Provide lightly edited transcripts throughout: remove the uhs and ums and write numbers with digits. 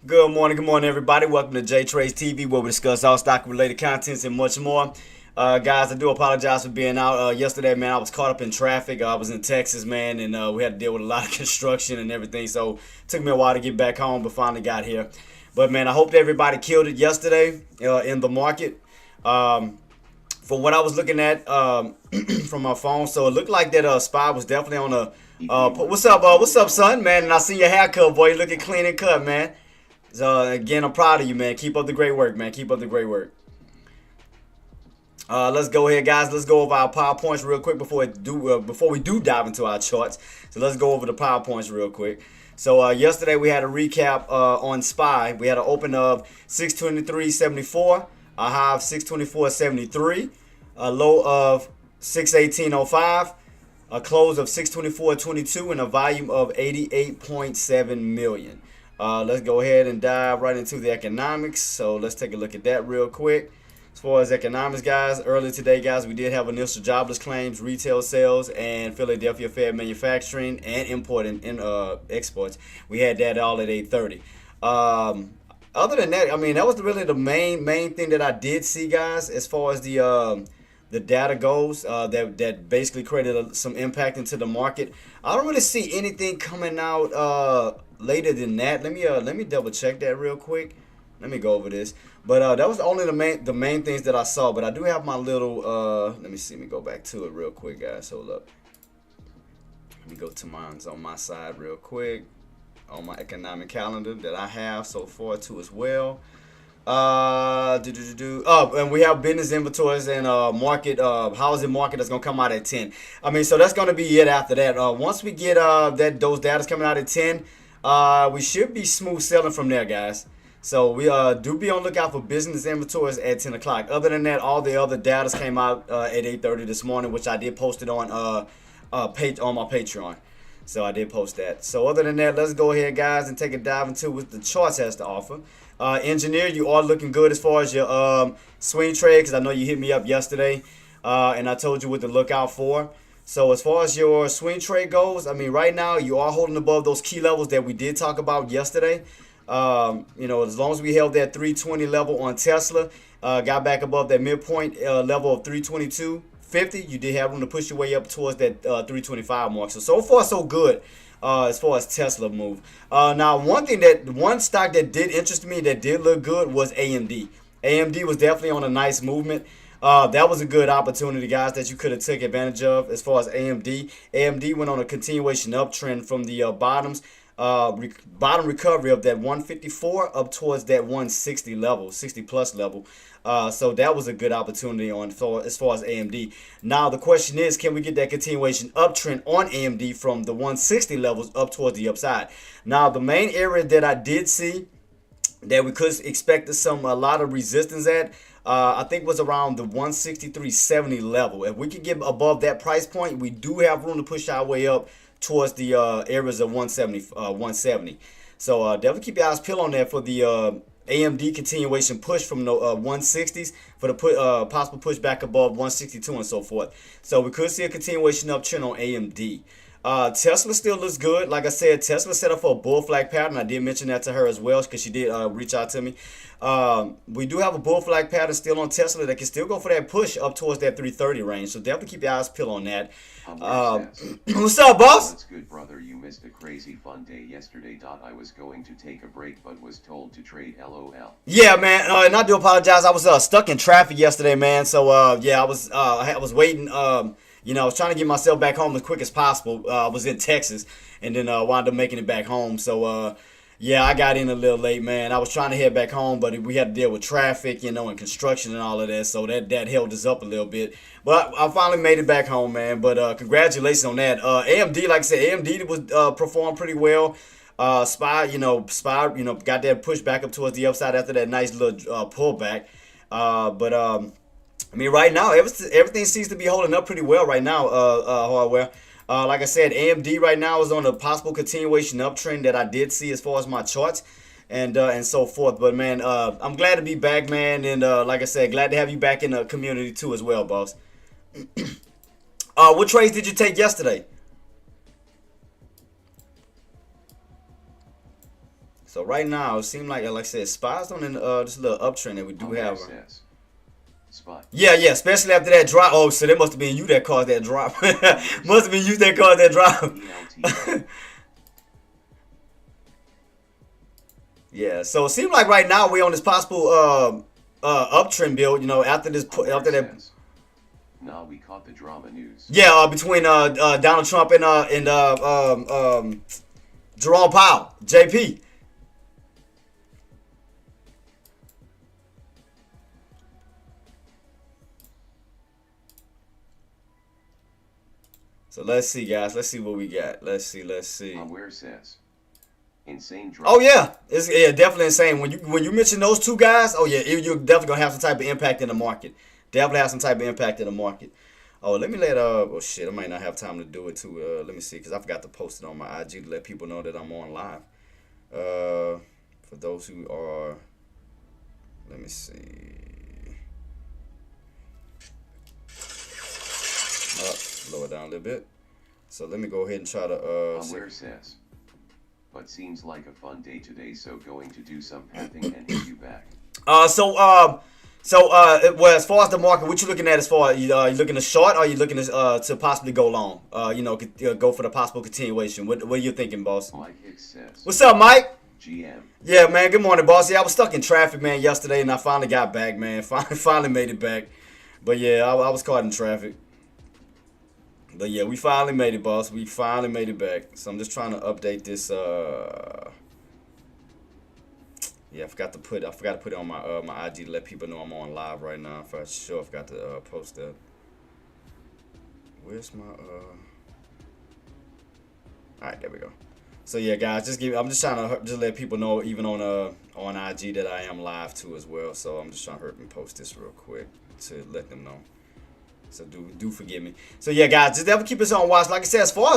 Good morning, everybody. Welcome to JTraedz TV, where we discuss all stock-related contents and much more. Guys, I do apologize for being out yesterday, man. I was caught up in traffic. I was in Texas, man, and we had to deal with a lot of construction and everything. So it took me a while to get back home, but finally got here. But man, I hope that everybody killed it yesterday in the market. From what I was looking at from my phone, so it looked like that SPY was definitely on a. What's up, son, man? And I seen your haircut, boy. You looking clean and cut, man. So again, I'm proud of you, man. Keep up the great work, man. Keep up the great work. Let's go ahead, guys. Let's go over our PowerPoints real quick before we do dive into our charts. So let's go over the PowerPoints real quick. So yesterday we had a recap on SPY. We had an open of 623.74, a high of 624.73, a low of 618.05, a close of 624.22, and a volume of 88.7 million. Let's go ahead and dive right into the economics. So let's take a look at that real quick. As far as economics, guys, earlier today, guys, we did have initial jobless claims, retail sales, and Philadelphia Fed manufacturing and import and exports. We had that all at 8:30. Other than that, I mean, that was really the main thing that I did see, guys, as far as the data goes, that basically created some impact into the market. I don't really see anything coming out later than that. Let me double check that real quick. Let me go over this. But that was only the main things that I saw. But I do have my little let me see. Let me go back to it real quick, guys. Hold up. Let me go to mine's on my side real quick on my economic calendar that I have so far too as well. Oh, and we have business inventories and market housing market that's gonna come out at 10. I mean, so that's gonna be it after that. Once we get those data's coming out at 10, we should be smooth sailing from there, guys. So we do be on lookout for business inventories at 10 o'clock. Other than that, all the other data came out at 8:30 this morning, which I did post it on on my Patreon. So I did post that. So other than that, let's go ahead, guys, and take a dive into what the charts has to offer. Engineer, you are looking good as far as your swing trade, because I know you hit me up yesterday, and I told you what to look out for. So as far as your swing trade goes, I mean, right now you are holding above those key levels that we did talk about yesterday. You know, as long as we held that 320 level on Tesla, got back above that midpoint level of 322.50, you did have room to push your way up towards that 325 mark. So far so good as far as Tesla move. Now one stock that did interest me, that did look good, was AMD. AMD was definitely on a nice movement. That was a good opportunity, guys, that you could have took advantage of as far as AMD. AMD went on a continuation uptrend from the bottoms. Bottom recovery of that 154 up towards that 160 level, 60 plus level. So that was a good opportunity as far as AMD. Now the question is, can we get that continuation uptrend on AMD from the 160 levels up towards the upside? Now the main area that I did see that we could expect a lot of resistance at, I think was around the 163.70 level. If we could get above that price point, we do have room to push our way up towards the areas of 170. So definitely keep your eyes peeled on that for the AMD continuation push from the 160s for the possible push back above 162 and so forth. So we could see a continuation uptrend on AMD. Tesla still looks good. Like I said, Tesla set up for a bull flag pattern. I did mention that to her as well because she did reach out to me. We do have a bull flag pattern still on Tesla that can still go for that push up towards that 330 range. So definitely keep your eyes peeled on that. What's up, boss? That's good, brother. You missed a crazy fun day yesterday. I was going to take a break, but was told to trade. LOL. Yeah, man, and I do apologize. I was stuck in traffic yesterday, man. So yeah, I was waiting. You know, I was trying to get myself back home as quick as possible. I was in Texas, and then wound up making it back home. So yeah, I got in a little late, man. I was trying to head back home, but we had to deal with traffic, you know, and construction and all of that. So that held us up a little bit. But I finally made it back home, man. But congratulations on that. AMD, like I said, AMD was performed pretty well. SPY, got that push back up towards the upside after that nice little pullback. I mean, right now, everything seems to be holding up pretty well right now, hardware. Like I said, AMD right now is on a possible continuation uptrend that I did see as far as my charts and so forth. But, man, I'm glad to be back, man. And like I said, glad to have you back in the community, too, as well, boss. What trades did you take yesterday? So right now, it seems like I said, SPY's on this little uptrend that we do Javier have. says, Spot. Yeah, yeah, especially after that drop. Oh, so that must have been you that caused that drop. Must have been you that caused that drop. Yeah, so it seems like right now we're on this possible uptrend build. You know, after this, after that. Says, nah, we caught the drama news. Yeah, between Donald Trump and Jerome Powell, JP. So let's see, guys. Let's see what we got. Let's see. Where says, insane drama. Oh yeah, it's definitely insane. When you mention those two guys, oh yeah, you're definitely gonna have some type of impact in the market. Definitely have some type of impact in the market. Oh, let me oh shit, I might not have time to do it too. Let me see, because I forgot to post it on my IG to let people know that I'm on live. For those who are, let me see. Lower down a little bit. So let me go ahead and try to Where says, but seems like a fun day today, so going to do some pathing and hit you back. Well, as far as the market, what you looking at as far you looking to short, or you looking to possibly go long? Go for the possible continuation. What are you thinking, boss? Mike Hicks says, what's up, Mike? GM. Yeah, man. Good morning, boss. Yeah, I was stuck in traffic, man, yesterday, and I finally got back, man. Finally made it back. But yeah, I was caught in traffic. But yeah, we finally made it, boss. We finally made it back. So I'm just trying to update this. Yeah, I forgot to put it on my IG to let people know I'm on live right now. I forgot to post that. Where's my All right, there we go. So yeah, guys, I'm just trying to just let people know, even on IG, that I am live too as well. So I'm just trying to hurry and post this real quick to let them know. So do forgive me. So yeah, guys, just definitely keep us on watch. Like I said, as far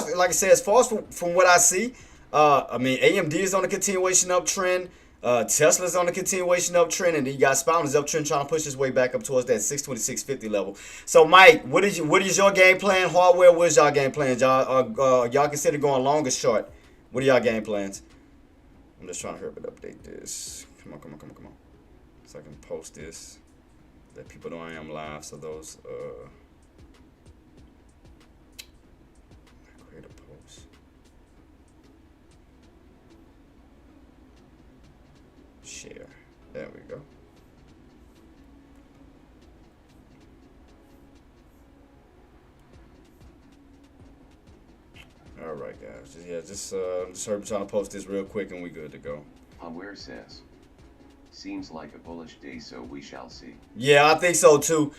as from what I see, I mean, AMD is on a continuation uptrend. Tesla's on a continuation uptrend, and then you got SPY on his uptrend, trying to push his way back up towards that 626.50 level. So, Mike, what is your game plan? Hardware, what is y'all game plans? Y'all consider going long or short? What are y'all game plans? I'm just trying to hurry up and update this. Come on. So I can post this. Let people know I am live. So those create a post. Share. There we go. All right, guys. Just trying to post this real quick, and we good to go. Where says, seems like a bullish day, so we shall see. Yeah, I think so too.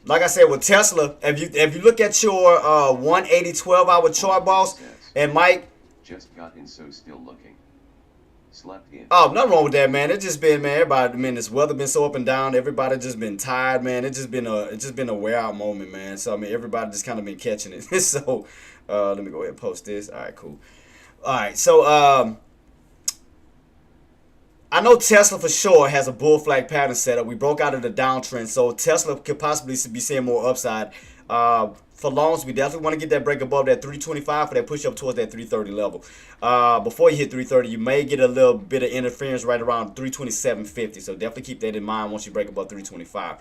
Like I said, with Tesla, if you look at your 180 12-hour chart, boss, and Mike just got in, so still looking. Slept in. Oh, nothing wrong with that, man. It's just been, man, everybody, man, this weather been so up and down. Everybody just been tired, man. It's just been a wear out moment, man. So I mean, everybody just kind of been catching it. So let me go ahead and post this. All right, cool. All right, so I know Tesla for sure has a bull flag pattern setup. We broke out of the downtrend, so Tesla could possibly be seeing more upside. For longs, we definitely want to get that break above that 325 for that push up towards that 330 level. Before you hit 330, you may get a little bit of interference right around 327.50. So definitely keep that in mind once you break above 325.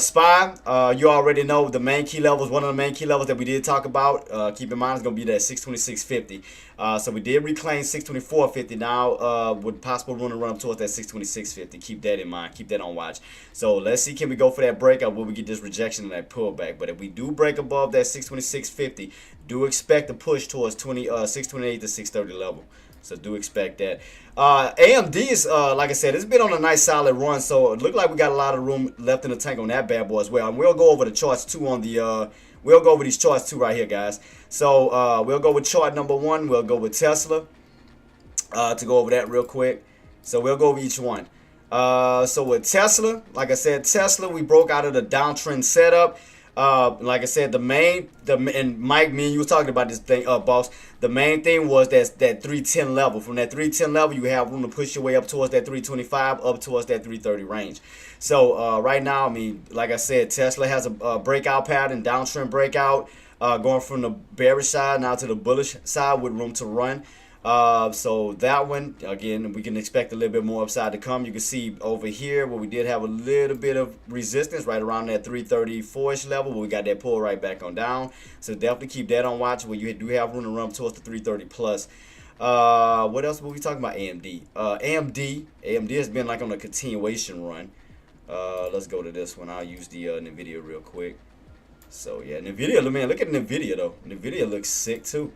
SPY, you already know the main key levels. One of the main key levels that we did talk about, keep in mind, is going to be that 626.50. So we did reclaim 624.50 now with possible room to run up towards that 626.50. Keep that in mind. Keep that on watch. So let's see, can we go for that breakout? Will we get this rejection and that pullback? But if we do break above that 626.50, do expect a push towards 628 to 630 level. So do expect that. AMD is, like I said, it's been on a nice solid run. So it looked like we got a lot of room left in the tank on that bad boy as well. And we'll go over the charts too on the, we'll go over these charts too right here, guys. So we'll go with chart number 1. We'll go with Tesla to go over that real quick. So we'll go over each one. So with Tesla, like I said, Tesla, we broke out of the downtrend setup. Like I said, and Mike, me and you were talking about this thing, boss. The main thing was that 310 level. From that 310 level, you have room to push your way up towards that 325, up towards that 330 range. So right now, I mean, like I said, Tesla has a breakout pattern, downtrend breakout, going from the bearish side now to the bullish side with room to run. So that one, again, we can expect a little bit more upside to come. You can see over here where we did have a little bit of resistance right around that 334-ish level, where we got that pull right back on down. So definitely keep that on watch, where you do have room to run towards the 330 plus. What else were we talking about? AMD. AMD has been like on a continuation run. Let's go to this one. I'll use the NVIDIA real quick. So yeah, NVIDIA, man, look at NVIDIA though. NVIDIA looks sick too.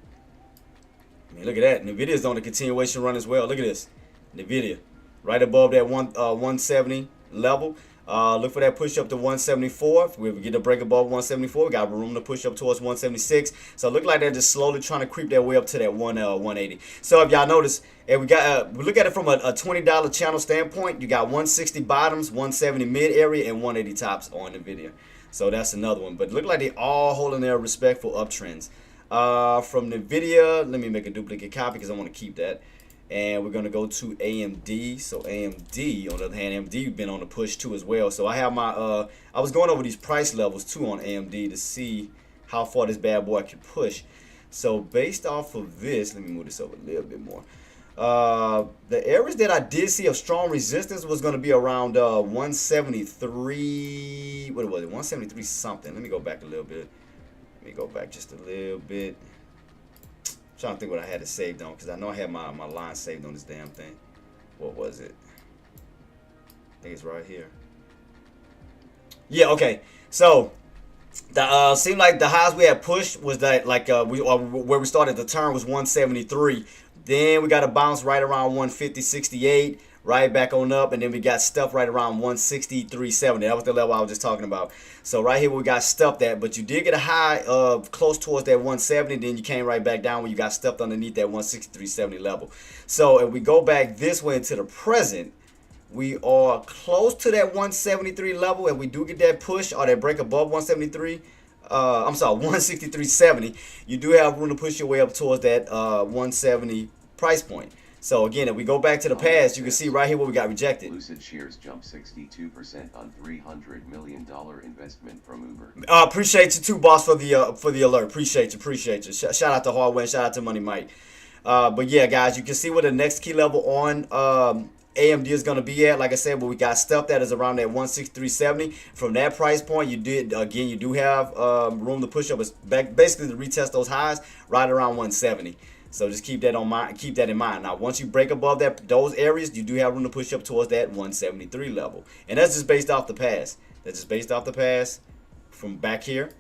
I mean, look at that. NVIDIA's on a continuation run as well. Look at this. NVIDIA. Right above that 170 level. Look for that push up to 174. If we get a break above 174, we got room to push up towards 176. So it look like they're just slowly trying to creep their way up to that 180. So if y'all notice, and we look at it from a $20 channel standpoint, you got 160 bottoms, 170 mid area, and 180 tops on NVIDIA. So that's another one. But look like they all holding their respectful uptrends. From NVIDIA, let me make a duplicate copy because I want to keep that. And we're going to go to AMD. So AMD, on the other hand, AMD been on the push too as well. So I have my, I was going over these price levels too on AMD to see how far this bad boy can push. So based off of this, let me move this over a little bit more. The areas that I did see of strong resistance was going to be around 173, what was it, 173 something. Let me go back a little bit. Let me go back just a little bit. I'm trying to think what I had it saved on, because I know I had my line saved on this damn thing. What was it? I think it's right here. Yeah, okay. So the seemed like the highs we had pushed was that like where we started the turn was 173. Then we got a bounce right around 150.68, right back on up, and then we got stuff right around 163.70. That was the level I was just talking about. So right here we got stuffed at, but you did get a high of close towards that 170, then you came right back down when you got stuffed underneath that 163.70 level. So if we go back this way into the present, we are close to that 173 level, and we do get that push or that break above 173. I'm sorry, 163.70. You do have room to push your way up towards that 170 price point. So again, if we go back to the past, you can see right here where we got rejected. Lucid shares jumped 62% on $300 million investment from Uber. Appreciate you too, boss, for the alert. Appreciate you. Shout out to Hardware, shout out to Money Mike. But yeah, guys, you can see where the next key level on AMD is going to be at. Like I said, but we got stuff that is around that 163.70. From that price point, you do have room to push up, basically to retest those highs right around 170. So just keep that in mind. Now, once you break above those areas, you do have room to push up towards that 173 level, and that's just based off the pass. That's just based off the pass from back here.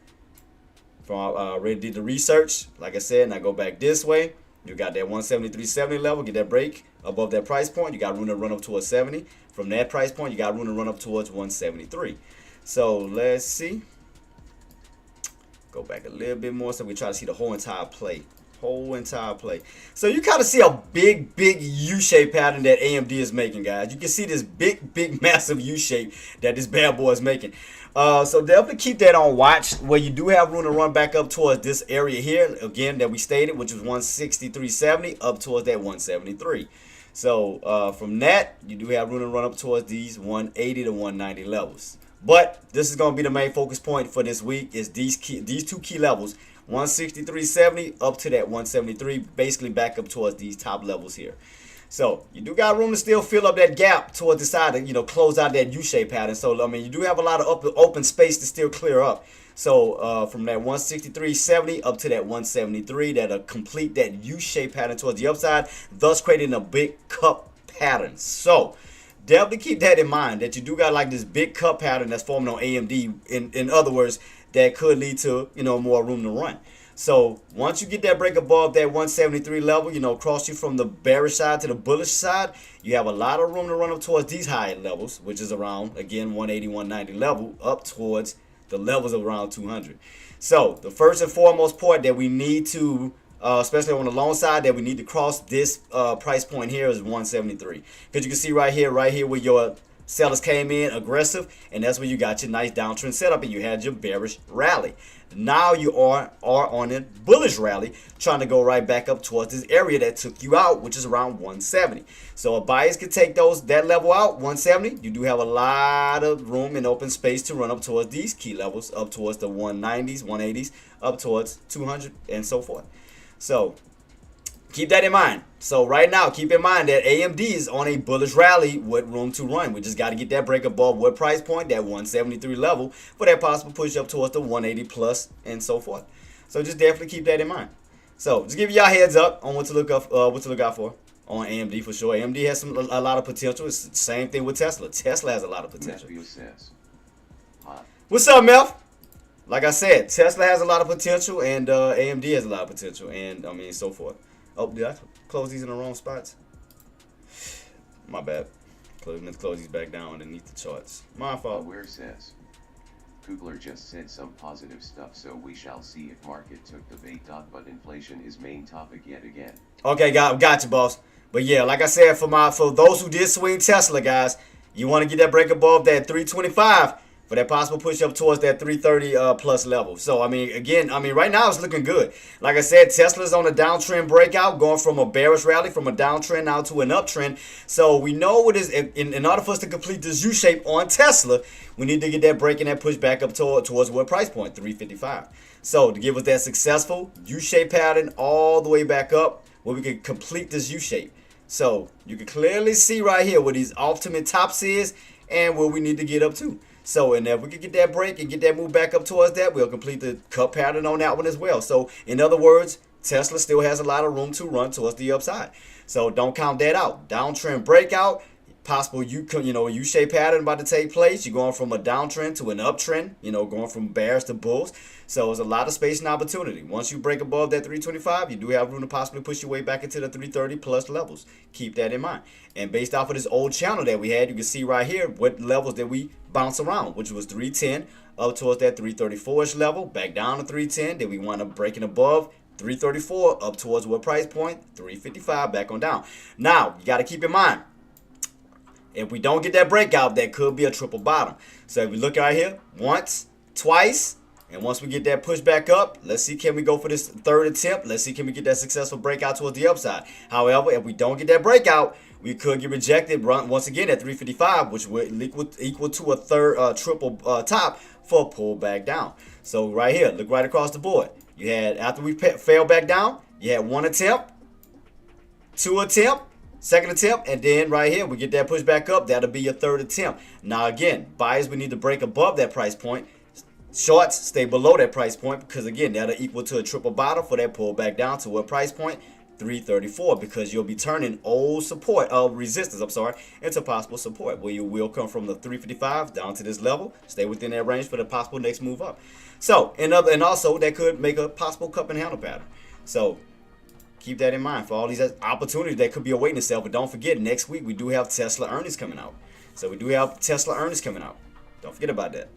From already did the research, like I said, and I go back this way. You got that 173.70 level, get that break above that price point. You got room to run up towards 70. From that price point, you got room to run up towards 173. So let's see. Go back a little bit more so we try to see the whole entire play. So you kind of see a big U-shape pattern that AMD is making, guys. You can see this big massive U-shape that this bad boy is making. So definitely keep that on watch, where you do have room to run back up towards this area here again that we stated, which was 163.70 up towards that 173. So from that, you do have room to run up towards these 180 to 190 levels. But this is going to be the main focus point for this week, is these two key levels, 163.70 up to that 173, basically back up towards these top levels here. So you do got room to still fill up that gap towards the side and close out that U-shape pattern. So I mean, you do have a lot of open space to still clear up. So from that 163.70 up to that 173, that'll complete that U-shape pattern towards the upside, thus creating a big cup pattern. So definitely keep that in mind, that you do got like this big cup pattern that's forming on AMD. In other words, that could lead to more room to run. So once you get that break above that 173 level, cross you from the bearish side to the bullish side, you have a lot of room to run up towards these high levels, which is around, again, 180, 190 level, up towards the levels of around 200. So the first and foremost point that we need to, especially on the long side, that we need to cross this price point here is 173. Because you can see right here where your sellers came in aggressive, and that's where you got your nice downtrend setup and you had your bearish rally. Now you are on a bullish rally, trying to go right back up towards this area that took you out, which is around 170. So if buyers can take that level out, 170, you do have a lot of room and open space to run up towards these key levels, up towards the 190s, 180s, up towards 200, and so forth. So Keep that in mind. So right now, keep in mind that AMD is on a bullish rally with room to run. We just got to get that break above what price point, that 173 level, for that possible push up towards the 180 plus and so forth. So just definitely keep that in mind. So just give y'all heads up on what to look out for on AMD for sure. AMD has a lot of potential. It's the same thing with Tesla. Tesla has a lot of potential. What's up, Mel? Like I said, Tesla has a lot of potential, and AMD has a lot of potential, and I mean so forth. Oh, did I close these in the wrong spots? My bad. Let's close these back down underneath the charts. My fault. Where says Kugler just said some positive stuff, so we shall see if market took the bait. But inflation is main topic yet again. Okay, got you, boss. But yeah, like I said, for those who did swing Tesla, guys, you want to get that break above that 325 for that possible push up towards that 330 plus level. So I mean, again, right now it's looking good. Like I said, Tesla's on a downtrend breakout, going from a bearish rally, from a downtrend now to an uptrend. So we know what is in order for us to complete this U shape on Tesla, we need to get that break and that push back up towards what price point? 355. So to give us that successful U shape pattern all the way back up, where we can complete this U shape. So you can clearly see right here where these ultimate tops is and where we need to get up to. So, and if we can get that break and get that move back up towards that, we'll complete the cup pattern on that one as well. So, in other words, Tesla still has a lot of room to run towards the upside. So, don't count that out. Downtrend breakout, possible U-shaped pattern about to take place. You're going from a downtrend to an uptrend, going from bears to bulls. So, there's a lot of space and opportunity. Once you break above that 325, you do have room to possibly push your way back into the 330 plus levels. Keep that in mind. And based off of this old channel that we had, you can see right here what levels that we bounce around, which was 310 up towards that 334-ish level, back down to 310. Then we wound up breaking above 334 up towards what price point? 355, back on down. Now, you got to keep in mind, if we don't get that breakout, that could be a triple bottom. So if we look right here, once, twice, and once we get that push back up, let's see, can we go for this third attempt? Let's see, can we get that successful breakout towards the upside? However, if we don't get that breakout, we could get rejected once again at 355, which would equal to a third triple top for a pull back down. So right here, look right across the board. You had, after we fell back down, you had one attempt, two attempt, second attempt, and then right here, we get that push back up. That'll be your third attempt. Now again, buyers, we need to break above that price point. Shorts stay below that price point because again, that'll equal to a triple bottom for that pull back down to what price point? 334, because you'll be turning old resistance, into possible support, where you will come from the 355 down to this level, stay within that range for the possible next move up. So, and also that could make a possible cup and handle pattern. So keep that in mind for all these opportunities that could be awaiting itself. But don't forget, next week we do have Tesla earnings coming out. So we do have Tesla earnings coming out. Don't forget about that.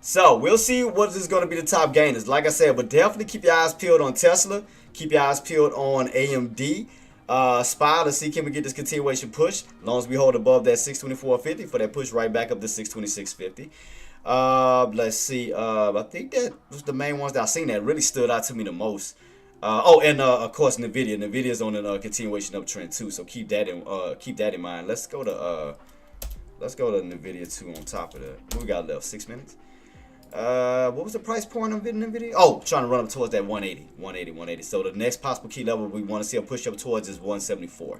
So we'll see what is going to be the top gainers. Like I said, but definitely keep your eyes peeled on Tesla. Keep your eyes peeled on AMD. SPY, let's see, can we get this continuation push? As long as we hold above that 624.50 for that push right back up to 626.50. Let's see. I think that was the main ones that I've seen that really stood out to me the most. And of course, Nvidia. Nvidia's on a continuation uptrend too. So keep that in mind. Let's go to Nvidia too on top of that. What we got left? 6 minutes. What was the price point on Nvidia? Oh, trying to run up towards that 180. So the next possible key level we want to see a push up towards is 174.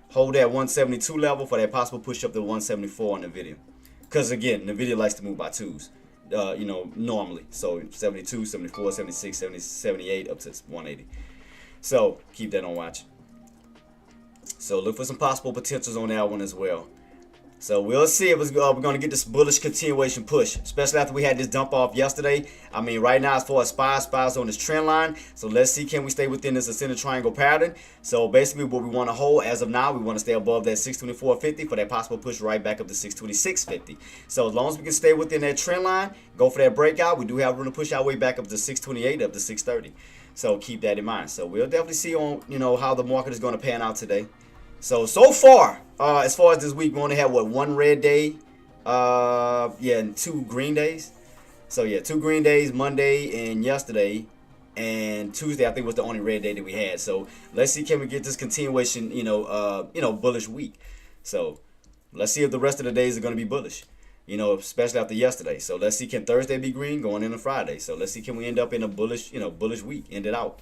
Hold that 172 level for that possible push up to 174 on Nvidia. Because again, Nvidia likes to move by twos, normally. So 72, 74, 76, 70, 78 up to 180. So keep that on watch. So look for some possible potentials on that one as well. So we'll see if we're going to get this bullish continuation push, especially after we had this dump off yesterday. I mean, right now as far as SPY's on this trend line. So let's see, can we stay within this ascending triangle pattern? So basically what we want to hold as of now, we want to stay above that 624.50 for that possible push right back up to 626.50. So as long as we can stay within that trend line, go for that breakout, we do have room to push our way back up to 628, up to 630. So keep that in mind. So we'll definitely see on, how the market is going to pan out today. So far, as far as this week, we only have one red day, and 2 green days. So 2 green days, Monday and yesterday, and Tuesday I think was the only red day that we had. So let's see, can we get this continuation, bullish week. So let's see if the rest of the days are going to be bullish, especially after yesterday. So let's see, can Thursday be green going into Friday? So let's see, can we end up in a bullish week, end it out.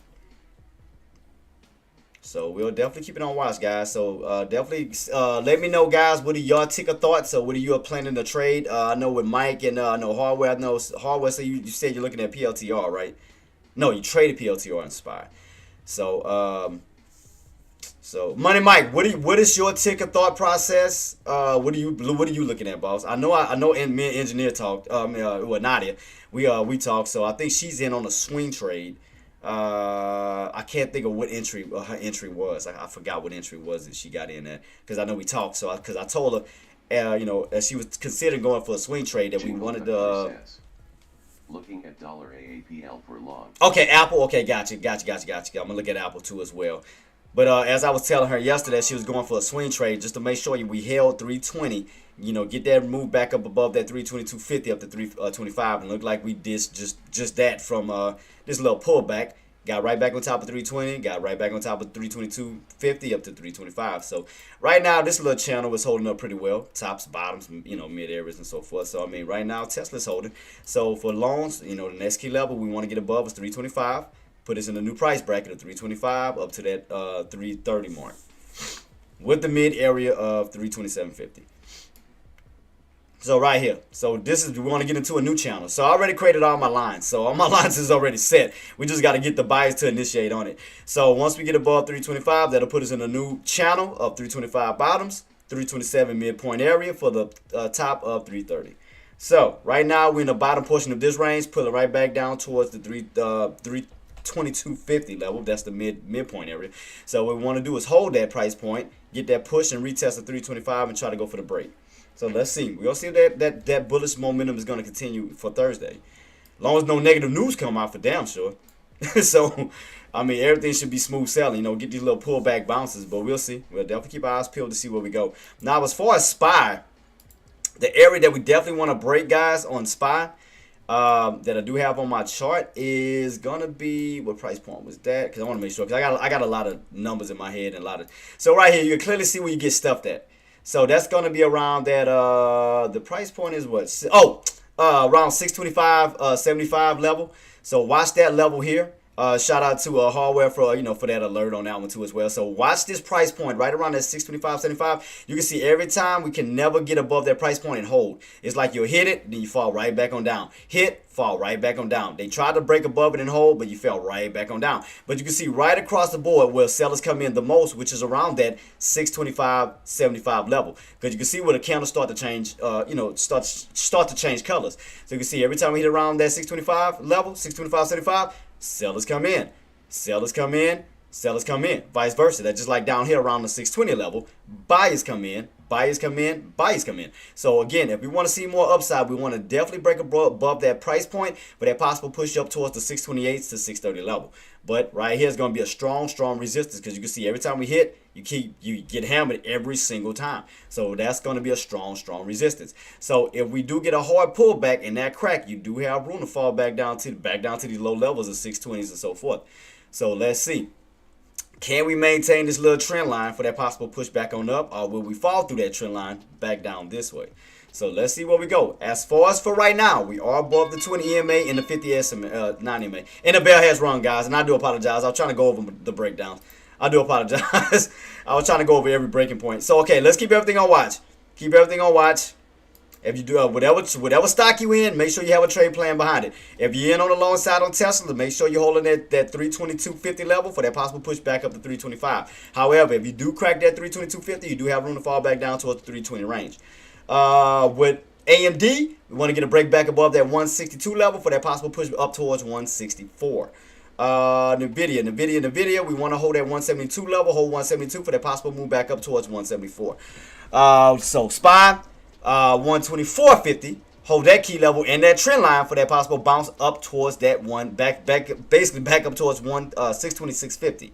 So we'll definitely keep it on watch, guys. So definitely let me know, guys. What are your ticker thoughts? So what are you planning to trade? I know with Mike and I know Hardware. I know Hardware. So you said you're looking at PLTR, right? No, you traded PLTR and SPY. So so Money Mike, what is your ticker thought process? What are you looking at, boss? I know. And me and engineer talked. Well, Nadia, we talked. So I think she's in on a swing trade. I can't think of what entry her entry was. I forgot what entry was that she got in at because I know we talked. So because I told her, as she was considering going for a swing trade that we wanted to. Looking at $AAPL for long. Okay, Apple. Okay, gotcha. I'm gonna look at Apple too as well. But as I was telling her yesterday, she was going for a swing trade just to make sure we held 320. Get that move back up above that 322.50 up to 325, and look like we did just that from this little pullback. Got right back on top of 320, got right back on top of 322.50 up to 325. So right now, this little channel is holding up pretty well. Tops, bottoms, mid areas and so forth. So I mean, right now Tesla's holding. So for longs, the next key level we want to get above is 325. Put us in a new price bracket of 325 up to that 330 mark with the mid area of 327.50. So right here. So this is, we want to get into a new channel. So I already created all my lines. So all my lines is already set. We just got to get the buyers to initiate on it. So once we get above 325, that'll put us in a new channel of 325 bottoms, 327 midpoint area for the top of 330. So right now we're in the bottom portion of this range. Pull it right back down towards the 322.50 level. That's the midpoint area. So what we want to do is hold that price point, get that push and retest the 325 and try to go for the break. So let's see. We're going to see if that bullish momentum is going to continue for Thursday. As long as no negative news come out, for damn sure. So, I mean, everything should be smooth sailing. Get these little pullback bounces, but we'll see. We'll definitely keep our eyes peeled to see where we go. Now, as far as SPY, the area that we definitely want to break, guys, on SPY, that I do have on my chart is going to be, what price point was that? Because I want to make sure, because I got a lot of numbers in my head and a lot of, so right here, you can clearly see where you get stuffed at. So that's going to be around that, the price point is what? Around 625, 75 level. So watch that level here. Shout out to Hardware for for that alert on that one too as well. So watch this price point right around that 625.75. You can see every time we can never get above that price point and hold. It's like you'll hit it, then you fall right back on down. Hit, fall right back on down. They tried to break above it and hold, but you fell right back on down. But you can see right across the board where sellers come in the most, which is around that 625.75 level. Because you can see where the candles start to change, start to change colors. So you can see every time we hit around that 625 level, 625.75. Sellers come in, sellers come in, sellers come in. Vice versa. That's just like down here around the 620 level. Buyers come in, buyers come in, buyers come in. So again, if we want to see more upside, we want to definitely break above that price point, but that possible push up towards the 628 to 630 level. But right here is going to be a strong resistance because you can see every time we hit, you get hammered every single time. So that's going to be a strong resistance. So if we do get a hard pullback in that crack, you do have room to fall back down to these low levels of 620s and so forth. So let's see. Can we maintain this little trend line for that possible push back on up, or will we fall through that trend line back down this way? So let's see where we go. As far as for right now, we are above the 20 EMA and the 50 SMA, 9 EMA. And the bell has rung, guys, and I do apologize. I was trying to go over the breakdowns. I do apologize. I was trying to go over every breaking point. So, okay, let's keep everything on watch. Keep everything on watch. If you do whatever stock you in, make sure you have a trade plan behind it. If you're in on the long side on Tesla, make sure you're holding that 322.50 level for that possible push back up to 325. However, if you do crack that 322.50, you do have room to fall back down towards the 320 range. With AMD, we want to get a break back above that 162 level for that possible push up towards 164. Nvidia, we want to hold that 172 level, hold 172 for that possible move back up towards 174. So SPY, 124.50, hold that key level and that trend line for that possible bounce up towards that basically back up towards 626.50.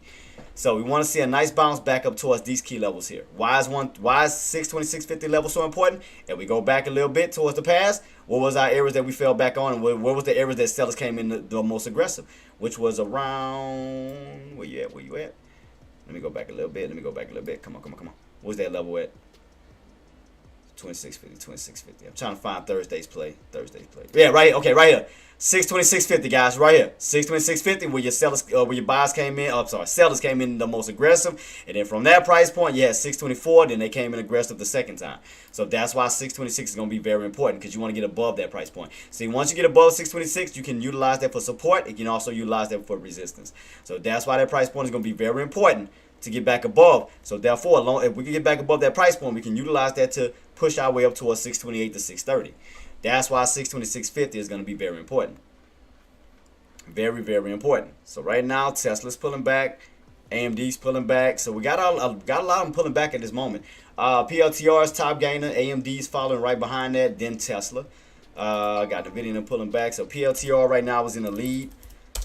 So we want to see a nice bounce back up towards these key levels here. Why is 626.50 level so important? If we go back a little bit towards the past, what was our areas that we fell back on, and where was the areas that sellers came in the most aggressive, which was around, where you at? Let me go back a little bit. Come on. Where's that level at? 2650. I'm trying to find Thursday's play. Yeah, right here. Okay, right here. 626.50, guys, right here. 626.50, where your sellers, where your buyers came in. Oh, sorry, sellers came in the most aggressive, and then from that price point, you had 624. Then they came in aggressive the second time. So that's why 626 is going to be very important, because you want to get above that price point. See, once you get above 626, you can utilize that for support. You can also utilize that for resistance. So that's why that price point is going to be very important to get back above. So therefore, if we can get back above that price point, we can utilize that to push our way up towards 628 to 630. That's why 626.50 is going to be very important. Very, very important. So right now, Tesla's pulling back. AMD's pulling back. So we got a lot of them pulling back at this moment. PLTR's top gainer. AMD's following right behind that. Then Tesla. Got NVIDIA and them pulling back. So PLTR right now is in the lead.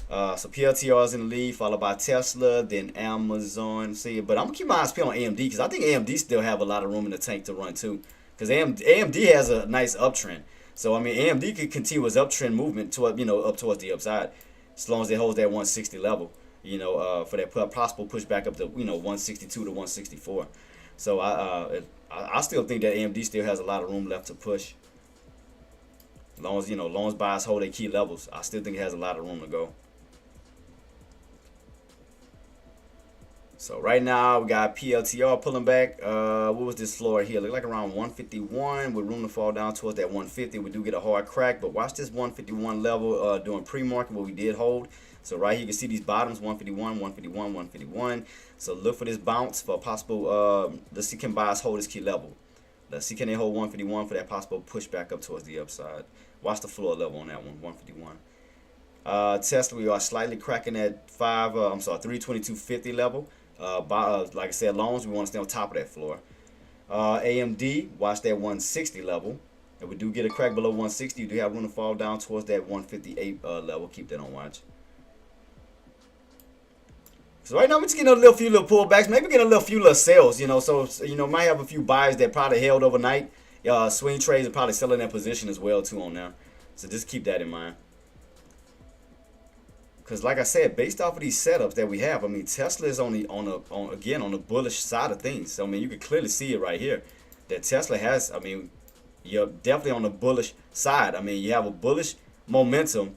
So PLTR is in the lead, followed by Tesla, then Amazon. See, but I'm going to keep my eyes peeled on AMD, because I think AMD still have a lot of room in the tank to run too. Because AMD has a nice uptrend. So, I mean, AMD could continue its uptrend movement to, up towards the upside, as long as it holds that 160 level, for that possible pushback up to, 162 to 164. So, I still think that AMD still has a lot of room left to push. As long as buyers hold their key levels, I still think it has a lot of room to go. So right now we got PLTR pulling back. What was this floor here? Look like around 151 with room to fall down towards that 150. We do get a hard crack, but watch this 151 level during pre-market where we did hold. So right here you can see these bottoms, 151, 151, 151. So look for this bounce for a possible. Let's see, can buyers hold this key level. Let's see, can they hold 151 for that possible pushback up towards the upside. Watch the floor level on that one, 151. Tesla, we are slightly cracking at 322.50 level. Like I said, longs, we want to stay on top of that floor. AMD, watch that 160 level. If we do get a crack below 160, you do have room to fall down towards that 158 level. Keep that on watch. So right now we're just getting a few little pullbacks, maybe getting a few little sales, So might have a few buyers that probably held overnight. Swing trades are probably selling that position as well too on there. So just keep that in mind. Because like I said, based off of these setups that we have, I mean, Tesla is on the bullish side of things. So I mean, you can clearly see it right here that Tesla has. I mean, you're definitely on the bullish side. I mean, you have a bullish momentum,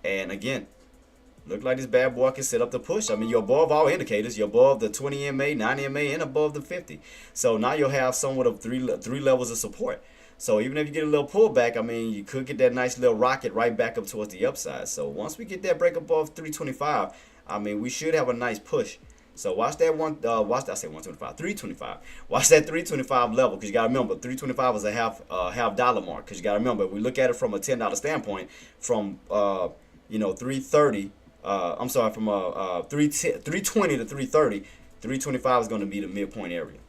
and again, look like this bad boy can set up the push. I mean, you're above all indicators. You're above the 20 MA, 90 MA, and above the 50. So now you'll have somewhat of three levels of support. So even if you get a little pullback, I mean, you could get that nice little rocket right back up towards the upside. So once we get that break above 325, I mean, we should have a nice push. So watch that 325. Watch that 325 level, because you got to remember, 325 is a half dollar mark. Because you got to remember, if we look at it from a $10 standpoint, from 330. I'm sorry, from 320 to 330, 325 is going to be the midpoint area.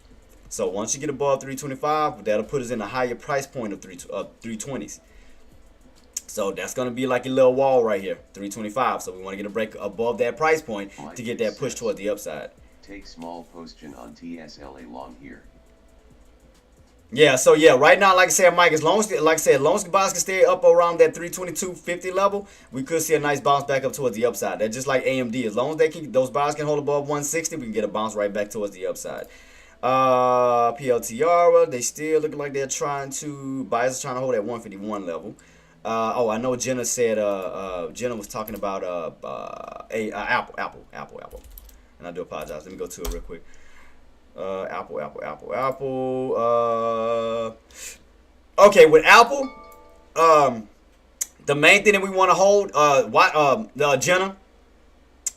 So once you get above 325, that'll put us in a higher price point of 320s. So that's going to be like a little wall right here, 325. So we want to get a break above that price point to get that push toward the upside. Take small position on TSLA long here. Yeah, so yeah, right now, like I said, Mike, as long as the buyers can stay up around that 322.50 level, we could see a nice bounce back up towards the upside. That's just like AMD. As long as those buyers can hold above 160, we can get a bounce right back towards the upside. PLTR, they still look like they're buyers are trying to hold at 151 level. I know Jenna said, Jenna was talking about Apple. And I do apologize. Let me go to it real quick. Apple. Okay, with Apple, the main thing that we want to hold, Jenna,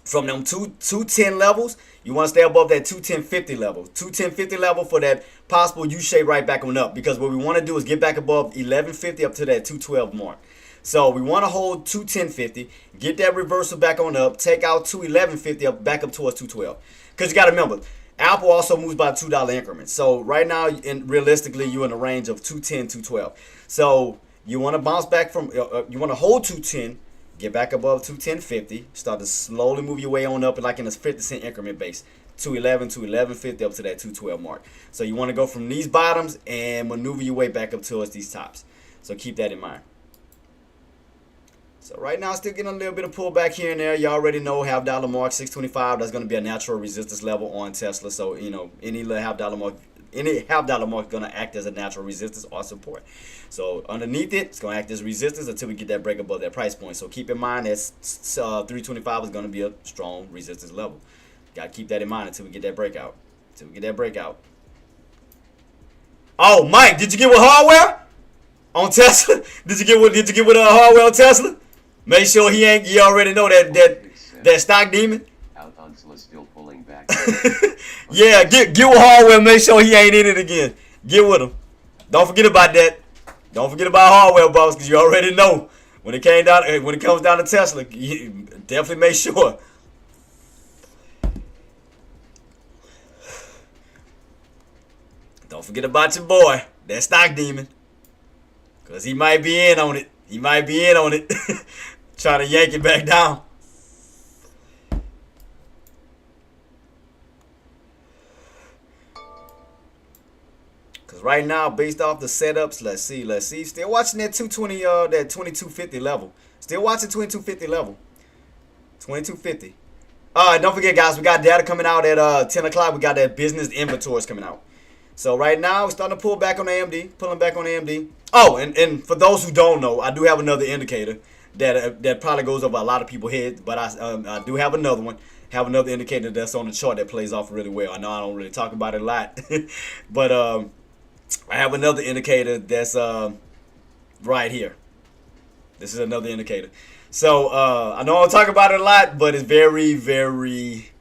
from them 210 levels, you want to stay above that 210.50 level. 210.50 level for that possible U-shape right back on up. Because what we want to do is get back above 1150 up to that 212 mark. So we want to hold 210.50, get that reversal back on up, take out 211.50 up back up towards 212. Because you got to remember, Apple also moves by $2 increments. So right now, realistically, you're in the range of 210, 212. So you want to bounce back from, you want to hold 210, get back above 210.50, start to slowly move your way on up like in a 50-cent increment base. 211 to 11.50 up to that 212 mark. So you want to go from these bottoms and maneuver your way back up towards these tops. So keep that in mind. So right now, still getting a little bit of pullback here and there. You already know half dollar mark, 625. That's going to be a natural resistance level on Tesla. So, any little half dollar mark any half-dollar market is gonna act as a natural resistance or support. So underneath it, it's gonna act as resistance until we get that break above that price point. So keep in mind that 325 is gonna be a strong resistance level. Gotta keep that in mind until we get that breakout. Oh, Mike, did you get with hardware on Tesla? Did you get with hardware on Tesla? Make sure he ain't. You already know that stock demon. Still pulling back. Yeah, get with hardware. Make sure he ain't in it again. Get with him. Don't forget about that. Don't forget about hardware, boss, because you already know when it comes down to Tesla. Definitely make sure. Don't forget about your boy, that stock demon, because he might be in on it. Trying to yank it back down. Because right now, based off the setups, let's see. Still watching that 220, that 2250 level. Still watching 2250 level. 2250. Don't forget, guys, we got data coming out at 10 o'clock. We got that business inventories coming out. So right now, we're starting to pull back on AMD. Pulling back on AMD. Oh, and for those who don't know, I do have another indicator that probably goes over a lot of people's heads. But I do have another one. Have another indicator that's on the chart that plays off really well. I know I don't really talk about it a lot. But I have another indicator that's right here. This is another indicator. So I know I don't talk about it a lot, but it's very, very,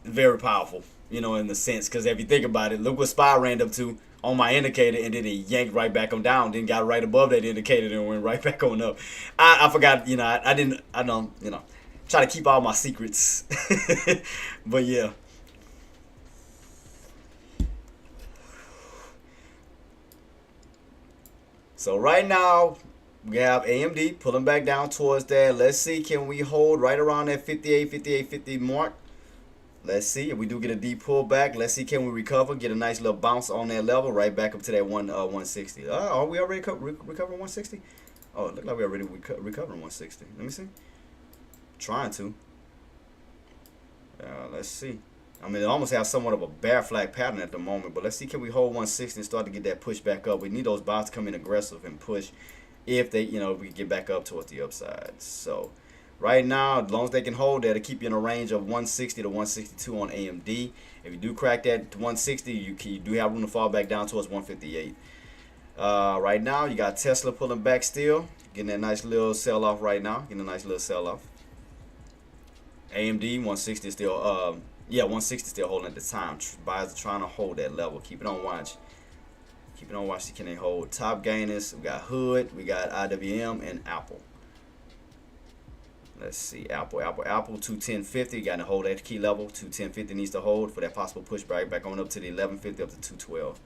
very powerful. You know, in the sense, because if you think about it, look what SPY ran up to on my indicator, and then it yanked right back on down, then got right above that indicator and went right back on up. I forgot, you know, I don't, you know, try to keep all my secrets. But yeah. So right now, we have AMD pulling back down towards that. Let's see, can we hold right around that 58.50 mark? Let's see if we do get a deep pullback. Let's see, can we recover, get a nice little bounce on that level, right back up to that 160. Are we already recovering 160? Oh, it looks like we already recovering 160. Let me see. Trying to. Let's see. I mean, it almost has somewhat of a bear flag pattern at the moment, but let's see, can we hold 160 and start to get that push back up? We need those bots to come in aggressive and push if they, you know, we get back up towards the upside. So right now, as long as they can hold that, it'll keep you in a range of 160 to 162 on AMD. If you do crack that 160, you do have room to fall back down towards 158. Right now, you got Tesla pulling back still, getting that nice little sell-off right now, getting a nice little sell-off. AMD 160 still, yeah, 160 still holding at the time. Buyers are trying to hold that level. Keep it on watch. Keep it on watch. Can they hold? Top gainers. We got Hood. We got IWM and Apple. Let's see. Apple 210.50. Got to hold that key level. 210.50 needs to hold for that possible pushback back on up to the 11.50 up to 212.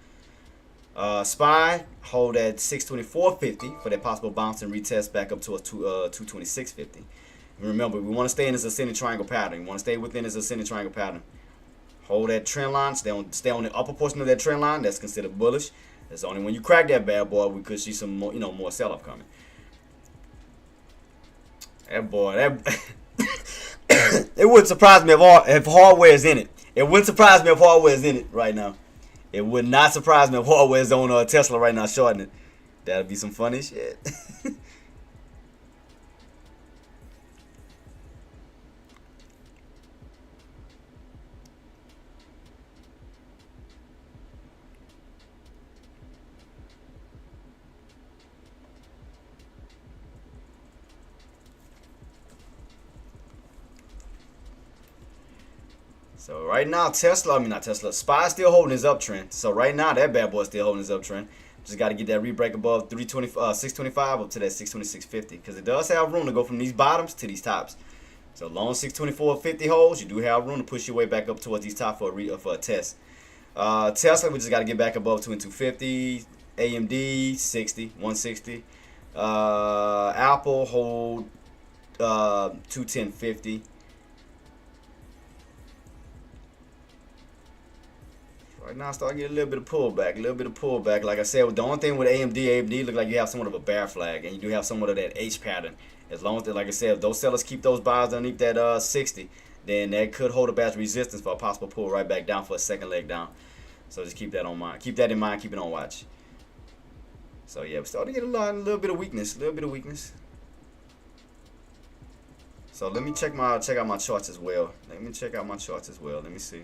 SPY hold at 624.50 for that possible bounce and retest back up to a 226.50. Remember, we want to stay in this ascending triangle pattern. We want to stay within this ascending triangle pattern. Hold that trend line. Stay on the upper portion of that trend line. That's considered bullish. That's only when you crack that bad boy we could see some more, you know, more sell-off coming. That boy, it wouldn't surprise me if hardware is in it. It wouldn't surprise me if hardware is in it right now. It would not surprise me if hardware is on Tesla right now, shorting it. That'd be some funny shit. So right now, SPY is still holding his uptrend. So right now, that bad boy is still holding his uptrend. Just got to get that rebreak above 625 up to that 626.50, because it does have room to go from these bottoms to these tops. So long 624.50 holds, you do have room to push your way back up towards these top for a test. Tesla, we just got to get back above 250. AMD 160. Apple hold 210.50. Right now, starting to get a little bit of pullback. Like I said, the only thing with AMD look like you have somewhat of a bear flag, and you do have somewhat of that H pattern. As long as, like I said, if those sellers keep those buyers underneath that 60, then that could hold up as resistance for a possible pull right back down for a second leg down. So just keep that on mind. Keep that in mind. Keep it on watch. So yeah, we're starting to get a little bit of weakness. So let me check out my charts as well. Let me see.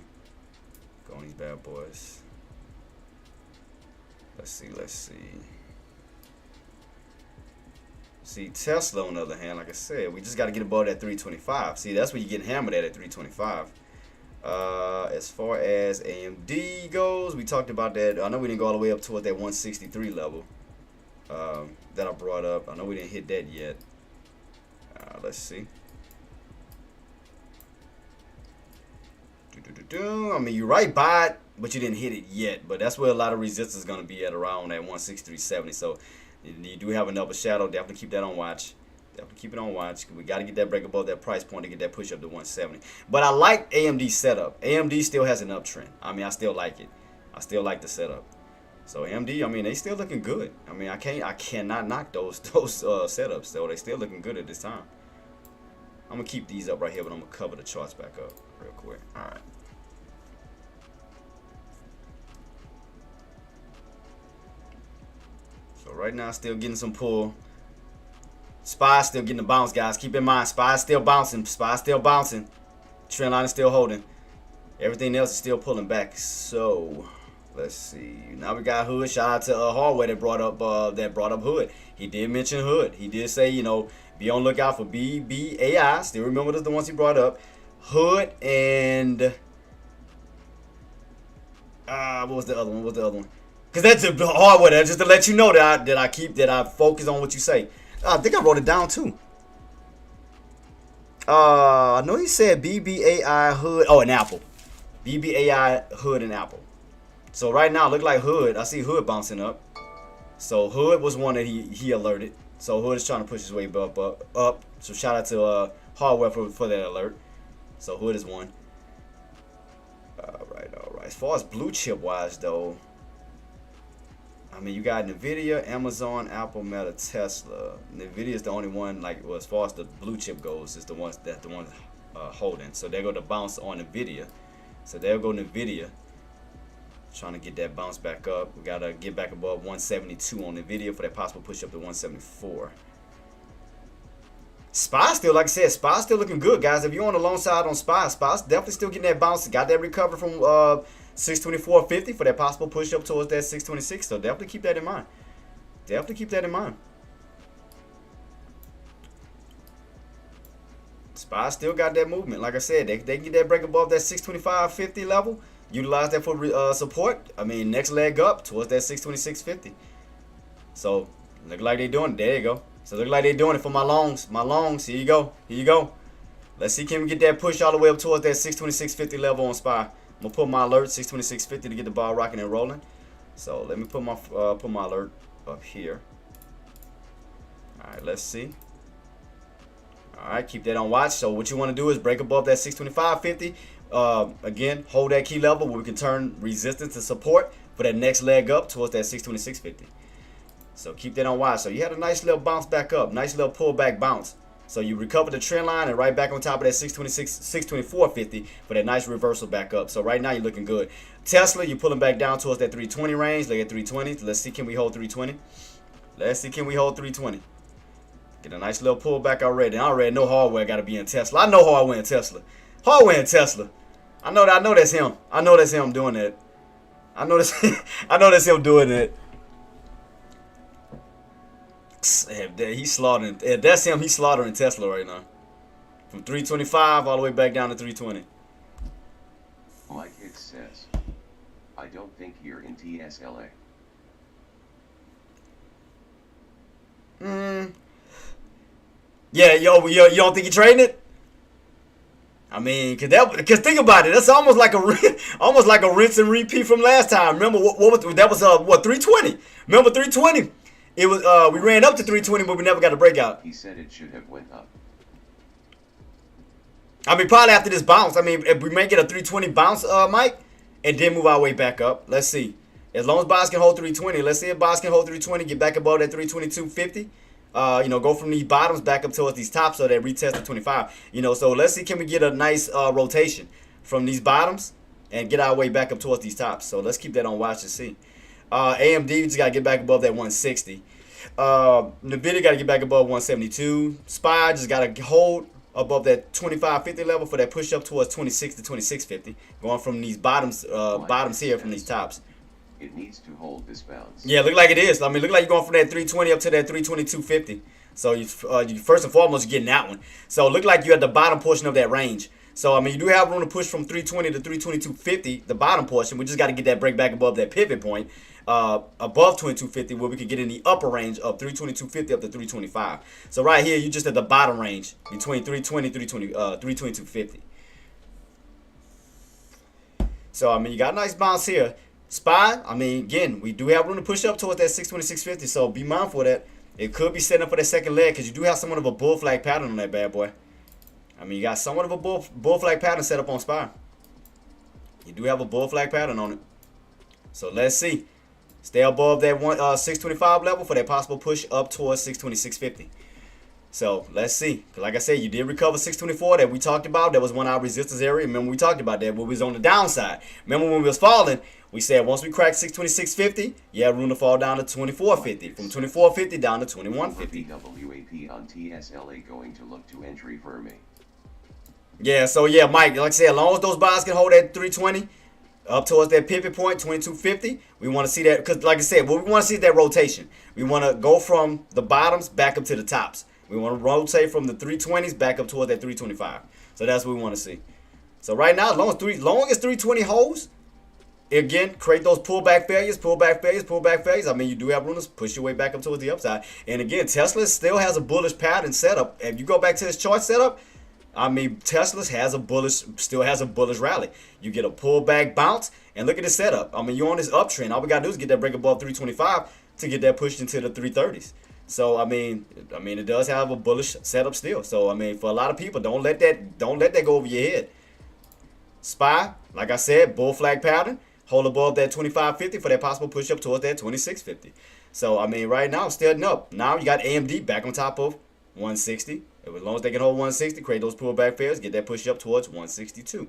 Go on these bad boys. Let's see. See, Tesla, on the other hand, like I said, we just got to get above that 325. See, that's where you get hammered at 325. As far as AMD goes, we talked about that. I know we didn't go all the way up towards that 163 level that I brought up. I know we didn't hit that yet. Let's see. I mean, you're right by it, but you didn't hit it yet. But that's where a lot of resistance is going to be at, around that 163.70. So you do have another shadow. Definitely keep that on watch. Definitely keep it on watch. We got to get that break above that price point to get that push up to 170. But I like AMD's setup. AMD still has an uptrend. I mean, I still like it. I still like the setup. So AMD, I mean, they still looking good. I mean, I cannot knock those setups. So they still looking good at this time. I'm gonna keep these up right here, but I'm gonna cover the charts back up real quick. All right. So right now, still getting some pull. SPY still getting the bounce, guys. Keep in mind, SPY still bouncing. Trend line is still holding. Everything else is still pulling back. So let's see. Now we got Hood. Shout out to Hardware that brought up Hood. He did mention Hood. He did say, be on lookout for BBAI. Still remember the ones he brought up. Hood and what was the other one? Because that's a Hardware. Just to let you know that I focus on what you say. I think I wrote it down too. I know he said BBAI Hood. Oh, and Apple. BBAI Hood and Apple. So right now, look like Hood. I see Hood bouncing up. So Hood was one that he alerted. So Hood is trying to push his way up. So shout out to Hardware for that alert. So Hood is one. All right. As far as blue chip wise though, I mean, you got Nvidia, Amazon, Apple, Meta, Tesla. Nvidia is the only one, as far as the blue chip goes, is the ones holding. So they're going to bounce on Nvidia. So they'll go Nvidia, trying to get that bounce back up. We got to get back above 172 on Nvidia for that possible push up to 174. SPY still, like I said, SPY still looking good, guys. If you're on the long side on SPY's definitely still getting that bounce. Got that recovery from 624.50 for that possible push up towards that 626. So definitely keep that in mind. SPY still got that movement. Like I said, they can get that break above that 625.50 level. Utilize that for support. I mean, next leg up towards that 626.50. So look like they're doing it. There you go. So look like they're doing it for my longs. Here you go. Let's see, can we get that push all the way up towards that 626.50 level on SPY. I'm gonna put my alert 626.50 to get the ball rocking and rolling. So let me put my alert up here. All right, let's see. All right, keep that on watch. So what you want to do is break above that 625.50. Again, hold that key level where we can turn resistance to support for that next leg up towards that 626.50. So keep that on watch. So you had a nice little bounce back up, nice little pullback bounce. So you recover the trend line and right back on top of that 624.50 for that nice reversal back up. So right now you're looking good. Tesla, you're pulling back down towards that 320 range. Look at 320. Let's see, can we hold 320? Get a nice little pullback already. I already know Hardware got to be in Tesla. I know Hardware in Tesla. I know that's him. I know that's him doing that. I know that's him doing that. He's slaughtering. That's him. He's slaughtering Tesla right now. From 325 all the way back down to 320. Mike Hicks says, I don't think you're in TSLA. Yeah, you don't think you're trading it? I mean, cause think about it. That's almost like a rinse and repeat from last time. Remember what was that? Was 320? Remember 320? It was we ran up to 320, but we never got a breakout. He said it should have went up. I mean, probably after this bounce. I mean, if we may get a 320 bounce, Mike, and then move our way back up. Let's see. As long as Boss can hold 320, let's see if Boss can hold 320, get back above that 322.50. Go from these bottoms back up towards these tops so that retest the 25. So let's see, can we get a nice rotation from these bottoms and get our way back up towards these tops. So let's keep that on watch and see. AMD just got to get back above that 160. NVIDIA got to get back above 172. SPY just got to hold above that 2550 level for that push up towards 26 to 2650, going from these bottoms here from these tops. It needs to hold this bounce. Yeah, look like it is. I mean, look like you're going from that 320 up to that 322.50. So you first and foremost, you're getting that one. So it look like you're at the bottom portion of that range. So, I mean, you do have room to push from 320 to 322.50, the bottom portion. We just got to get that break back above that pivot point, above 22.50, where we could get in the upper range of 322.50 up to 325. So right here, you're just at the bottom range between 320 322.50. So, I mean, you got a nice bounce here. SPY, I mean, again, we do have room to push up towards that 626.50, so be mindful of that. It could be setting up for that second leg because you do have somewhat of a bull flag pattern on that bad boy. I mean, you got somewhat of a bull flag pattern set up on SPY. You do have a bull flag pattern on it. So let's see. Stay above that 625 level for that possible push up towards 626.50. So let's see. Because like I said, you did recover 624 that we talked about. That was one of our resistance area. Remember we talked about that when we was on the downside. Remember when we was falling, we said once we crack 626.50, you have room to fall down to 24.50. From 24.50 down to 21.50. WAP on TSLA going to look to entry for me. Yeah, so yeah, Mike, like I said, as long as those buys can hold at 320 up towards that pivot point, 22.50, we want to see that. Because like I said, what we want to see is that rotation. We want to go from the bottoms back up to the tops. We want to rotate from the 320s back up towards that 325. So that's what we want to see. So right now, as long as 320 holds, again, create those pullback failures. I mean, you do have room to push your way back up towards the upside. And again, Tesla still has a bullish pattern setup. If you go back to this chart setup, I mean, Tesla still has a bullish rally. You get a pullback bounce, and look at the setup. I mean, you're on this uptrend. All we gotta do is get that break above 325 to get that pushed into the 330s. So I mean, it does have a bullish setup still. So I mean, for a lot of people, don't let that go over your head. SPY, like I said, bull flag pattern. Hold above that 25.50 for that possible push up towards that 26.50. So I mean, right now, stepping up. Now you got AMD back on top of 160. As long as they can hold 160, create those pullback fails, get that push up towards 162.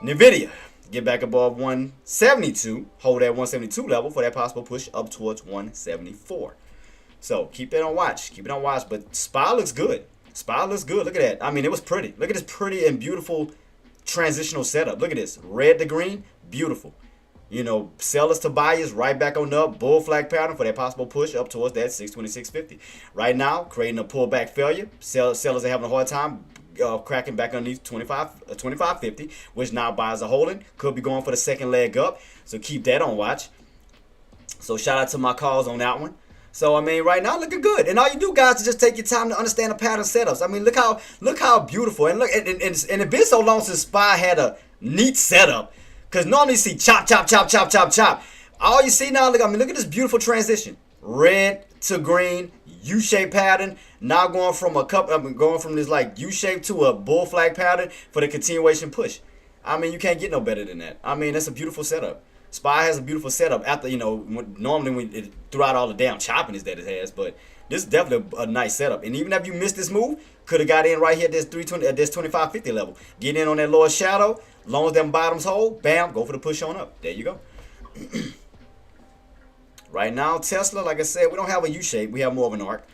NVIDIA, get back above 172, hold that 172 level for that possible push up towards 174. So keep that on watch. Keep it on watch. But SPY looks good. SPY looks good. Look at that. I mean, it was pretty. Look at this pretty and beautiful transitional setup. Look at this. Red to green. Beautiful. You know, sellers to buyers right back on up. Bull flag pattern for that possible push up towards that 626.50. Right now, creating a pullback failure. Sellers are having a hard time cracking back underneath 25.50, which now buyers are holding. Could be going for the second leg up. So keep that on watch. So shout out to my calls on that one. So I mean, right now looking good, and all you do, guys, is just take your time to understand the pattern setups. I mean, look how beautiful, and look, and it's been so long since SPY had a neat setup. Because normally you see chop. All you see now, look at this beautiful transition. Red to green, U-shaped pattern. Now going from this like U-shape to a bull flag pattern for the continuation push. I mean, you can't get no better than that. I mean, that's a beautiful setup. SPY has a beautiful setup after, normally throughout all the damn choppiness that it has, but this is definitely a nice setup. And even if you missed this move, could have got in right here at this 25.50 level. Get in on that lower shadow. Long as them bottoms hold, bam, go for the push on up. There you go. Right now, Tesla, like I said, we don't have a U-shape. We have more of an arc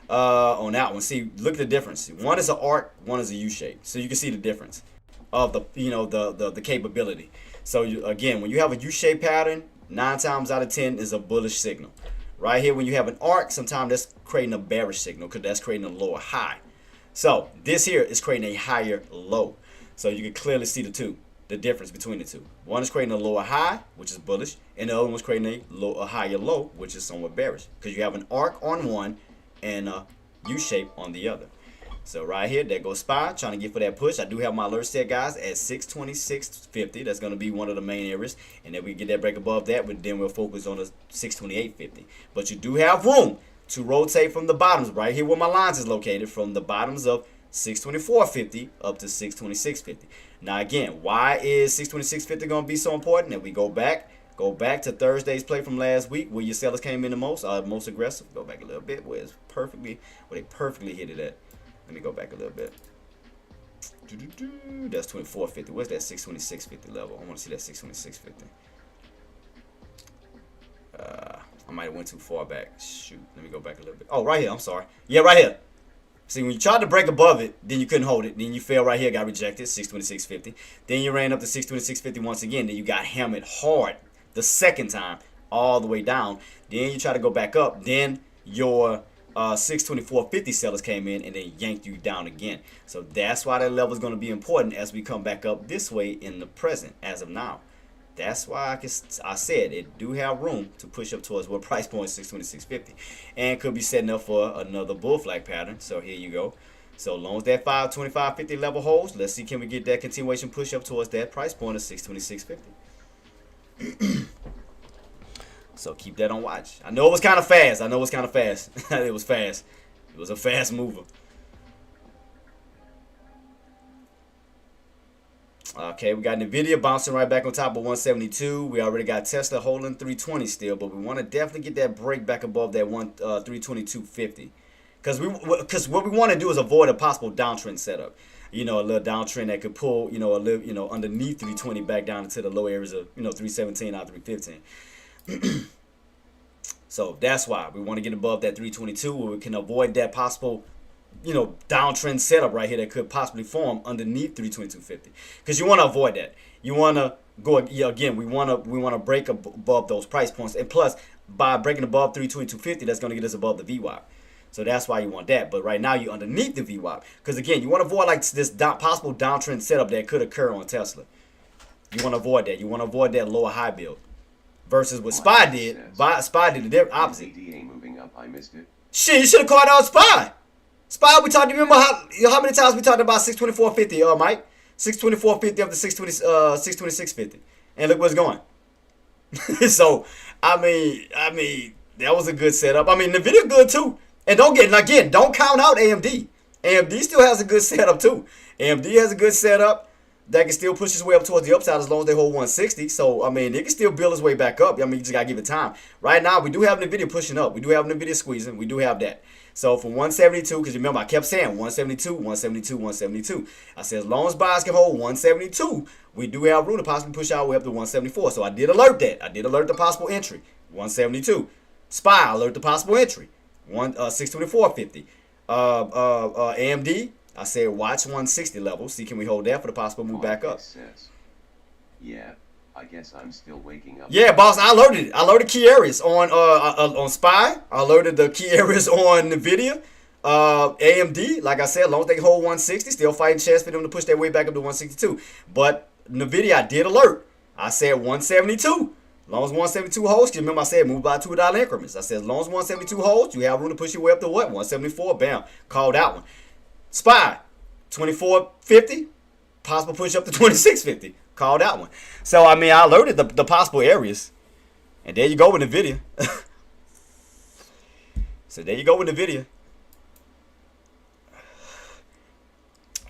on that one. See, look at the difference. One is an arc, one is a U-shape. So you can see the difference of the capability. So again, when you have a U-shaped pattern, 9 times out of 10 is a bullish signal. Right here, when you have an arc, sometimes that's creating a bearish signal because that's creating a lower high. So this here is creating a higher low. So you can clearly see the difference between the two. One is creating a lower high, which is bullish, and the other one is creating a higher low, which is somewhat bearish. Because you have an arc on one and a U-shape on the other. So right here, there goes SPY, trying to get for that push. I do have my alert set, guys, at 626.50. That's going to be one of the main areas. And then we get that break above that, but then we'll focus on the 628.50. But you do have room to rotate from the bottoms, right here where my lines is located, from the bottoms of 624.50 up to 626.50. Now again, why is 626.50 going to be so important? If we go back to Thursday's play from last week, where your sellers came in the most aggressive. Go back a little bit where they perfectly hit it at. Let me go back a little bit. That's 24.50. Where's that 626.50 level? I want to see that 626.50. I might have went too far back. Shoot, let me go back a little bit. Oh, right here. I'm sorry. Yeah, right here. See, when you tried to break above it, then you couldn't hold it. Then you fell right here, got rejected, 626.50. Then you ran up to 626.50 once again. Then you got hammered hard the second time, all the way down. Then you try to go back up. Then your 624.50 sellers came in and they yanked you down again. So that's why that level is going to be important as we come back up this way in the present as of now. That's why I said it do have room to push up towards what price point 626.50, and could be setting up for another bull flag pattern. So here you go. So long as that 525.50 level holds, let's see, can we get that continuation push up towards that price point of 626.50. So keep that on watch. I know it was kind of fast. It was fast. It was a fast mover. Okay, we got NVIDIA bouncing right back on top of 172. We already got Tesla holding 320 still, but we want to definitely get that break back above that 322.50. Because what we want to do is avoid a possible downtrend setup. You know, a little downtrend that could pull, you know, a little, you know, underneath 320 back down into the low areas of, you know, 317 out 315. So that's why we want to get above that 322 where we can avoid that possible, you know, downtrend setup right here that could possibly form underneath 322.50, because you want to avoid that. You want to go, yeah, again, we want to break above those price points, and plus by breaking above 322.50, that's going to get us above the VWAP. So that's why you want that. But right now you're underneath the VWAP, because again, you want to avoid like this possible downtrend setup that could occur on Tesla. You want to avoid that. You want to avoid that lower high build versus what SPY did. SPY did the opposite. Moving up, I missed it. Shit, you should have called out SPY. SPY, we talked. Remember how many times we talked about 624.50, Mike? 624.50 up to 626.50, and look where it's going. So I mean that was a good setup. I mean the video good too, and don't count out AMD. AMD still has a good setup too. AMD has a good setup that can still push its way up towards the upside as long as they hold 160. So I mean it can still build its way back up. I mean you just gotta give it time. Right now we do have NVIDIA pushing up. We do have NVIDIA squeezing. We do have that. So from 172, because remember I kept saying 172, 172, 172. I said as long as buyers can hold 172, we do have room to possibly push our way up to 174. So I did alert that. I did alert the possible entry. 172. SPY alert the possible entry. 624.50. AMD, I said watch 160 level. See can we hold that for the possible move back up. Yeah. I guess I'm still waking up. Yeah, boss, I alerted it. I alerted key areas on SPY. I alerted the key areas on NVIDIA. AMD, like I said, as long as they hold 160, still fighting chance for them to push their way back up to 162. But NVIDIA, I did alert. I said 172. As long as 172 holds, because remember I said move by $2 increments. I said as long as 172 holds, you have room to push your way up to what? 174. Bam. Called that one. SPY, 24.50. Possible push up to 26.50. Call that one. So I mean I alerted the possible areas. And there you go with NVIDIA. So there you go with NVIDIA.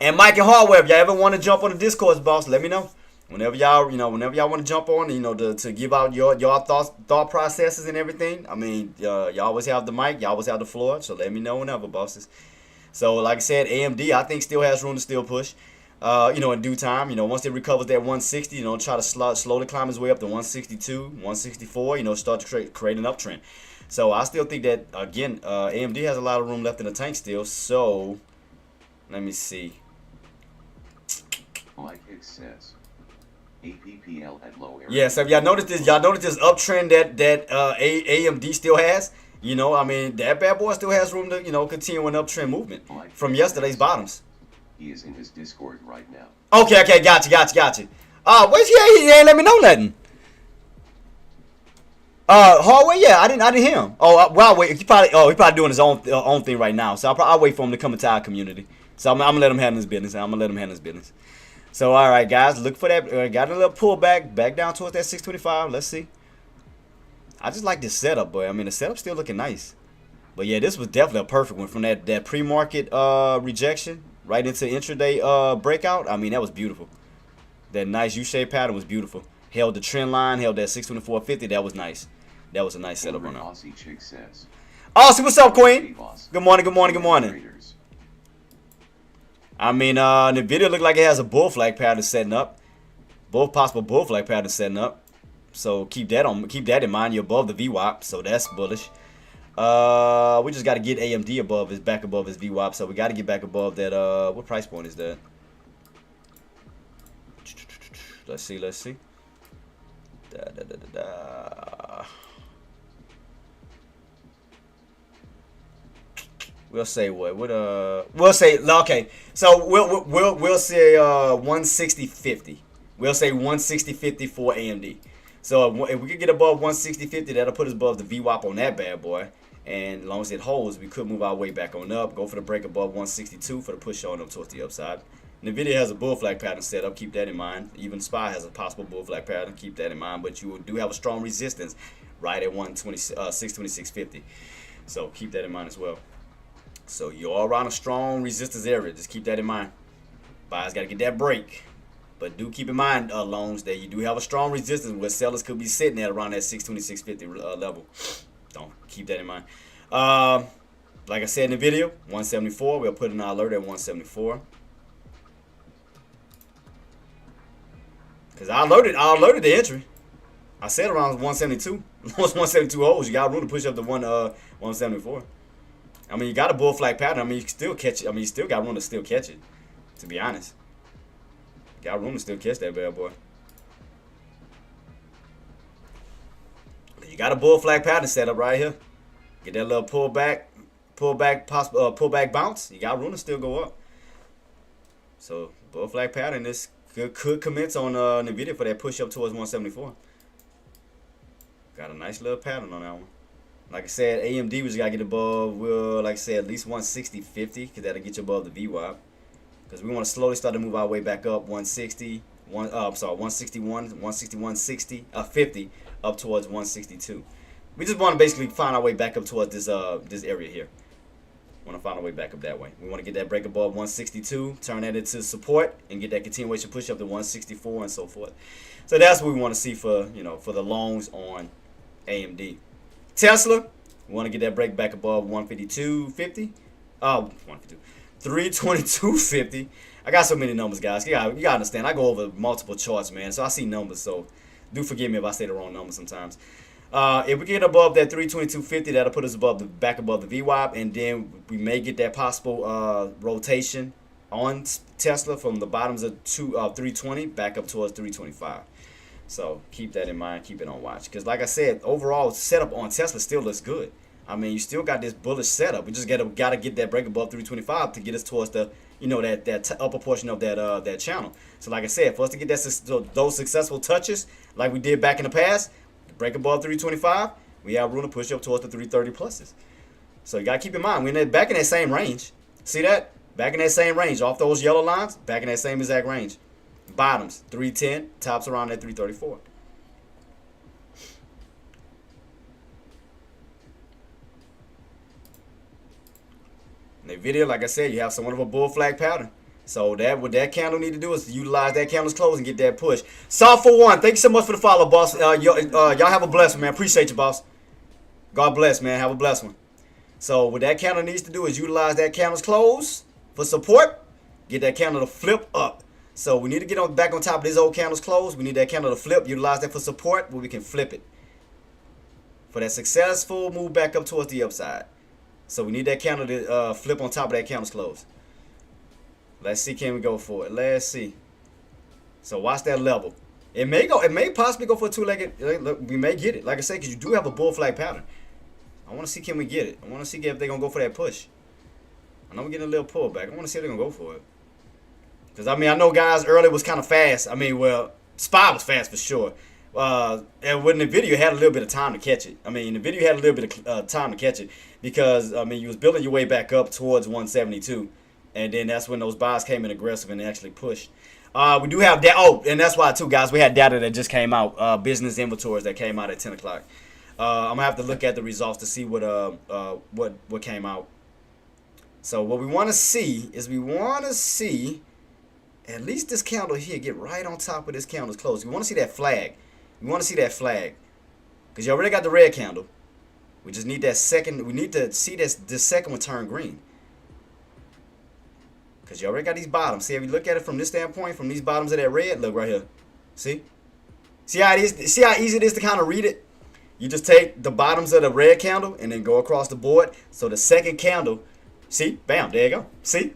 And Mike and Hardware, if y'all ever want to jump on the Discord, boss, let me know. Whenever y'all want to jump on, to give out your thought processes and everything. I mean, y'all always have the mic, y'all always have the floor. So let me know whenever, bosses. So like I said, AMD I think still has room to still push. In due time, once it recovers that 160, try to slowly climb its way up to 162, 164, start to create an uptrend. So I still think that, again, AMD has a lot of room left in the tank still. So let me see. Mike Hicks says, APPL at low area. Yeah, so y'all noticed this uptrend that AMD still has? I mean, that bad boy still has room to, continue an uptrend movement from yesterday's bottoms. He is in his Discord right now. Okay, gotcha. Where's he ain't let me know nothing. Hallway, yeah, I didn't hear him. Well, wait, he probably doing his own thing right now. So I'll wait for him to come into our community. So I'm gonna let him handle his business. So all right, guys, look for that. Got a little pullback back down towards that 625. Let's see. I just like this setup, boy. I mean, the setup's still looking nice. But yeah, this was definitely a perfect one from that pre-market rejection. Right into intraday breakout. I mean, that was beautiful. That nice U-shaped pattern was beautiful. Held the trend line, held that 624.50. That was nice. That was a nice setup on that. Aussie chick says, Aussie, what's up, Queen? Good morning. I mean, the video looked like it has a bull flag pattern setting up. Both possible bull flag patterns setting up. So keep that in mind. You're above the VWAP, so that's bullish. We just got to get AMD back above his VWAP, so we got to get back above that. What price point is that? Let's see. We'll say what? We'll say okay. So we'll say 160.50. We'll say 160.50 for AMD. So if we could get above 160.50, that'll put us above the VWAP on that bad boy. And as long as it holds, we could move our way back on up. Go for the break above 162 for the push on up towards the upside. NVIDIA has a bull flag pattern set up. Keep that in mind. Even SPY has a possible bull flag pattern. Keep that in mind. But you do have a strong resistance right at 626.50. So keep that in mind as well. So you're all around a strong resistance area. Just keep that in mind. Buyers got to get that break. But do keep in mind, loans, that you do have a strong resistance where sellers could be sitting at around that 626.50 level. Don't keep that in mind. Like I said in the video, 174. We'll put an alert at 174. Because I alerted the entry. I said around 172. Once 172 holds, you got room to push up to 174. I mean, you got a bull flag pattern. I mean, you can still catch it. I mean, you still got room to still catch it, to be honest. Got room to still catch that bad boy. You got a bull flag pattern set up right here. Get that little pullback bounce. You got room to still go up. So bull flag pattern is could commence on NVIDIA for that push up towards 174. Got a nice little pattern on that one. Like I said, AMD we just gotta get above. Like I said, at least 160.50 because that'll get you above the VWAP. Because we want to slowly start to move our way back up 161.60 up towards 162. We just want to basically find our way back up towards this area here. Want to find our way back up that way. We want to get that break above 162, turn that into support, and get that continuation push up to 164 and so forth. So that's what we want to see for the longs on AMD. Tesla, we want to get that break back above 152.50. 152. 322.50. I got so many numbers, guys. You gotta understand. I go over multiple charts, man. So I see numbers. So do forgive me if I say the wrong number sometimes. If we get above that 322.50, that'll put us back above the VWAP, and then we may get that possible rotation on Tesla from the bottoms of 320 back up towards 325. So keep that in mind. Keep it on watch. Because like I said, overall setup on Tesla still looks good. I mean, you still got this bullish setup. We just gotta get that break above 325 to get us towards the that upper portion of that channel. So like I said, for us to get those successful touches like we did back in the past, break above 325, we have room to push up towards the 330 pluses. So you gotta keep in mind we're back in that same range. See that? Back in that same range, off those yellow lines, back in that same exact range. Bottoms 310, tops around at 334. In the video, like I said, you have somewhat of a bull flag pattern. So what that candle need to do is utilize that candle's close and get that push. Soft for one. Thank you so much for the follow, boss. Y'all have a blessed one, man. Appreciate you, boss. God bless, man. Have a blessed one. So what that candle needs to do is utilize that candle's close for support. Get that candle to flip up. So we need to get back on top of this old candle's close. We need that candle to flip. Utilize that for support where we can flip it. For that successful move back up towards the upside. So we need that candle to flip on top of that candle's close. Let's see, can we go for it? Let's see. So watch that level. It may possibly go for a two-legged. We may get it. Like I said, because you do have a bull flag pattern. I want to see, can we get it? I want to see if they're going to go for that push. I know we're getting a little pullback. I want to see if they're going to go for it. Because, I mean, I know guys earlier was kind of fast. I mean, well, SPY was fast for sure. And when the video had a little bit of time to catch it. I mean, the video had a little bit of time to catch it. Because, I mean, you was building your way back up towards 172. And then that's when those buys came in aggressive and they actually pushed. We do have that. Oh, and that's why, too, guys, we had data that just came out. Business inventories that came out at 10 o'clock. I'm going to have to look at the results to see what came out. So what we want to see is at least this candle here get right on top of this candle's close. We want to see that flag. Because you already got the red candle. We just need that second. We need to see this second one turn green. Because you already got these bottoms. See, if you look at it from this standpoint, from these bottoms of that red, look right here. See? See how it is? See how easy it is to kind of read it? You just take the bottoms of the red candle and then go across the board. So the second candle, see? Bam, there you go. See?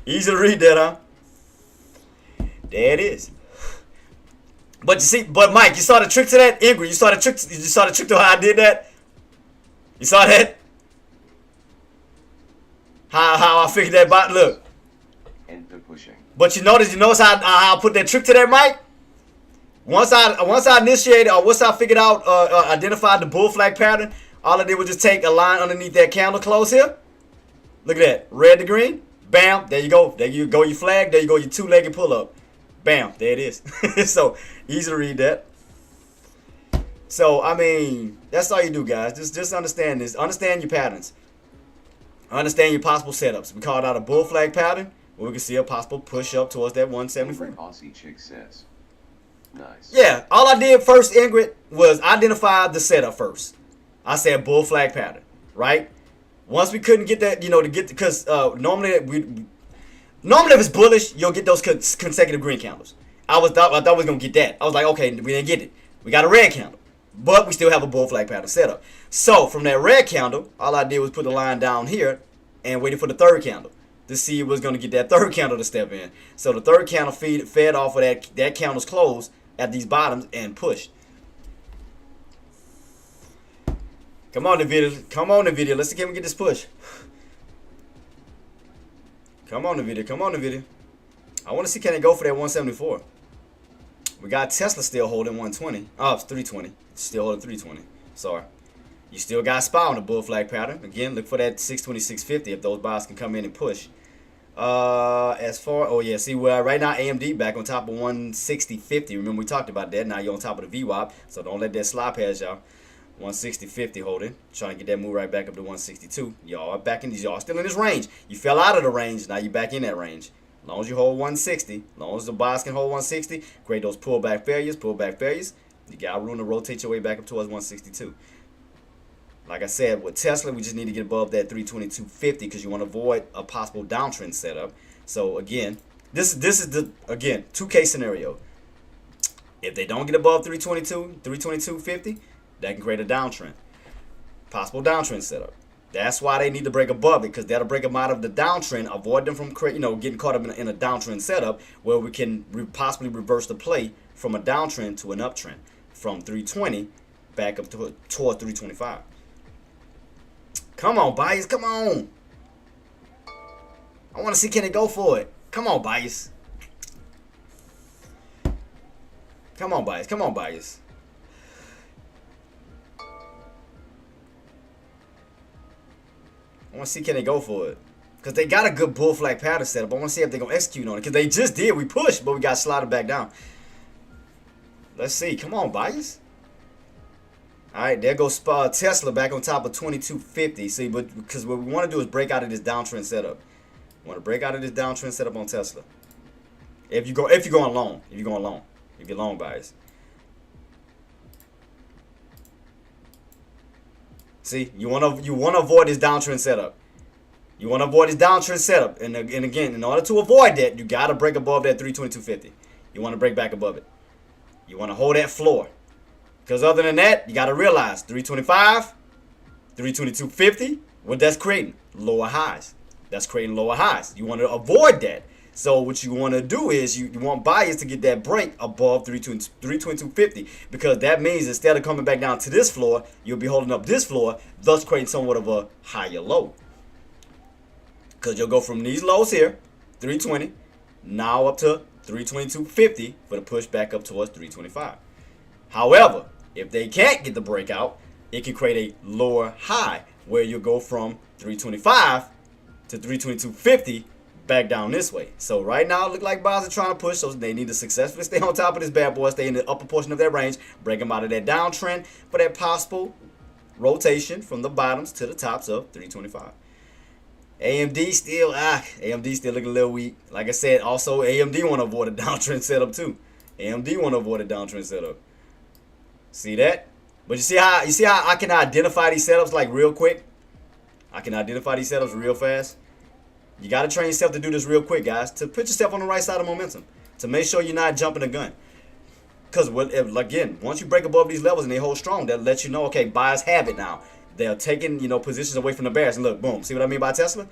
Easy to read that, huh? There it is. But you see, but Mike, you saw the trick to that? Ingrid, you saw the trick to how I did that? You saw that? How I figured that bot look. And the pushing. But you notice how I put that trick to that, Mike? Once I initiated, or once I figured out, identified the bull flag pattern, all I did was just take a line underneath that candle close here. Look at that, red to green. Bam, there you go. There you go, your flag. There you go, your two-legged pull-up. Bam, there it is. So easy to read that. So I mean, that's all you do, guys. Just understand this. Understand your patterns. Understand your possible setups. We called out a bull flag pattern, where we can see a possible push up towards that 174. Aussie chick says. Nice. Yeah, all I did first, Ingrid, was identify the setup first. I said bull flag pattern, right? Once we couldn't get that, because normally if it's bullish, you'll get those consecutive green candles. I thought we was gonna get that. I was like, okay, we didn't get it. We got a red candle, but we still have a bull flag pattern setup. So from that red candle, all I did was put the line down here and waited for the third candle to see if it was gonna get that third candle to step in. So the third candle fed off of that candle's close at these bottoms and pushed. Come on, the video. Come on, the video. Let's see, can we get this push? Come on, the video. Come on, the video. I want to see, can it go for that 174? We got Tesla still holding 120. Oh, it's 320. It's still holding 320. Sorry. You still got SPY on the bull flag pattern. Again, look for that 620, 650 if those buyers can come in and push. As far, oh yeah, see where right now AMD back on top of 160.50. Remember we talked about that. Now you're on top of the VWAP, so don't let that slide past y'all. 160.50 holding, trying to get that move right back up to 162. Y'all are back in these. Y'all still in this range. You fell out of the range. Now you're back in that range. As long as you hold 160, as long as the buyers can hold 160, create those pullback failures. You got room to rotate your way back up towards 162. Like I said, with Tesla, we just need to get above that 322.50 because you want to avoid a possible downtrend setup. So again, this is the two-case scenario. If they don't get above 322.50, that can create a downtrend, possible downtrend setup. That's why they need to break above it, because that'll break them out of the downtrend, avoid them from getting caught up in a downtrend setup where we can possibly reverse the play from a downtrend to an uptrend from 320 back up toward 325. Come on, buyers, come on. I want to see, can it go for it? Come on, buyers. Come on, buyers. Come on, buyers. I want to see, can they go for it? Because they got a good bull flag pattern setup. I want to see if they're going to execute on it. Because they just did. We pushed, but we got slided back down. Let's see. Come on, buyers. All right, there goes Tesla back on top of 22.50. See, but because what we want to do is break out of this downtrend setup. We want to break out of this downtrend setup on Tesla. If you're going long, if you're long buyers. See, you want to avoid this downtrend setup. You want to avoid this downtrend setup, and again, in order to avoid that, you got to break above that 322.50. You want to break back above it. You want to hold that floor. Because other than that, you got to realize 325, 322.50, what that's creating? Lower highs. That's creating lower highs. You want to avoid that. So what you want to do is you want buyers to get that break above 322.50, because that means instead of coming back down to this floor, you'll be holding up this floor, thus creating somewhat of a higher low. Because you'll go from these lows here, 320, now up to 322.50 for the push back up towards 325. However, if they can't get the breakout, it can create a lower high where you'll go from 325 to 322.50 back down this way. So right now it looks like buyers are trying to push, so they need to successfully stay on top of this bad boy, stay in the upper portion of their range, break them out of that downtrend for that possible rotation from the bottoms to the tops of 325. AMD still looking a little weak. Like I said, also AMD want to avoid a downtrend setup too. AMD want to avoid a downtrend setup. See that? But you see how I can identify these setups like real quick? I can identify these setups real fast. You got to train yourself to do this real quick, guys, to put yourself on the right side of momentum, to make sure you're not jumping the gun. Because, again, once you break above these levels and they hold strong, that lets you know, okay, buyers have it now. They're taking, positions away from the bears. And look, boom. See what I mean by Tesla?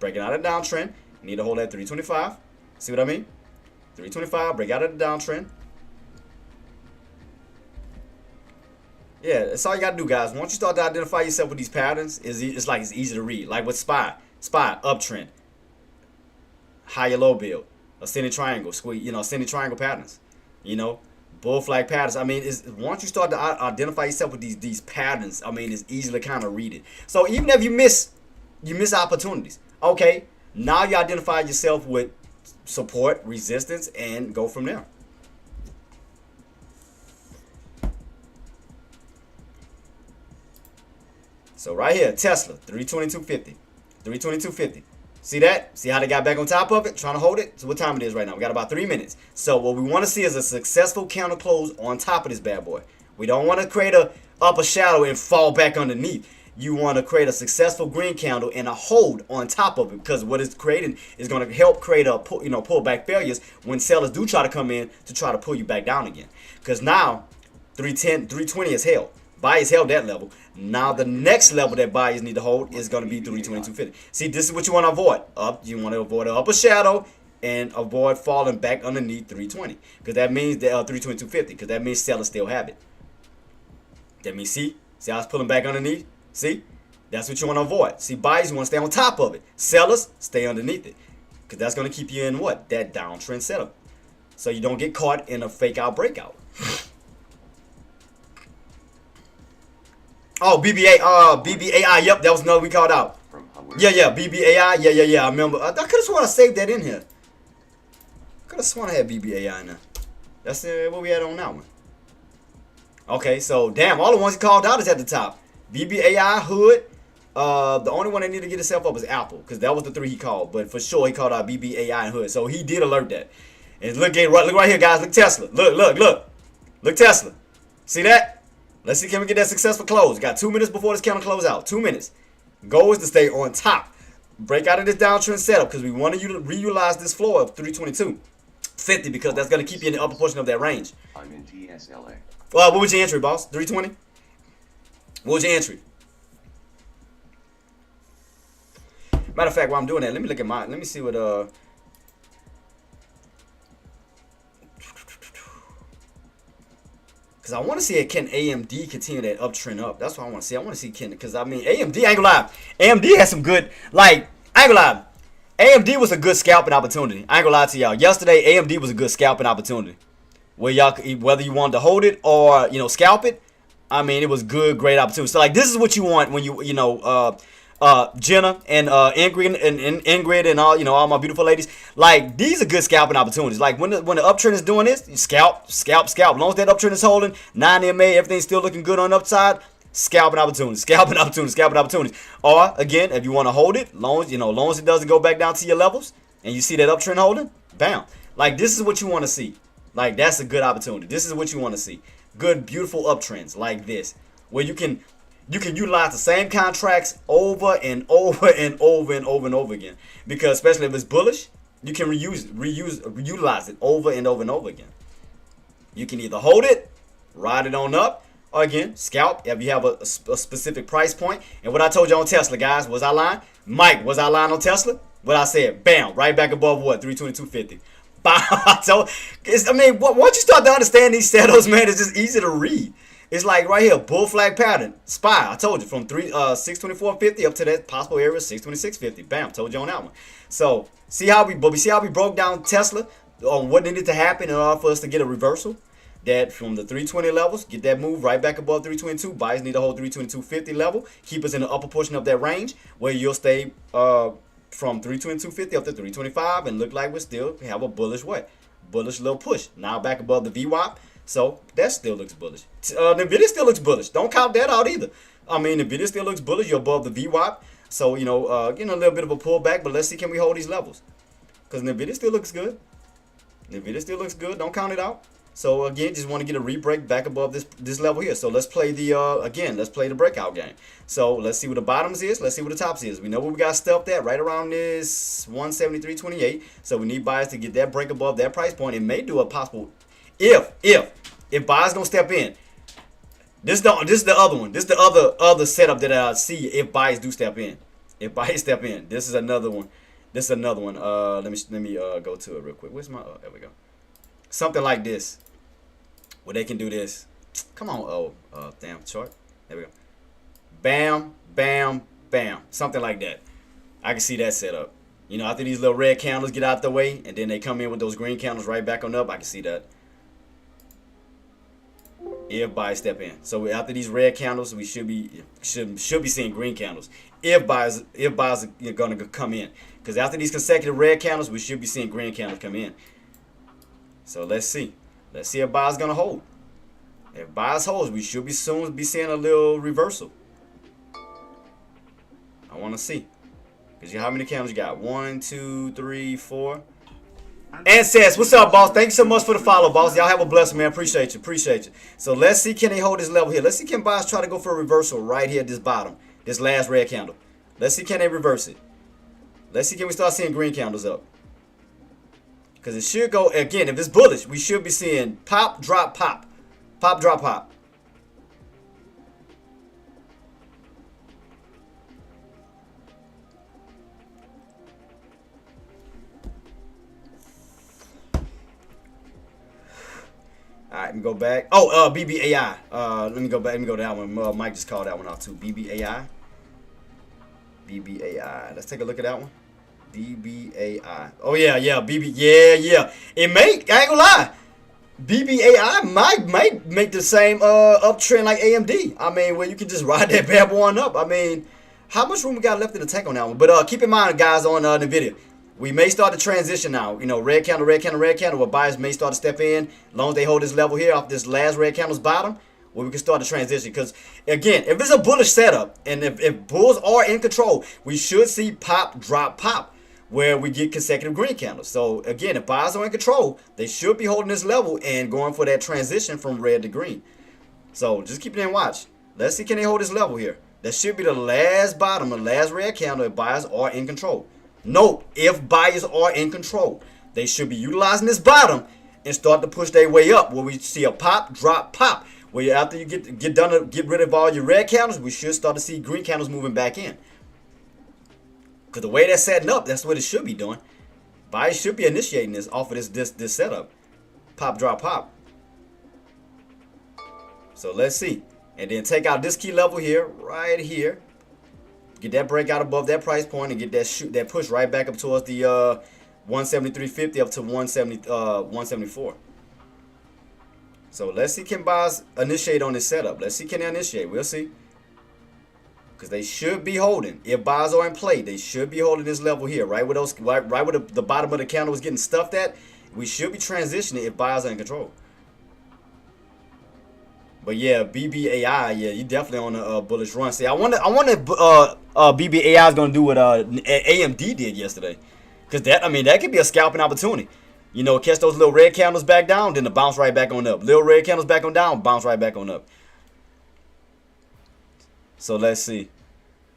Breaking out of the downtrend. You need to hold that 325. See what I mean? 325, break out of the downtrend. Yeah, that's all you got to do, guys. Once you start to identify yourself with these patterns, it's like it's easy to read. Like with SPY. SPY, uptrend. Higher low build. Ascending triangle. Squeeze, ascending triangle patterns. Bull flag patterns. I mean, once you start to identify yourself with these patterns, I mean, it's easy to kind of read it. So even if you miss opportunities, okay, now you identify yourself with support, resistance, and go from there. So right here, Tesla, 322.50, 322.50. See that? See how they got back on top of it? Trying to hold it? So what time it is right now? We got about 3 minutes. So what we want to see is a successful counter close on top of this bad boy. We don't want to create a upper shadow and fall back underneath. You want to create a successful green candle and a hold on top of it, because what it's creating is going to help create a pullback failures when sellers do try to come in to try to pull you back down again. Because now 310, 320 is held. Buyers held that level. Now the next level that buyers need to hold is going to be 322.50. See, this is what you want to avoid. You want to avoid an upper shadow and avoid falling back underneath 320, because that means that 322.50, because that means sellers still have it. That means see how it's pulling back underneath. See, that's what you want to avoid. See, buyers, you want to stay on top of it. Sellers, stay underneath it, because that's going to keep you in what? That downtrend setup, so you don't get caught in a fake out breakout. Oh, BBAI, yep, that was another we called out. Yeah, BBAI, yeah, I remember. I could have sworn I saved that in here. Could have sworn I had BBAI in there. That's what we had on that one. Okay, so, damn, all the ones he called out is at the top. BBAI, Hood. The only one that needed to get itself up is Apple, because that was the three he called. But for sure, he called out BBAI and Hood. So he did alert that. And look right here, guys. Look Tesla. Look Tesla. See that? Let's see, can we get that successful close? Got 2 minutes before this counter close out. 2 minutes. Goal is to stay on top. Break out of this downtrend setup, because we want to reutilize this floor of 322.50, because that's going to keep you in the upper portion of that range. I'm in TSLA. What was your entry, boss? 320? What was your entry? Matter of fact, while I'm doing that, let me look at mine. Let me see what because I want to see, can AMD continue that uptrend up. That's what I want to see. I want to see because I mean, AMD, I ain't gonna lie. AMD has some good, like, I ain't gonna lie. AMD was a good scalping opportunity. I ain't gonna lie to y'all. Yesterday, AMD was a good scalping opportunity. Where y'all, whether you wanted to hold it or, scalp it, I mean, it was good, great opportunity. So, like, this is what you want when Jenna and Ingrid and all my beautiful ladies. Like, these are good scalping opportunities. Like, when the uptrend is doing this, you scalp. As long as that uptrend is holding, 9 MA, everything's still looking good on the upside, scalping opportunities. Or, again, if you want to hold it, long as it doesn't go back down to your levels, and you see that uptrend holding, bam. Like, this is what you want to see. Like, that's a good opportunity. This is what you want to see. Good, beautiful uptrends like this, where you can utilize the same contracts over and over again. Because especially if it's bullish, you can reutilize it over and over again. You can either hold it, ride it on up, or again, scalp if you have a specific price point. And what I told you on Tesla, guys, was I lying? Mike, was I lying on Tesla? What I said, bam, right back above what? 322.50. So, I mean, once you start to understand these setups, man, it's just easy to read. It's like right here, bull flag pattern, SPY. I told you from 624.50 up to that possible area 626.50. Bam, told you on that one. So see how we broke down Tesla on what needed to happen in order for us to get a reversal. That from the 320 levels, get that move right back above 322. Buyers need to hold 322.50 level, keep us in the upper portion of that range where you'll stay from 322.50 up to 325 and look like we still have a bullish little push. Now back above the VWAP. So that still looks bullish. Nvidia still looks bullish. Don't count that out either. I mean, Nvidia still looks bullish. You're above the VWAP. So, getting a little bit of a pullback, but let's see, can we hold these levels? Because Nvidia still looks good. Don't count it out. So again, just want to get a re-break back above this level here. So let's play the again, let's play the breakout game. So let's see what the bottoms is. Let's see what the tops is. We know where we got stuffed at, right around this 173.28. So we need buyers to get that break above that price point. It may do a possible if buyers gonna step in. This is the other one. This is the other setup that I see if buyers do step in. If buyers step in, this is another one. This is another one. Let me go to it real quick. Where's my? There we go. Something like this, where they can do this. Come on, damn chart. There we go. Bam, bam, bam. Something like that. I can see that setup. You know, after these little red candles get out the way, and then they come in with those green candles right back on up. I can see that. If buyers step in, so after these red candles, we should be seeing green candles. If buyers are gonna come in, because after these consecutive red candles, we should be seeing green candles come in. So let's see if buyers gonna hold. If buyers holds, we should be soon be seeing a little reversal. I want to see, because how many candles you got? 1, 2, 3, 4. And says, what's up, boss? Thank you so much for the follow, boss. Y'all have a blessing, man. Appreciate you. So let's see, can they hold this level here? Let's see, can buyers try to go for a reversal right here at this bottom, this last red candle. Let's see, can they reverse it? Let's see, can we start seeing green candles up? Because it should go, again, if it's bullish, we should be seeing pop, drop, pop. Pop, drop, pop. All right, let me go back. Oh, BBAI. Let me go back. Let me go to that one. Mike just called that one out too. BBAI. BBAI. Let's take a look at that one. BBAI. Oh yeah. Yeah. It may. I ain't gonna lie. BBAI might make the same uptrend like AMD. I mean, where you can just ride that bad boy on up. I mean, how much room we got left in the tank on that one? But keep in mind, guys, on the video, we may start to transition now. You know, red candle, where buyers may start to step in. As long as they hold this level here off this last red candle's bottom, where we can start to transition. Because, again, if it's a bullish setup, and if bulls are in control, we should see pop, drop, pop, where we get consecutive green candles. So, again, if buyers are in control, they should be holding this level and going for that transition from red to green. So, just keep it in watch. Let's see, can they hold this level here? That should be the last bottom, the last red candle if buyers are in control. Note, if buyers are in control, they should be utilizing this bottom and start to push their way up, where we see a pop, drop, pop. Where after you get rid of all your red candles, we should start to see green candles moving back in. Because the way that's setting up, that's what it should be doing. Buyers should be initiating this off of this setup. Pop, drop, pop. So let's see. And then take out this key level here, right here. Get that breakout above that price point and get that push right back up towards the 173.50 up to 174. So let's see, can buyers initiate on this setup. Let's see, can they initiate? We'll see. Because they should be holding. If buyers are in play, they should be holding this level here, right where the bottom of the candle was getting stuffed at. We should be transitioning if buyers are in control. But yeah, BBAI, yeah, you definitely on a bullish run. See, I wonder BBAI is gonna do what AMD did yesterday, because that could be a scalping opportunity. You know, catch those little red candles back down, then to bounce right back on up. Little red candles back on down, bounce right back on up. So let's see.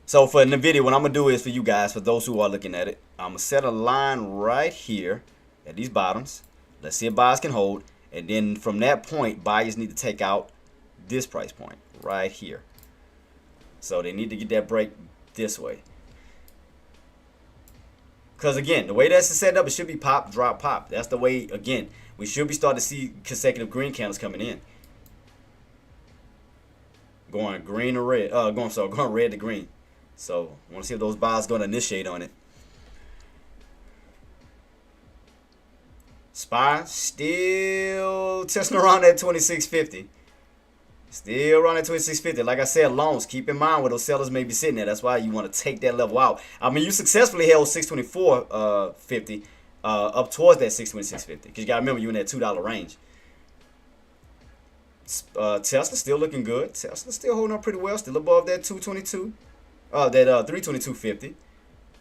So for the video, what I'm gonna do is for you guys, for those who are looking at it, I'm gonna set a line right here at these bottoms. Let's see if buyers can hold, and then from that point, buyers need to take out this price point right here. So they need to get that break this way. Because again, the way that's set up, it should be pop, drop, pop. That's the way, again, we should be starting to see consecutive green candles coming in. Going green to red. Going red to green. So I want to see if those buyers are going to initiate on it. SPY still testing around at 26.50. Still running 26.50. Like I said, longs, keep in mind where those sellers may be sitting at. That's why you want to take that level out. I mean, you successfully held 624.50 up towards that 626.50. Because you got to remember, you're in that $2 range. Tesla still looking good. Tesla still holding up pretty well. Still above that 222. That 322.50.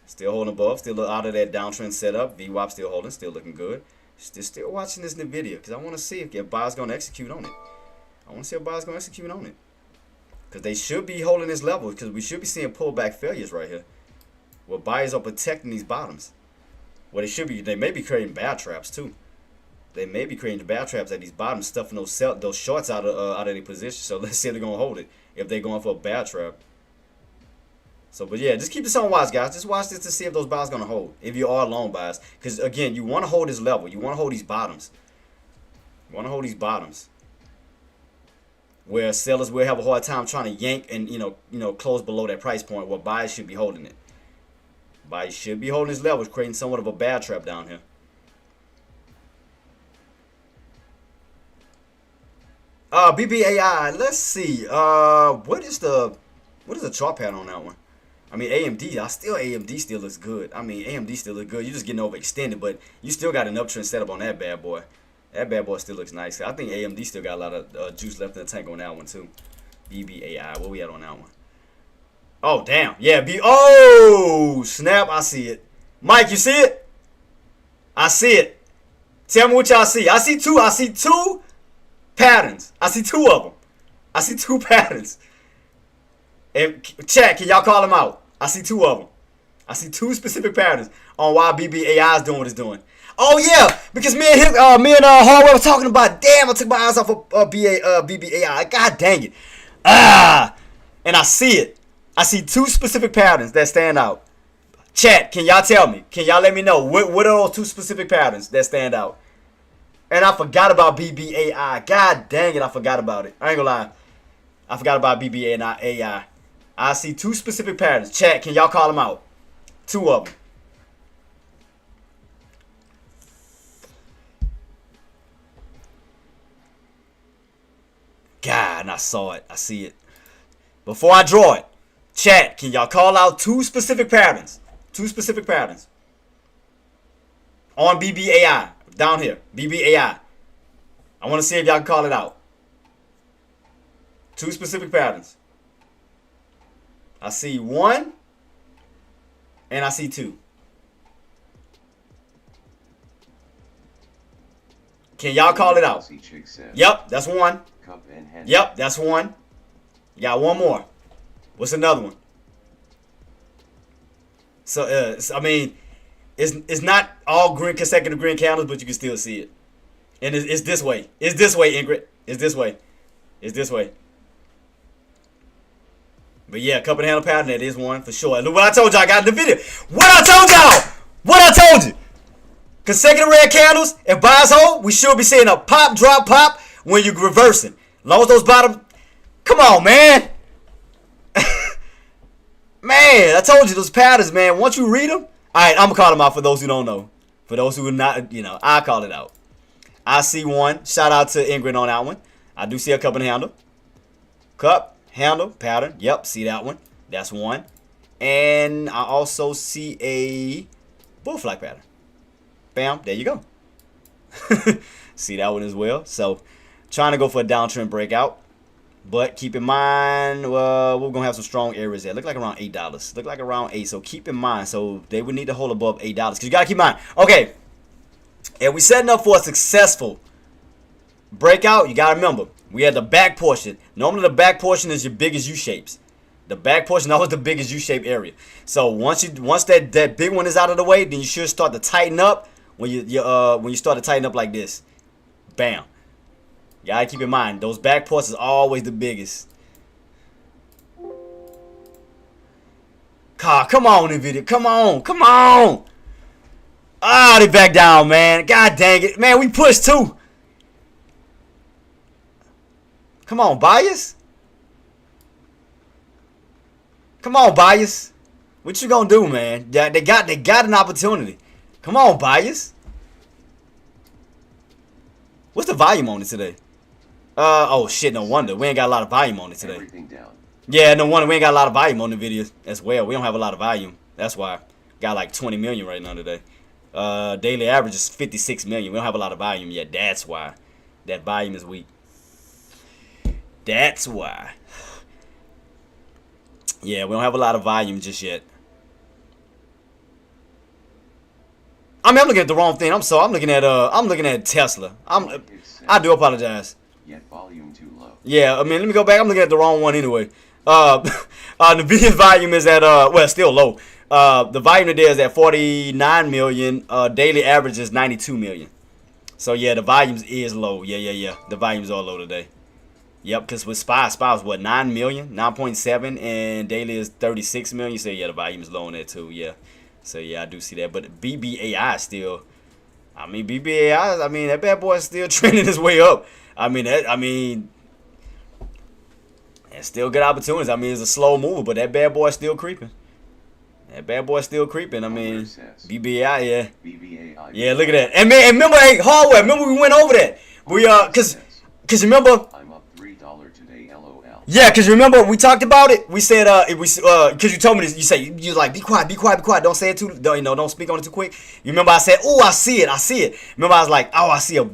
Still holding above. Still out of that downtrend setup. VWAP still holding. Still looking good. Still watching this video because I want to see if your buyer's going to execute on it. I want to see if buyer's going to execute on it. Because they should be holding this level because we should be seeing pullback failures right here. Where buyers are protecting these bottoms. Well, they may be creating bear traps too. They may be creating bear traps at these bottoms, stuffing those shorts out of their position. So let's see if they're going to hold it. If they're going for a bear trap. So, but yeah, just keep this on watch, guys. Just watch this to see if those buyers going to hold. If you are long buyers. Because, again, you want to hold this level. You want to hold these bottoms. You want to hold these bottoms. Where sellers will have a hard time trying to yank and, close below that price point where buyers should be holding it. Buyers should be holding this level, creating somewhat of a bear trap down here. BBAI, let's see. What is the chart pattern on that one? I mean, AMD still looks good. I mean, AMD still looks good. You're just getting overextended, but you still got an uptrend setup on that bad boy. That bad boy still looks nice. I think AMD still got a lot of juice left in the tank on that one too. BBAI, what we at on that one? Oh, damn. Yeah, oh, snap, I see it. Mike, you see it? I see it. Tell me what y'all see. I see two patterns. I see two of them. I see two patterns. And chat, can y'all call them out? I see two of them. I see two specific patterns on why BBAI is doing what it's doing. Oh yeah, because me and Hardware were talking about. Damn, I took my eyes off of BBAI. God dang it. And I see it. I see two specific patterns that stand out. Chat, can y'all tell me? Can y'all let me know what are those two specific patterns that stand out? And I forgot about BBAI. God dang it, I forgot about it. I ain't gonna lie. I forgot about BBAI. I see two specific patterns. Chat, can y'all call them out? Two of them. God, and I saw it. I see it. Before I draw it, chat, can y'all call out two specific patterns? Two specific patterns. On BBAI. Down here. BBAI. I want to see if y'all can call it out. Two specific patterns. I see one. And I see two. Can y'all call it out? Yep, that's one. Yep, that's one. You got one more. What's another one? So, I mean, it's not all green consecutive green candles, but you can still see it. And it's this way. It's this way, Ingrid. It's this way. It's this way. But yeah, cup and handle pattern, that is one for sure. Look what I told y'all, I got in the video. What I told y'all! What I told you! Consecutive red candles, if buyers hold, we should be seeing a pop, drop, pop when you're reversing. As long as those bottom... Come on, man! Man, I told you those patterns, man. Once you read them... Alright, I'm going to call them out for those who don't know. For those who are not, I'll call it out. I see one. Shout out to Ingrid on that one. I do see a cup and handle. Cup, handle, pattern. Yep, see that one. That's one. And I also see a bull flag pattern. Bam, there you go. See that one as well. So, trying to go for a downtrend breakout. But keep in mind, we're going to have some strong areas there. Look like around $8. Look like around 8. So, keep in mind. So, they would need to hold above $8. Because you got to keep in mind. Okay. And we setting up for a successful breakout. You got to remember. We had the back portion. Normally, the back portion is your biggest U-shapes. The back portion always the biggest U-shaped area. So, once that big one is out of the way, then you should start to tighten up. When you start to tighten up like this, bam. You gotta keep in mind those back ports is always the biggest. Come on, NVIDIA, come on. Ah, they back down, man. God dang it, man. We pushed too. Come on, buyers. Come on, buyers. What you gonna do, man? They got an opportunity. Come on, buyers. What's the volume on it today? Oh shit, no wonder. We ain't got a lot of volume on it today. Everything down. Yeah, no wonder we ain't got a lot of volume on the video as well. We don't have a lot of volume. That's why. Got like 20 million right now today. Daily average is 56 million. We don't have a lot of volume yet. That's why. That volume is weak. That's why. Yeah, we don't have a lot of volume just yet. I mean, I'm looking at the wrong thing. I'm sorry. I'm looking at Tesla. I do apologize. Yet volume too low. Yeah, I mean, let me go back. I'm looking at the wrong one anyway. Nvidia's volume is at well, still low. The volume today is at 49 million. Daily average is 92 million. So yeah, the volumes is low. Yeah. The volumes are low today. Yep, because with SPY was what, 9 million, 9.7, and daily is 36 million. So yeah, the volume is low on that too. Yeah. So yeah, I do see that. But BBAI is still, BBAI. That bad boy is still trending his way up. It's still good opportunities. It's a slow mover, but that bad boy is still creeping. BBAI, yeah. BBAI. Yeah, look at that. And man, remember, hey, hardware. Remember we went over that. Cause remember. I'm up $3 today. LOL. Yeah, cause remember we talked about it. We said cause you told me this. You like be quiet. Don't say it too. Don't speak on it too quick. You remember I said, oh, I see it. Remember I was like, oh, I see a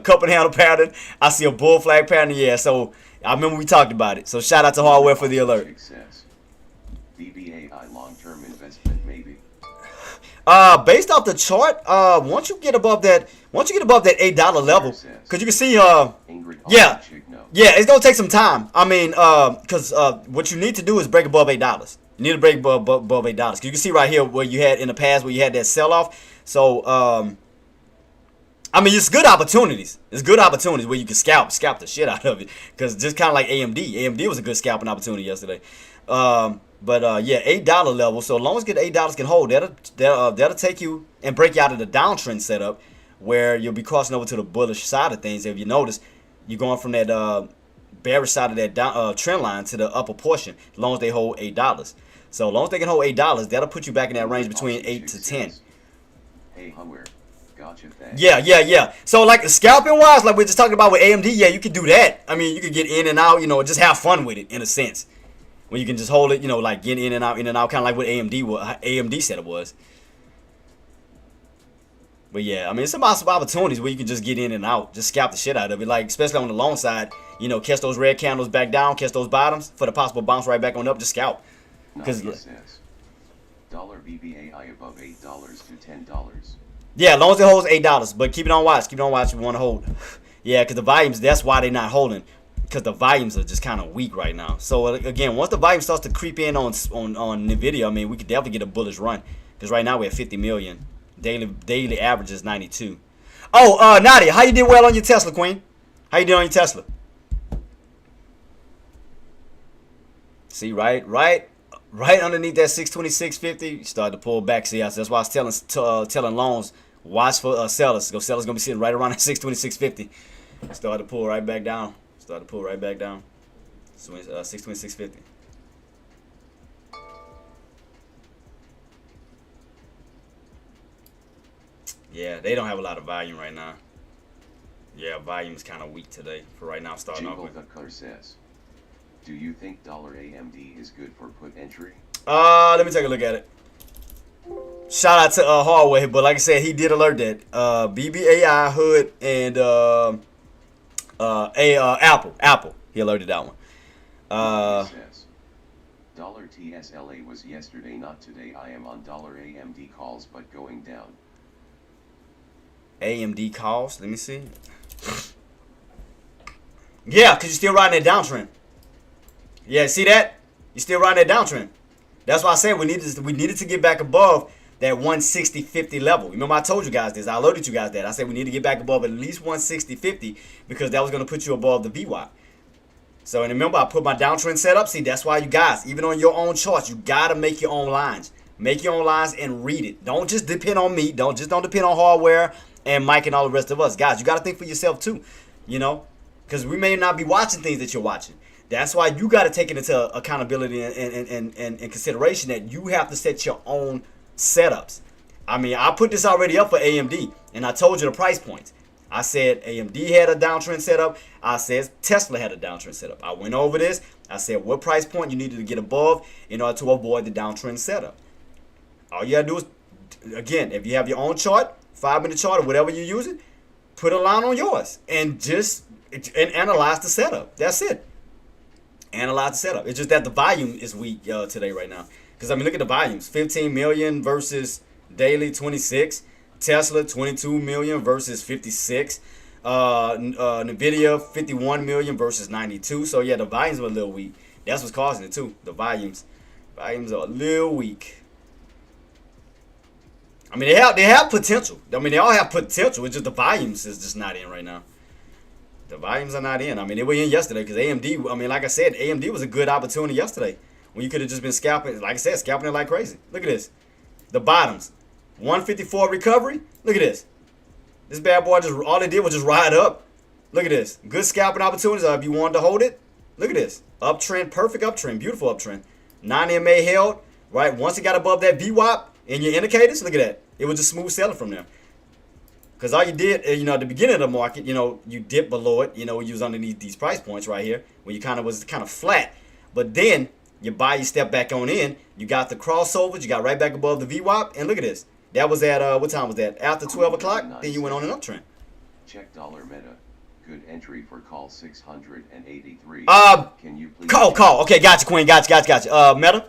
cup and handle pattern. I see a bull flag pattern. Yeah, so I remember we talked about it. So shout out to hardware for the alert. Success. BBAI long-term investment maybe. Based off the chart, once you get above that $8 level, cause you can see, yeah, it's gonna take some time. Cause what you need to do is break above $8. You need to break above $8. Cause you can see right here where you had in the past where you had that sell-off. So, it's good opportunities. It's good opportunities where you can scalp the shit out of it. Cause just kind of like AMD. AMD was a good scalping opportunity yesterday. But yeah, $8 level. So as long as $8 can hold, that'll take you and break you out of the downtrend setup, where you'll be crossing over to the bullish side of things. If you notice, you're going from that bearish side of that trend line to the upper portion. As long as they hold $8. So as long as they can hold $8, that'll put you back in that range between 8 to 10. Hey, Hummer. Gotcha. Thanks. Yeah. So like scalping wise, like we're just talking about with AMD, yeah, you can do that. You can get in and out, just have fun with it in a sense. When you can just hold it, like get in and out, kind of like what AMD setup was. But yeah, it's about some opportunities where you can just get in and out, just scalp the shit out of it. Like especially on the long side, catch those red candles back down, catch those bottoms for the possible bounce right back on up, just scalp. Because dollar BBAI above $8 to $10. Yeah, as long as it holds $8, but keep it on watch. Keep it on watch if you want to hold. Yeah, because the volumes, that's why they're not holding. Because the volumes are just kind of weak right now. So again, once the volume starts to creep in on Nvidia, we could definitely get a bullish run. Because right now we're at 50 million. Daily average is 92. Oh, Nadia, how you did well on your Tesla, Queen? How you did on your Tesla? See, right underneath that 626.50, you start to pull back. See, that's why I was telling loans, watch for sellers. Sellers gonna be sitting right around that 626.50. Start to pull right back down. 626.50. Yeah, they don't have a lot of volume right now. Yeah, volume is kind of weak today for right now. Starting off with. Says, do you think $AMD is good for put entry? Let me take a look at it. Shout out to Hardway, but like I said, he did alert that BBAI Hood and Apple. He alerted that one. Says, $TSLA was yesterday, not today. I am on $AMD calls, but going down. AMD calls. Let me see. Yeah, because you're still riding that downtrend. Yeah, see that? You're still riding that downtrend. That's why I said we needed to get back above that 160.50 level. Remember I told you guys this. I alerted you guys that. I said we need to get back above at least 160.50 because that was going to put you above the VWAP. So, and remember I put my downtrend setup. See, that's why you guys, even on your own charts, you got to make your own lines. Make your own lines and read it. Don't just depend on me. Don't depend on hardware and Mike and all the rest of us. Guys, you got to think for yourself too, because we may not be watching things that you're watching. That's why you got to take it into accountability and consideration that you have to set your own setups. I put this already up for AMD, and I told you the price points. I said AMD had a downtrend setup. I said Tesla had a downtrend setup. I went over this. I said what price point you needed to get above in order to avoid the downtrend setup. All you got to do is, again, if you have your own chart, 5-minute chart or whatever you're using, put a line on yours and just analyze the setup. That's it. Analyze the setup. It's just that the volume is weak today right now. Because, look at the volumes. 15 million versus daily 26. Tesla 22 million versus 56. Nvidia 51 million versus 92. So yeah, the volumes were a little weak. That's what's causing it too. The volumes are a little weak. I mean, they have potential. I mean, they all have potential. It's just the volumes is just not in right now. The volumes are not in. I mean, they were in yesterday because AMD. I mean, like I said, AMD was a good opportunity yesterday when you could have just been scalping. Like I said, scalping it like crazy. Look at this. The bottoms, 154 recovery. Look at this. This bad boy just all it did was just ride up. Look at this. Good scalping opportunities. If you wanted to hold it, look at this. Uptrend, perfect uptrend, beautiful uptrend. 9 MA held right. Once it got above that VWAP in your indicators, look at that. It was just smooth selling from there. Because all you did, at the beginning of the market, you dipped below it. You was underneath these price points right here when you was kind of flat. But then you step back on in. You got the crossovers. You got right back above the VWAP. And look at this. That was at, what time was that? After 12 o'clock, then you went on an uptrend. Check dollar meta. Good entry for call 683. Can you please call. Okay, gotcha, Queen. Gotcha. Meta.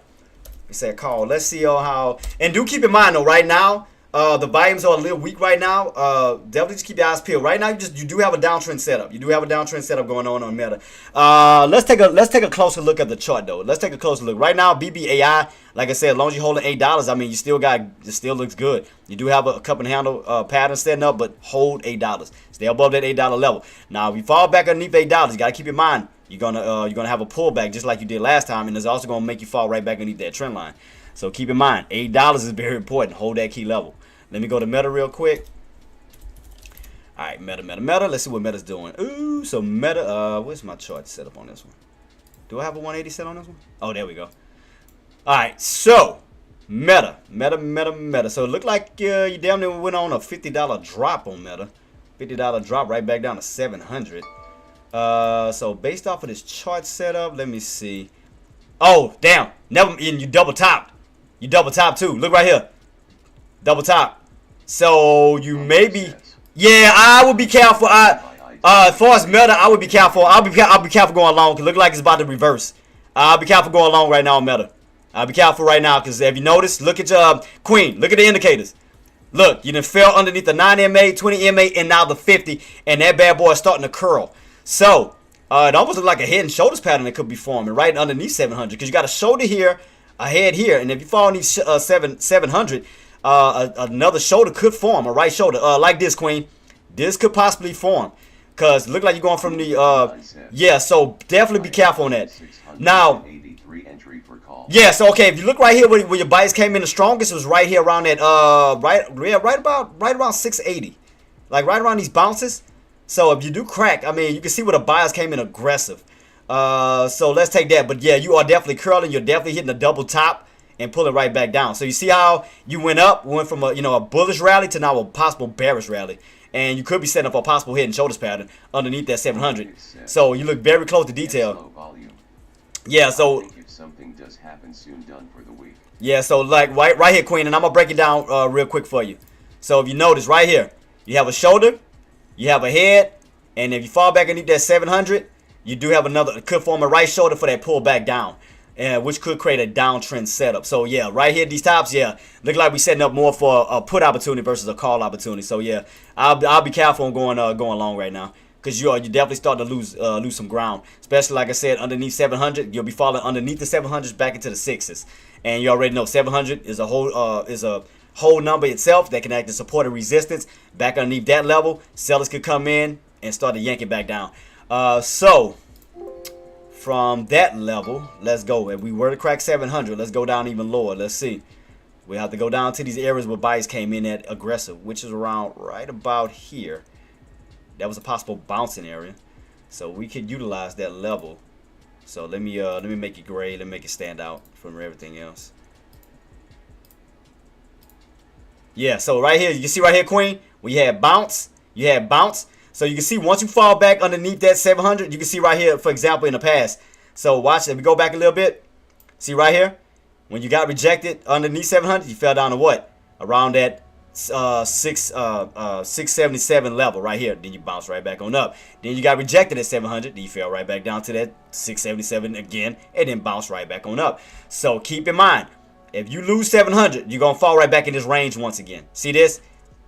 We said call. Let's see how. And do keep in mind though, right now, the volumes are a little weak right now. Definitely just keep your eyes peeled. Right now, you do have a downtrend setup. You do have a downtrend setup going on Meta. Let's take a closer look at the chart though. Let's take a closer look. Right now, BBAI, like I said, as long as you're holding $8, I mean, it still looks good. You do have a cup and handle pattern setting up, but hold $8. Stay above that $8 level. Now, if you fall back underneath $8, you gotta keep in mind you're gonna have a pullback just like you did last time, and it's also gonna make you fall right back underneath that trend line. So keep in mind, $8 is very important. Hold that key level. Let me go to Meta real quick. All right, Meta. Let's see what Meta's doing. Ooh, so Meta, where's my chart set up on this one? Do I have a 180 set on this one? Oh, there we go. All right, so Meta. So it looked like you damn near went on a $50 drop on Meta. $50 drop right back down to 700. So based off of this chart setup, let me see. Oh, damn. And you double top. You double top too. Look right here. Double top. So you maybe, yeah, I would be careful. As far as Meta, I would be careful. I'll be careful going long. Cause it look like it's about to reverse. I'll be careful going long right now on Meta. I'll be careful right now because if you notice, look at your Queen. Look at the indicators. Look, you done fell underneath the 9 MA, 20 MA, and now the 50, and that bad boy is starting to curl. So it almost looks like a head and shoulders pattern that could be forming right underneath 700 because you got a shoulder here, a head here, and if you fall underneath 700. Another shoulder could form, a right shoulder, like this, Queen. This could possibly form, cause it look like you're going from the yeah. So definitely be careful on that. Now, yeah. So okay, if you look right here where your bias came in the strongest, it was right here around that right around 680, like right around these bounces. So if you do crack, I mean, you can see where the bias came in aggressive. So let's take that. But yeah, you are definitely curling. You're definitely hitting a double top and pull it right back down. So you see how you went from a bullish rally to now a possible bearish rally, and you could be setting up a possible head and shoulders pattern underneath that 700. So you look very close to detail. Yeah. So if something does happen soon, done for the week. Yeah. So like right here, Queen, and I'm gonna break it down real quick for you. So if you notice right here, you have a shoulder, you have a head, and if you fall back underneath that 700, you do have could form a right shoulder for that pull back down. Which could create a downtrend setup. So yeah, right here, these tops, yeah, look like we're setting up more for a put opportunity versus a call opportunity. So yeah, I'll be careful on going long right now, because you definitely start to lose some ground, especially like I said, underneath 700. You'll be falling underneath the 700s back into the sixes, and you already know 700 is a whole number itself that can act as support and resistance. Back underneath that level, sellers could come in and start to yank it back down. So from that level, let's go. If we were to crack 700, let's go down even lower. Let's see. We have to go down to these areas where bias came in at aggressive, which is around right about here. That was a possible bouncing area, so we could utilize that level. So let me make it gray. Let me make it stand out from everything else. Yeah. So right here, you can see right here, Queen. We had bounce. You had bounce. So you can see once you fall back underneath that 700, you can see right here, for example, in the past. So watch, if we go back a little bit, see right here, when you got rejected underneath 700, you fell down to what? Around that 677 level right here. Then you bounce right back on up. Then you got rejected at 700, then you fell right back down to that 677 again, and then bounce right back on up. So keep in mind, if you lose 700, you're going to fall right back in this range once again. See this?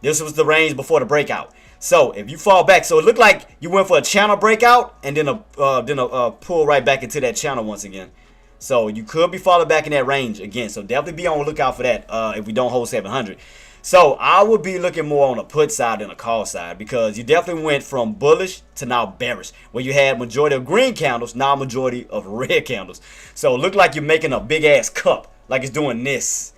This was the range before the breakout. So if you fall back, so it looked like you went for a channel breakout and then a pull right back into that channel once again. So you could be falling back in that range again. So definitely be on the lookout for that if we don't hold 700. So I would be looking more on the put side than a call side, because you definitely went from bullish to now bearish, where you had majority of green candles, now majority of red candles. So it looked like you're making a big ass cup, like it's doing this.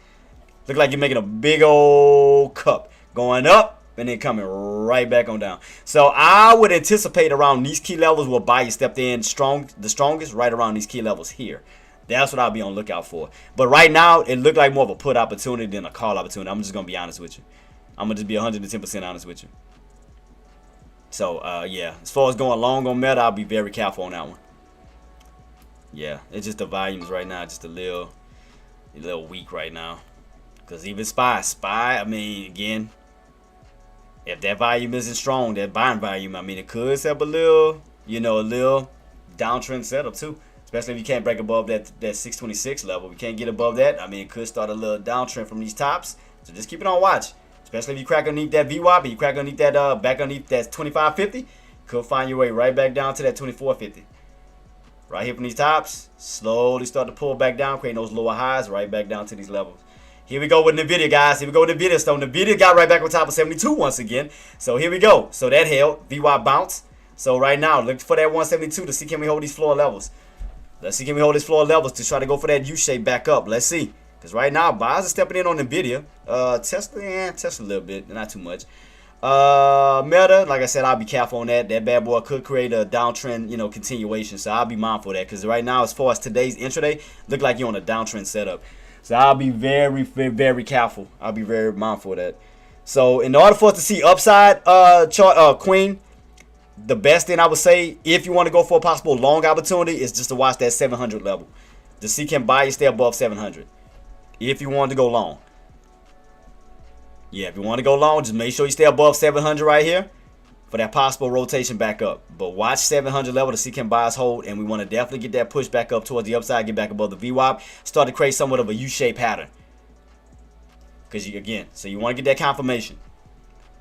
Look like you're making a big old cup going up and then coming right back on down. So I would anticipate around these key levels where buyer stepped in the strongest, right around these key levels here. That's what I'll be on the lookout for. But right now, it looked like more of a put opportunity than a call opportunity. I'm just going to be honest with you. I'm going to just be 110% honest with you. So, yeah. As far as going long on Meta, I'll be very careful on that one. Yeah. It's just the volumes right now. Just a little weak right now. Because even SPY, I mean, again, if that volume isn't strong, that buying volume, I mean, it could set up a little, a little downtrend setup too. Especially if you can't break above that 626 level. We can't get above that. I mean, it could start a little downtrend from these tops. So just keep it on watch. Especially if you crack underneath that VWAP, and you crack underneath that back underneath that 2550, could find your way right back down to that 2450. Right here from these tops, slowly start to pull back down, creating those lower highs, right back down to these levels. Here we go with NVIDIA, guys. Here we go with NVIDIA. So NVIDIA got right back on top of 72 once again. So here we go. So that held. VWAP bounce. So right now, look for that 172 to see can we hold these floor levels. Let's see can we hold these floor levels to try to go for that U-shape back up. Let's see. Because right now, buyers are stepping in on NVIDIA. Tesla a little bit. Not too much. Meta, like I said, I'll be careful on that. That bad boy could create a downtrend, continuation. So I'll be mindful of that. Because right now, as far as today's intraday, look like you're on a downtrend setup. So I'll be very, very, very careful. I'll be very mindful of that. So in order for us to see upside, Queen, the best thing I would say, if you want to go for a possible long opportunity, is just to watch that 700 level. To see can buy stay above 700. If you want to go long. Yeah, if you want to go long, just make sure you stay above 700 right here for that possible rotation back up. But watch 700 level to see can buys hold, and we want to definitely get that push back up towards the upside, get back above the VWAP, start to create somewhat of a U-shaped pattern. Because so you want to get that confirmation.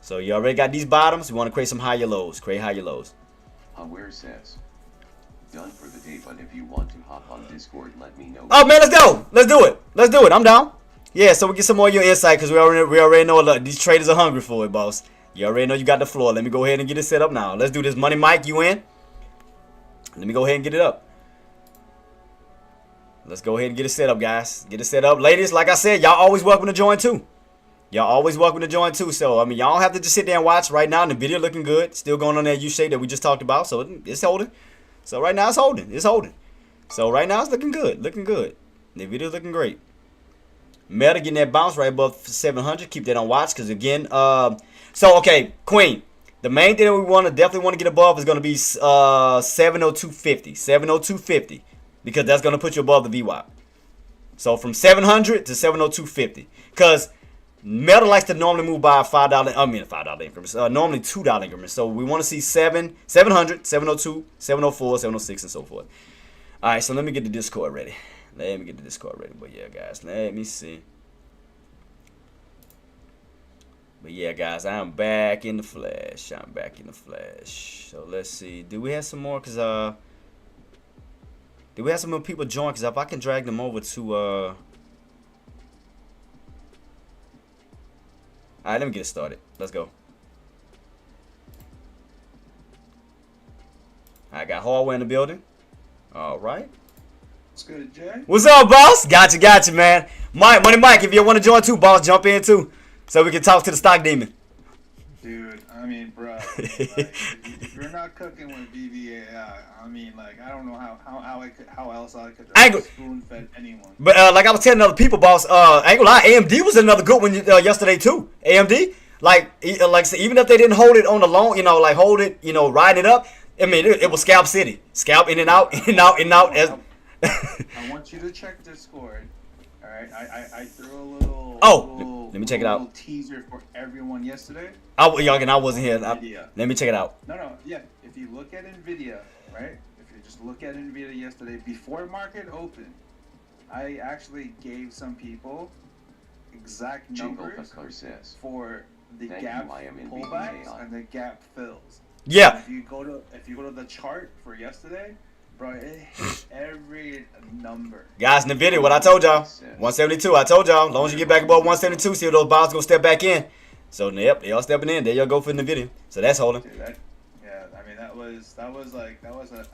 So you already got these bottoms. You want to create some higher lows. Create higher lows. Aware says, done for the day, but if you want to hop on Discord, let me know. Oh man, let's go. Let's do it. Let's do it. I'm down. Yeah, so we get some more of your insight, because we already know these traders are hungry for it, boss. You already know you got the floor. Let me go ahead and get it set up now. Let's do this. Money Mike, you in? Let me go ahead and get it up. Let's go ahead and get it set up, guys. Get it set up. Ladies, like I said, y'all always welcome to join too. Y'all always welcome to join too. So, I mean, y'all don't have to just sit there and watch. Right now, the video looking good. Still going on that U-shape that we just talked about. So, it's holding. So, right now, it's holding. It's holding. So, right now, it's looking good. Looking good. The video's looking great. Meta getting that bounce right above 700. Keep that on watch. Because, again, okay, Queen. The main thing that we definitely want to get above is going to be 702.50. 702.50. Because that's going to put you above the VWAP. So, from 700 to 702.50. Because Meta likes to normally move by $5 increments. Normally $2 increments. So we want to see 700, 702, 704, 706, and so forth. All right, so let me get the Discord ready. But yeah, guys, let me see. But yeah, guys, I'm back in the flesh. So let's see. Do we have some more? Do we have some more people join? Because if I can drag them over to Alright, let me get it started. Let's go. I got Hallway in the building. Alright. What's good, Jay? What's up, boss? Gotcha, man. Money Mike, if you want to join too, boss, jump in too. So we can talk to the stock demon. Dude, I mean, bro, if you're not cooking with BVAI, I mean, like, I don't know how else I could spoon fed anyone. But like I was telling other people, boss, I ain't gonna lie, AMD was another good one yesterday too. AMD, like so even if they didn't hold it on the long, like hold it, ride it up. I mean, it was scalp city, scalp in and out, in and out. I want you to check Discord. All right, I threw a little. Let me check it out. Little teaser for everyone yesterday. I wasn't here. Let me check it out. No, yeah. If you look at Nvidia, right? If you just look at Nvidia yesterday before market open, I actually gave some people exact numbers for the Thank gap you, I am in pullbacks BBAI. and the gap fills. Yeah. If you go to the chart for yesterday, bro, it hit every number. Guys, in the video, what I told y'all, 172. I told y'all, as long as you get back above 172, see if those bonds gonna step back in. So yep, they all stepping in. There y'all go for the video. So that's holding. Dude, I mean that was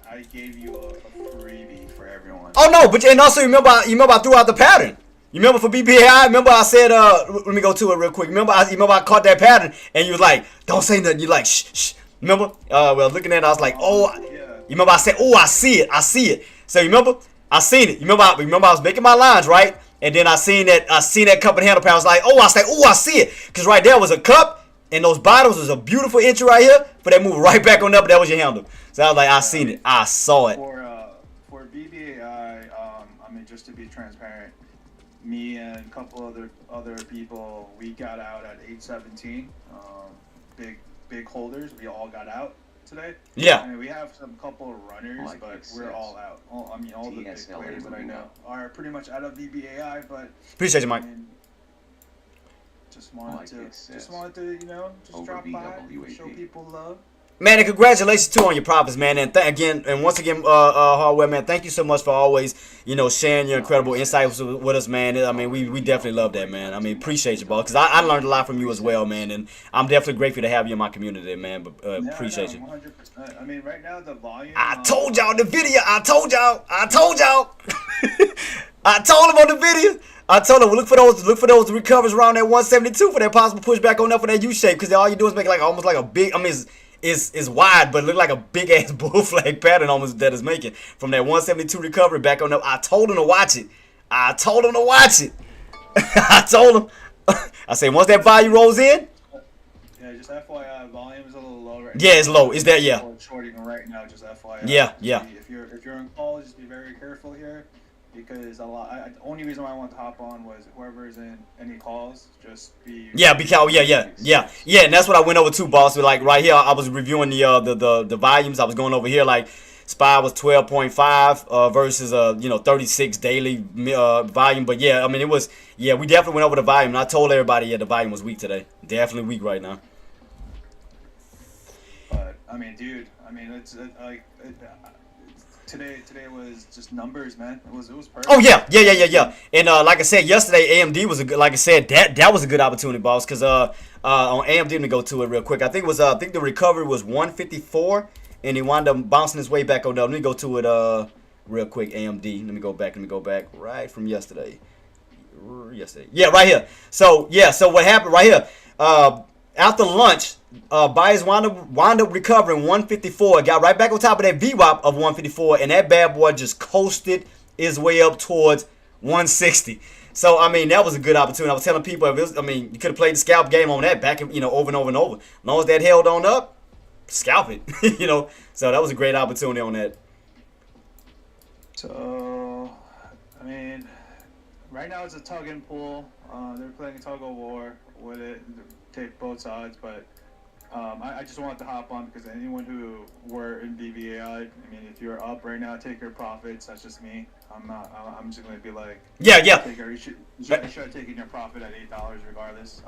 I gave you a freebie for everyone. Oh no, but and also you remember I threw out the pattern. You remember for BPAI? Remember I said let me go to it real quick. Remember I caught that pattern and you was like, don't say nothing. You like shh. Remember? Well, looking at it, I was like, oh. Yeah. You remember I said, oh, I see it. So you remember? I seen it. You remember I was making my lines, right? And then I seen that cup and handle pattern. I was like, oh, I see it. Because right there was a cup, and those bottoms was a beautiful entry right here, but that moved right back on up, that was your handle. So I was like, I seen it. I saw it. For BBAI, I mean, just to be transparent, me and a couple other people, we got out at 817. Big holders, we all got out today. Yeah. I mean, we have some couple runners, but we're all out. All the big players that I know are pretty much out of BBAI, but appreciate you, Mike. I mean, just wanted to just drop by, show people love. Man, and congratulations too on your profits, man. And once again, Hardware, man, thank you so much for always, sharing your incredible insights with us, man. I mean, we definitely love that, man. I mean, appreciate you, boss, because I learned a lot from you as well, man. And I'm definitely grateful to have you in my community, man. But appreciate you. 100%. I mean, right now the volume. I told y'all in the video. I told y'all. I told him on the video. I told him look for those recovers around that 172 for that possible pushback on up for that U shape, because all you do is make almost like a big. I mean, is wide, but it look like a big ass bull flag pattern almost that is making from that 172 recovery back on up. I told him to watch it. I told him. I say once that value rolls in. Yeah, just FYI, volume is a little low right now. Yeah, it's low. Is that yeah? Shorting right now, just FYI. Yeah. If you're on call, just be very careful here, because the only reason why I want to hop on was whoever's in any calls, just be. Yeah, be careful. Yeah. And that's what I went over to, boss. Like right here, I was reviewing the volumes. I was going over here like. SPY was 12.5 versus 36 daily volume, but yeah, I mean we definitely went over the volume. And I told everybody the volume was weak today, definitely weak right now. But I mean, dude, it's today was just numbers, man. It was perfect. Oh yeah. And like I said yesterday, AMD was that was a good opportunity, boss, because on AMD, let me go to it real quick. I think the recovery was 154. And he wound up bouncing his way back on up. Let me go to it real quick, AMD. Let me go back right from yesterday. Yeah, right here. So what happened right here? After lunch, buyers wound up recovering 154. Got right back on top of that VWAP of 154. And that bad boy just coasted his way up towards 160. So, I mean, that was a good opportunity. I was telling people, you could have played the scalp game on that back, over and over and over. As long as that held on up, scalp it, So that was a great opportunity on that. So, I mean, right now it's a tug and pull. They're playing a tug of war with it, take both sides. But I just wanted to hop on because anyone who were in BBAI, I mean, if you're up right now, take your profits. That's just me. I'm just gonna be like, yeah. You should have taken your profit at $8 regardless.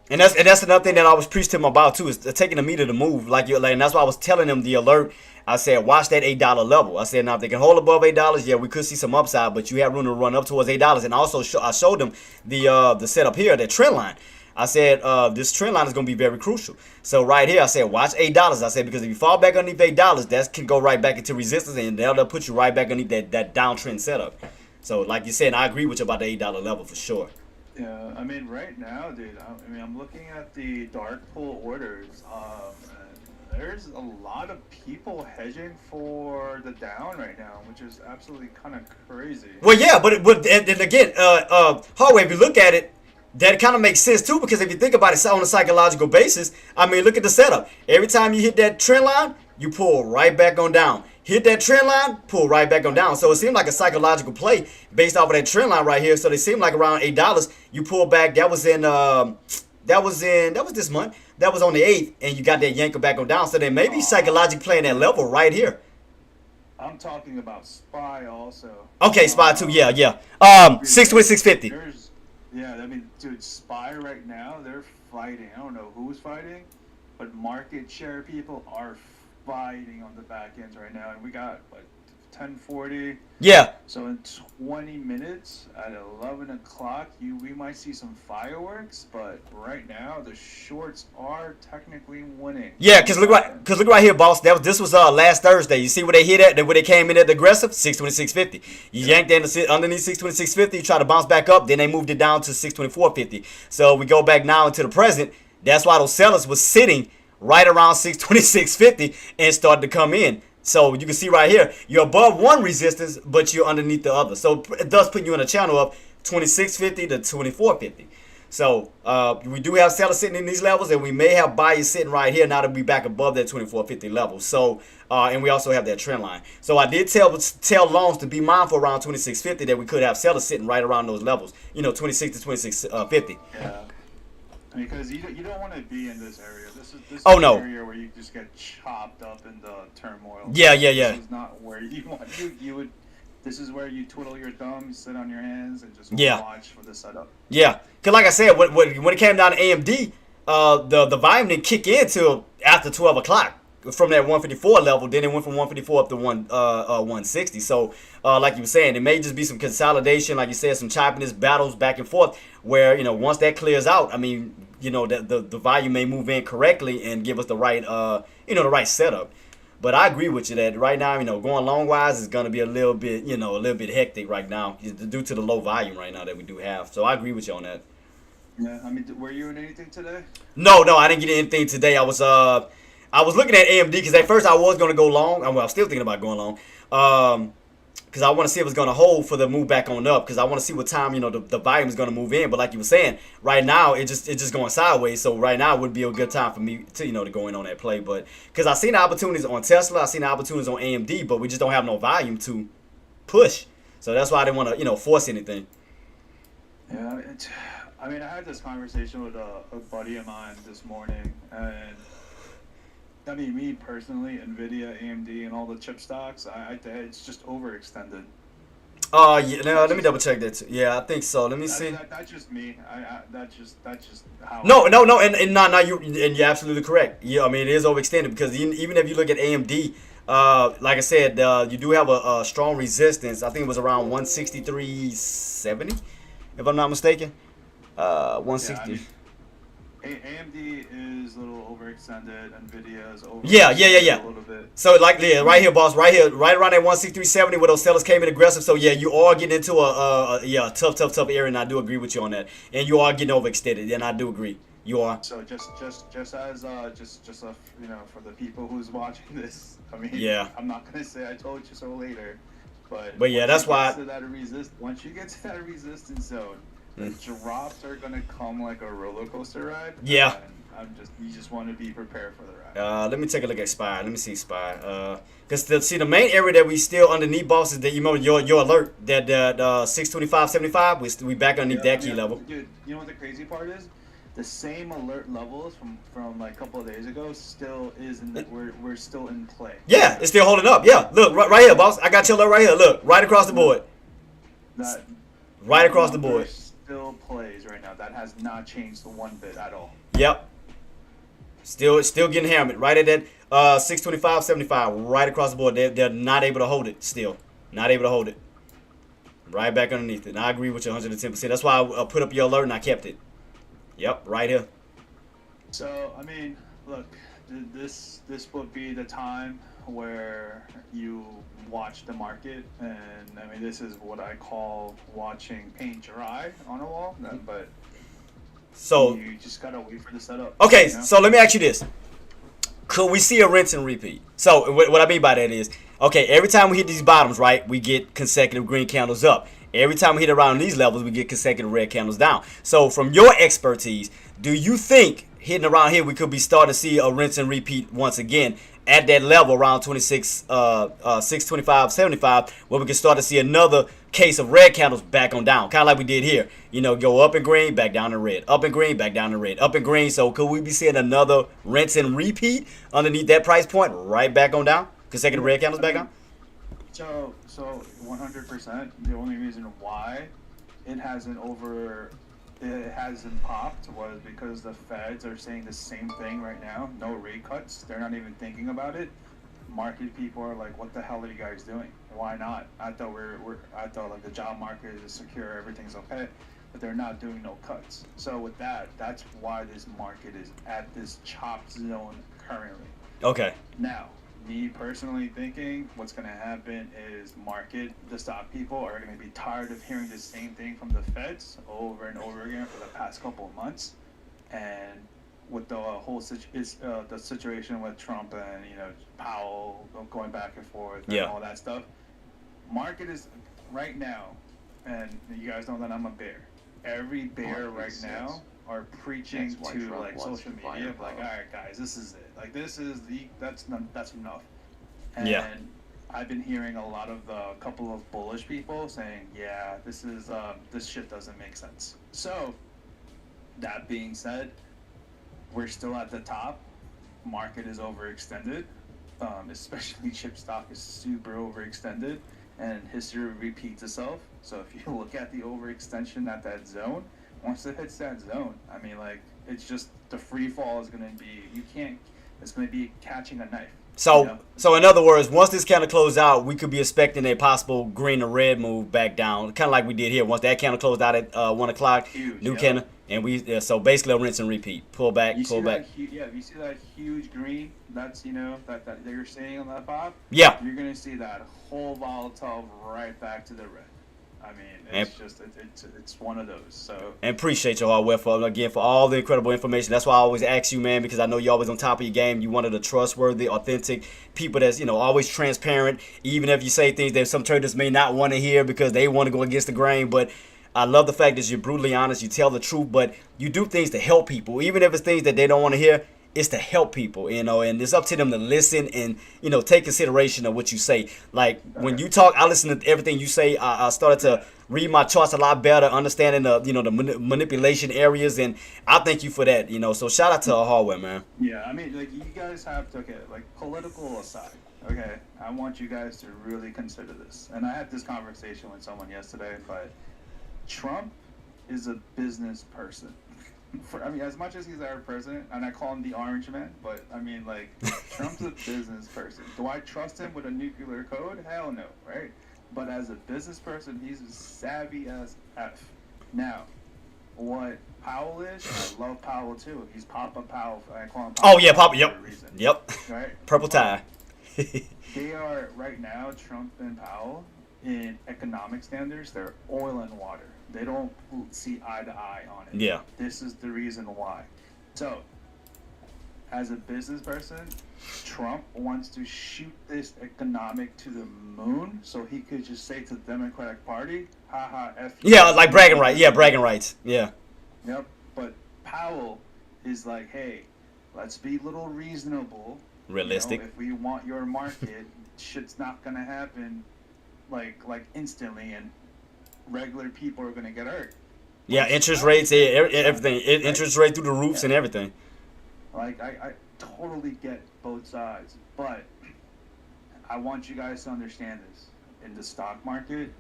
And that's another thing that I always preach to him about too, is taking the meat of the move. And that's why I was telling him the alert. I said, watch that $8 level. I said, now if they can hold above $8, yeah, we could see some upside, but you have room to run up towards $8. And also I showed them the setup here, that trend line. I said this trend line is going to be very crucial. So right here, I said, watch $8. I said, because if you fall back underneath $8, that can go right back into resistance, and that'll put you right back underneath that downtrend setup. So like you said, I agree with you about the $8 level for sure. Yeah, I mean, right now, dude, I'm looking at the dark pool orders. There's a lot of people hedging for the down right now, which is absolutely kind of crazy. Well, yeah, but and again, Hardware, if you look at it, that kind of makes sense too, because if you think about it on a psychological basis, I mean, look at the setup. Every time you hit that trend line, you pull right back on down. Hit that trend line, pull right back on down. So it seemed like a psychological play based off of that trend line right here. So they seemed like around $8. You pull back. That was this month. That was on the 8th, and you got that yanker back on down. So they may be psychologically playing that level right here. I'm talking about SPY also. Okay, SPY too. Yeah. 6 to 650. Yeah, I mean, dude, SPY right now, they're fighting. I don't know who's fighting, but market share people are fighting on the back ends right now. And we got, what, 10:40? Yeah. So in 20 minutes at 11 o'clock, we might see some fireworks, but right now the shorts are technically winning. Yeah, cause look right here, boss. This was last Thursday. You see where they hit at? Where they came in at the aggressive 626.50. You yanked in underneath 626.50. You try to bounce back up. Then they moved it down to 624.50. So we go back now into the present. That's why those sellers was sitting right around 626.50 and started to come in. So you can see right here, you're above one resistance, but you're underneath the other. So it does put you in a channel of 26.50 to 24.50. So we do have sellers sitting in these levels, and we may have buyers sitting right here now that we back above that 24.50 level. So and we also have that trend line. So I did tell longs to be mindful around 26.50 that we could have sellers sitting right around those levels. 26 to 26.50. Yeah. Because you don't want to be in this area. This is no. an area where you just get chopped up in the turmoil. Yeah. This is not where you want you would. This is where you twiddle your thumbs, sit on your hands, and just watch for the setup. Yeah, because like I said, when it came down to AMD, the volume didn't kick in till after 12 o'clock from that 154 level. Then it went from 154 up to 160. So like you were saying, it may just be some consolidation, like you said, some choppiness, battles back and forth. Where once that clears out, I mean, the volume may move in correctly and give us the right the right setup. But I agree with you that right now, going long wise is going to be a little bit hectic right now due to the low volume right now that we do have. So I agree with you on that. Yeah, I mean, were you in anything today? No, I didn't get anything today. I was looking at AMD because at first I was going to go long. I'm still thinking about going long. Because I want to see if it's going to hold for the move back on up. Because I want to see what time the volume is going to move in. But like you were saying, right now it's just going sideways. So right now would be a good time for me to to go in on that play. But because I seen the opportunities on Tesla, I seen the opportunities on AMD, but we just don't have no volume to push. So that's why I didn't want to force anything. Yeah, I had this conversation with a buddy of mine this morning, and I mean, me personally, NVIDIA, AMD, and all the chip stocks, it's just overextended. Yeah. No, let me double check that too. Yeah, I think so. Let me see. That's just me. That's just how. No, and you're absolutely correct. Yeah, I mean it is overextended because even if you look at AMD, like I said, you do have a strong resistance. I think it was around 163.70, if I'm not mistaken. 160. Yeah, AMD is a little overextended. NVIDIA is overextended. Yeah. A little bit. So right here, boss, right around that 163.70 where those sellers came in aggressive. So yeah, you are getting into a tough area, and I do agree with you on that. And you are getting overextended, and I do agree. You are. So just as for the people who's watching this, I mean, yeah. I'm not gonna say I told you so later, but yeah, that's why. Once you get to that resistance zone. The drops are gonna come like a roller coaster ride. Yeah. You just want to be prepared for the ride. Let me take a look at SPY. Let me see SPY. Because the main area that we still underneath, boss, is that your alert that 625.75. We back underneath that key level. Dude, you know what the crazy part is? The same alert levels from like a couple of days ago still is we're still in play. Yeah, it's still holding up. Yeah, look right here, boss. I got your alert right here. Look, right across the board. Right across the board. Still plays right now. That has not changed the one bit at all. Yep. Still getting hammered. Right at that 625.75. Right across the board. They're not able to hold it. Still not able to hold it. Right back underneath it. And I agree with you 110%. That's why I put up your alert and I kept it. Yep, right here. So I mean, look, this would be the time where you watch the market, and I mean this is what I call watching paint dry on a wall. But so you just gotta wait for the setup. Okay, so let me ask you this: could we see a rinse and repeat? So what I mean by that is, okay, every time we hit these bottoms, right, we get consecutive green candles up. Every time we hit around these levels, we get consecutive red candles down. So from your expertise, do you think hitting around here we could be starting to see a rinse and repeat once again at that level around 625.75, where we can start to see another case of red candles back on down, kind of like we did here? Go up in green, back down in red, up in green, back down in red, up in green. So could we be seeing another rinse and repeat underneath that price point, right back on down, consecutive red candles back on? So 100%. The only reason why it hasn't it hasn't popped was because the Feds are saying the same thing right now. No rate cuts. They're not even thinking about it. Market people are like, "What the hell are you guys doing? Why not? I thought I thought like the job market is secure, everything's okay, but they're not doing no cuts." So with that, that's why this market is at this chop zone currently. Okay. Now, me personally thinking what's going to happen is the stock people are going to be tired of hearing the same thing from the Feds over and over again for the past couple of months, and with the whole the situation with Trump and Powell going back and forth and all that stuff. Market is right now, and you guys know that I'm a bear. Every bear right now are preaching to like social media, like, all right, guys, this is it. Like, that's enough. And I've been hearing a lot of a couple of bullish people saying, yeah, this shit doesn't make sense. So, that being said, we're still at the top. Market is overextended, especially chip stock is super overextended, and history repeats itself. So if you look at the overextension at that zone, once it hits that zone, I mean, like, it's just the free fall is going to be, it's going to be catching a knife. So in other words, once this candle closed out, we could be expecting a possible green or red move back down, kind of like we did here. Once that candle closed out at 1 o'clock, new candle, and so basically a rinse and repeat, pull back. If you see that huge green, that's that you're seeing on that pop. Yeah, you're gonna see that whole volatile right back to the red. I mean, it's one of those. So, and appreciate your hard work for all the incredible information. That's why I always ask you, man, because I know you're always on top of your game. You one of the trustworthy, authentic people that's always transparent. Even if you say things that some traders may not want to hear because they want to go against the grain, but I love the fact that you're brutally honest. You tell the truth, but you do things to help people, even if it's things that they don't want to hear. It's to help people, and it's up to them to listen and, take consideration of what you say. Like, when you talk, I listen to everything you say. I started to read my charts a lot better, understanding the manipulation areas, and I thank you for that, So shout out to Hardware, man. Yeah, I mean, like, you guys have to, like, political aside, okay? I want you guys to really consider this. And I had this conversation with someone yesterday, but Trump is a business person. As much as he's our president, and I call him the Orange Man, but I mean, like, Trump's a business person. Do I trust him with a nuclear code? Hell no, right? But as a business person, he's as savvy as F. Now, what Powell is, I love Powell too. He's Papa Powell. I call him Papa. Oh yeah, Papa. Yep. Yep. Right. Purple tie. They are right now, Trump and Powell, in economic standards, they're oil and water. They don't see eye to eye on it. Yeah. This is the reason why. So, as a business person, Trump wants to shoot this economic to the moon so he could just say to the Democratic Party, haha, F you. Yeah, like bragging rights. Yeah, bragging rights. Yeah. Yep. But Powell is like, hey, let's be a little reasonable. Realistic. If we want your market, shit's not going to happen like instantly, and regular people are going to get hurt. Yeah, interest rates, everything. Interest rate through the roofs and everything. Like, I totally get both sides, but I want you guys to understand this. In the stock market,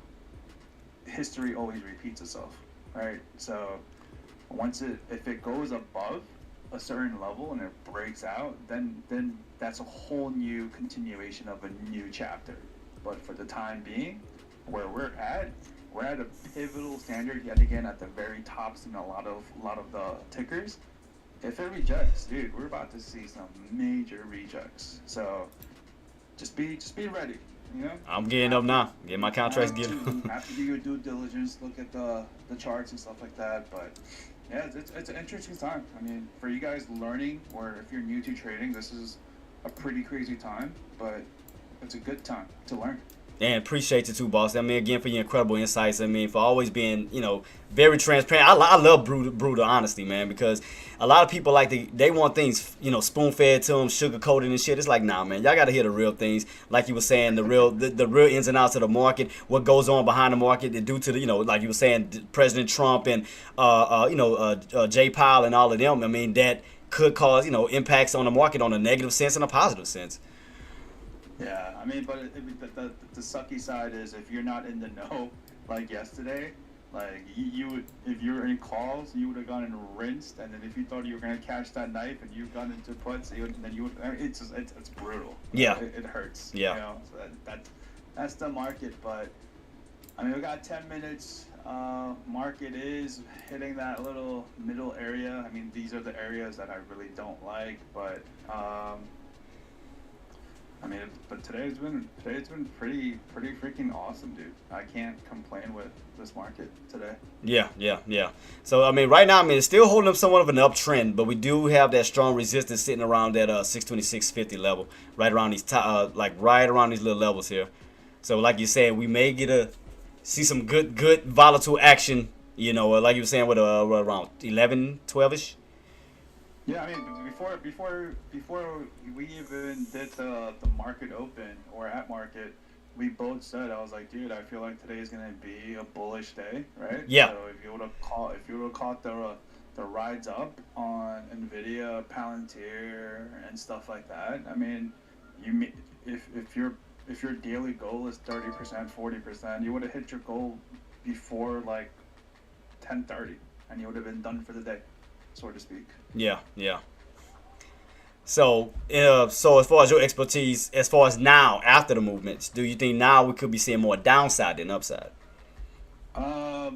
history always repeats itself, right? So if it goes above a certain level and it breaks out, then that's a whole new continuation of a new chapter. But for the time being, where we're at a pivotal standard yet again at the very tops in a lot of the tickers. If it rejects, dude, we're about to see some major rejects. So just be ready, I'm getting up now. Get my contracts have to do your due diligence, look at the charts and stuff like that. But yeah, it's an interesting time. I mean, for you guys learning, or if you're new to trading, this is a pretty crazy time, but it's a good time to learn. And appreciate you too, boss. I mean, again, for your incredible insights. I mean, for always being, very transparent. I love brutal honesty, man, because a lot of people they want things, spoon-fed to them, sugar-coated and shit. It's like, nah, man, y'all got to hear the real things. Like you were saying, the real ins and outs of the market, what goes on behind the market due to the, like you were saying, President Trump and, Jay Powell and all of them. I mean, that could cause, impacts on the market on a negative sense and a positive sense. Yeah, I mean, but the sucky side is if you're not in the know, like yesterday, Like you would, if you were in calls, you would have gone and rinsed, and then if you thought you were gonna catch that knife and you got into puts, then you would. I mean, it's just, it's brutal. Yeah. It hurts. Yeah. You know, so that's the market. But I mean, we got 10 minutes. Market is hitting that little middle area. I mean, these are the areas that I really don't like, but I mean, but today's been pretty freaking awesome, dude. I can't complain with this market today. Yeah. So I mean, right now, I mean, it's still holding up somewhat of an uptrend, but we do have that strong resistance sitting around that 626.50 level, right around these like right around these little levels here. So like you said, we may see some good volatile action. You know, like you were saying, with around 11, 12ish. Yeah, I mean, before we even did the market open or at market, we both said, I was like, dude, I feel like today is gonna be a bullish day, right? Yeah. So if you would have caught the rides up on Nvidia, Palantir, and stuff like that, I mean, if your daily goal is 30%, 40%, you would have hit your goal before like 10:30, and you would have been done for the day, so to speak. Yeah. So, so as far as your expertise, as far as now after the movements, do you think now we could be seeing more downside than upside? I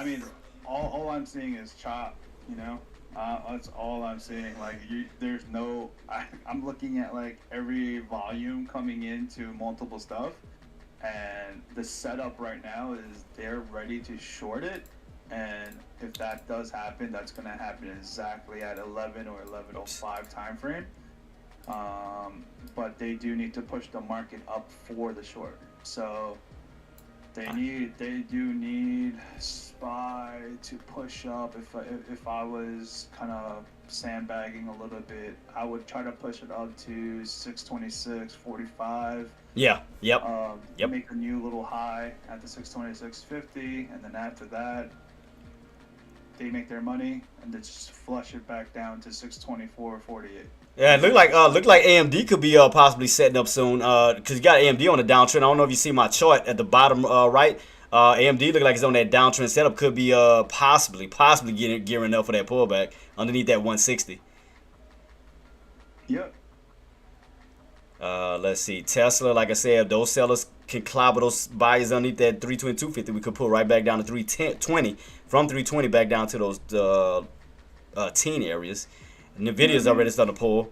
mean, all I'm seeing is chop. You know, that's all I'm seeing. Like, there's no. I'm looking at like every volume coming into multiple stuff, and the setup right now is they're ready to short it. And if that does happen, that's going to happen exactly at 11 or 11:05 time frame. But they do need to push the market up for the short. So they do need SPY to push up. If I was kind of sandbagging a little bit, I would try to push it up to 626.45. Yeah. Yep. Make a new little high at the 626.50, and then after that, they make their money and they just flush it back down to 624.48. Yeah, it looked like AMD could be possibly setting up soon. Cause you got AMD on the downtrend. I don't know if you see my chart at the bottom right. AMD look like it's on that downtrend setup. Could be possibly gearing up for that pullback underneath that 160. Yep. Let's see. Tesla, like I said, if those sellers can clobber those buyers underneath that 322.50, we could pull right back down to 320. From 320 back down to those 10 areas. Nvidia's already starting to pull.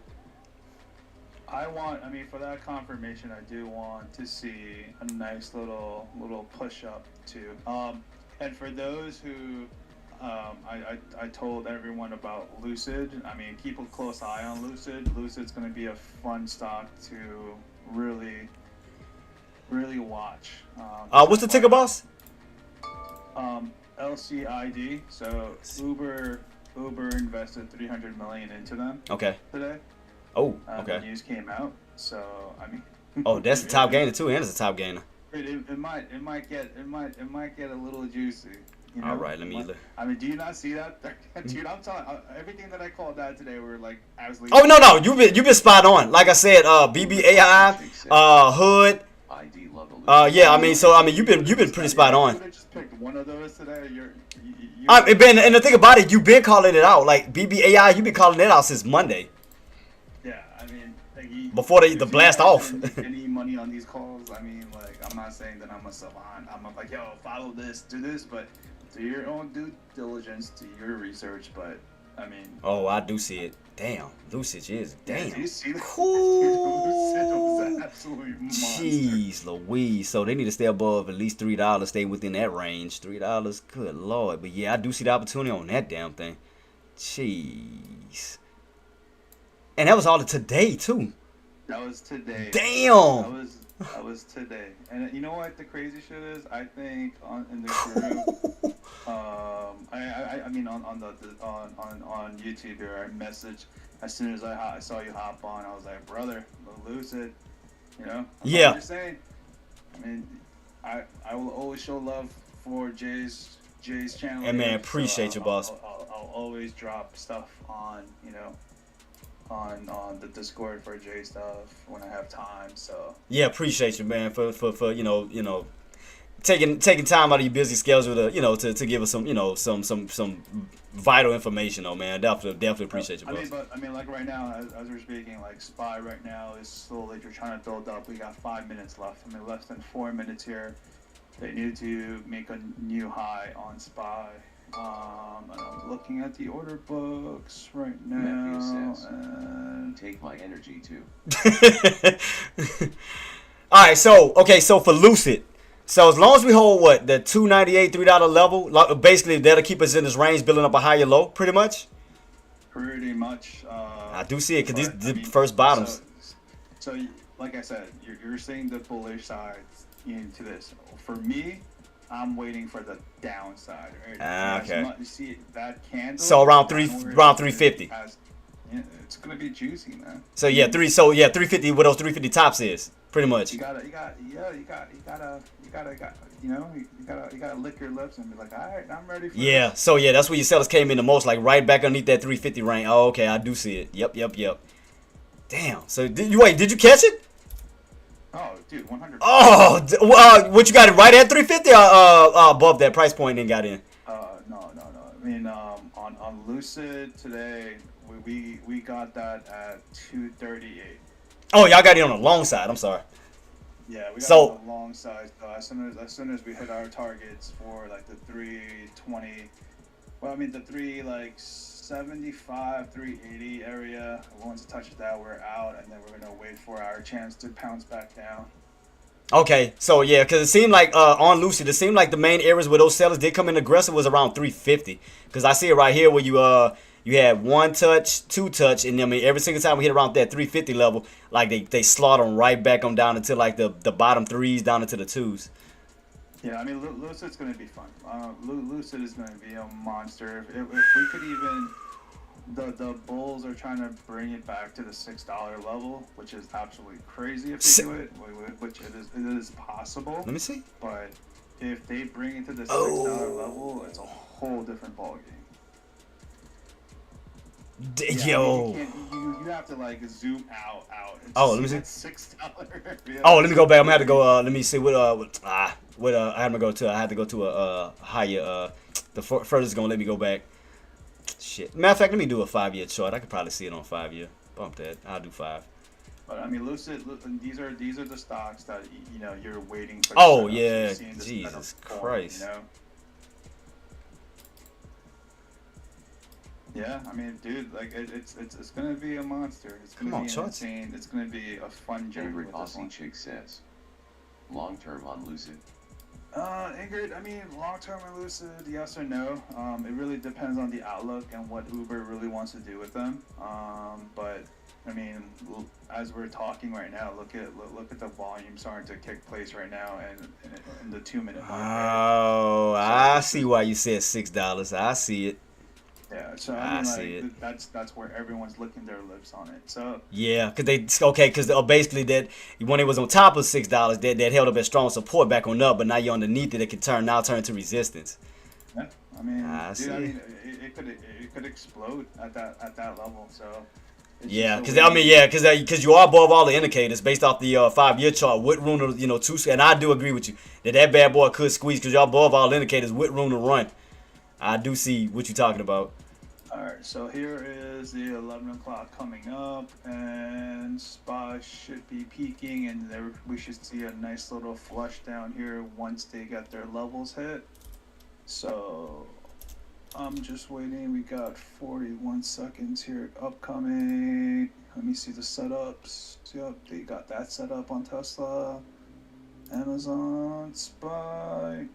I mean, for that confirmation, I do want to see a nice little push up too. And for those who, I told everyone about Lucid. I mean, keep a close eye on Lucid. Lucid's going to be a fun stock to really watch. What's the ticker, boss? LCID. So Uber invested $300 million into them. Okay. Today. Oh, okay. The news came out. So I mean. Oh, that's the top gainer too, and it's a top gainer. It might get a little juicy. You know? All right, let me look. I mean, do you not see that? Dude, I'm telling everything that I called out today were like absolutely. Oh no, you've been spot on. Like I said, BBAI, Hood. Yeah, I mean, you've been pretty spot on. You just picked one of those today. And the thing about it, you've been calling it out. Like BBAI, you've been calling it out since Monday. Yeah, I mean, before the blast off. Any money on these calls? I mean, like, I'm not saying that I'm a savant. I'm not like, yo, follow this, do this, but do your own due diligence, do your research. But I mean. Oh, I do see it. Damn, Lucid is damn. Yeah, do you see that? Cool. Lucid was an absolute monster. Jeez Louise. So they need to stay above at least $3. Stay within that range. $3. Good lord. But yeah, I do see the opportunity on that damn thing. Jeez. And that was all of today too. That was today. Damn. That was today. And you know what the crazy shit is? I think in the group, I mean on YouTube here, I messaged as soon as I saw you hop on. I was like, brother, Lucid, you know. Yeah. I'm just saying. I mean, I will always show love for Jay's channel. Hey man, appreciate you, boss. I'll always drop stuff on on the Discord for J stuff when I have time. So yeah, appreciate you, man, for taking time out of your busy schedule to to give us some some vital information, though, man. Definitely appreciate you, boss. I mean, like right now, as we're speaking, like SPY right now is slowly they're trying to build up. We got 5 minutes left. I mean, less than 4 minutes here. They need to make a new high on SPY. And I'm looking at the order books right now. Matthew says, and take my energy too. All right, so for Lucid, so as long as we hold the 298 $3 level, basically that'll keep us in this range, building up a higher low, pretty much. Pretty much. I do see it because these the first bottoms. So, like I said, you're seeing the bullish side into this. For me, I'm waiting for the downside. Right? Okay. You see that candle? So around 350. It's gonna be juicy, man. So yeah, 350. What those 350 tops is pretty much. You gotta lick your lips and be like, all right, I'm ready for this. So yeah, that's where your sellers came in the most, like right back underneath that 350 range. Oh, okay, I do see it. Yep. Damn. So did you catch it? Oh, dude, 100%. Oh, what you got it right at 350 or above that price point and got in? No. I mean, on Lucid today, we got that at 238. Oh, y'all got it on the long side. I'm sorry. Yeah, we got it on the long side. So as soon as we hit our targets for like the 320, well, I mean the 375, 380 area. Once it touches that, we're out, and then we're gonna wait for our chance to bounce back down. Okay, so yeah, because it seemed like on Lucid, it seemed like the main areas where those sellers did come in aggressive was around 350. Because I see it right here where you had one touch, two touch, and I mean every single time we hit around that 350 level, like they slaughter them right back on down into like the bottom threes down into the twos. Yeah, I mean Lucid's gonna be fun. Lucid is gonna be a monster. If we could even, the bulls are trying to bring it back to the $6 level, which is absolutely crazy if they do it, which it is possible. Let me see. But if they bring it to the $6 level, it's a whole different ballgame. Yo. I mean, you have to like zoom out. Let me see. $6. Let me go back. I'm gonna have to go. Let me see what I had to go to. I had to go to a higher. The furthest gonna let me go back. Shit. Matter of fact, let me do a 5-year chart. I could probably see it on 5-year. Bump that. I'll do 5. But I mean, Lucid. These are the stocks that you're waiting for. Oh yeah. Jesus Christ. Yeah, I mean, dude, like it's gonna be a monster. It's gonna be insane. It's gonna be a fun journey. Ingrid Aussie Chick says, long term on Lucid. Ingrid, I mean, long term on Lucid, yes or no. It really depends on the outlook and what Uber really wants to do with them. But I mean, as we're talking right now, look at the volume starting to take place right now, and in the 2-minute mark. Oh, I see why you said $6. I see it. Yeah, so I mean, like, that's where everyone's licking their lips on it. So yeah, because basically that when it was on top of $6, that held up as strong support back on up, but now you're underneath it, it can turn to resistance. Yeah, I mean, it could explode at that level. So yeah, because you are above all the indicators based off the 5-year chart with room to and I do agree with you that bad boy could squeeze because you're above all the indicators with room to run. I do see what you're talking about. Alright, so here is the 11 o'clock coming up, and SPY should be peaking, and there we should see a nice little flush down here once they get their levels hit. So I'm just waiting. We got 41 seconds here upcoming. Let me see the setups. Yep, they got that set up on Tesla, Amazon, SPY.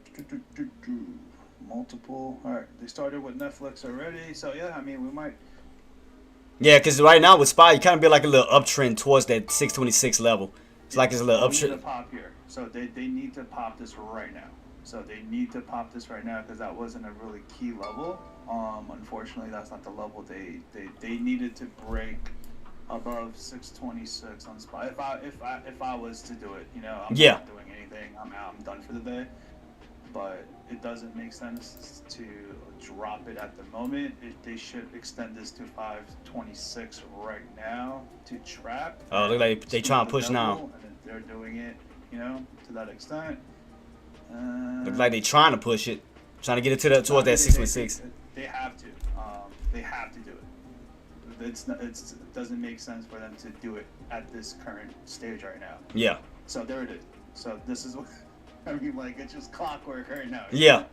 Multiple. All right, they started with Netflix already, so yeah, I mean, we might. Yeah, because right now with SPY, you kind of be like a little uptrend towards that 626 level. It's like it's a little uptrend. They need to pop here, so they need to pop this right now. Because that wasn't a really key level. Unfortunately, that's not the level they needed to break above 626 on SPY. If I was to do it, I'm not doing anything. I'm out. I'm done for the day. But it doesn't make sense to drop it at the moment. They should extend this to 526 right now to trap. Oh, look like they trying to push now. And they're doing it, to that extent. Look like they trying to push it, trying to get it to towards that 626. They have to. They have to do it. It doesn't make sense for them to do it at this current stage right now. Yeah. So there it is. So this is what I mean. Like it's just clockwork right now. Yeah.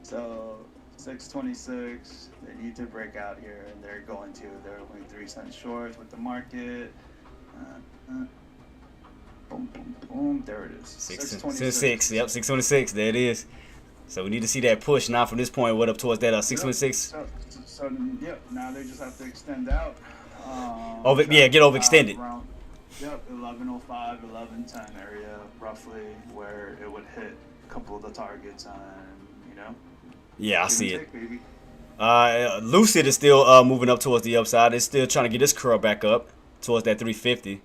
So 626. They need to break out here, and they're going to. They're only 3 cents short with the market. Boom, boom, boom. There it is. 626. Yep, 626. There it is. So we need to see that push now from this point. What up towards that 626? So yeah, now they just have to extend out. Get overextended. Around, 1105, 1110 area, roughly, where it would hit a couple of the targets, and Yeah, I see it. Lucid is still moving up towards the upside. It's still trying to get this curl back up towards that 350.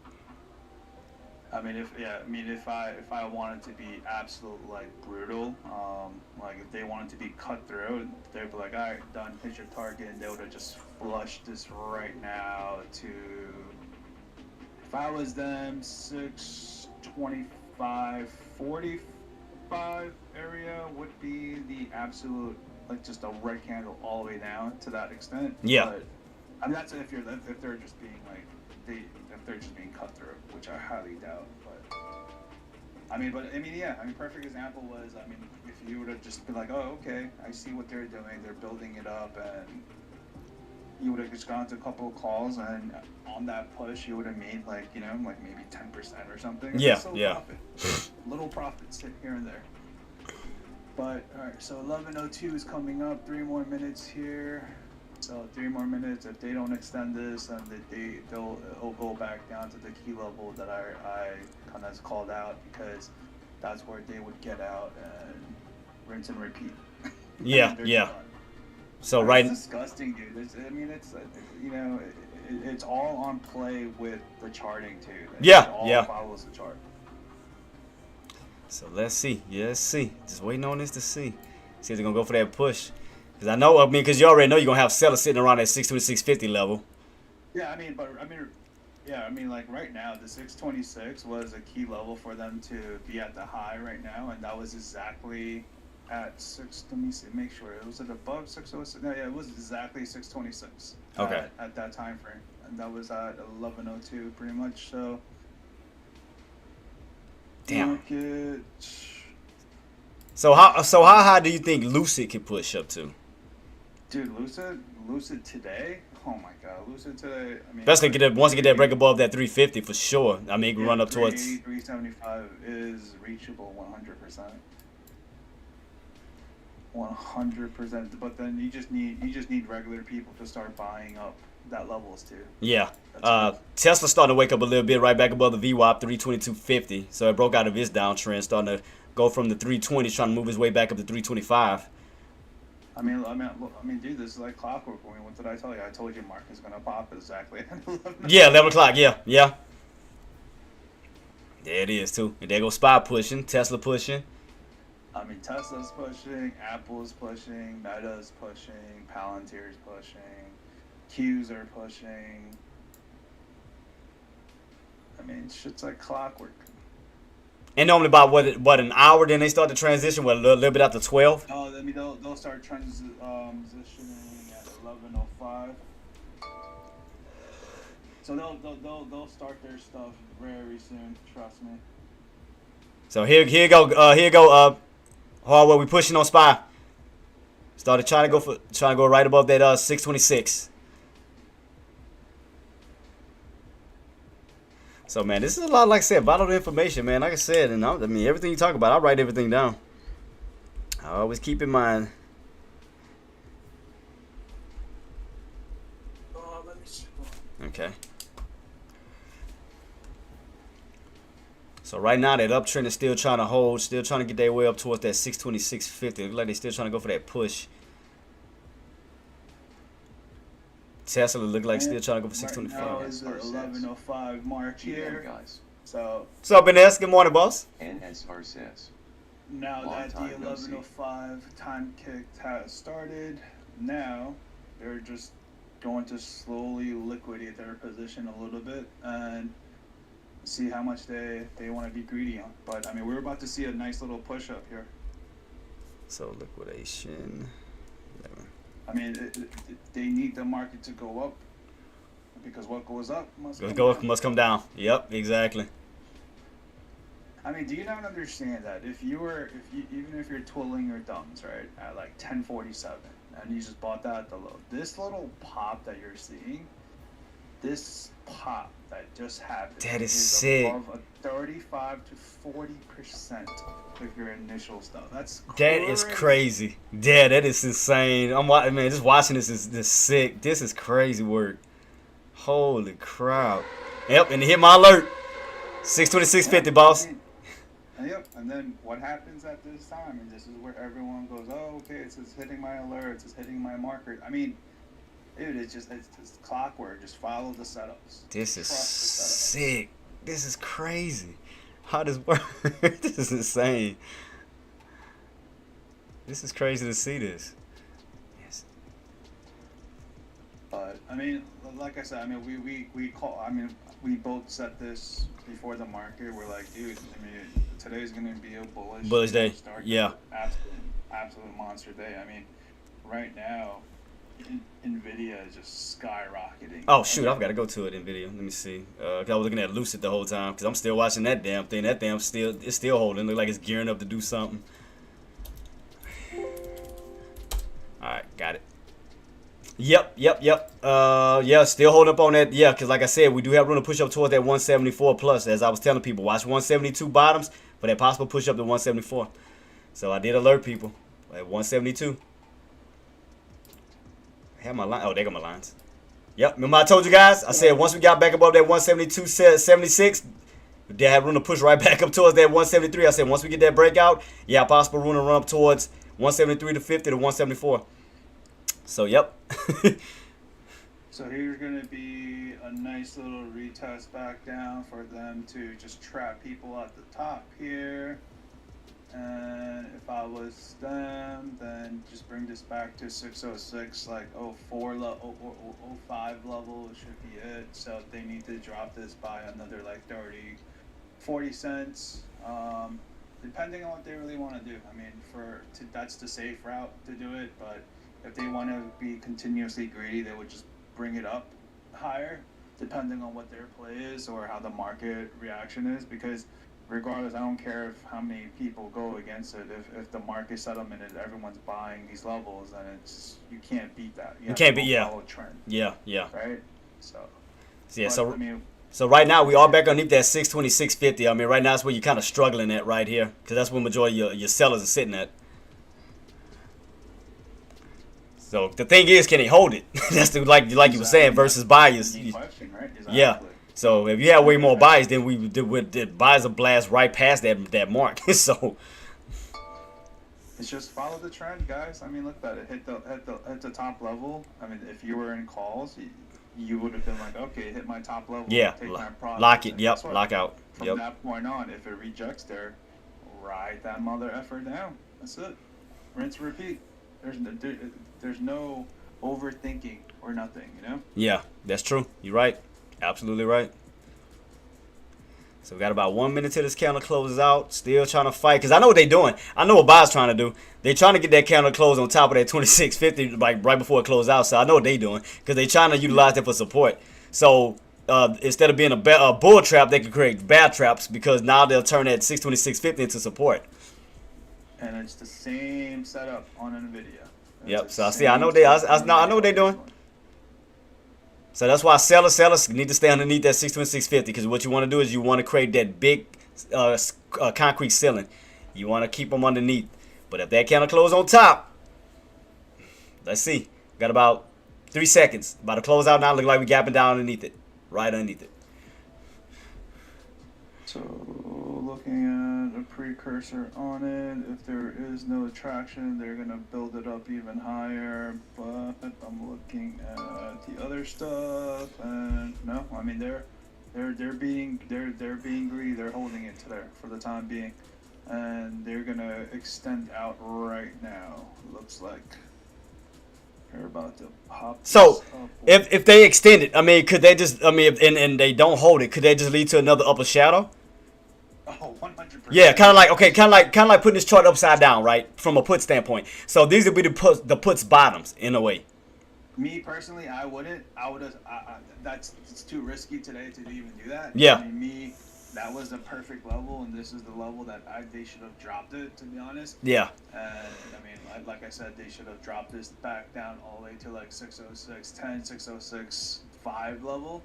If I wanted to be absolute brutal, like if they wanted to be cutthroat, they'd be like, all right, done, hit your target, and they would have just flushed this right now to. If I was them, 625, 45 area would be the absolute just a red candle all the way down to that extent. Yeah. But, that's if they're just being if they're just being cutthroat, which I highly doubt. Perfect example was, if you would have just been like, oh, okay, I see what they're doing, they're building it up, and you would have just gone to a couple of calls, and on that push, you would have made maybe 10% or something. Yeah, Profit. Little profits here and there. But, all right, so 11:02 is coming up, 3 more minutes here. So 3 more minutes. If they don't extend this, and it'll go back down to the key level that I kind of called out, because that's where they would get out and rinse and repeat. Yeah, yeah. Done. So It's disgusting, dude. It's all on play with the charting too. It all follows the chart. So let's see. Yeah, let's see. Just waiting on this to see. See if they're gonna go for that push. Because I know, because you already know you're gonna have sellers sitting around that 626.50 level. Yeah, right now the 626 was a key level for them to be at the high right now, and that was exactly at 6. Let me see, make sure was it above 606. No, yeah, it was exactly 626. Okay. At that time frame, and that was at 11:02 pretty much. So. Damn. Market. So how high do you think Lucid can push up to? Dude, Lucid today. Oh my God, Lucid today. That's gonna once you get that break above that 350 for sure. It can run up towards 375 is reachable 100%. 100%. But then you just need regular people to start buying up that levels too. Yeah. Tesla's starting to wake up a little bit, right back above the VWAP 322.50. So it broke out of its downtrend, starting to go from the 320s, trying to move his way back up to 325. Dude, this is like clockwork. What did I tell you? I told you market's gonna pop exactly at 11. Yeah, 11 o'clock. Yeah. There it is too. And there goes SPY pushing, Tesla pushing. Tesla's pushing, Apple's pushing, Meta's pushing, Palantir's pushing, Q's are pushing. Shit's like clockwork. And normally about what an hour, then they start to transition. A little bit after 12. Oh, they'll start transitioning at 11:05. So they'll start their stuff very soon. Trust me. So here you go. Hardware, we pushing on SPY. Started trying to go right above that 626. So man, this is a lot, like I said, bottled information, man. Like I said, and everything you talk about, I write everything down. I always keep in mind. Let me see. Okay. So right now that uptrend is still trying to hold, still trying to get their way up towards that 626.50. Looks like they're still trying to go for that push. Tesla look like still trying to go for 625. Right now is the 11:05 mark here. Guys. So. What's up, NS? Good morning, boss. NSR says. Now Long that the time no see. 11:05 time kick has started, now they're just going to slowly liquidate their position a little bit, and see how much they want to be greedy on. But I mean, we're about to see a nice little push up here. So liquidation. I mean, they need the market to go up because what goes up must come down. Yep, exactly. I mean, do you not understand that even if you're twiddling your thumbs, right, at like 1047, and you just bought that at the low, this little pop that you're seeing, this pop that just happened, that is sick. Above a 35 to 40% of your initial stuff. That's crazy. That is crazy. Yeah, that is insane. Man, just watching this is sick. This is crazy work. Holy crap. Yep, and it hit my alert. 626.50, boss. Yep, and then what happens at this time? And this is where everyone goes, oh, okay, it's hitting my alerts, it's hitting my marker. I mean, dude, it's clockwork. Just follow the setups. This is sick. This is crazy. How does work? This is insane. This is crazy to see this. Yes. But I mean, like I said, I mean, we both set this before the market. We're like, dude, I mean, today's gonna be a bullish day. Yeah. Absolute monster day. I mean, right now, Nvidia is just skyrocketing. Oh shoot, I've got to go to it. Nvidia. Let me see. 'Cause I was looking at Lucid the whole time because I'm still watching that damn thing. That damn it's still holding. Look like it's gearing up to do something. All right, got it. Yep. Yeah, still holding up on that. Yeah, because like I said, we do have room to push up towards that 174 plus. As I was telling people, watch 172 bottoms for that possible push up to 174. So I did alert people at 172. I have my line. Oh, they got my lines. Yep. Remember I told you guys? I said once we got back above that 172, 76, they have room to push right back up towards that 173. I said once we get that breakout, yeah, possible room to run up towards 173 to 50 to 174. So, yep. So here's going to be a nice little retest back down for them to just trap people at the top here. And if I was them, then just bring this back to 606, like 04 level, 05 level should be it. So they need to drop this by another like 30, 40 cents, depending on what they really want to do. I mean, that's the safe route to do it, but if they want to be continuously greedy, they would just bring it up higher, depending on what their play is or how the market reaction is. Because regardless, I don't care how many people go against it. If the market settlement is everyone's buying these levels, then you can't beat that. You can't beat, follow trend. Yeah. Right. So. Yeah. But, So. I mean, So right now we are back underneath that 626.50. I mean, right now that's where you're kind of struggling at right here, because that's where majority of your sellers are sitting at. So the thing is, can they hold it? That's like you were saying versus buyers. Question, right? Exactly. Yeah. So if you have way more buyers, then the buyers will blast right past that mark. So it's just follow the trend, guys. I mean, look at it. Hit the top level. I mean, if you were in calls, you would have been like, okay, hit my top level. Yeah. Take my profit. Lock it. Yep. Lock out. From that point on, if it rejects there, write that mother effer down. That's it. Rinse, repeat. There's no overthinking or nothing, you know? Yeah, that's true. You're right. Absolutely right. So we got about 1 minute till this candle closes out. Still trying to fight, because I know what they're doing. I know what buyers trying to do. They're trying to get that candle close on top of that 26.50 like right before it closes out. So I know what they're doing, because they're trying to utilize that for support. So instead of being a bull trap, they can create bear traps, because now they'll turn that 626.50 into support. And it's the same setup on Nvidia. Yep. So I know what they're doing. So that's why sellers need to stay underneath that 626.50, because what you want to do is you want to create that big concrete ceiling. You want to keep them underneath. But if that candle close on top, let's see. Got about 3 seconds. About to close out now. Look like we're gapping down underneath it. Right underneath it. So looking at a precursor on it, if there is no attraction, they're gonna build it up even higher. But I'm looking at the other stuff, and no, I mean they're being greedy. They're holding it to there for the time being, and they're gonna extend out right now. Looks like They're about to pop. So, this up. if they extend it, I mean, could they just, I mean, and they don't hold it, could they just lead to another upper shadow? Oh, 100%. Yeah, kind of like, okay, kind of like putting this chart upside down, right? From a put standpoint. So these would be the puts bottoms in a way. Me personally, I wouldn't. It's too risky today to even do that. Yeah. I mean, that was the perfect level, and this is the level that they should have dropped it, to be honest. Yeah. And I mean, like I said, they should have dropped this back down all the way to like 606.10, 606.5 level.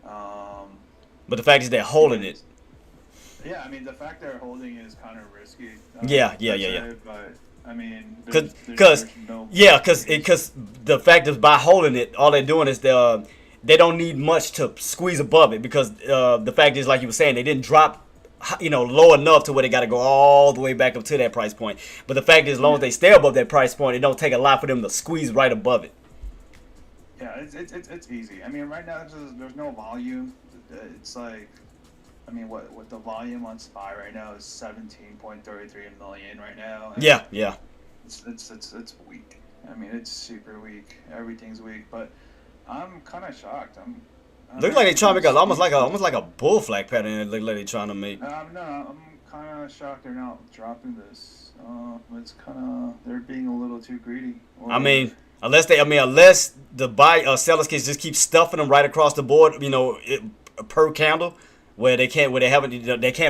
But the fact is they're holding it. Yeah, I mean, the fact they're holding it is kind of risky. Yeah. But I mean, because no the fact is by holding it, all they're doing is they don't need much to squeeze above it, because the fact is, like you were saying, they didn't drop, low enough to where they got to go all the way back up to that price point. But the fact is, as long as they stay above that price point, it don't take a lot for them to squeeze right above it. Yeah, it's easy. I mean, right now there's no volume. It's like, I mean, what the volume on SPY right now is 17.33 million right now. Yeah. It's weak. I mean, it's super weak. Everything's weak, but I'm kind of shocked. Looks like they trying to make almost like a bull flag pattern. It looks like they trying to make. No, I'm kind of shocked they're not dropping this. It's kind of, they're being a little too greedy. I mean, unless the sellers can just keep stuffing them right across the board, per candle, where they can't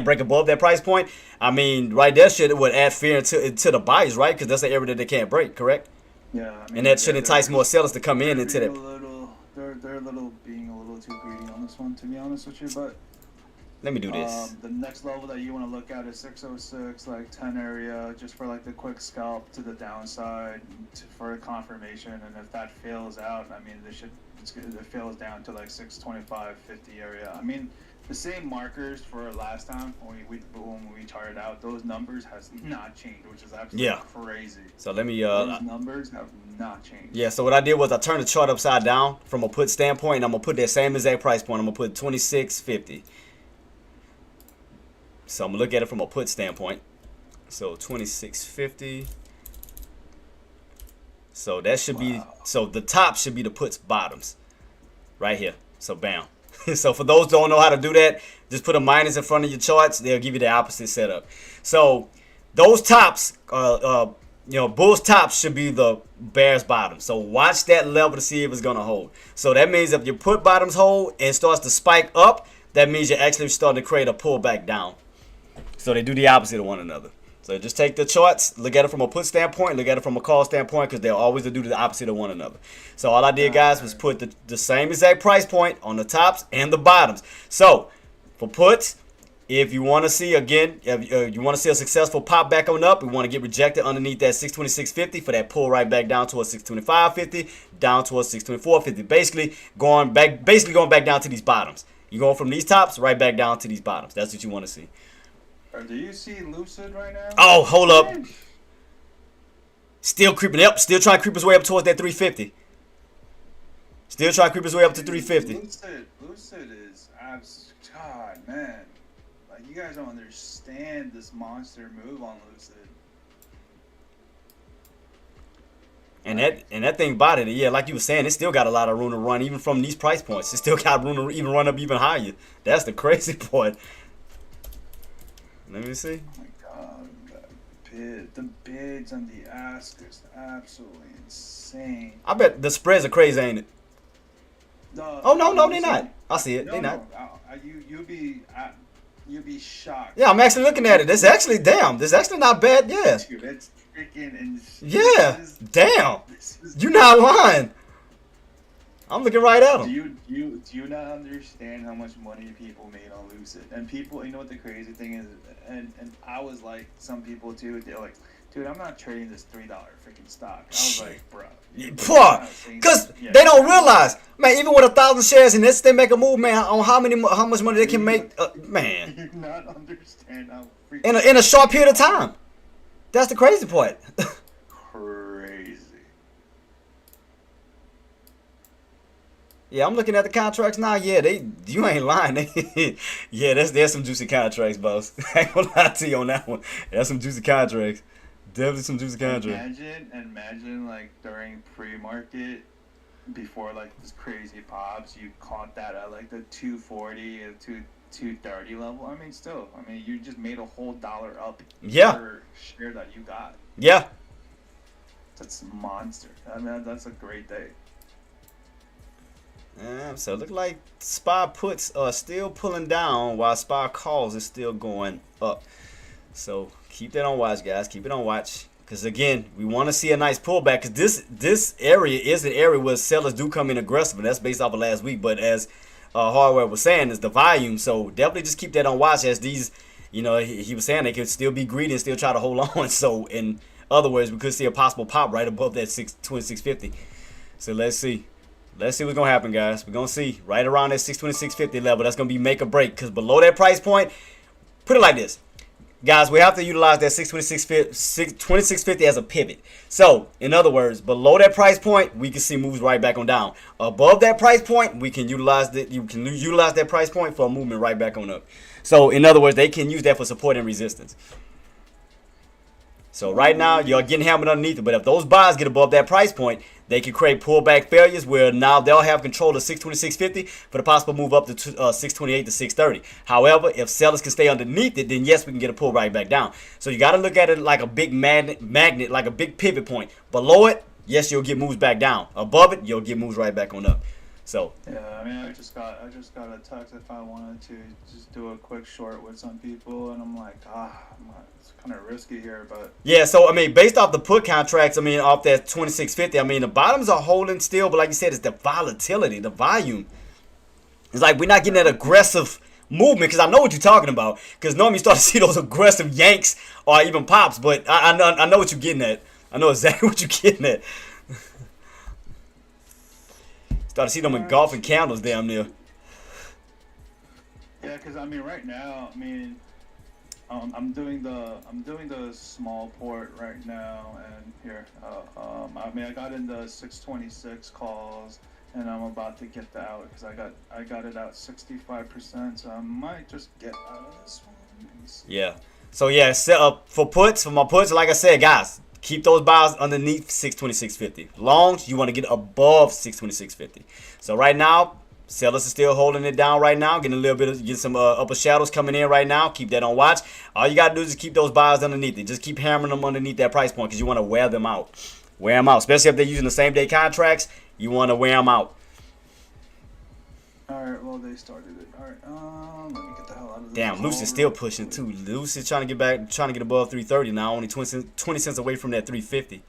break above that price point. I mean, right there would add fear to the buyers, right? Because that's the area that they can't break, correct? Yeah. I mean, and that should entice more sellers to come in into that. They're being a little too greedy on this one, to be honest with you. But let me do this. The next level that you want to look at is 606, like 10 area, just for like the quick scalp to the downside for a confirmation. And if that fails out, I mean, it fails down to like 625, 50 area. I mean, the same markers for last time when we charted out, those numbers has not changed, which is absolutely crazy. So let me those numbers have not changed. Yeah, so what I did was I turned the chart upside down from a put standpoint, and I'm gonna put that same exact price point. I'm gonna put 26.50. So I'm gonna look at it from a put standpoint. So 26.50. So that should be, so the top should be the puts bottoms right here. So bam. So for those who don't know how to do that, just put a minus in front of your charts. They'll give you the opposite setup. So those tops, bull's tops should be the bear's bottom. So watch that level to see if it's gonna hold. So that means if your put bottoms hold and starts to spike up, that means you're actually starting to create a pullback down. So they do the opposite of one another. So just take the charts, look at it from a put standpoint, look at it from a call standpoint, because they'll always do the opposite of one another. So all I did, guys, was put the same exact price point on the tops and the bottoms. So for puts, if you want to see, again, if you want to see a successful pop back on up, we want to get rejected underneath that 626.50 for that pull right back down towards 625.50, down towards 624.50. Basically going back down to these bottoms. You're going from these tops right back down to these bottoms. That's what you want to see. Do you see Lucid right now? Oh, hold up. Still creeping up. Still trying to creep his way up towards that 350. Still trying to creep his way up to 350. Lucid is God, man. Like, you guys don't understand this monster move on Lucid. And that thing about it, yeah, like you were saying, it still got a lot of room to run, even from these price points. It still got room to even run up even higher. That's the crazy part. Let me see. Oh my God, the bids and the ask is absolutely insane. I bet the spreads are crazy, ain't it? Oh no, they're not. I see it. They're not. You'll be shocked. Yeah, I'm actually looking at it. It's actually This actually not bad. Yeah. Dude, it's freaking insane. Yeah. Damn. You're not lying. I'm looking right at them. Do you not understand how much money people made on Lucid? And people, you know what the crazy thing is? And I was like, some people too, they're like, dude, I'm not trading this $3 freaking stock. I was like, bro. Because they don't realize, man, even with 1,000 shares in this, they make a move, man, on how much money they can make, man. You do not understand how freaking in a short period of time. That's the crazy part. Crazy. Yeah, I'm looking at the contracts now. Yeah, you ain't lying. Yeah, there's some juicy contracts, boss. I ain't gonna lie to you on that one. There's some juicy contracts. Definitely some juicy contract. Imagine like during pre-market, before like this crazy pops, you caught that at like the 240 or 230 level. I mean, still, I mean, you just made a whole dollar up per share that you got. Yeah. That's monster. I mean, that's a great day. So it look like SPY puts are still pulling down while SPY calls is still going up. So keep that on watch, guys. Keep it on watch. Because again, we want to see a nice pullback. Because this area is an area where sellers do come in aggressive, and that's based off of last week. But as Hardware was saying, is the volume. So definitely just keep that on watch. As these, you know, he was saying they could still be greedy and still try to hold on. So in other words, we could see a possible pop right above that 2650. So let's see. Let's see what's going to happen, guys. We're going to see right around that 626.50 level. That's going to be make or break. Because below that price point, put it like this. Guys, we have to utilize that 626.50 as a pivot. So, in other words, below that price point, we can see moves right back on down. Above that price point, we can utilize that. You can utilize that price point for a movement right back on up. So, in other words, they can use that for support and resistance. So right now, you're getting hammered underneath it. But if those buys get above that price point, they can create pullback failures where now they'll have control of 626.50 for the possible move up to 628 to 630. However, if sellers can stay underneath it, then yes, we can get a pull right back down. So you got to look at it like a big magnet, like a big pivot point. Below it, yes, you'll get moves back down. Above it, you'll get moves right back on up. So yeah, I mean, I just got a text if I wanted to just do a quick short with some people, and I'm like, it's kind of risky here, but yeah. So I mean, based off the put contracts, I mean, off that 26.50, I mean, the bottoms are holding still, but like you said, it's the volatility, the volume. It's like we're not getting that aggressive movement, because I know what you're talking about. Because normally you start to see those aggressive yanks or even pops, but I know what you're getting at. I know exactly what you're getting at. Start to see them engulfing candles down there. Yeah, because I mean, right now, I mean, I'm doing the small port right now, and here, I mean, I got in the 626 calls, and I'm about to get that out because I got it out 65%, so I might just get out of this one. Yeah. So yeah, set up for my puts, like I said, guys. Keep those buys underneath 626.50. Longs, you want to get above 626.50. So right now, sellers are still holding it down right now, getting a little bit of some upper shadows coming in right now. Keep that on watch. All you got to do is just keep those buys underneath it. Just keep hammering them underneath that price point because you want to wear them out. Wear them out, especially if they're using the same day contracts. You want to wear them out. All right, well, they started it. All right, let me get the hell out of this. Damn, Lucid's still pushing too. Lucid's trying to get above 330 now, only 20 cents away from that 350.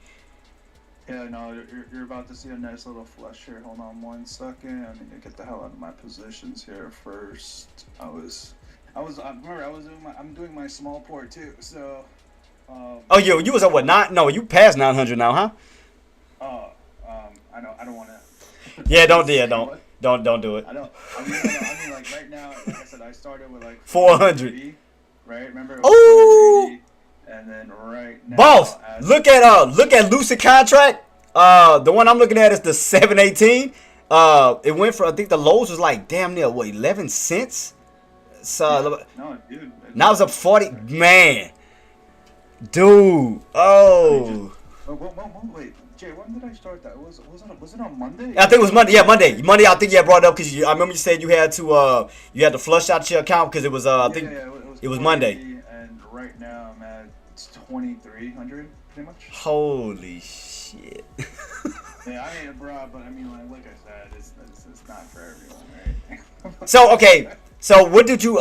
Yeah, no, you're about to see a nice little flush here. Hold on 1 second. I need to get the hell out of my positions here first. I'm doing my small port too. So. Oh, you was at what? No, you passed 900 now, huh? I don't want to. Yeah, don't do it. I mean, like right now, like I said, I started with like 400. Right? Remember? Oh. And then right now, boss, look at Lucid contract. The one I'm looking at is the 718. It went for, I think the lows was like damn near 11 cents. So no, dude. Now it's up 40. Man, dude. Oh. Wait. Jay, when did I start that? Was it on Monday? I think it was Monday. Yeah, Monday. I think you had brought it up because I remember you said you had to flush out your account because it was I think it was Monday. And right now I'm at 2,300 pretty much. Holy shit. Yeah, I mean, bro, but I mean, like I said, it's not for everyone, right? So what did you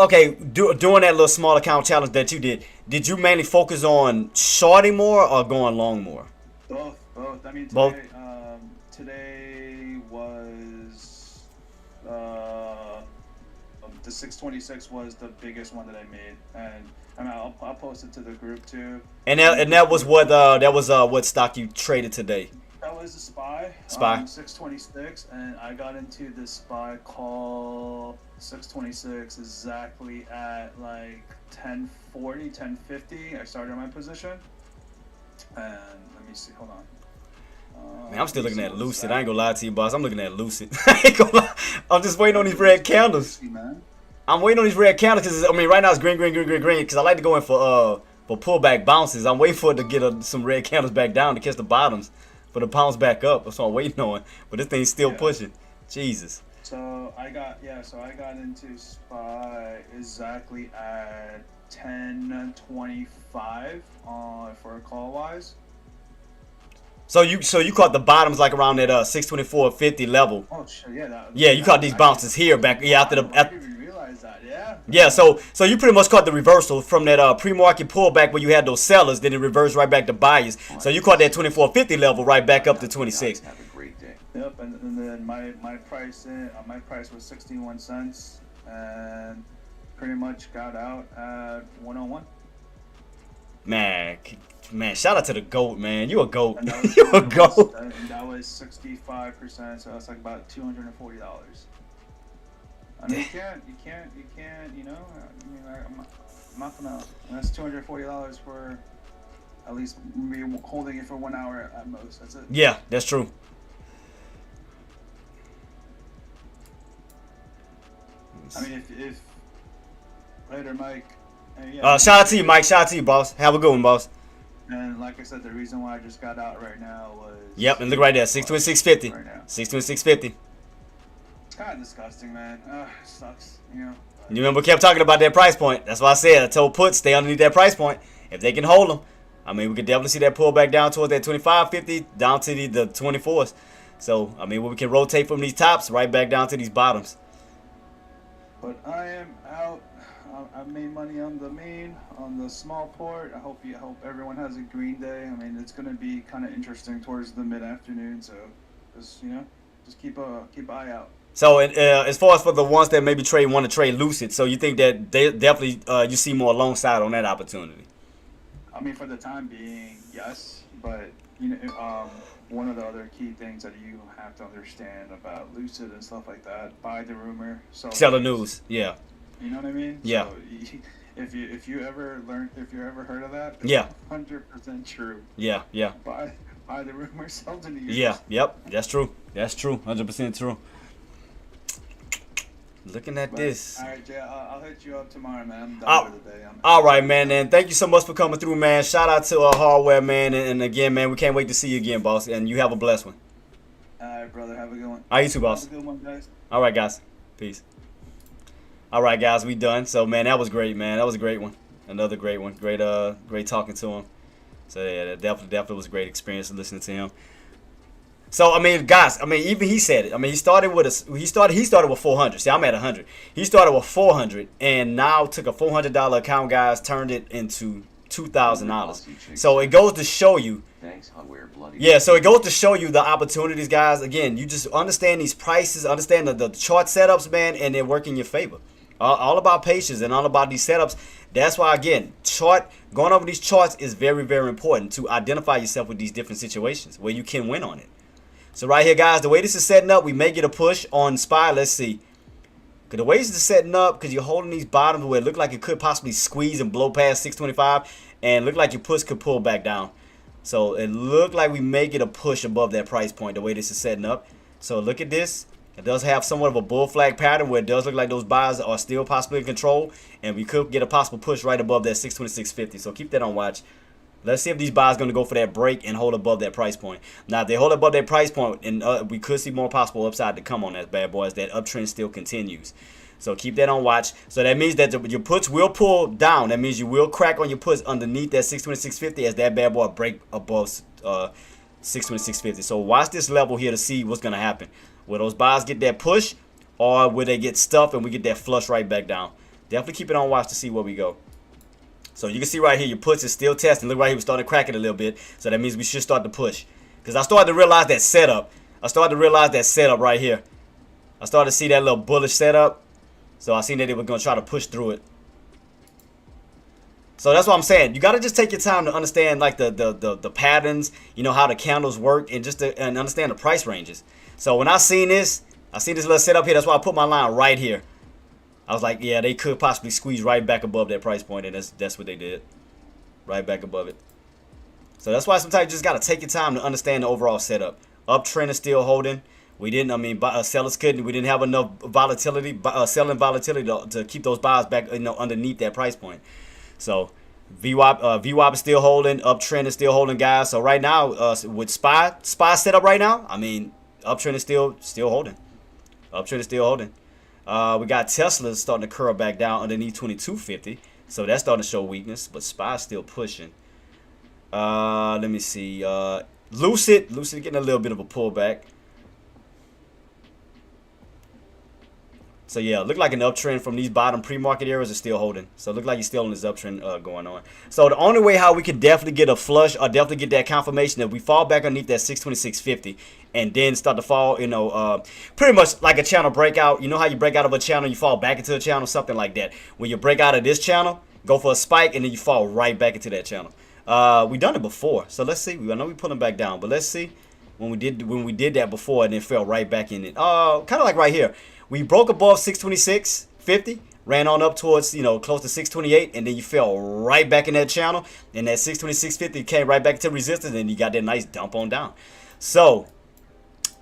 doing that little small account challenge that you did? Did you mainly focus on shorting more or going long more? Both. I mean, Both. Today was the 626 was the biggest one that I made, and I mean, I'll post it to the group too. And that was what stock you traded today? That was the SPY. 626, and I got into the SPY call 626 exactly at like 10:40, 10:50. I started my position, and let me see. Hold on. Man, I'm still looking at Lucid. I ain't gonna lie to you, boss. I'm looking at Lucid. I ain't gonna lie. I'm just waiting on these red candles. I'm waiting on these red candles because I mean right now it's green. Because I like to go in for for pullback bounces. I'm waiting for it to get some red candles back down to catch the bottoms for the bounce back up. That's what I'm waiting on. But this thing's still pushing. Jesus. So I got into SPY exactly at 10:25 for a call wise. So you caught the bottoms like around that 624.50 level. Oh shit, yeah. You caught these bounces here back after the. I didn't even realize that. Yeah. Yeah, so you pretty much caught the reversal from that pre-market pullback where you had those sellers, then it reversed right back to buyers. So you caught that 24.50 level right back up to 26. Have a great day. Yep, and then my price was 61 cents, and pretty much got out at 101. Man, shout out to the GOAT, man. You a GOAT. You a GOAT. And that was 65%, so that's like about $240. I mean, you can't, you know. I mean, I'm not gonna. That's $240 for at least me holding it for 1 hour at most. That's it. Yeah, that's true. I mean, if later, Mike. Shout out to you, Mike. Shout out to you, boss. Have a good one, boss. And like I said, the reason why I just got out right now was. Yep, and look right there, 626.50. Right now. 626.50. It's kind of disgusting, man. It sucks, you know. You remember we kept talking about that price point. That's why I said I told puts stay underneath that price point. If they can hold them, I mean, we could definitely see that pull back down towards that 25.50 down to the 24s. So, I mean, we can rotate from these tops right back down to these bottoms. But I am out. I made money on the small port. I hope everyone has a green day. I mean, it's gonna be kind of interesting towards the mid-afternoon. So, just keep an eye out. So, as far as for the ones that maybe want to trade lucid, so you think that they definitely you see more long side on that opportunity? I mean, for the time being, yes. But one of the other key things that you have to understand about lucid and stuff like that: buy the rumor, sell the news. Yeah. You know what I mean? Yeah. So, if you ever heard of that, yeah, 100% true. Yeah. Buy the rumor, sell the news. Yeah. Yep. That's true. 100% true. Looking at this. All right, Jay. I'll hit you up tomorrow, man. I'm done for the day. All right, man. And thank you so much for coming through, man. Shout out to Hardware, man. And again, man, we can't wait to see you again, boss. And you have a blessed one. All right, brother. Have a good one. All right, you too, boss. Have a good one, guys. All right, guys. Peace. All right, guys, we done. So, man, that was great, man. That was a great one. Another great one. Great talking to him. So, yeah, that definitely was a great experience listening to him. So, I mean, guys, even he said it. I mean, he started with 400. See, I'm at 100. He started with 400 and now took a $400 account, guys, turned it into $2,000. So, it goes to show you. Thanks, Bloody. Yeah, so it goes to show you the opportunities, guys. Again, you just understand these prices, understand the chart setups, man, and they work in your favor. All about patience and all about these setups. That's why, again, going over these charts is very, very important to identify yourself with these different situations where you can win on it. So right here, guys, the way this is setting up, we may get a push on SPY. Let's see. Because the way this is setting up, because you're holding these bottoms where it looked like it could possibly squeeze and blow past 625, and look like your push could pull back down. So it looked like we may get a push above that price point the way this is setting up. So look at this. It does have somewhat of a bull flag pattern where it does look like those buyers are still possibly in control. And we could get a possible push right above that 626.50. So keep that on watch. Let's see if these buyers are going to go for that break and hold above that price point. Now, if they hold above that price point, and we could see more possible upside to come on that bad boy as that uptrend still continues. So keep that on watch. So that means that your puts will pull down. That means you will crack on your puts underneath that 626.50 as that bad boy break above 626.50. So watch this level here to see what's going to happen. Will those buyers get that push, or will they get stuffed and we get that flush right back down? Definitely keep it on watch to see where we go. So you can see right here, your puts is still testing. Look right here, we're starting to crack it a little bit. So that means we should start to push. Because I started to realize that setup. Right here. I started to see that little bullish setup. So I seen that they were going to try to push through it. So that's what I'm saying. You got to just take your time to understand like the patterns, you know, how the candles work, and just and understand the price ranges. So when I seen this little setup here, that's why I put my line right here. I was like, yeah, they could possibly squeeze right back above that price point, and that's what they did. Right back above it. So that's why sometimes you just got to take your time to understand the overall setup. Uptrend is still holding. We didn't, sellers couldn't. We didn't have enough volatility, selling volatility to keep those buyers back, underneath that price point. So, VWAP is still holding. Uptrend is still holding, guys. So right now, with SPY set up right now, I mean, uptrend is still holding. Uptrend is still holding. We got Tesla starting to curl back down underneath 2250. So that's starting to show weakness, but SPY is still pushing. Let me see. Lucid getting a little bit of a pullback. So yeah, look like an uptrend from these bottom pre-market areas is still holding. So look like you're still on this uptrend going on. So the only way how we can definitely get a flush or definitely get that confirmation that we fall back underneath that 626.50 and then start to fall, you know, pretty much like a channel breakout. You know how you break out of a channel, you fall back into a channel, something like that. When you break out of this channel, go for a spike, and then you fall right back into that channel. We done it before, so let's see. I know we pulling back down, but let's see when we did that before and then fell right back in it. Kind of like right here. We broke above 626.50, ran on up towards, you know, close to 628, and then you fell right back in that channel, and that 626.50 came right back to resistance, and you got that nice dump on down. So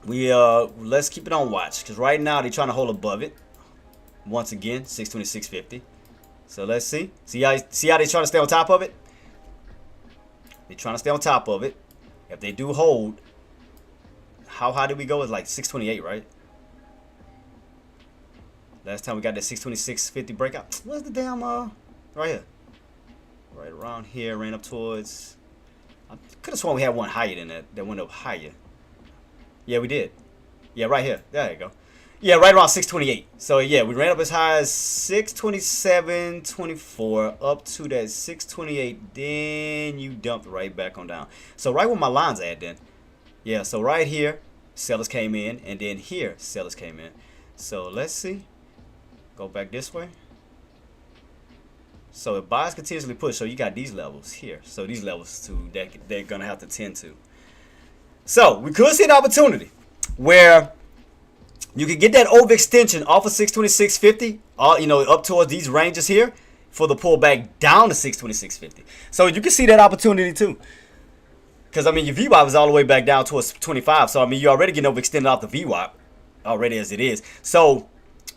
we let's keep it on watch, because right now they're trying to hold above it. Once again, 626.50. So let's see. See how they're trying to stay on top of it? They're trying to stay on top of it. If they do hold, how high did we go? It's like 628, right? Last time we got that 626.50 breakout. What's the damn right here? Right around here, ran up towards. I could have sworn we had one higher than that. That went up higher. Yeah, we did. Yeah, right here. There you go. Yeah, right around 628. So yeah, we ran up as high as 627.24 up to that 628. Then you dumped right back on down. So right where my lines at then. Yeah, so right here, sellers came in, and then here, sellers came in. So let's see. Go back this way. So if buyers continuously push, so you got these levels here. So these levels too, that they're gonna have to tend to. So we could see an opportunity where you can get that overextension off of 626.50, you know, up towards these ranges here for the pullback down to 626.50. So you can see that opportunity too. Because I mean, your VWAP is all the way back down towards 25. So I mean, you're already getting overextended off the VWAP already as it is. So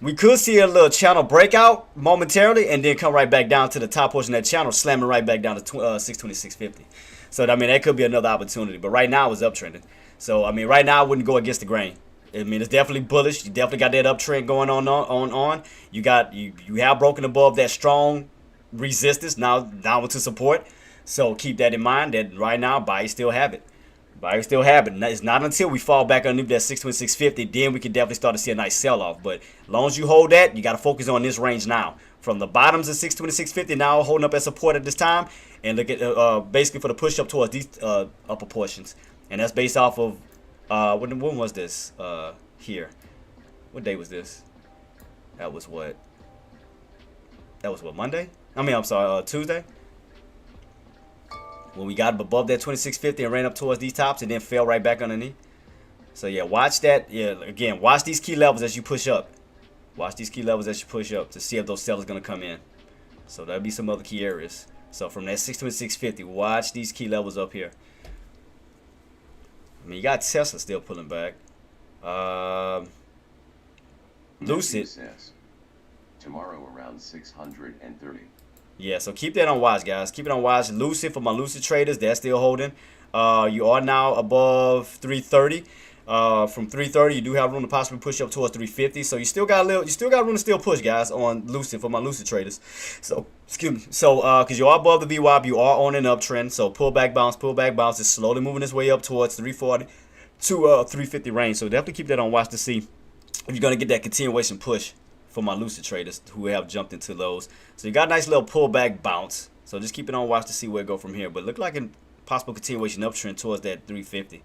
we could see a little channel breakout momentarily and then come right back down to the top portion of that channel, slamming right back down to 626.50. So, I mean, that could be another opportunity. But right now, it's uptrending. So, I mean, right now, I wouldn't go against the grain. I mean, it's definitely bullish. You definitely got that uptrend going on. You have broken above that strong resistance, now downward to support. So, keep that in mind that right now, buyers still have it. Buyers still have it. It's not until we fall back underneath that 626.50, then we can definitely start to see a nice sell-off. But as long as you hold that, you got to focus on this range now. From the bottoms of 626.50, now holding up as support at this time. And look at basically for the push up towards these upper portions. And that's based off of, when was this here? What day was this? That was what, Monday? I mean, I'm sorry, Tuesday? When we got above that 26.50 and ran up towards these tops and then fell right back underneath. So yeah, watch that. Yeah, again, watch these key levels as you push up. Watch these key levels as you push up to see if those sellers are going to come in. So that'll be some other key areas. So from that 626.50, watch these key levels up here. I mean, you got Tesla still pulling back. Lucid. Tomorrow around 630. Yeah, so keep that on watch, guys. Keep it on watch. Lucid, for my Lucid traders, they're still holding. You are now above 330. From 330, you do have room to possibly push up towards 350. So you still got room to still push, guys, on Lucid for my Lucid traders. So excuse me. So because you are above the VWAP, you are on an uptrend. So pullback bounce is slowly moving its way up towards 340 to 350 range. So definitely keep that on watch to see if you're gonna get that continuation push for my Lucid traders who have jumped into those. So you got a nice little pullback bounce. So just keep it on watch to see where it go from here. But look like a possible continuation uptrend towards that 350.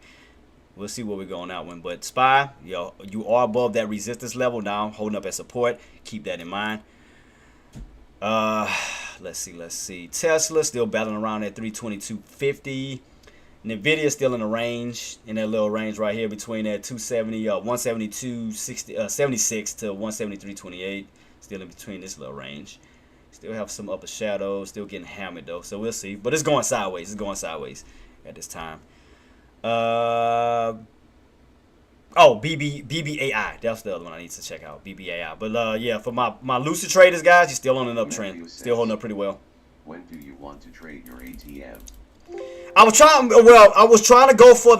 We'll see where we're going out one. But SPY, you are above that resistance level now, holding up as support. Keep that in mind. Let's see. Tesla still battling around at 322.50. Nvidia still in the range, in that little range right here between that 172.76 to 173.28. Still in between this little range. Still have some upper shadows, still getting hammered though, so we'll see. But it's going sideways. It's going sideways at this time. BBAI. That's the other one I need to check out. BBAI. But yeah, for my Lucid traders, guys, you're still on an uptrend. Still holding up pretty well. When do you want to trade your ATM? I was trying to go for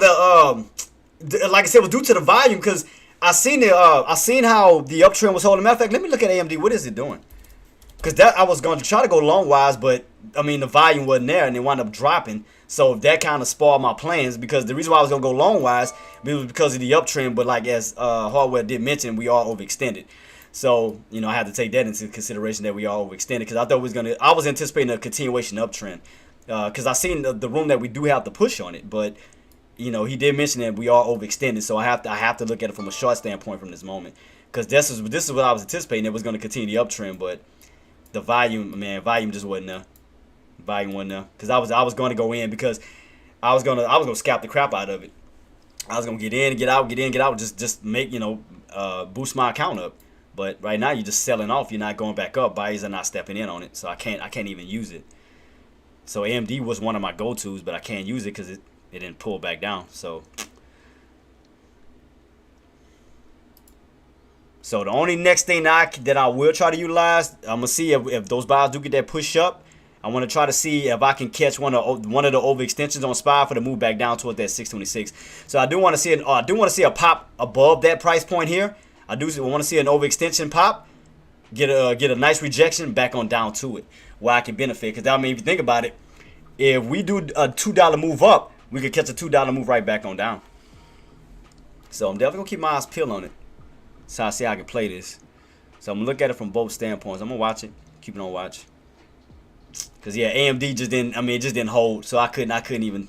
like I said, it was due to the volume because I seen how the uptrend was holding. Matter of fact, let me look at AMD. What is it doing? Because that I was going to try to go long wise, but I mean the volume wasn't there and it wound up dropping. So that kind of spoiled my plans because the reason why I was going to go long wise was because of the uptrend. But like as Hardware did mention, we are overextended. So I had to take that into consideration that we are overextended because I thought I was anticipating a continuation uptrend because I seen the room that we do have to push on it, but he did mention that we are overextended, so I have to look at it from a short standpoint from this moment because this is what I was anticipating. It was going to continue the uptrend, but the volume just wasn't there. Volume wasn't there because I was going to go in because I was gonna scalp the crap out of it. I was gonna get in, get out, just make boost my account up. But right now you're just selling off. You're not going back up. Buyers are not stepping in on it, so I can't even use it. So AMD was one of my go-tos, but I can't use it because it didn't pull back down. So the only next thing that I will try to utilize, I'm gonna see if those buyers do get that push up. I want to try to see if I can catch one of the overextensions on SPY for the move back down toward that 626. So I do want to see a pop above that price point here. I do want to see an overextension pop, get a nice rejection back on down to it, where I can benefit. Because I mean, if you think about it, if we do a $2 move up, we could catch a $2 move right back on down. So I'm definitely gonna keep my eyes peeled on it, so I see how I can play this. So I'm gonna look at it from both standpoints. I'm gonna watch it, keep it on watch. Cause yeah, AMD just didn't. I mean, it just didn't hold. So I couldn't even.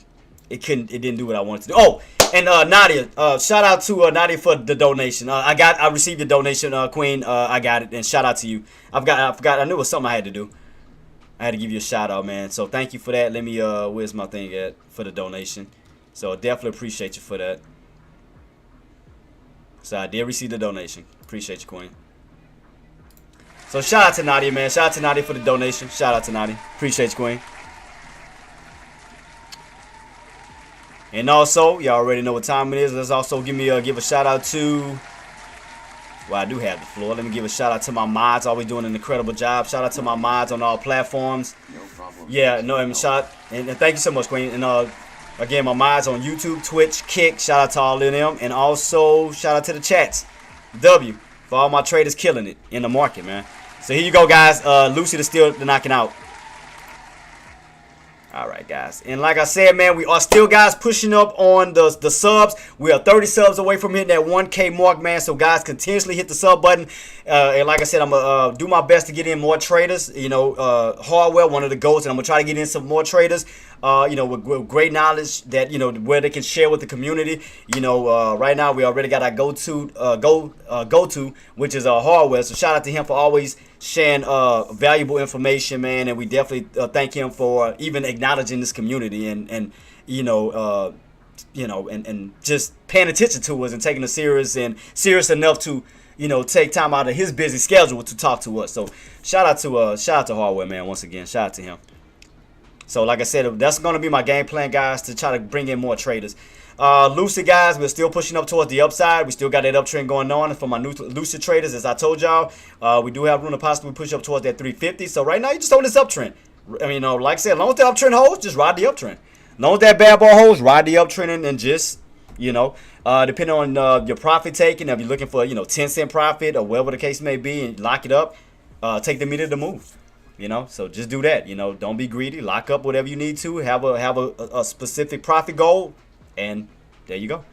It didn't do what I wanted to do. Oh, and Nadia, shout out to Nadia for the donation. I received your donation, Queen. I got it, and shout out to you. I forgot. I knew it was something I had to do. I had to give you a shout out, man. So thank you for that. Let me where's my thing at for the donation? So definitely appreciate you for that. So I did receive the donation. Appreciate you, Queen. So shout out to Nadia, man. Shout out to Nadia for the donation. Shout out to Nadia. Appreciate you, Queen. And also, y'all already know what time it is. Let's also give a shout out to. Well, I do have the floor. Let me give a shout out to my mods. Always doing an incredible job. Shout out to my mods on all platforms. No problem. Yeah, no, and thank you so much, Queen. And again, my mods on YouTube, Twitch, Kick. Shout out to all of them, and also shout out to the chats. W for all my traders killing it in the market, man. So here you go, guys. Lucid is still knocking out. All right, guys. And like I said, man, we are still, guys, pushing up on the subs. We are 30 subs away from hitting that 1K mark, man. So, guys, continuously hit the sub button. And like I said, I'm going to do my best to get in more traders. Hardware, one of the goals. And I'm going to try to get in some more traders, with great knowledge that, where they can share with the community. Right now, we already got our go-to, which is Hardware. So, shout out to him for always sharing valuable information, man, and we definitely thank him for even acknowledging this community and just paying attention to us and taking us serious enough to take time out of his busy schedule to talk to us. So shout out to Hardware, man. Once again, shout out to him. So like I said, that's going to be my game plan, guys, to try to bring in more traders. Lucid, guys, we're still pushing up towards the upside. We still got that uptrend going on for my new Lucid traders, as I told y'all. We do have room to possibly push up towards that 350. So right now, you just hold this uptrend. I mean, like I said, as long as the uptrend holds, just ride the uptrend. As long as that bad boy holds, ride the uptrend and just, depending on your profit taking, if you're looking for, 10-cent profit or whatever the case may be, and lock it up, take the meter to move. So just do that. Don't be greedy. Lock up whatever you need to. Have a specific profit goal. And there you go.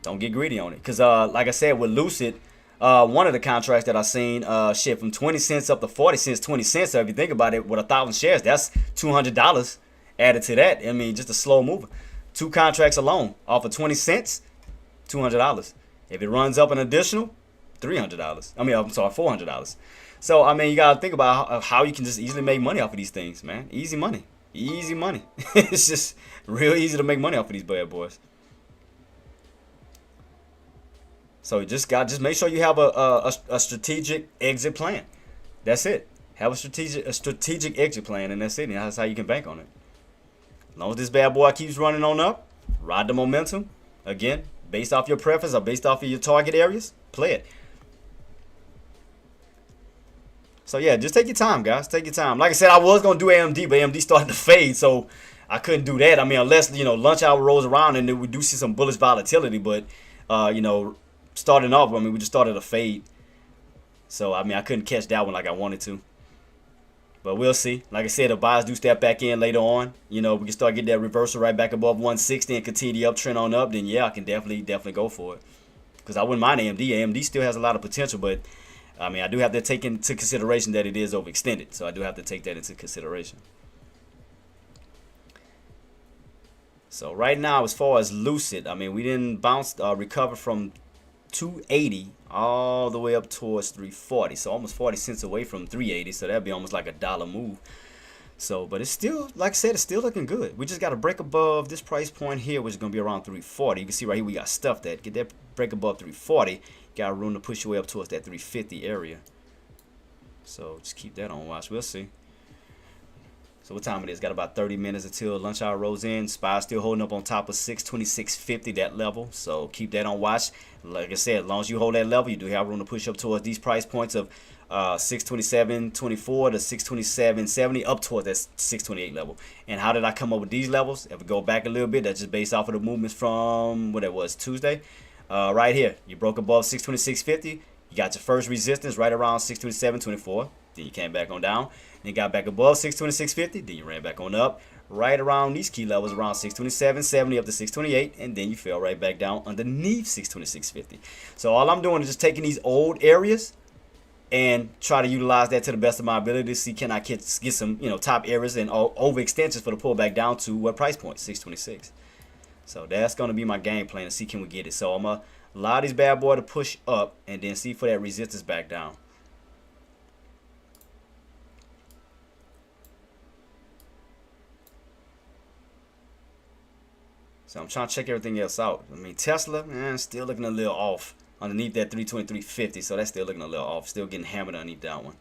Don't get greedy on it. Because, like I said, with Lucid, one of the contracts that I seen, from 20 cents up to 40 cents, 20 cents. So if you think about it, with 1,000 shares, that's $200 added to that. I mean, just a slow mover. 2 contracts alone off of 20 cents, $200. If it runs up an additional, $300. I mean, I'm sorry, $400. So, I mean, you got to think about how you can just easily make money off of these things, man. Easy money. Easy money. It's just real easy to make money off of these bad boys. So just make sure you have a strategic exit plan. That's it. Have a strategic exit plan, and that's it. And that's how you can bank on it. As long as this bad boy keeps running on up, ride the momentum. Again, based off your preference or based off of your target areas, play it. So yeah, just take your time, guys. Take your time. Like I said, I was gonna do AMD, but AMD started to fade, so I couldn't do that. I mean, unless lunch hour rolls around and then we do see some bullish volatility, but starting off, I mean, we just started a fade. So I mean, I couldn't catch that one like I wanted to. But we'll see. Like I said, if buyers do step back in later on, we can start getting that reversal right back above 160 and continue the uptrend on up, then yeah, I can definitely go for it. Because I wouldn't mind AMD. AMD still has a lot of potential, but I mean, I do have to take into consideration that it is overextended. So I do have to take that into consideration. So right now, as far as Lucid, I mean, we didn't recover from 280 all the way up towards 340, so almost 40 cents away from 380, so that'd be almost like $1 move. So, but it's still, like I said, it's still looking good. We just got to break above this price point here, which is going to be around 340. You can see right here we got stuff that get that break above 340, got room to push your way up towards that 350 area. So just keep that on watch. We'll see. So what time it is? Got about 30 minutes until lunch hour rolls in. SPY still holding up on top of 626.50, that level. So keep that on watch. Like I said, as long as you hold that level, you do have room to push up towards these price points of 627.24 to 627.70 up towards that 628 level. And how did I come up with these levels? If we go back a little bit, that's just based off of the movements from what it was Tuesday. Right here, you broke above 626.50. You got your first resistance right around 627.24. Then you came back on down. Then got back above 626.50. Then you ran back on up right around these key levels around 627.70 up to 628. And then you fell right back down underneath 626.50. So all I'm doing is just taking these old areas and try to utilize that to the best of my ability to see can I get some top areas and overextensions for the pullback down to what price point? 626. So that's going to be my game plan to see can we get it. So I'm going to allow these bad boy to push up and then see for that resistance back down. So I'm trying to check everything else out. I mean, Tesla, still looking a little off underneath that 323.50. So that's still looking a little off. Still getting hammered underneath that one.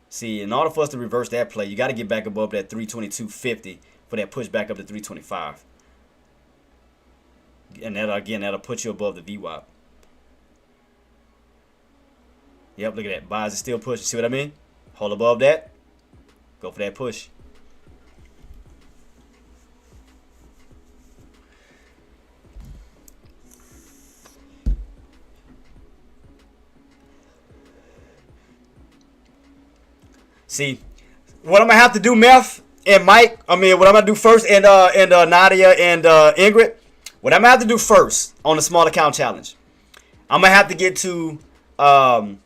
See, in order for us to reverse that play, you got to get back above that 322.50 for that push back up to 325. And that'll put you above the VWAP. Yep, look at that. Buyers are still pushing. See what I mean? Hold above that. Go for that push. See, what I'm gonna have to do, Meth and Mike. I mean, what I'm gonna do first, and Nadia and Ingrid. What I'm gonna have to do first on the small account challenge, I'm gonna have to get to Hardware's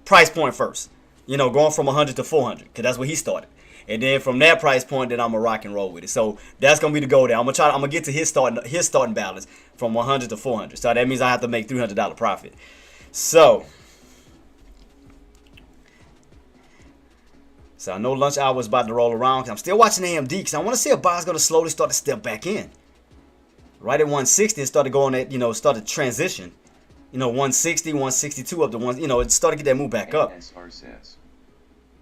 price point first. Going from 100 to 400, because that's where he started. And then from that price point, then I'm gonna rock and roll with it. So that's gonna be the goal there. I'm gonna get to his starting balance from 100 to 400. So that means I have to make $300 profit. So I know lunch hour is about to roll around. I'm still watching AMD because I want to see if buyers going to slowly start to step back in. Right at 160, it started going at, started transition. 160, 162 up to one. It started to get that move back up. NSR says,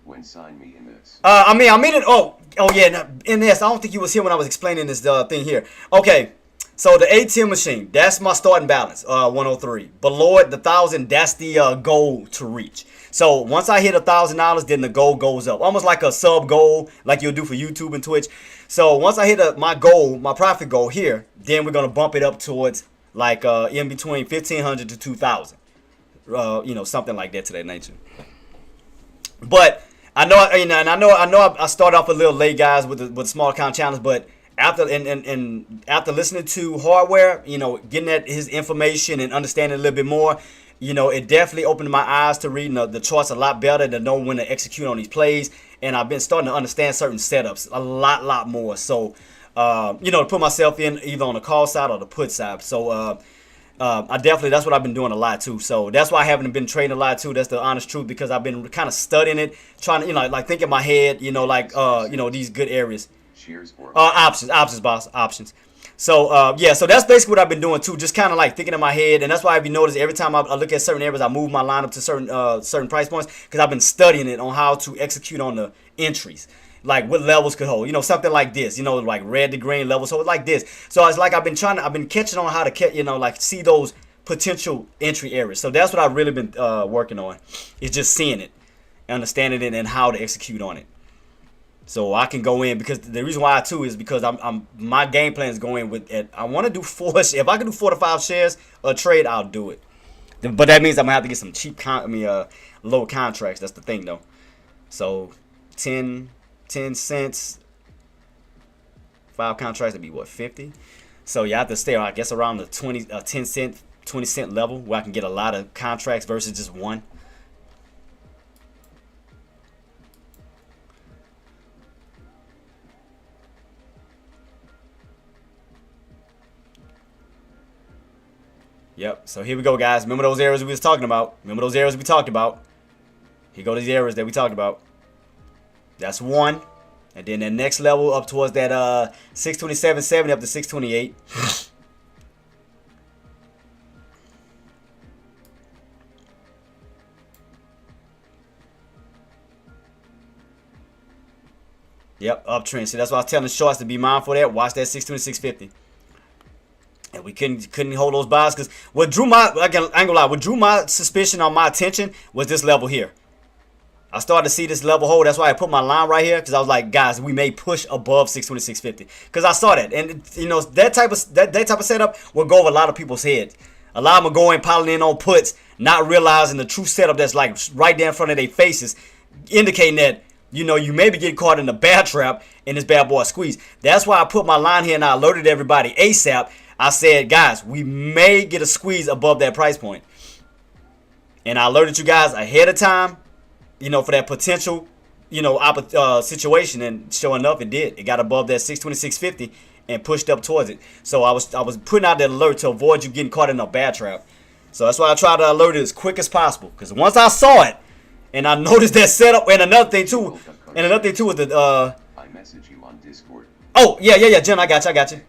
when sign me in this. I mean it. Oh yeah. NS, I don't think you was here when I was explaining this thing here. Okay. So the ATM machine, that's my starting balance, 103. Below it, the 1,000, that's the goal to reach. So once I hit $1,000, then the goal goes up, almost like a sub goal, like you'll do for YouTube and Twitch. So once I hit my goal, my profit goal here, then we're gonna bump it up towards like in between 1,500 to 2,000, something like that to that nature. But I know, I started off a little late, guys, with the small account challenge, but after listening to Hardware, getting at his information and understanding a little bit more, it definitely opened my eyes to reading the charts a lot better, to know when to execute on these plays. And I've been starting to understand certain setups a lot more. So, to put myself in either on the call side or the put side. So, that's what I've been doing a lot too. So that's why I haven't been trading a lot too. That's the honest truth, because I've been kind of studying it, trying to, like think in my head, these good areas. Options, boss. Options. So, so that's basically what I've been doing too. Just kind of like thinking in my head. And that's why if you notice, every time I look at certain areas, I move my line up to certain price points, because I've been studying it on how to execute on the entries. Like what levels could hold, something like this, like red to green levels. So like this. So it's like I've been catching on how to, see those potential entry areas. So that's what I've really been working on. Is just seeing it, understanding it, and how to execute on it. So I can go in, because the reason why too is because my game plan is going with it. I want to do 4. If I can do 4 to 5 shares a trade, I'll do it. But that means I'm gonna have to get some cheap low contracts. That's the thing though. So 10 cents, 5 contracts would be what, 50. So you have to stay, I guess, around the 10 cent, 20 cent level where I can get a lot of contracts versus just one. Yep, so here we go, guys. Remember those areas we was talking about? Remember those areas we talked about? Here go these areas that we talked about. That's 1. And then that next level up towards that 627.70 up to 628. Yep, uptrend. So that's why I was telling the shorts to be mindful of that. Watch that 626.50. And we couldn't hold those buys, because what drew my, I ain't gonna lie, what drew my suspicion on my attention was this level here. I started to see this level hold. That's why I put my line right here, because I was like, guys, we may push above 626.50, because I saw that. And you know, that type of setup will go over a lot of people's heads. A lot of them are going piling in on puts, not realizing the true setup that's like right there in front of their faces, indicating that, you know, you may be getting caught in the bear trap in this bad boy squeeze. That's why I put my line here and I alerted everybody ASAP. I said, guys, we may get a squeeze above that price point. And I alerted you guys ahead of time, you know, for that potential, you know, situation. And sure enough, it did. It got above that 626.50 and pushed up towards it. So I was putting out that alert to avoid you getting caught in a bad trap. So that's why I tried to alert it as quick as possible. Because once I saw it, and I noticed that setup, and another thing too was the I message you on Discord. Oh yeah, Jen, I got you,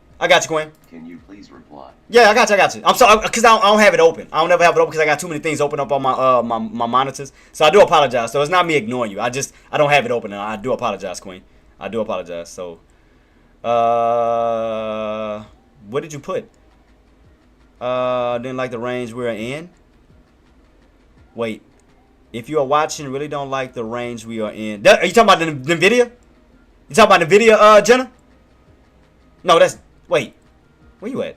Gwen. Can you please reply? Yeah, I got you. I'm sorry, because I don't have it open. I don't ever have it open because I got too many things open up on my monitors. So I do apologize. So it's not me ignoring you. I don't have it open, and I do apologize, Queen. I do apologize. So, what did you put? Didn't like the range we're in. Wait, if you are watching, really don't like the range we are in. Are you talking about the NVIDIA? You talking about NVIDIA, Jenna? No, that's, wait, where you at?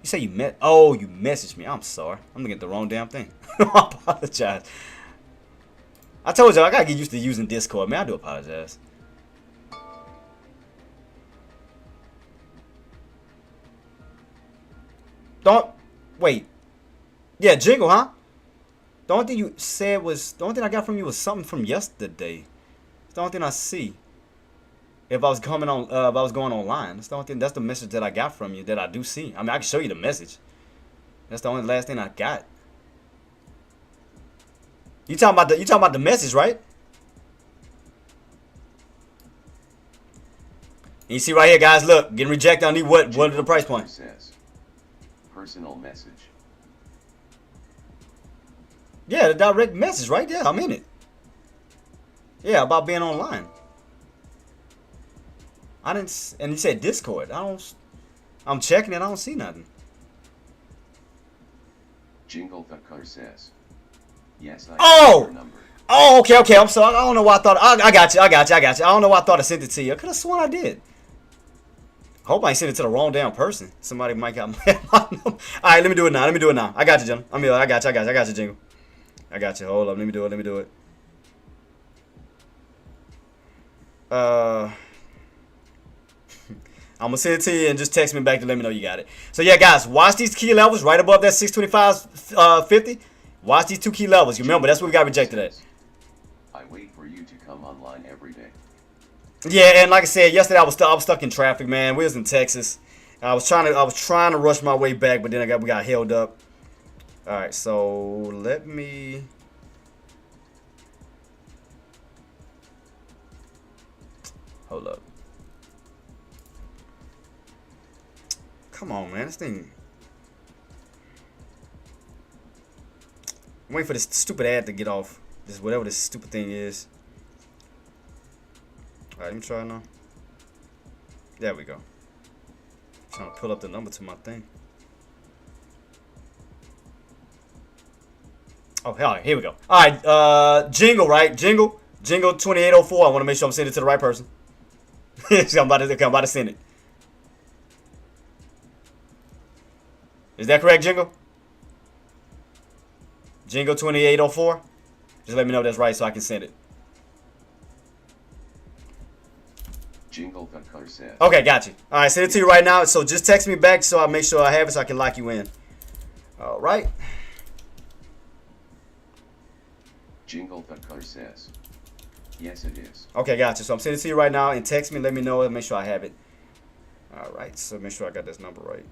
You say you met? Oh, you messaged me. I'm sorry. I'm looking at the wrong damn thing. I apologize. I told you I gotta get used to using Discord, man. I do apologize. Don't wait. Yeah, Jingle, huh? The only thing you said was, the only thing I got from you was something from yesterday. It's the only thing I see. If I was coming on, if I was going online, that's the only thing. That's the message that I got from you that I do see. I mean, I can show you the message. That's the only last thing I got. You talking about the message, right? And you see right here, guys. Look, getting rejected on the what is the price point? Says, personal message. Yeah, the direct message right there. I'm in it. Yeah, about being online. I didn't, and you said Discord. I'm checking it. I don't see nothing. Jingle the car says, yes, I Oh! your number. Oh, okay. I'm sorry. I don't know why I thought. I got you. I don't know why I thought I sent it to you. I could have sworn I did. I hope I ain't sent it to the wrong damn person. Somebody might got my number. All right, let me do it now. I got you, Jenna. I got you, Jingle. I got you. Hold up. Let me do it. I'm gonna send it to you and just text me back to let me know you got it. So yeah, guys, watch these key levels right above that 625.50. Watch these 2 key levels. You remember that's what we got rejected at. I wait for you to come online every day. Yeah, and like I said yesterday, I was stuck in traffic, man. We was in Texas. I was trying to rush my way back, but then we got held up. All right, so let me. Hold up. Come on, man. This thing. I'm waiting for this stupid ad to get off. This whatever this stupid thing is. Alright, let me try now. There we go. Trying to pull up the number to my thing. Oh, hell, here we go. All right, Jingle, right? Jingle 2804. I want to make sure I'm sending it to the right person. So I'm about to send it. Is that correct, Jingle? Jingle 2804. Just let me know if that's right so I can send it. Jingle Thutcar says. Okay, got you. All right, send it to you right now. So just text me back so I make sure I have it so I can lock you in. All right. Jingle Thutcar says. Yes, it is. Okay, got you. So I'm sending it to you right now and text me. Let me know and make sure I have it. All right, so make sure I got this number right.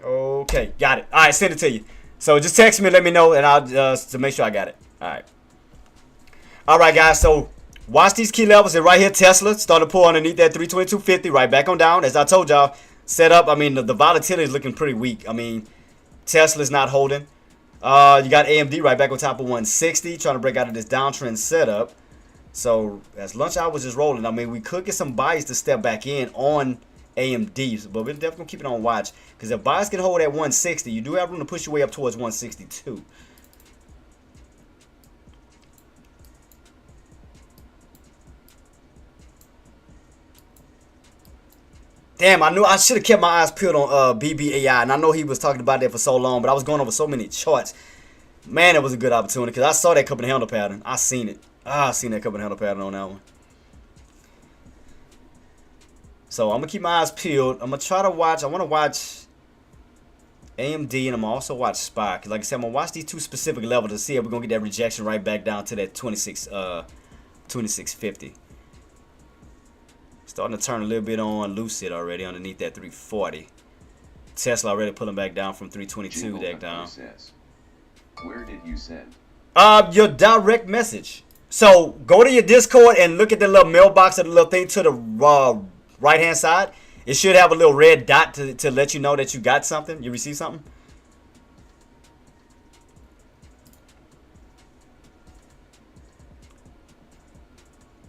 Okay, got it. All right, send it to you. So just text me, let me know, and I'll to make sure I got it. All right, guys. So watch these key levels. And right here, Tesla started to pull underneath that 322.50, right back on down. As I told y'all, set up. I mean, the volatility is looking pretty weak. I mean, Tesla's not holding. You got AMD right back on top of 160, trying to break out of this downtrend setup. So as lunch hours is rolling, I mean, we could get some buyers to step back in on AMD, but we're definitely gonna keep it on watch because if buyers can hold at 160, you do have room to push your way up towards 162. Damn, I knew I should have kept my eyes peeled on BBAI, and I know he was talking about that for so long, but I was going over so many charts. Man, it was a good opportunity because I saw that cup and handle pattern. I seen it. I seen that cup and handle pattern on that one. So I'm gonna keep my eyes peeled. I'm gonna try to watch. I want to watch AMD, and I'm gonna also watch SPY. Cause like I said, I'm gonna watch these two specific levels to see if we're gonna get that rejection right back down to that 2650. Starting to turn a little bit on Lucid already underneath that 340. Tesla already pulling back down from 322 back down. Says, where did you send? Your direct message. So go to your Discord and look at the little mailbox or the little thing to the right hand side. It should have a little red dot to let you know that you got something. You received something.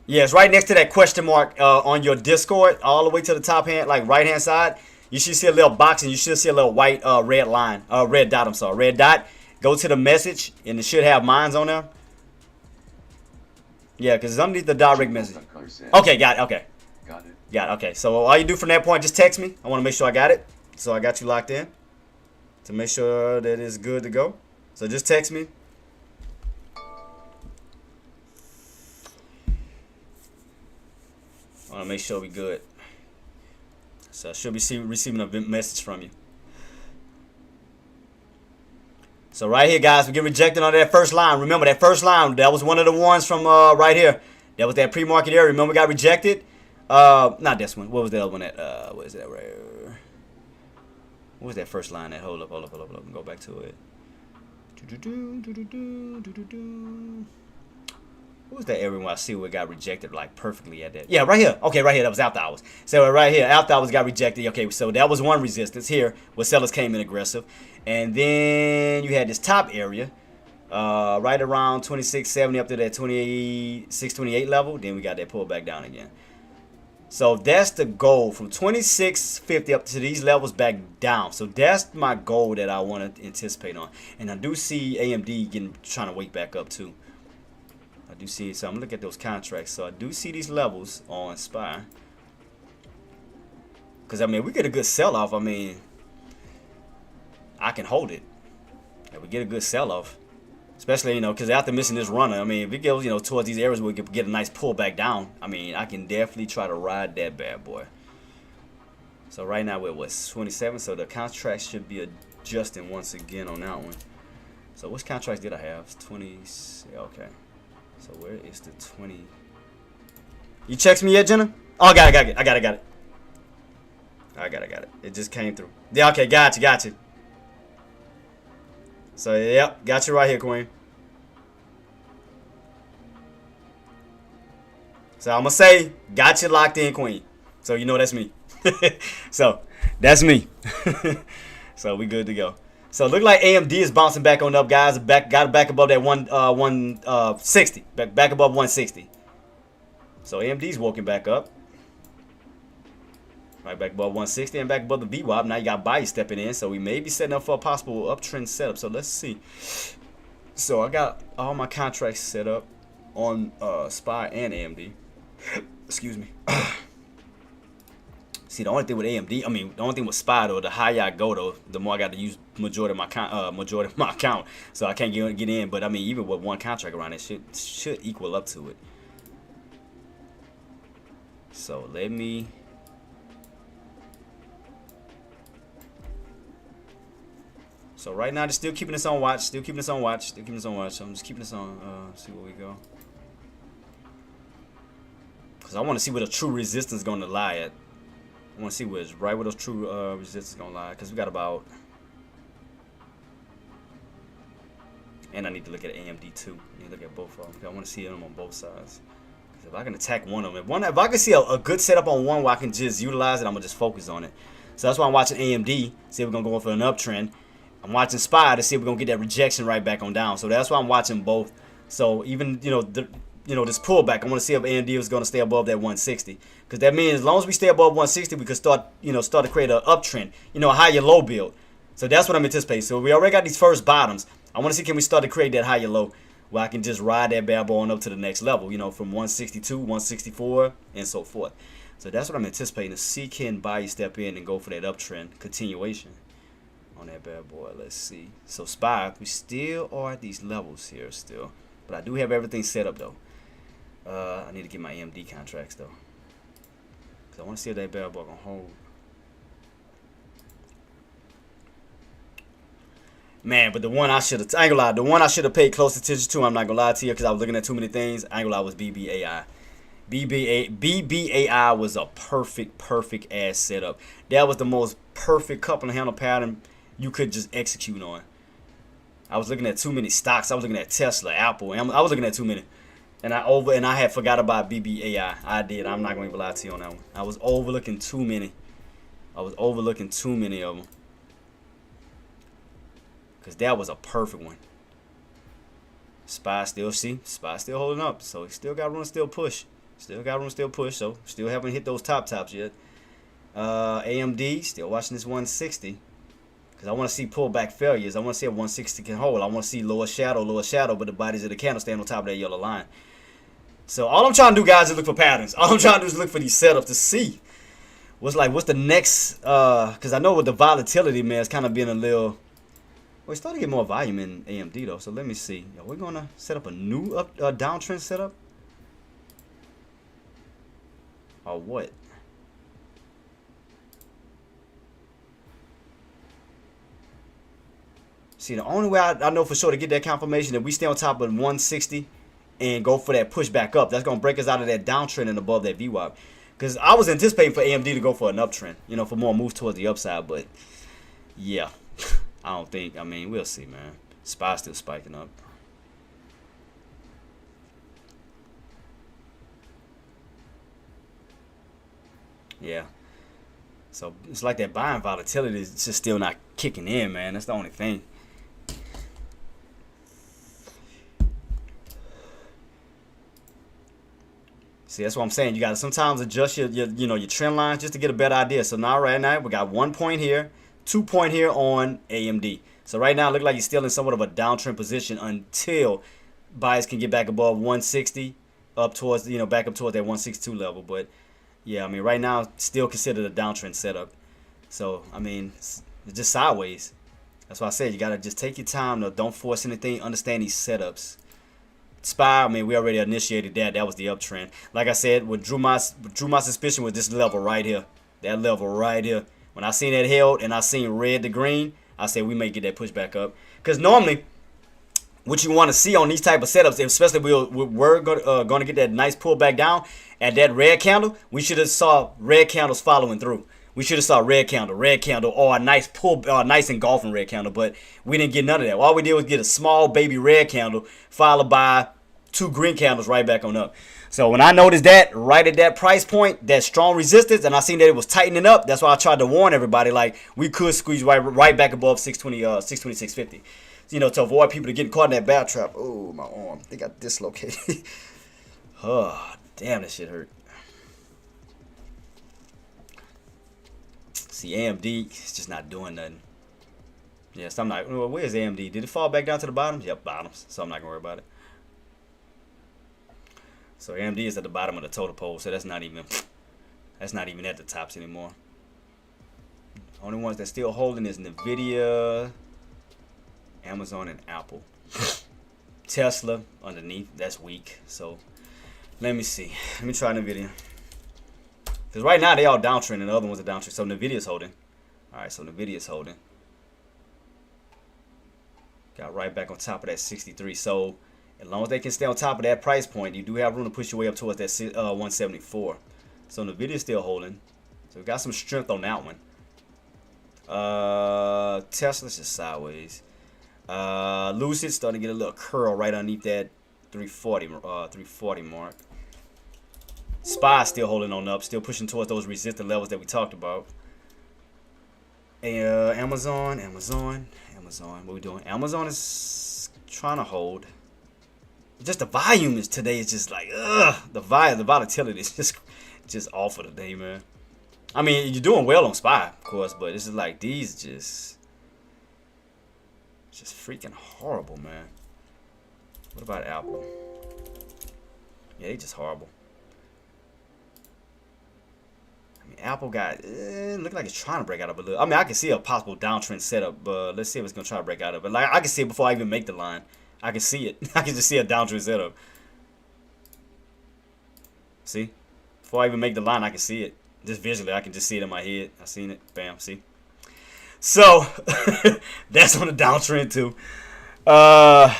Yeah, it's right next to that question mark on your Discord, all the way to the top hand, like right hand side. You should see a little box and you should see a little white red line, red dot. I'm sorry, red dot. Go to the message and it should have mines on there. Yeah, because it's underneath the direct message. Okay, got it. Okay. Got it. Got it. Okay, so all you do from that point, just text me. I want to make sure I got it. So I got you locked in to make sure that it's good to go. So just text me. I want to make sure we good. So I should be receiving a message from you. So right here, guys, we get rejected on that first line. Remember, that first line, that was one of the ones from right here. That was that pre-market area. Remember, we got rejected? Not this one. What was the other one? What is that right here? What was that first line? That hold up. Go back to it. What was that area where I see where it got rejected like perfectly at that? Yeah, right here. Okay, right here. That was after hours. So right here, after hours got rejected. Okay, so that was one resistance here where sellers came in aggressive. And then you had this top area right around 2670 up to that 2628 level. Then we got that pull back down again. So that's the goal, from 2650 up to these levels back down. So that's my goal that I want to anticipate on. And I do see AMD trying to wake back up too. I do see it. So I'm gonna look at those contracts. So I do see these levels on SPY. Because I mean, we get a good sell off. I mean, I can hold it. If we get a good sell off, especially, you know, because after missing this runner, I mean, if we go, you know, towards these areas where we can get a nice pull back down, I mean, I can definitely try to ride that bad boy. So right now we're what, 27. So the contract should be adjusting once again on that one. So which contracts did I have? 20. Okay. So where is the 20? You text me yet, Jenna? Oh, I got it. I got it. It just came through. Yeah, okay, got you. So, yep, got you right here, Queen. So, I'm going to say, got you locked in, Queen. So, you know that's me. So, that's me. So, we good to go. So, look like AMD is bouncing back on up, guys. Got it back above that 160. Back above 160. So, AMD's walking back up. Right back above 160 and back above the VWAP. Now you got buyers stepping in. So, we may be setting up for a possible uptrend setup. So, let's see. So I got all my contracts set up on SPY and AMD. Excuse me. See, the only thing with AMD, I mean, the only thing with SPY though, the higher I go though, the more I got to use majority of my account, so I can't get in. But I mean, even with one contract around it, should equal up to it. So let me. So right now, they're still keeping this on watch. Still keeping this on watch. Still keeping this on watch. So I'm just keeping this on. See where we go. Cause I want to see where the true resistance is gonna lie at. I want to see where it's right where those true resistance gonna lie. Cause we got about. And I need to look at AMD too. I need to look at both of them. I want to see them on both sides. Cause if I can attack one of them, if I can see a good setup on one where I can just utilize it, I'm gonna just focus on it. So that's why I'm watching AMD. See if we're gonna go for an uptrend. I'm watching SPY to see if we're gonna get that rejection right back on down. So that's why I'm watching both. So even this pullback, I want to see if AMD is gonna stay above that 160. Because that means as long as we stay above 160, we can start to create an uptrend. A higher low build. So that's what I'm anticipating. So we already got these first bottoms. I want to see can we start to create that higher low where I can just ride that bad boy on up to the next level. From 162, 164, and so forth. So that's what I'm anticipating to see can buy step in and go for that uptrend continuation. On that bad boy, let's see. So SPY, we still are at these levels here still, but I do have everything set up though. I need to get my AMD contracts though, cause I want to see if that bad boy gonna hold. Man, but the one I ain't gonna lie, the one I should have paid close attention to, I'm not gonna lie to you, cause I was looking at too many things. I ain't gonna lie, was BBAI. BBAI was a perfect ass setup. That was the most perfect couple and handle pattern you could just execute on. I was looking at too many stocks. I was looking at Tesla, Apple. I was looking at too many, and I had forgot about BBAI. I did. I'm not going to even lie to you on that one. I was overlooking too many. of them, because that was a perfect one. SPY still holding up, so he still got room to still push. So still haven't hit those tops yet. AMD still watching this 160. Because I want to see pullback failures. I want to see if 160 can hold. I want to see lower shadow, but the bodies of the candle stand on top of that yellow line. So all I'm trying to do, guys, is look for patterns. All I'm trying to do is look for these setups to see what's the next. Because I know with the volatility, man, it's kind of been a little. Well, it's starting to get more volume in AMD though. So let me see. We're gonna set up a new downtrend setup, or what? See, the only way I know for sure to get that confirmation that we stay on top of 160 and go for that push back up, that's going to break us out of that downtrend and above that VWAP. Because I was anticipating for AMD to go for an uptrend, for more moves towards the upside. But, yeah, I don't think. I mean, we'll see, man. SPY's still spiking up. Yeah. So, it's like that buying volatility is just still not kicking in, man. That's the only thing. See, that's what I'm saying. You got to sometimes adjust your trend lines just to get a better idea. So now, right now, we got 1 point here, 2 point here on AMD. So right now, it looks like you're still in somewhat of a downtrend position until buyers can get back above 160, up towards, back up towards that 162 level. But yeah, I mean, right now, still considered a downtrend setup. So, I mean, it's just sideways. That's why I said you got to just take your time. Don't force anything. Understand these setups. SPY, I mean, we already initiated that. That was the uptrend. Like I said, what drew my suspicion was this level right here. That level right here. When I seen that held and I seen red to green, I said we may get that push back up. Because normally, what you want to see on these type of setups, especially we're going to get that nice pullback down at that red candle, we should have saw red candles following through. We should have saw red candle, or a nice nice engulfing red candle, but we didn't get none of that. All we did was get a small baby red candle followed by 2 green candles right back on up. So when I noticed that right at that price point, that strong resistance, and I seen that it was tightening up, that's why I tried to warn everybody, like we could squeeze right back above 620, 650. To avoid people to getting caught in that bat trap. Oh, my arm. They got dislocated. Oh, damn, that shit hurt. See, AMD is just not doing nothing. Yeah, so I'm not. Well, where's AMD? Did it fall back down to the bottom? Yep, bottoms. So I'm not gonna worry about it. So AMD is at the bottom of the total pole, so that's not even at the tops anymore. Only ones that's still holding is Nvidia, Amazon, and Apple. Tesla underneath, that's weak. So let me see. Let me try Nvidia. Because right now they all downtrending, the other ones are downtrending. So Nvidia's holding. Alright, so Nvidia's holding. Got right back on top of that 63. So as long as they can stay on top of that price point, you do have room to push your way up towards that 174. So Nvidia's still holding. So we got some strength on that one. Tesla's just sideways. Lucid starting to get a little curl right underneath that 340 mark. SPY still holding on up, still pushing towards those resistance levels that we talked about. Amazon. What we doing? Amazon is trying to hold. Just the volume is today is just like the volatility is just awful today, man. I mean, you're doing well on SPY, of course, but it's just like these just freaking horrible, man. What about Apple? Yeah, they just horrible. I mean, Apple got look like it's trying to break out of a little. I mean, I can see a possible downtrend setup, but let's see if it's gonna try to break out of it. Like I can see it before I even make the line. I can see it. I can just see a downtrend setup. See, before I even make the line, I can see it. Just visually, I can just see it in my head. I seen it. Bam. See. So that's on the downtrend too. That's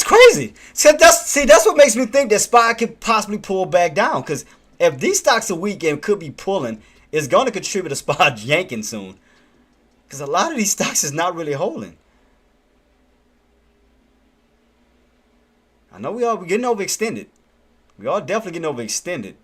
crazy. That's what makes me think that SPY could possibly pull back down. Because if these stocks are weak and could be pulling, it's going to contribute to SPY yanking soon. Because a lot of these stocks is not really holding. I know we're getting overextended. We are definitely getting overextended.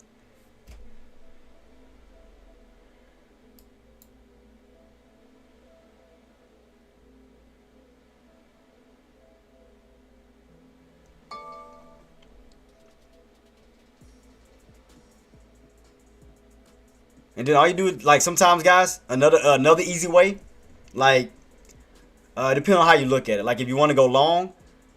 And then all you do, like sometimes, guys, another easy way, like depending on how you look at it. Like if you want to go long,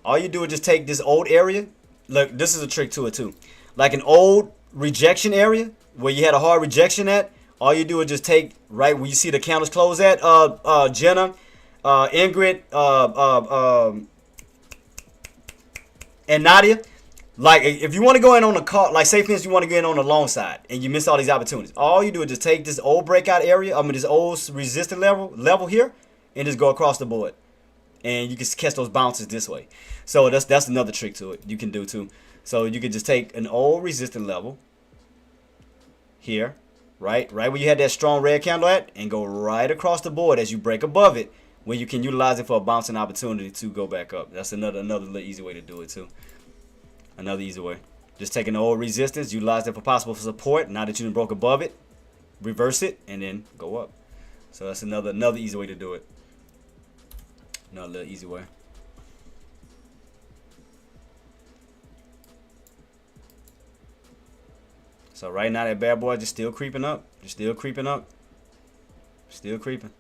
all you do is just take this old area. Look, this is a trick to it too. Like an old rejection area where you had a hard rejection at. All you do is just take right where you see the candles close at. Jenna, Ingrid, and Nadia. Like, if you want to go in on the call, like, say, for instance, you want to go in on the long side, and you miss all these opportunities. All you do is just take this old breakout area, this old resistance level here, and just go across the board. And you can catch those bounces this way. So, that's another trick to it you can do, too. So, you can just take an old resistance level here, right where you had that strong red candle at, and go right across the board as you break above it, where you can utilize it for a bouncing opportunity to go back up. That's another little easy way to do it, too. Another easy way. Just take an old resistance, utilize it for possible support. Now that you broke above it, reverse it, and then go up. So that's another easy way to do it. Another little easy way. So right now that bad boy just still creeping up. Just still creeping up. Still creeping.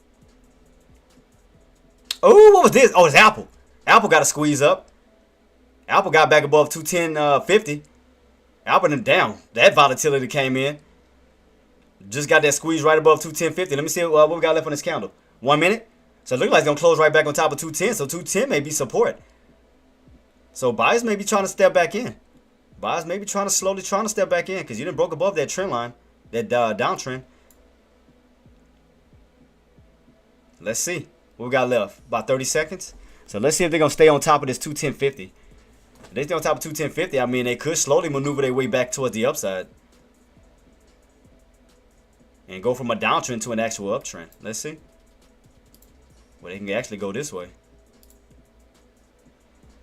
Oh, what was this? Oh, it's Apple. Apple got to squeeze up. Apple got back above 210.50. Apple went down. That volatility came in. Just got that squeeze right above 210.50. Let me see what we got left on this candle. 1 minute. So it looks like it's going to close right back on top of 210. So 210 may be support. So buyers may be trying to step back in. Buyers may be slowly trying to step back in because you didn't broke above that trend line, that downtrend. Let's see what we got left. About 30 seconds. So let's see if they're going to stay on top of this 210.50. If they stay on top of 210.50, I mean, they could slowly maneuver their way back towards the upside. And go from a downtrend to an actual uptrend. Let's see. Well, they can actually go this way.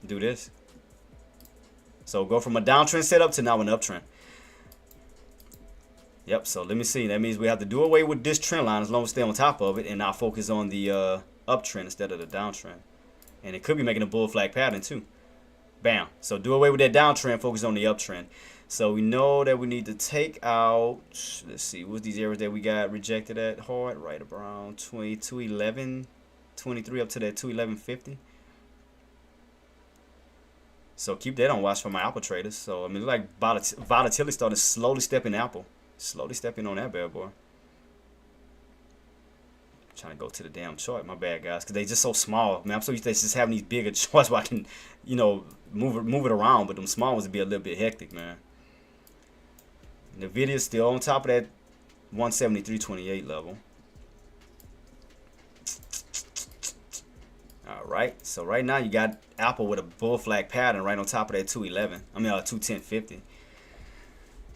Do this. So go from a downtrend setup to now an uptrend. Yep, so let me see. That means we have to do away with this trend line as long as we stay on top of it and not focus on the uptrend instead of the downtrend. And it could be making a bull flag pattern too. Bam. So do away with that downtrend, focus on the uptrend. So we know that we need to take out, let's see, what's these areas that we got rejected at hard? Right around 2211. 23 up to that 211.50. So keep that on watch for my Apple traders. So I mean, like volatility started slowly stepping Apple, slowly stepping on that bad boy. Trying to go to the damn chart, my bad guys, because they just so small. Man, I'm so used to just having these bigger charts where I can, you know, move it around. But them small ones would be a little bit hectic, man. Nvidia's still on top of that 173.28 level. All right, so right now you got Apple with a bull flag pattern right on top of that 211. I mean, 210.50.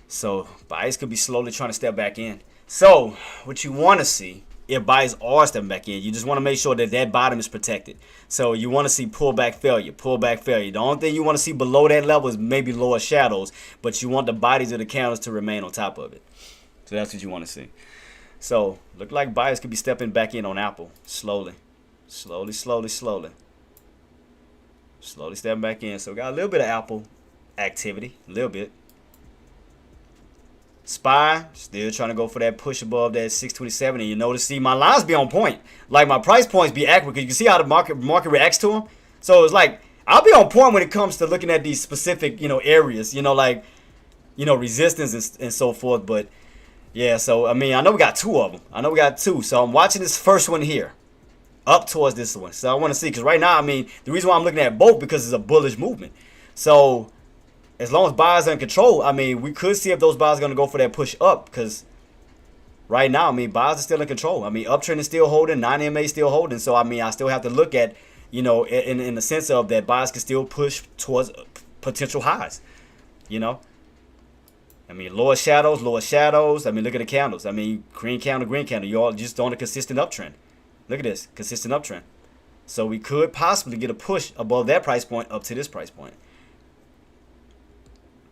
So buyers could be slowly trying to step back in. So what you want to see, if buyers are stepping back in, you just want to make sure that that bottom is protected. So you want to see pullback failure, pullback failure. The only thing you want to see below that level is maybe lower shadows, but you want the bodies of the candles to remain on top of it. So that's what you want to see. So look like buyers could be stepping back in on Apple slowly, slowly stepping back in. So we got a little bit of Apple activity, a little bit. SPY still trying to go for that push above that 627, and you notice, see, my lines be on point, like my price points be accurate, because you can see how the market reacts to them. So it's like I'll be on point when it comes to looking at these specific, you know, areas, you know, like, you know, resistance and so forth. But yeah, so I mean, I know we got two of them. I know we got two. So I'm watching this first one here, up towards this one. So I want to see, because right now, I mean, the reason why I'm looking at both, because it's a bullish movement. So as long as buyers are in control, I mean, we could see if those buyers are going to go for that push up, because right now, I mean, buyers are still in control. I mean, uptrend is still holding, 9MA is still holding. So, I mean, I still have to look at, you know, in the sense of that buyers can still push towards potential highs, you know. I mean, lower shadows. I mean, look at the candles. I mean, green candle. You're all just on a consistent uptrend. Look at this, consistent uptrend. So we could possibly get a push above that price point up to this price point.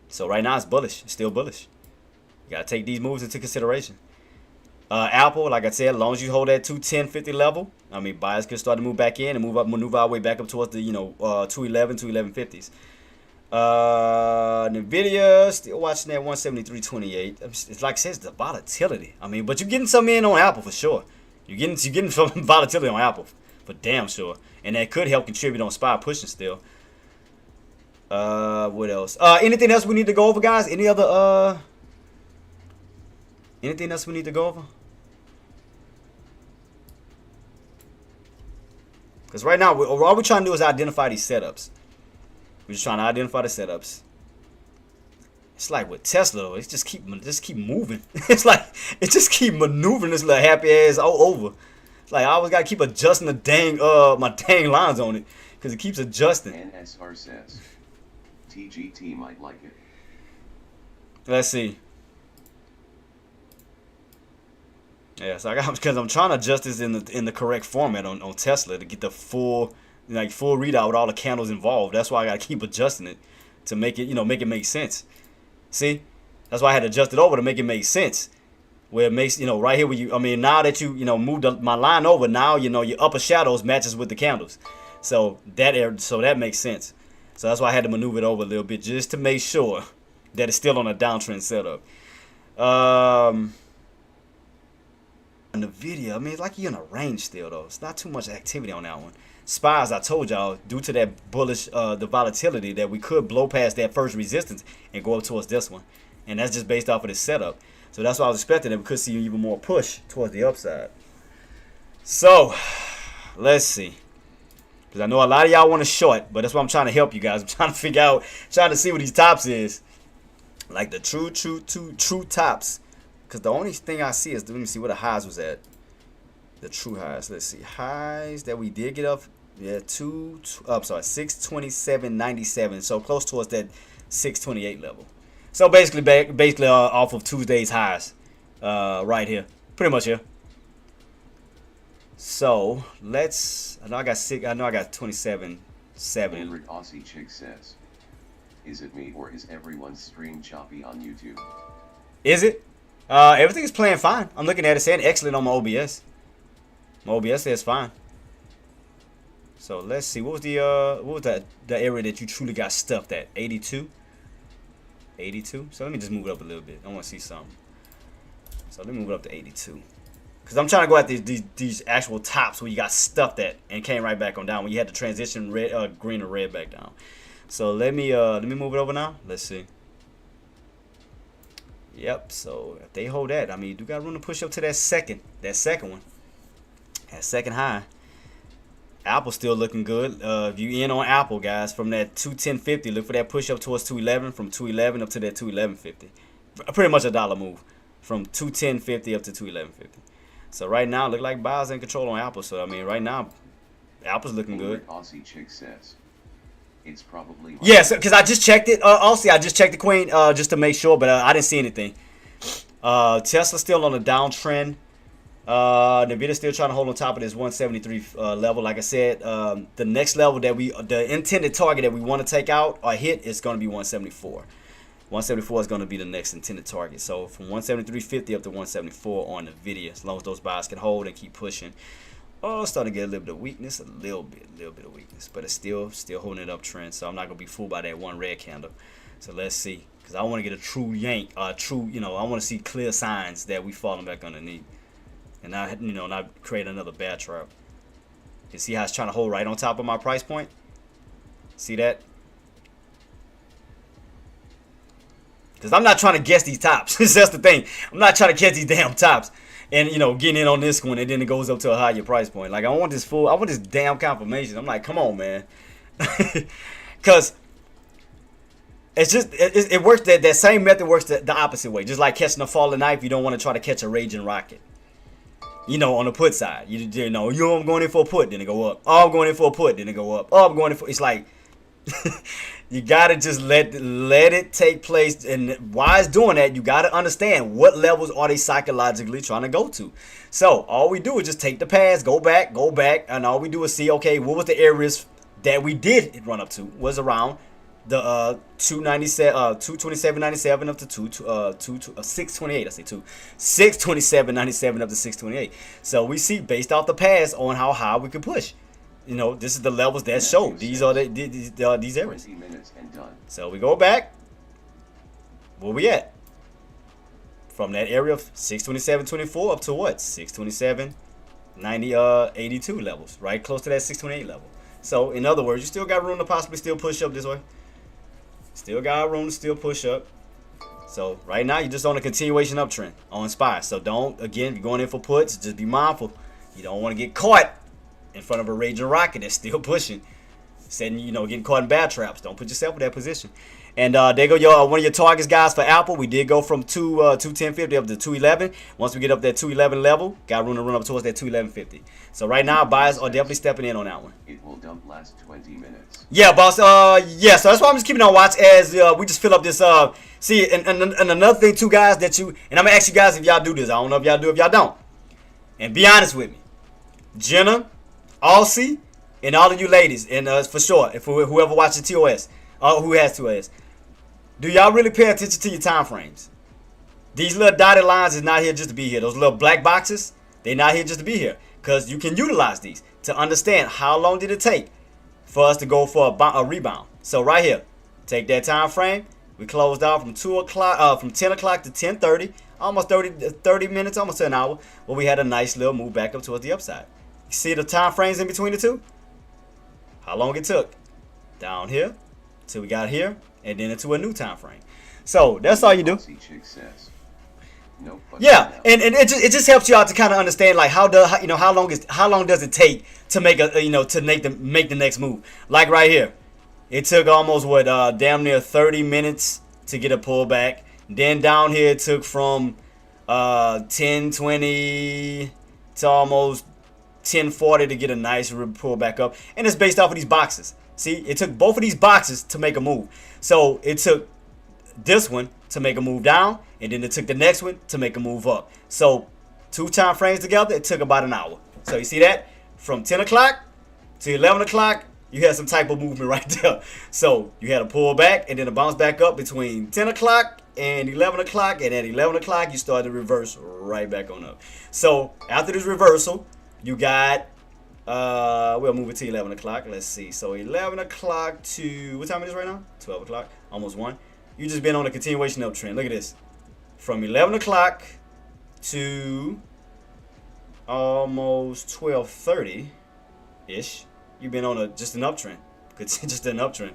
So right now it's bullish. It's still bullish. You got to take these moves into consideration. Apple, like I said, as long as you hold that 210.50 level, I mean, buyers can start to move back in and maneuver our way back up towards the, you know, 211.50s. Nvidia, still watching that 173.28. It's like I said, it's the volatility. I mean, but you're getting some in on Apple for sure. You're getting some volatility on Apple for damn sure. And that could help contribute on SPY pushing still. What else? Anything else we need to go over, guys? Any other anything else we need to go over? Because right now, all we're trying to do is identify these setups. We're just trying to identify the setups. It's like with Tesla, though, it's just keep moving. It's like it just keep maneuvering this little happy ass all over. It's like I always gotta keep adjusting the dang my dang lines on it, because it keeps adjusting. NSR says TGT might like it. Let's see. Yeah, so I got, because I'm trying to adjust this in the correct format on Tesla to get the full readout with all the candles involved. That's why I gotta keep adjusting it to make it, you know, make sense. See, that's why I had to adjust it over to make it make sense. Where it makes, you know, right here where you, I mean, now that you know moved my line over, now you know your upper shadows matches with the candles, so that makes sense. So that's why I had to maneuver it over a little bit just to make sure that it's still on a downtrend setup. In the video, I mean, it's like you're in a range still, though. It's not too much activity on that one. SPY, as I told y'all, due to that bullish, the volatility, that we could blow past that first resistance and go up towards this one. And that's just based off of this setup. So that's why I was expecting that we could see even more push towards the upside. So, let's see. Because I know a lot of y'all want to short, but that's why I'm trying to help you guys. I'm trying to figure out, trying to see what these tops is. Like the true tops. Because the only thing I see is, let me see where the highs was at. The true highs. Let's see. Highs that we did get up. Yeah, 627.97. So close towards that 628 level. So basically off of Tuesday's highs. Right here. Pretty much here. So let's, I know I got 27.70. Henrik Aussie Chick says, is it me or is everyone's stream choppy on YouTube? Is it? Everything is playing fine. I'm looking at it saying excellent on my OBS. My OBS says fine. So let's see. What was the area that you truly got stuffed at? 82? 82? So let me just move it up a little bit. I want to see something. So let me move it up to 82. Because I'm trying to go at these actual tops where you got stuffed at and came right back on down when you had to transition red, green or red back down. So let me move it over now. Let's see. Yep. So if they hold that, I mean, you do got room to push up to that second one, that second high. Apple still looking good. If you in on Apple, guys, from that 210.50, look for that push up towards 211, from 211 up to that 211.50. Pretty much a dollar move from 210.50 up to 211.50. So right now, look like buyers in control on Apple. So I mean, right now, Apple's looking good. Aussie chick says it's probably yes, because I just checked it. Also, I just checked the Queen just to make sure, but I didn't see anything. Tesla's still on a downtrend. Nvidia's still trying to hold on top of this 173 level. Like I said, the next level that the intended target that we want to take out or hit is going to be 174. 174 is going to be the next intended target. So from 173.50 up to 174 on Nvidia, as long as those buyers can hold and keep pushing. Oh, it's starting to get a little bit of weakness, a little bit of weakness, but it's still holding it up trend. So I'm not gonna be fooled by that one red candle. So let's see, because I want to get a true yank, I want to see clear signs that we falling back underneath. And not create another bear trap. You see how it's trying to hold right on top of my price point? See that? Because I'm not trying to guess these tops. That's the thing. I'm not trying to catch these damn tops. And, getting in on this one, and then it goes up to a higher price point. Like, I want this damn confirmation. I'm like, come on, man. Because it's just, it works, that same method works the opposite way. Just like catching a falling knife, you don't want to try to catch a raging rocket. On the put side, I'm going in for a put, then it go up. Oh, I'm going in for a put, then it go up. Oh, I'm going in for. It's like you gotta just let it take place. And why it's doing that, you gotta understand what levels are they psychologically trying to go to. So all we do is just take the pass, go back, and all we do is see, okay, what was the areas that we did run up to? Was around the 227.97 up to 628. I say 627.97 up to 628. So we see based off the pass on how high we can push. This is the levels that show. These are these areas. So we go back. Where we at? From that area of 627.24 up to what? 627.82 levels, right close to that 628 level. So in other words, you still got room to possibly still push up this way. Still got room to still push up. So right now you're just on a continuation uptrend on SPY. So if you're going in for puts, just be mindful. You don't want to get caught in front of a raging rocket that's still pushing. Getting caught in bad traps. Don't put yourself in that position. And there go one of your targets, guys, for Apple. We did go from 210.50 up to 211. Once we get up that 211 level, got room to run up towards that 211.50. So right now, buyers are definitely stepping in on that one. It will dump last 20 minutes. Yeah, boss. Yeah. So that's why I'm just keeping on watch as we just fill up this. See, and another thing too, guys, and I'm gonna ask you guys if y'all do this. I don't know if y'all do, if y'all don't. And be honest with me, Jenna, Aussie, and all of you ladies, and for sure, if whoever watches TOS, who has TOS. Do y'all really pay attention to your time frames? These little dotted lines is not here just to be here. Those little black boxes, they're not here just to be here. Because you can utilize these to understand how long did it take for us to go for a rebound. So right here, take that time frame. We closed out from 10 o'clock to 10:30, almost 30 minutes, almost an hour. But we had a nice little move back up towards the upside. You see the time frames in between the two? How long it took? Down here, till we got here, and then into a new time frame. So that's all you do. Yeah, and it just helps you out to kind of understand like how long does it take to make make the next move. Like right here, it took almost damn near 30 minutes to get a pullback. Then down here it took from 10:20 to almost 10:40 to get a nice pullback up, and it's based off of these boxes. See, it took both of these boxes to make a move. So it took this one to make a move down, and then it took the next one to make a move up. So 2 time frames together, it took about an hour. So you see that? From 10 o'clock to 11 o'clock, you had some type of movement right there. So you had a pull back and then a bounce back up between 10 o'clock and 11 o'clock. And at 11 o'clock, you started to reverse right back on up. So after this reversal, you got, we'll move it to 11 o'clock. Let's see. So 11 o'clock to, what time it is right now? 12 o'clock, almost 1. You just been on a continuation uptrend. Look at this. From 11 o'clock to almost 12:30 ish. You've been on just an uptrend. Just an uptrend.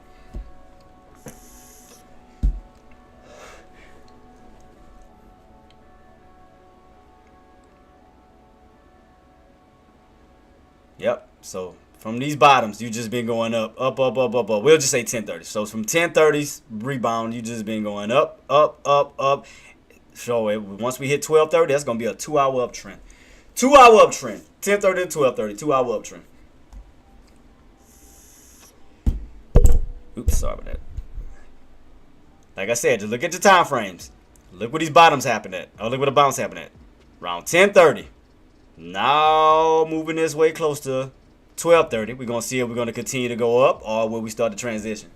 Yep. So from these bottoms, you just been going up. We'll just say 10:30. So from 10:30s rebound, you just been going up. So once we hit 12:30, that's gonna be a 2-hour uptrend. 2-hour uptrend. 10:30 to 12:30. 2-hour uptrend. Oops, sorry about that. Like I said, just look at your time frames. Look where these bottoms happen at. Oh, look where the bounce happen at. Around 10:30. Now moving this way close to 12:30. We're gonna see if we're gonna continue to go up or will we start the transition.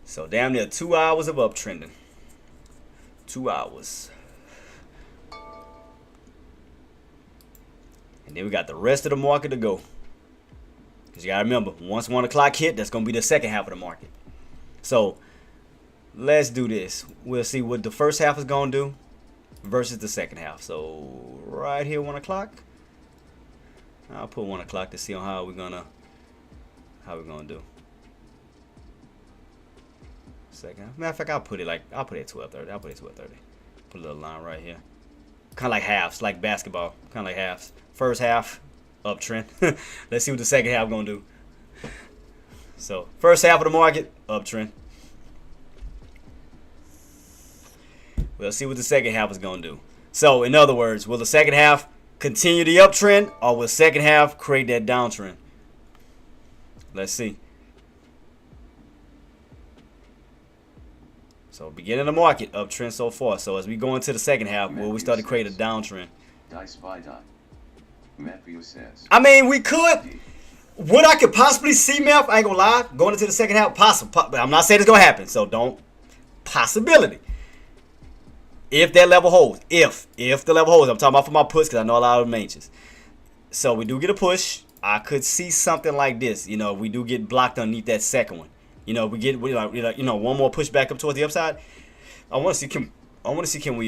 So damn near 2 hours of uptrending. 2 hours. And then we got the rest of the market to go. Because you got to remember, once 1 o'clock hit, that's going to be the second half of the market. So let's do this. We'll see what the first half is going to do versus the second half. So right here, 1 o'clock. I'll put 1 o'clock to see on how we're gonna do. Second half. Matter of fact, I'll put it at 12:30. I'll put it at 12:30. Put a little line right here. Kind of like halves, like basketball. Kind of like halves. First half, uptrend. Let's see what the second half gonna do. So first half of the market, uptrend. We'll see what the second half is gonna do. So in other words, will the second half continue the uptrend or will the second half create that downtrend? Let's see. So beginning of the market, uptrend so far. So as we go into the second half, will we start to create a downtrend? Dice by dot. Matthew says. I mean, we could. What I could possibly see, Meth, I ain't gonna lie, going into the second half, possible. I'm not saying it's gonna happen, so don't. Possibility. If that level holds. If the level holds. I'm talking about for my push because I know a lot of them anxious. So we do get a push. I could see something like this. You know, we do get blocked underneath that second one. You know, we get one more push back up towards the upside. I want to see can we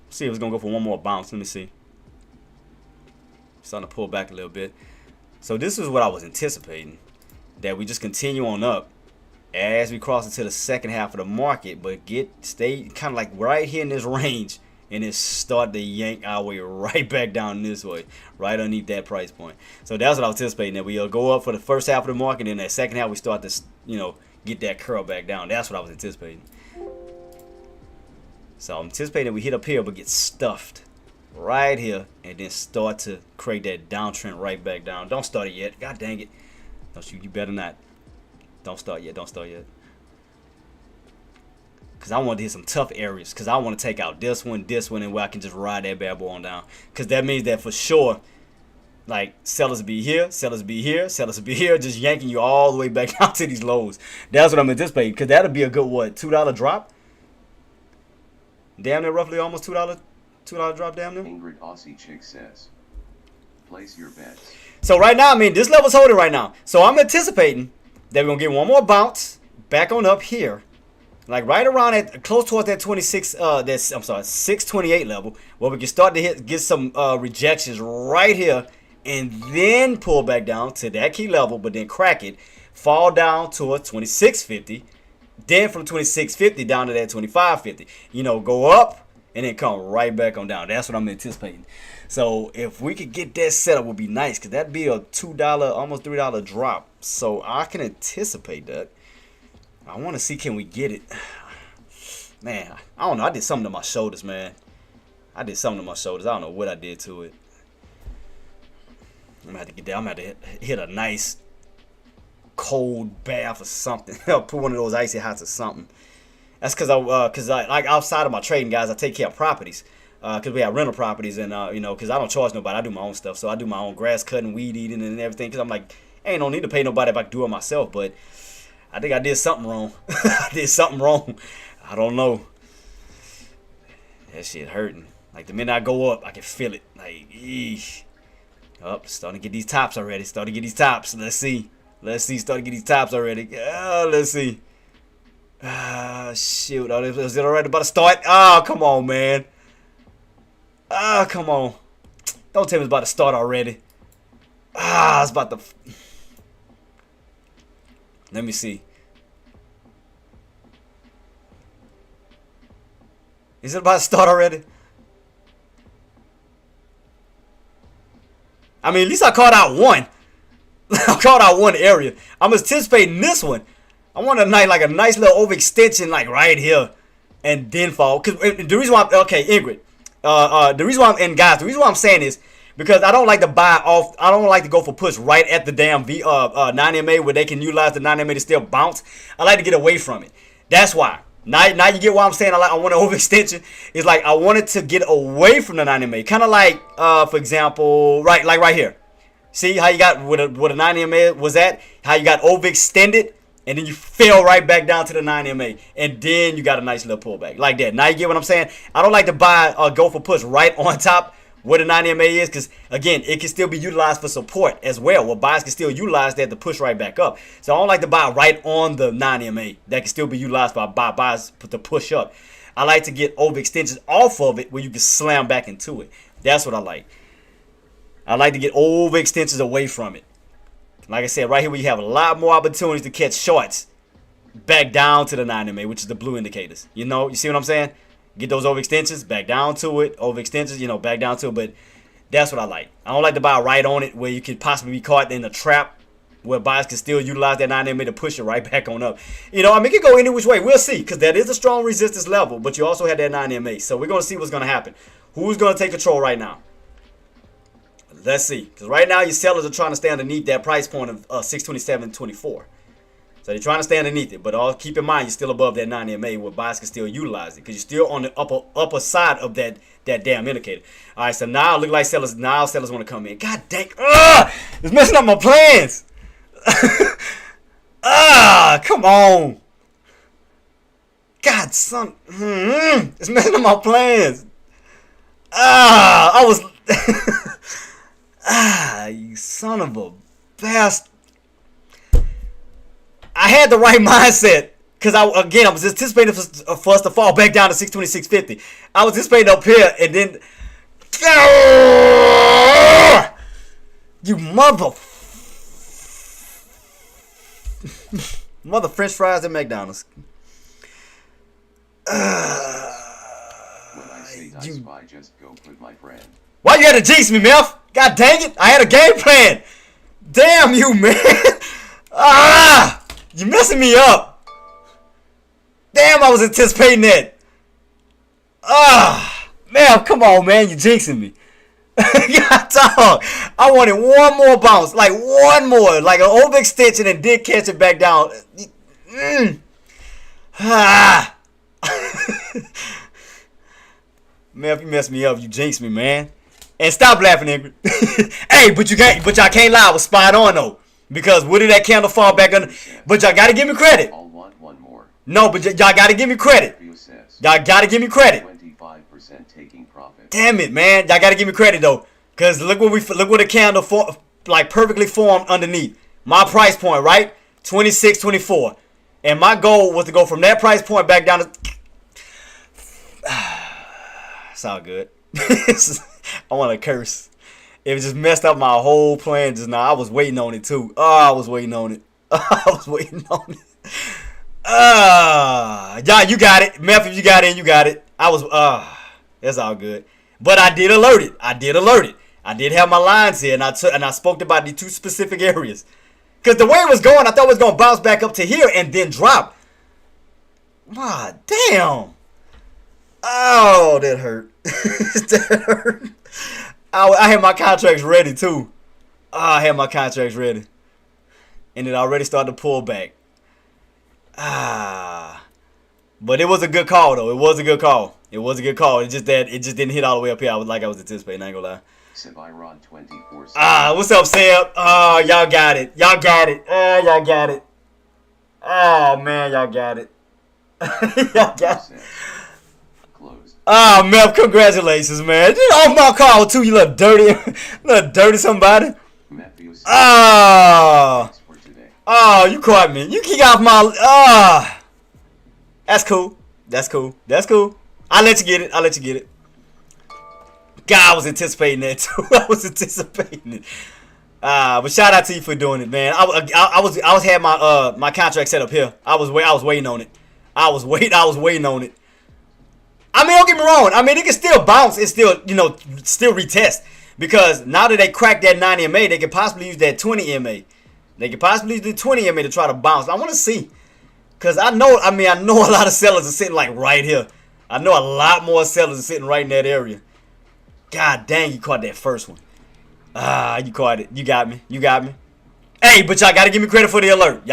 see if it's gonna go for one more bounce. Let me see. Starting to pull back a little bit. So this is what I was anticipating, that we just continue on up as we cross into the second half of the market, but stay kind of like right here in this range and then start to yank our way right back down this way, right underneath that price point. So that's what I was anticipating, that we'll go up for the first half of the market, and that second half we start to, get that curl back down. That's what I was anticipating. So I'm anticipating that we hit up here but get stuffed right here and then start to create that downtrend right back down. Don't start it yet. God dang it. You better not. Don't start yet. Because I want to hit some tough areas. Because I want to take out this one, and where I can just ride that bad boy on down. Because that means that for sure, like, sellers be here, just yanking you all the way back down to these lows. That's what I'm anticipating. Because that'll be a good, $2 drop? Damn near roughly almost $2 drop down there. Ingrid Aussie Chick says, place your bets. So right now, I mean, this level's holding right now. So I'm anticipating that we're going to get one more bounce back on up here. Like right around at close towards that 628 level, where we can start to get some rejections right here and then pull back down to that key level, but then crack it, fall down towards 2650, then from 2650 down to that 2550. Go up and then come right back on down. That's what I'm anticipating. So if we could get that set up, would be nice, because that'd be a $2, almost $3 drop. So I can anticipate that. I want to see, can we get it? Man, I don't know. I did something to my shoulders, man. I don't know what I did to it. I'm going to have to get that. I'm going to have to hit a nice cold bath or something. Put one of those icy hots or something. That's because I like outside of my trading, guys, I take care of properties. Because we have rental properties, and because I don't charge nobody, I do my own stuff. So I do my own grass cutting, weed eating, and everything. Because I'm like, ain't no need to pay nobody if I can do it myself. But I think I did something wrong. I don't know. That shit hurting. Like the minute I go up, I can feel it. Like, eesh. Up, starting to get these tops already. Let's see. Starting to get these tops already. Let's see. Shoot. Is it already about to start? Oh, come on, man. Ah, come on. Don't tell me it's about to start already. Ah, it's about to... Let me see. Is it about to start already? I mean, at least I called out one. I called out one area. I'm anticipating this one. I want a nice little overextension like right here. And then fall. Cause the reason why okay, Ingrid. The reason why the reason why I'm saying is because I don't like to buy off. I don't like to go for push right at the damn 9MA where they can utilize the 9MA to still bounce. I like to get away from it. That's why. Now you get why I'm saying I want an overextension. It's like I wanted to get away from the 9MA. Kind of like for example, right here. See how you got what a 9MA was at? How you got overextended and then you fell right back down to the 9MA and then you got a nice little pullback like that. Now you get what I'm saying? I don't like to buy go for push right on top where the 9MA is, because again it can still be utilized for support as well, where buyers can still utilize that to push right back up. So I don't like to buy right on the 9MA that can still be utilized by buyers to push up. I like to get overextensions off of it where you can slam back into it. That's what I like. I like to get overextensions away from it. Like I said, right here we have a lot more opportunities to catch shorts back down to the 9MA, which is the blue indicators. You know, you see what I'm saying? Get those overextensions, back down to it. Overextensions, you know, back down to it. But that's what I like. I don't like to buy right on it where you could possibly be caught in a trap where buyers can still utilize that 9MA to push it right back on up. You know, I mean, it can go any which way. We'll see, because that is a strong resistance level, but you also have that 9MA. So we're going to see what's going to happen. Who's going to take control right now? Let's see. Because right now, your sellers are trying to stay underneath that price point of 627.24. So they're trying to stay underneath it. But keep in mind, you're still above that 9MA where buyers can still utilize it. Because you're still on the upper side of that damn indicator. All right, so now it looks like sellers want to come in. God dang. It's messing up my plans. Come on. God, son. It's messing up my plans. I was... you son of a bastard. I had the right mindset. Because, I was anticipating for us to fall back down to 626.50. I was anticipating up here and then... You mother French fries at McDonald's. When I say die spy, just go put my friend. Why you had to jinx me, Melf? God dang it. I had a game plan. Damn you, man. You messing me up. Damn, I was anticipating that. Man, come on, man. You jinxing me. God, dog. I wanted one more bounce. Like, one more. Like an overextension and did catch it back down. Man, if you mess me up, you jinx me, man. And stop laughing, Ingrid. Hey, but y'all can't lie. I was spot on, though. Because where did that candle fall back under? But y'all got to give me credit. I'll want one more. No, but y'all got to give me credit. Y'all got to give me credit. 25% taking profit. Damn it, man. Y'all got to give me credit, though. Because look what the candle perfectly formed underneath. My price point, right? 26.24. And my goal was to go from that price point back down to... It's all good. I want to curse. It just messed up my whole plan just now. I was waiting on it, too. I was waiting on it. Yeah, you got it. Memphis, you got it. You got it. That's all good. But I did alert it. I did have my lines here, and I spoke about the two specific areas. Because the way it was going, I thought it was going to bounce back up to here and then drop. Damn. Oh, that hurt. That hurt. I had my contracts ready, too. I had my contracts ready. And it already started to pull back. But it was a good call, though. It was a good call. It's just that it just didn't hit all the way up here. I was anticipating. I ain't gonna lie. Sibyron 24. What's up, Sam? Y'all got it. Y'all got it. Oh, man, y'all got it. Y'all got it. Closed. Mel, congratulations, man. You off my call, too, you little dirty somebody. Matthews. You caught me. You kick off my... That's cool. I'll let you get it. God, I was anticipating that too. I was anticipating it. But shout out to you for doing it, man. I was had my contract set up here. I was waiting on it. I was waiting on it. I mean, don't get me wrong. I mean, it can still bounce. It's still, still retest. Because now that they cracked that 90 MA, they could possibly use that 20 MA. They could possibly use the 20 MA to try to bounce. I want to see. Because I know a lot of sellers are sitting like right here. I know a lot more sellers are sitting right in that area. God dang, you caught that first one. You caught it. You got me. Hey, but y'all got to give me credit for the alert.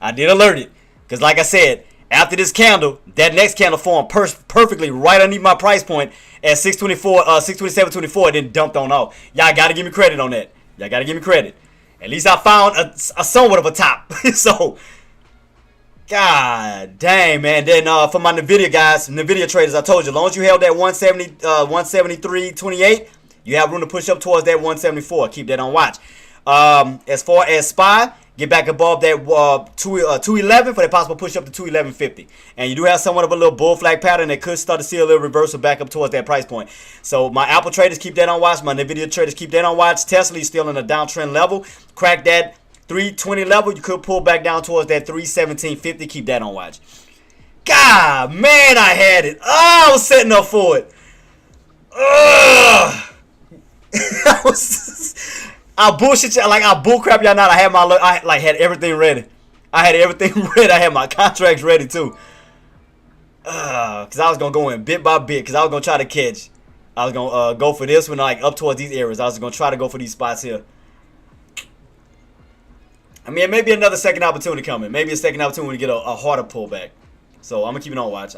I did alert it. Because like I said, after this candle, that next candle formed perfectly right underneath my price point at 627.24, then dumped on off. Y'all got to give me credit on that. At least I found a somewhat of a top. So, God dang, man. Then for my NVIDIA guys, NVIDIA traders, I told you, as long as you held that 173.28, you have room to push up towards that 174. Keep that on watch. As far as SPY, get back above that 211 for that possible push up to 211.50. And you do have somewhat of a little bull flag pattern that could start to see a little reversal back up towards that price point. So my Apple traders, keep that on watch. My NVIDIA traders, keep that on watch. Tesla is still in a downtrend level. Crack that 320 level. You could pull back down towards that 317.50. Keep that on watch. God, man, I had it. Oh, I was setting up for it. I bullshit y'all, I bullcrap y'all not. I had everything ready. I had my contracts ready too. Cause I was gonna go in bit by bit. Cause I was gonna try to catch. I was gonna go for this one, up towards these areas. I was gonna try to go for these spots here. I mean, maybe another second opportunity coming. Maybe a second opportunity to get a harder pullback. So I'm gonna keep it on watch.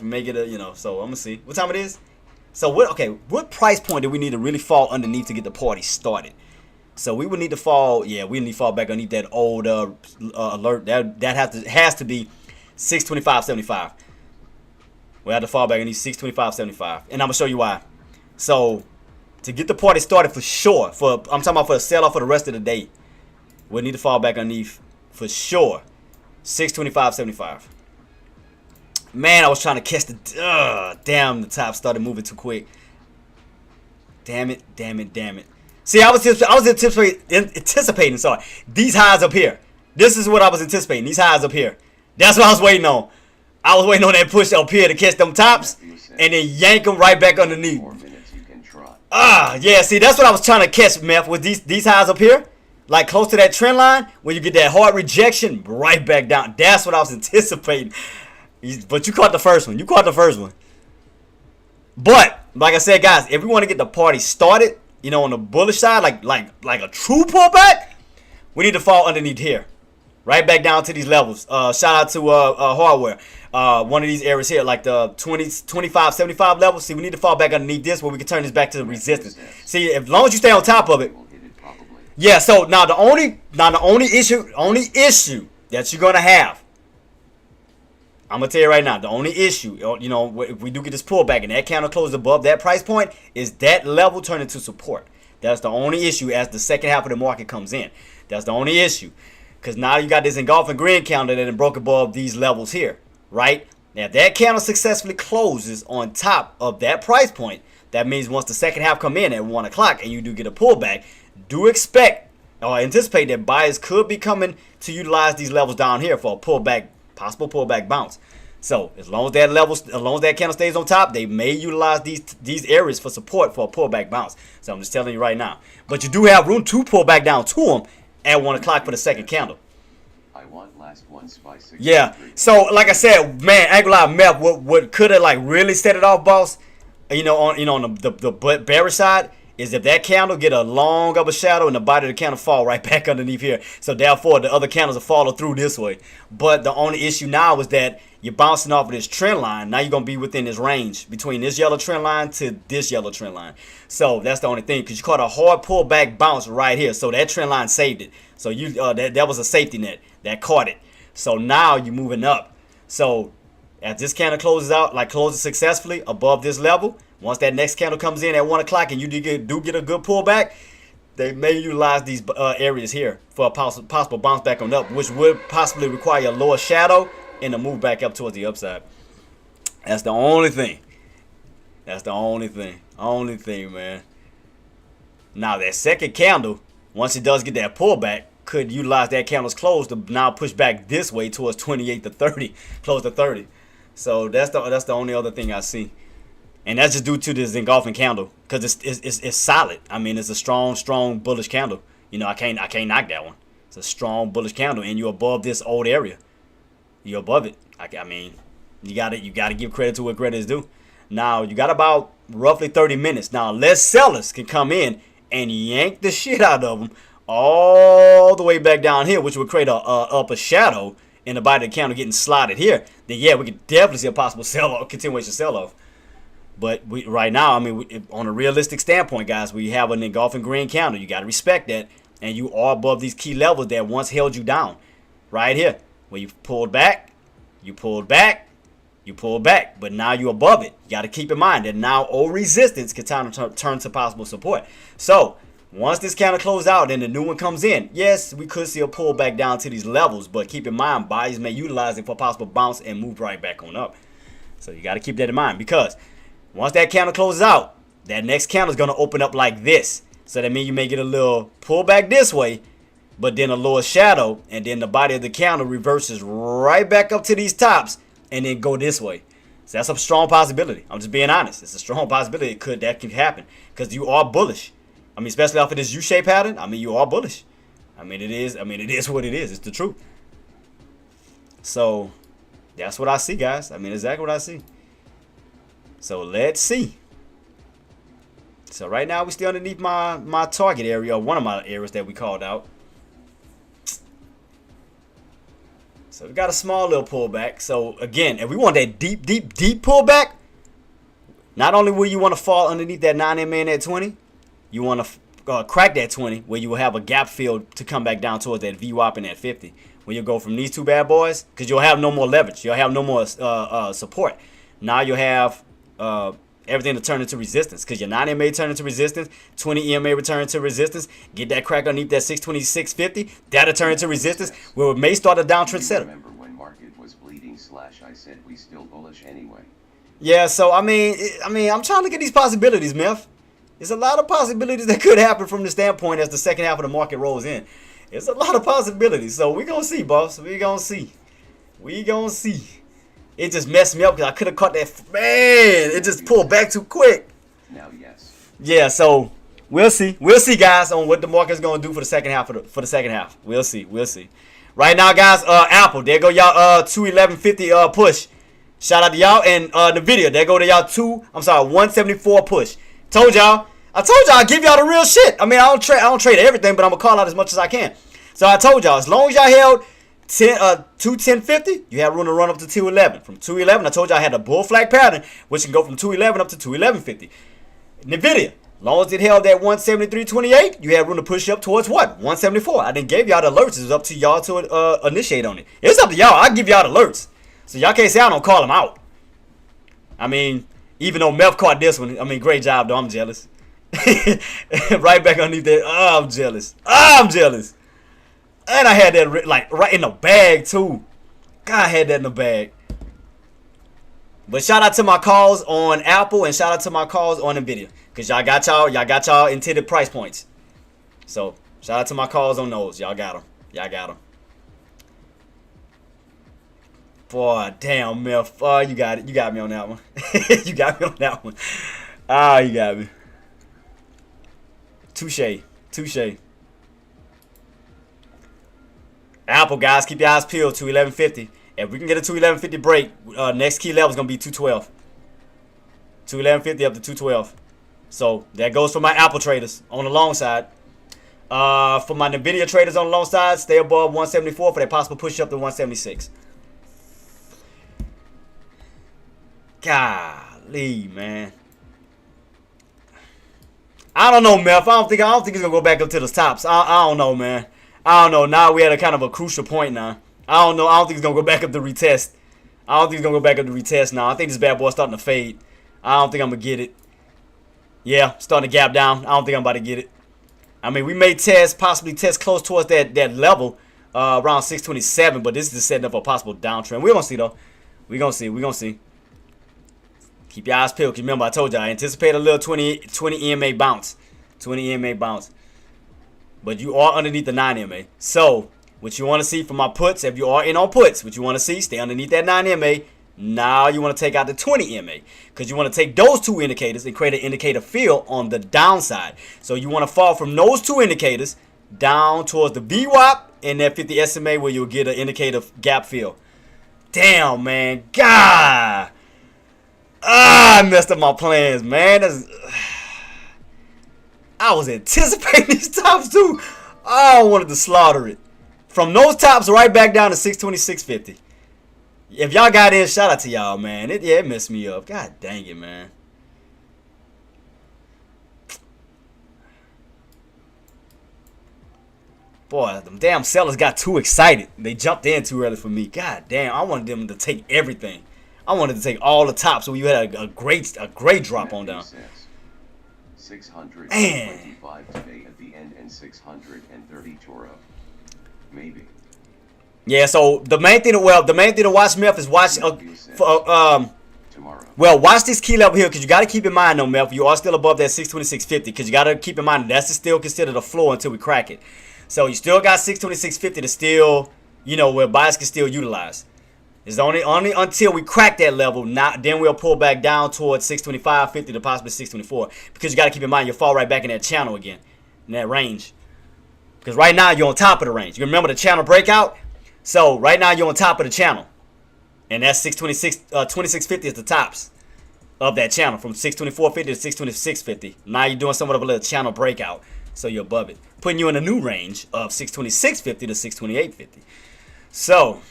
Make it so I'm gonna see what time it is. So what price point do we need to really fall underneath to get the party started? So we would need to fall, we need to fall back underneath that old alert. That has to be 625.75. We have to fall back underneath 625.75, and I'm gonna show you why. So to get the party started for sure, I'm talking about for a sell off for the rest of the day, we need to fall back underneath for sure 625.75. Man, I was trying to catch the damn. The top started moving too quick. Damn it. See, I was anticipating. Sorry, these highs up here. This is what I was anticipating. These highs up here. That's what I was waiting on. I was waiting on that push up here to catch them tops, and then yank them right back underneath. See, that's what I was trying to catch, Meth, with these highs up here, like close to that trend line, when you get that hard rejection, right back down. That's what I was anticipating. But you caught the first one. But like I said, guys, if we want to get the party started, on the bullish side, like a true pullback, we need to fall underneath here, right back down to these levels. Shout out to hardware. One of these areas here, like the 25.75 levels. See, we need to fall back underneath this, where we can turn this back to the resistance. See, as long as you stay on top of it. Yeah. So now the only issue that you're gonna have, I'm going to tell you right now, the only issue, if we do get this pullback and that candle closes above that price point, is that level turning to support. That's the only issue as the second half of the market comes in. That's the only issue. Because now you got this engulfing green candle that broke above these levels here, right? Now, if that candle successfully closes on top of that price point, that means once the second half come in at 1 o'clock and you do get a pullback, do expect or anticipate that buyers could be coming to utilize these levels down here for a pullback, possible pullback bounce. So as long as that candle stays on top, they may utilize these areas for support for a pullback bounce. So I'm just telling you right now. But you do have room to pull back down to them at 1 o'clock for the second candle. I want last one by 6. Yeah. So like I said, man, I ain't gonna lie, Meth, what could have really set it off, boss? On the bearish side, is if that candle get a long of a shadow and the body of the candle fall right back underneath here. So therefore, the other candles will follow through this way. But the only issue now is that you're bouncing off of this trend line. Now you're going to be within this range between this yellow trend line to this yellow trend line. So that's the only thing, because you caught a hard pullback bounce right here. So that trend line saved it. So that was a safety net that caught it. So now you're moving up. So as this candle closes successfully above this level, once that next candle comes in at 1 o'clock and you do get a good pullback, they may utilize these areas here for a possible bounce back on up, which would possibly require a lower shadow and a move back up towards the upside. That's the only thing. That's the only thing. Only thing, man. Now that second candle, once it does get that pullback, could utilize that candle's close to now push back this way towards 28 to 30, close to 30. So that's the only other thing I see, and that's just due to this engulfing candle because it's solid. I mean, it's a strong bullish candle. You know, I can't knock that one. It's a strong bullish candle, and you're above this old area. You're above it. I mean, you gotta give credit to what credit is due. Now you got about roughly 30 minutes. Now less sellers can come in and yank the shit out of them all the way back down here, which would create a upper shadow in the body of the candle getting slotted here. Then yeah, we could definitely see a possible sell-off, continuation sell-off. But right now, I mean, on a realistic standpoint, guys, we have an engulfing green candle. You got to respect that, and you are above these key levels that once held you down. Right here, where you pulled back, you pulled back, you pulled back, but now you're above it. You got to keep in mind that now old resistance can turn to possible support. So once this candle closes out and the new one comes in, yes, we could see a pullback down to these levels, but keep in mind, buyers may utilize it for possible bounce and move right back on up. So you got to keep that in mind, because once that candle closes out, that next candle is going to open up like this. So that means you may get a little pullback this way, but then a lower shadow, and then the body of the candle reverses right back up to these tops and then go this way. So that's a strong possibility. I'm just being honest. It's a strong possibility that could happen because you are bullish. I mean, especially off of this U-shaped pattern. I mean, you are bullish. I mean, it is what it is. It's the truth. So that's what I see, guys. I mean, exactly what I see. So let's see. So right now we're still underneath my target area, or one of my areas that we called out. So we got a small little pullback. So again, if we want that deep pullback, not only will you want to fall underneath that 9 MA and that 20, you want to crack that 20, where you will have a gap fill to come back down towards that VWAP and that 50. Where you'll go from these two bad boys, because you'll have no more leverage. You'll have no more support. Now you'll have everything to turn into resistance, because your 9 MA turn into resistance, 20 EMA return into resistance. Get that crack underneath that 626.50, that'll turn into resistance, where it may start a downtrend setup. Remember when market was bleeding / I said we still bullish anyway. Yeah, so I mean, I'm trying to look at these possibilities, Meth. There's a lot of possibilities that could happen from the standpoint as the second half of the market rolls in. There's a lot of possibilities, so we're gonna see, boss. We're gonna see. It just messed me up because I could have caught that. Man, it just pulled back too quick. Now, yes. Yeah, so we'll see. We'll see, guys, on what the market's gonna do for the second half. For the second half, we'll see. Right now, guys, Apple, there go y'all 211.50 push. Shout out to y'all, and the video, there go to y'all 174 push. I told y'all I'd give y'all the real shit. I mean, I don't trade everything, but I'm gonna call out as much as I can. So I told y'all, as long as y'all held 210.50, you have room to run up to 211. From 211, I told you I had a bull flag pattern, which can go from 211 up to 211.50. NVIDIA, as long as it held that 173.28, you have room to push up towards what? 174. I didn't give y'all the alerts. It's up to y'all to initiate on it. It's up to y'all. I give y'all the alerts. So y'all can't say I don't call them out. I mean, even though Meth caught this one, I mean, great job, though. I'm jealous. Right back underneath there. Oh, I'm jealous. And I had that like right in the bag too. God, I had that in the bag. But shout out to my calls on Apple and shout out to my calls on NVIDIA, cause y'all got y'all intended price points. So shout out to my calls on those. Y'all got them. Boy, damn, Meth. You got it. You got me on that one. You got me on that one. Ah, you got me. Touche. Apple, guys, keep your eyes peeled to 1150. If we can get a 211.50 break, next key level is going to be 212. 211.50 up to 212. So that goes for my Apple traders on the long side. For my NVIDIA traders on the long side, stay above 174 for that possible push up to 176. Golly, man. I don't know, Meth. I don't think it's gonna go back up to the tops. I don't know, man. I don't know. Now we at a kind of a crucial point now. I don't know. I don't think it's gonna go back up to retest. Now. I think this bad boy's starting to fade. I don't think I'm gonna get it. Yeah, starting to gap down. I don't think I'm about to get it. I mean, we may possibly test close towards that level around 627, but this is just setting up a possible downtrend. We're gonna see though. We're gonna see. Keep your eyes peeled. 'Cause remember, I told you I anticipate a little 20 EMA bounce. 20 EMA bounce. But you are underneath the 9 EMA. So, what you want to see from my puts, if you are in on puts, what you want to see, stay underneath that 9 EMA. Now you want to take out the 20 EMA. Because you want to take those two indicators and create an indicator fill on the downside. So you want to fall from those two indicators down towards the VWAP and that 50 SMA where you'll get an indicator gap fill. Damn, man. God. I messed up my plans, man. I was anticipating these tops too. I wanted to slaughter it. From those tops right back down to 626.50. If y'all got in, shout out to y'all, man. It messed me up. God dang it, man. Boy, them damn sellers got too excited. They jumped in too early for me. God damn, I wanted them to take everything. I wanted to take all the tops so you had a great drop on down. 625 today at the end and 630 tore up. Maybe. Yeah, so the main thing to watch, Meth, is watch tomorrow. Well, watch this key level here, because you got to keep in mind, though, Meth, you are still above that 626.50, because you got to keep in mind that's still considered a floor until we crack it. So you still got 626.50 to still, where buyers can still utilize. It's only until we crack that level, then we'll pull back down towards 625.50 to possibly 624, because you got to keep in mind you'll fall right back in that channel again, in that range. Because right now you're on top of the range. You remember the channel breakout? So right now you're on top of the channel. And that's 26.50 is the tops of that channel, from 624.50 to 626.50. Now you're doing somewhat of a little channel breakout. So you're above it. Putting you in a new range of 626.50 to 628.50. So,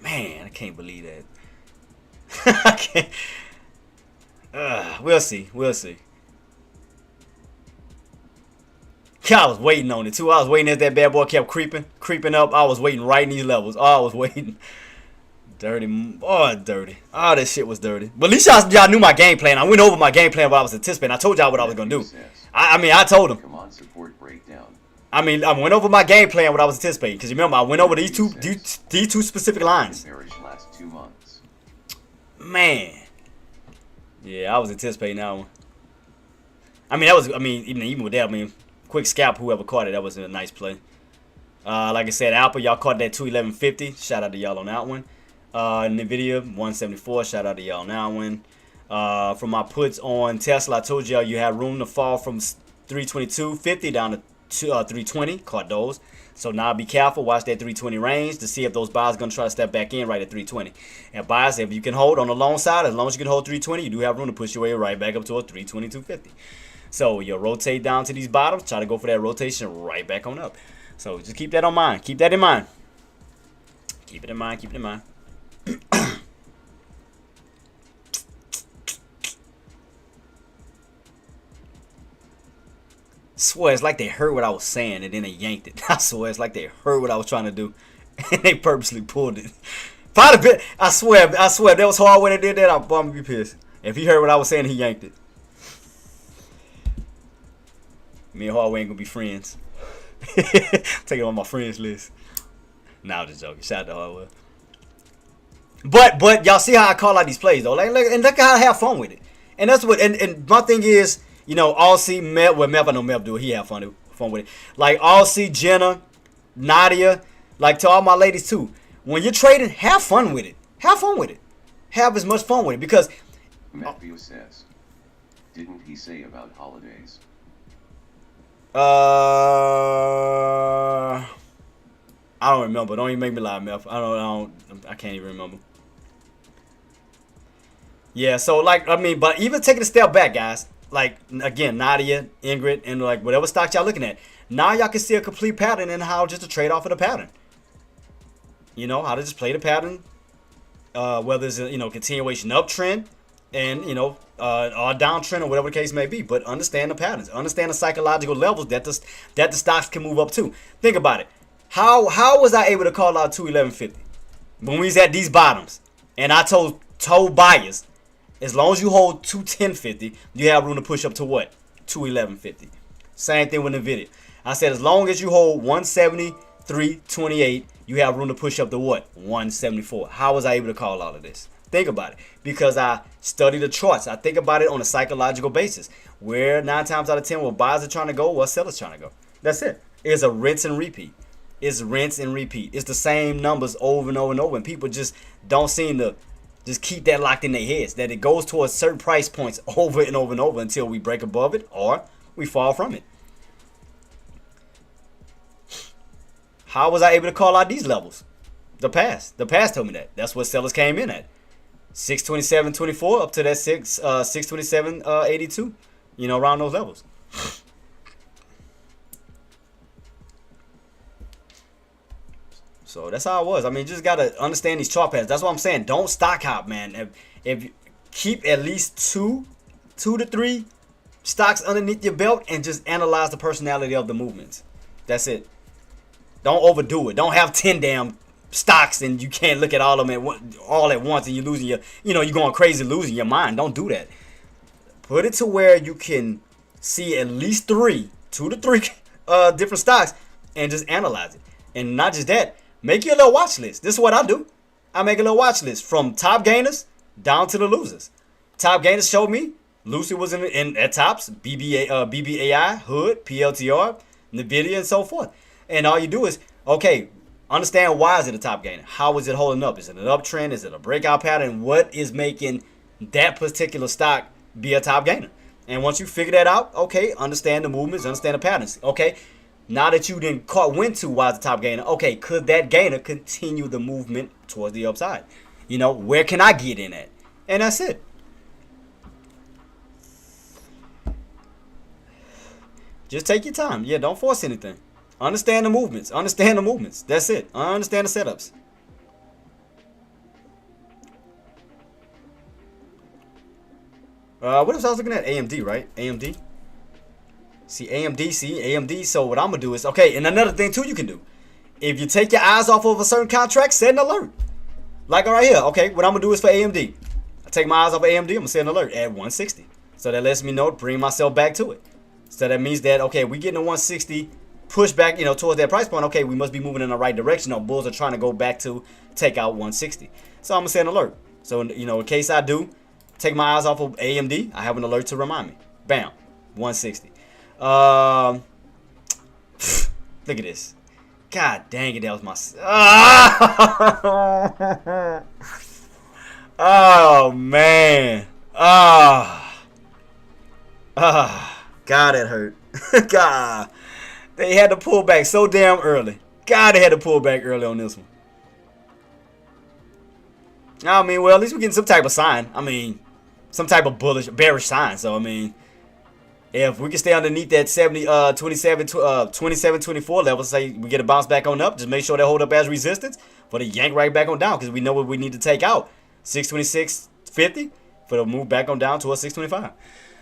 man, I can't believe that. I can't. We'll see. We'll see. I was waiting on it too. I was waiting as that bad boy kept creeping up. I was waiting right in these levels. Oh, I was waiting. Dirty. Oh, dirty. Oh, that shit was dirty. But at least y'all knew my game plan. I went over my game plan, what I was anticipating. I told y'all what I was gonna do. I told them. Come on, support breakdown. I went over my game plan, what I was anticipating. Because remember, I went over these two specific lines. Last 2 months. Man. Yeah, I was anticipating that one. Even with that, quick scalp, whoever caught it, that was a nice play. Like I said, Apple, y'all caught that 211.50. Shout out to y'all on that one. NVIDIA, 174. Shout out to y'all on that one. From my puts on Tesla, I told y'all you had room to fall from 322.50 down to 320. Caught those. So now be careful. Watch that 320 range to see if those buyers are going to try to step back in right at 320. And buyers, if you can hold on the long side, as long as you can hold 320, you do have room to push your way right back up to a 322.50. So you'll rotate down to these bottoms, try to go for that rotation right back on up. So just keep that on mind. Keep that in mind. Keep it in mind. Keep it in mind. Swear it's like they heard what I was saying and then they yanked it. I swear it's like they heard what I was trying to do and they purposely pulled it. I swear if that was hard when they did that, I'd be pissed. If he heard what I was saying, he yanked it. Me and Hardway ain't gonna be friends. Take it on my friends list. Nah, I'm just joking. Shout out to Hardway. But y'all see how I call out these plays though. Look how I have fun with it. And that's what. And my thing is, all see Mel. Well, Mel, I know Mel do it. He have fun with it. Like all see Jenna, Nadia, like to all my ladies too. When you're trading, have fun with it. Have fun with it. Have as much fun with it because. Matthew says, didn't he say about holidays? I don't remember. Don't even make me lie, Mel. I can't even remember. Yeah, so but even taking a step back, guys. Like again, Nadia, Ingrid, and like whatever stocks y'all looking at. Now y'all can see a complete pattern and how just to trade off of the pattern. How to just play the pattern. Whether it's a continuation uptrend and or downtrend or whatever the case may be, but understand the patterns, understand the psychological levels that the stocks can move up to. Think about it. How was I able to call out 211.50 when we was at these bottoms? And I told buyers, as long as you hold 210.50, you have room to push up to what? 211.50. Same thing with NVIDIA. I said as long as you hold 173.28, you have room to push up to what? 174. How was I able to call all of this? think about it. Because I study the charts. I think about it on a psychological basis. Where 9 times out of 10, where buyers are trying to go, where sellers trying to go. That's it. It's a rinse and repeat. It's rinse and repeat. It's the same numbers over and over and over. And people just don't seem to just keep that locked in their heads. That it goes towards certain price points over and over and over until we break above it or we fall from it. How was I able to call out these levels? The past told me that. That's what sellers came in at. 627.24 up to that 627.82. You know, around those levels. So that's how it was. I mean, you just gotta understand these chart patterns. That's what I'm saying. Don't stock hop, man. If you keep at least two to three stocks underneath your belt and just analyze the personality of the movements. That's it. Don't overdo it. Don't have 10 damn stocks and you can't look at all of them all at once and you're losing you're going crazy, losing your mind. Don't do that. Put it to where you can see at least 2 to 3 different stocks and just analyze it. And not just that, make your little watch list. This is what I do. I make a little watch list from top gainers down to the losers. Top gainers showed me Lucy was in at tops, BBAI, Hood, PLTR, Nvidia, and so forth. And all you do is, okay, understand why is it a top gainer? How is it holding up? Is it an uptrend? Is it a breakout pattern? What is making that particular stock be a top gainer? And once you figure that out, okay, understand the movements, understand the patterns. Okay, now that you didn't caught wind to why it's a top gainer, okay, could that gainer continue the movement towards the upside? You know, where can I get in at? And that's it. Just take your time. Yeah, don't force anything. Understand the movements. Understand the movements. That's it. Understand the setups. What else I was looking at? AMD, right? AMD. See AMD. So what I'm going to do is, okay, and another thing too you can do. If you take your eyes off of a certain contract, set an alert. Like right here. Okay, what I'm going to do is for AMD. I take my eyes off of AMD, I'm going to set an alert at 160. So that lets me know to bring myself back to it. So that means that, okay, we getting to 160, push back, towards that price point. Okay, we must be moving in the right direction. Our bulls are trying to go back to take out 160. So I'm going to set an alert. So, in case I do take my eyes off of AMD, I have an alert to remind me. Bam, 160. Look at this. God dang it, that was my... Oh, man. God, that hurt. God. They had to pull back so damn early. God, they had to pull back early on this one. I mean, well, at least we're getting some type of sign. I mean, some type of bearish sign. So, I mean, if we can stay underneath that 27-24 level, say we get a bounce back on up, just make sure they hold up as resistance for the yank right back on down because we know what we need to take out. 626.50 for the move back on down to a 625.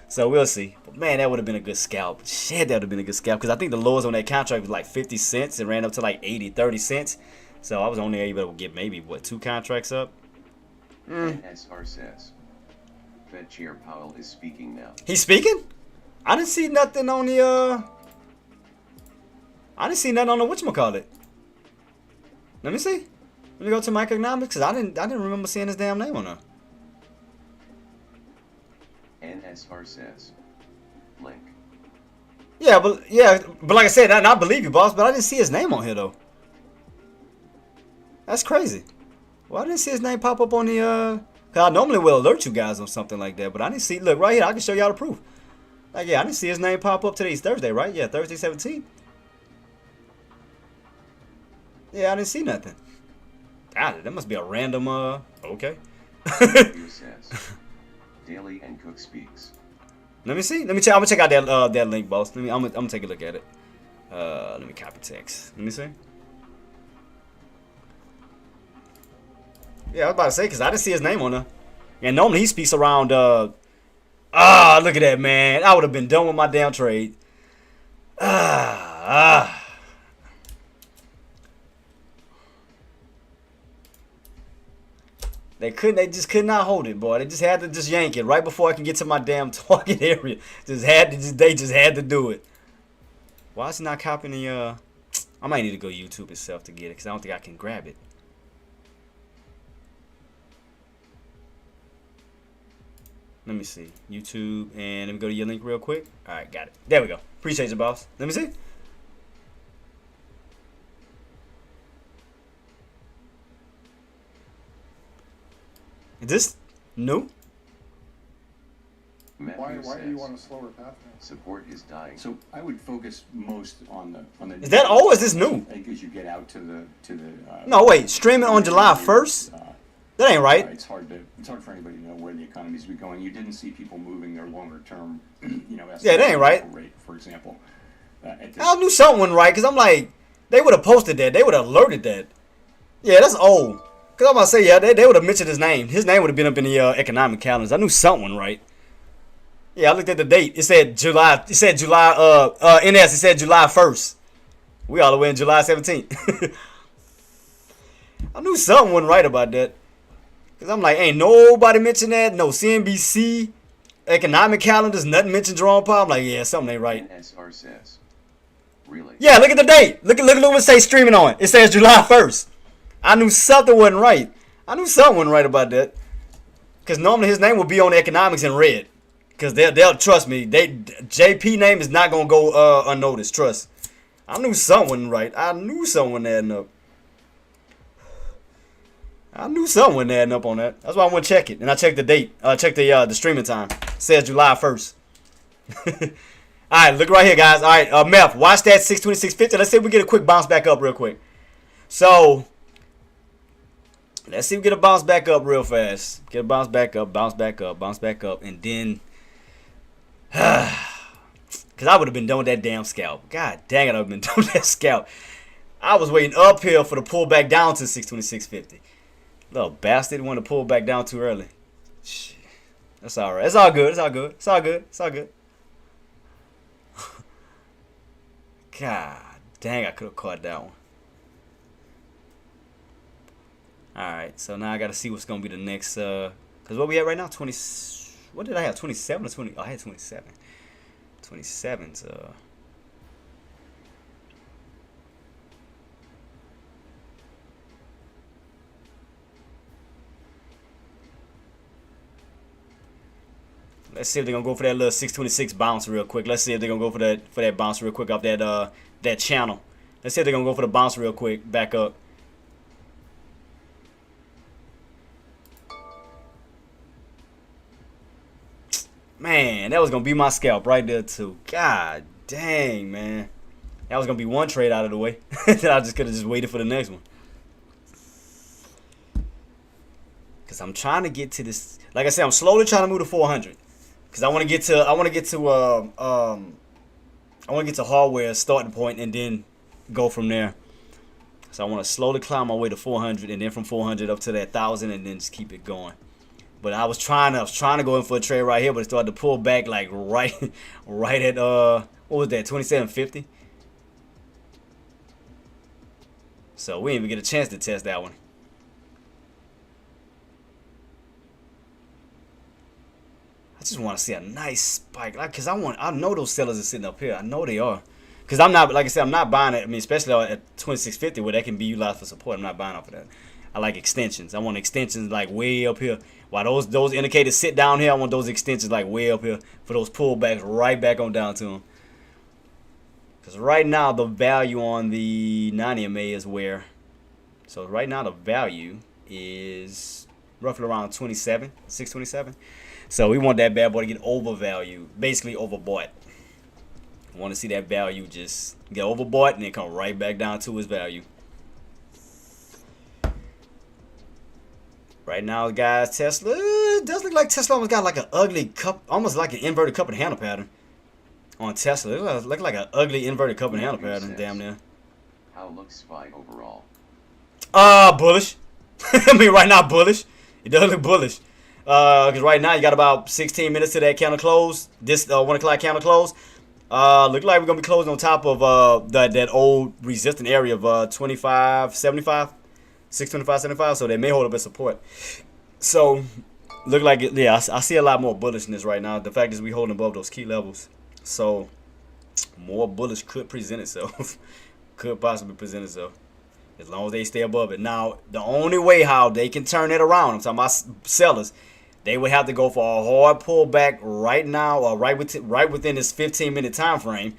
So we'll see. But man, that would have been a good scalp. Shit, that would have been a good scalp because I think the lowest on that contract was like 50 cents. It ran up to like 30 cents. So I was only able to get maybe, 2 contracts up? NSR says, Fed Chair Powell is speaking now. He's speaking? I didn't see nothing on the, whatchamacallit. Let me see. Let me go to microeconomics because I didn't remember seeing his damn name on there. NSR says, link. Yeah, but like I said, I believe you, boss, but I didn't see his name on here though. That's crazy. Well, I didn't see his name pop up on the cause I normally will alert you guys on something like that, but I didn't see. Look right here, I can show y'all the proof. Like yeah, I didn't see his name pop up. Today's Thursday, right? Yeah, Thursday 17th. Yeah, I didn't see nothing. God, that must be a random okay. Says, Daily and Cook speaks. Let me see. Let me check. I'm gonna check out that link, boss. I'm gonna take a look at it. Let me copy text. Let me see. Yeah, I was about to say because I didn't see his name on there. And normally he speaks around. Look at that, man. I would have been done with my damn trade. They just could not hold it, boy. They just had to just yank it right before I can get to my damn target area. They just had to do it. Why is it not copying the, I might need to go YouTube itself to get it, because I don't think I can grab it. Let me see. YouTube, and let me go to your link real quick. All right, got it. There we go. Appreciate you, boss. Let me see. Is this new? Why do you want a slower path now? Support is dying. So I would focus most on the. Is that old or is this new? I think as you get out to the. No, wait. Streaming on July 1st? That ain't right. It's hard for anybody to know where the economy's be going. You didn't see people moving their longer term, Yeah, that ain't right. Rate, for example. I knew something wasn't right because I'm like, they would have posted that. They would have alerted that. Yeah, that's old. Because I'm about to say, yeah, they would have mentioned his name. His name would have been up in the economic calendars. I knew something wasn't right. Yeah, I looked at the date. It said July. NS. It said July 1st. We all the way in July 17th. I knew something wasn't right about that. Because I'm like, ain't nobody mentioned that. No CNBC, economic calendars, nothing mentioned Jerome Powell. I'm like, yeah, something ain't right. NSR says. Really? Yeah, look at the date. Look what it say streaming on. It says July 1st. I knew something wasn't right. I knew something wasn't right about that. Because normally his name would be on the economics in red. Because they'll trust me. JP name is not going to go unnoticed. Trust. I knew something wasn't right. I knew something wasn't adding up. I knew something wasn't adding up on that. That's why I went to check it. And I checked the date. Checked the streaming time. It says July 1st. Alright, look right here, guys. Alright, Meth, watch that 626.50. Let's see if we get a quick bounce back up real quick. So, let's see if we get a bounce back up real fast. Get a bounce back up, bounce back up, bounce back up. And then, because I would have been done with that damn scalp. God dang it, I would have been done with that scalp. I was waiting uphill for the pull back down to 626.50. Little bastard wanted to pull back down too early. Shit. That's all right. It's all good. It's all good. It's all good. It's all good. God dang, I could have caught that one. Alright, so now I got to see what's going to be the next, because what we at right now, 20, what did I have, 27 or 20, oh, I had 27. 27's, let's see if they're gonna go for that little 626 bounce real quick. Let's see if they're gonna go for that bounce real quick off that channel. Let's see if they're gonna go for the bounce real quick back up. Man, that was gonna be my scalp right there too. God dang, man. That was gonna be one trade out of the way. Then I just could have just waited for the next one. Cause I'm trying to get to this. Like I said, I'm slowly trying to move to 400. Cause I want to get to hardware starting point and then go from there. So I want to slowly climb my way to 400 and then from 400 up to that 1,000 and then just keep it going. But I was trying to go in for a trade right here, but it started to pull back like right at what was that, 27.50. So we didn't even get a chance to test that one. I just want to see a nice spike, like, cause I know those sellers are sitting up here. I know they are, cause I'm not, like I said, I'm not buying it. I mean, especially at 26.50 where that can be utilized for support. I'm not buying off of that. I like extensions. I want extensions like way up here. While those indicators sit down here, I want those extensions like way up here for those pullbacks right back on down to them. Cause right now the value on the 90 MA is where. So right now the value is roughly around 627. So we want that bad boy to get overvalued, basically overbought. We want to see that value just get overbought and then come right back down to its value. Right now, guys, Tesla, it does look like Tesla almost got like an ugly cup, almost like an inverted cup and handle pattern on Tesla. It looks like an ugly inverted cup and handle pattern, damn near. How looks SPY overall? Bullish. I mean, right now, bullish. It does look bullish. Because right now you got about 16 minutes to that candle close. This 1 o'clock candle close. Look like we're gonna be closing on top of that old resistant area of 25.75, 625.75. So they may hold up as support. So look like it, yeah, I see a lot more bullishness right now. The fact is we holding above those key levels. So more bullish could present itself. Could possibly present itself. As long as they stay above it. Now, the only way how they can turn it around, I'm talking about sellers, They would have to go for a hard pullback right now, or right within this 15-minute time frame,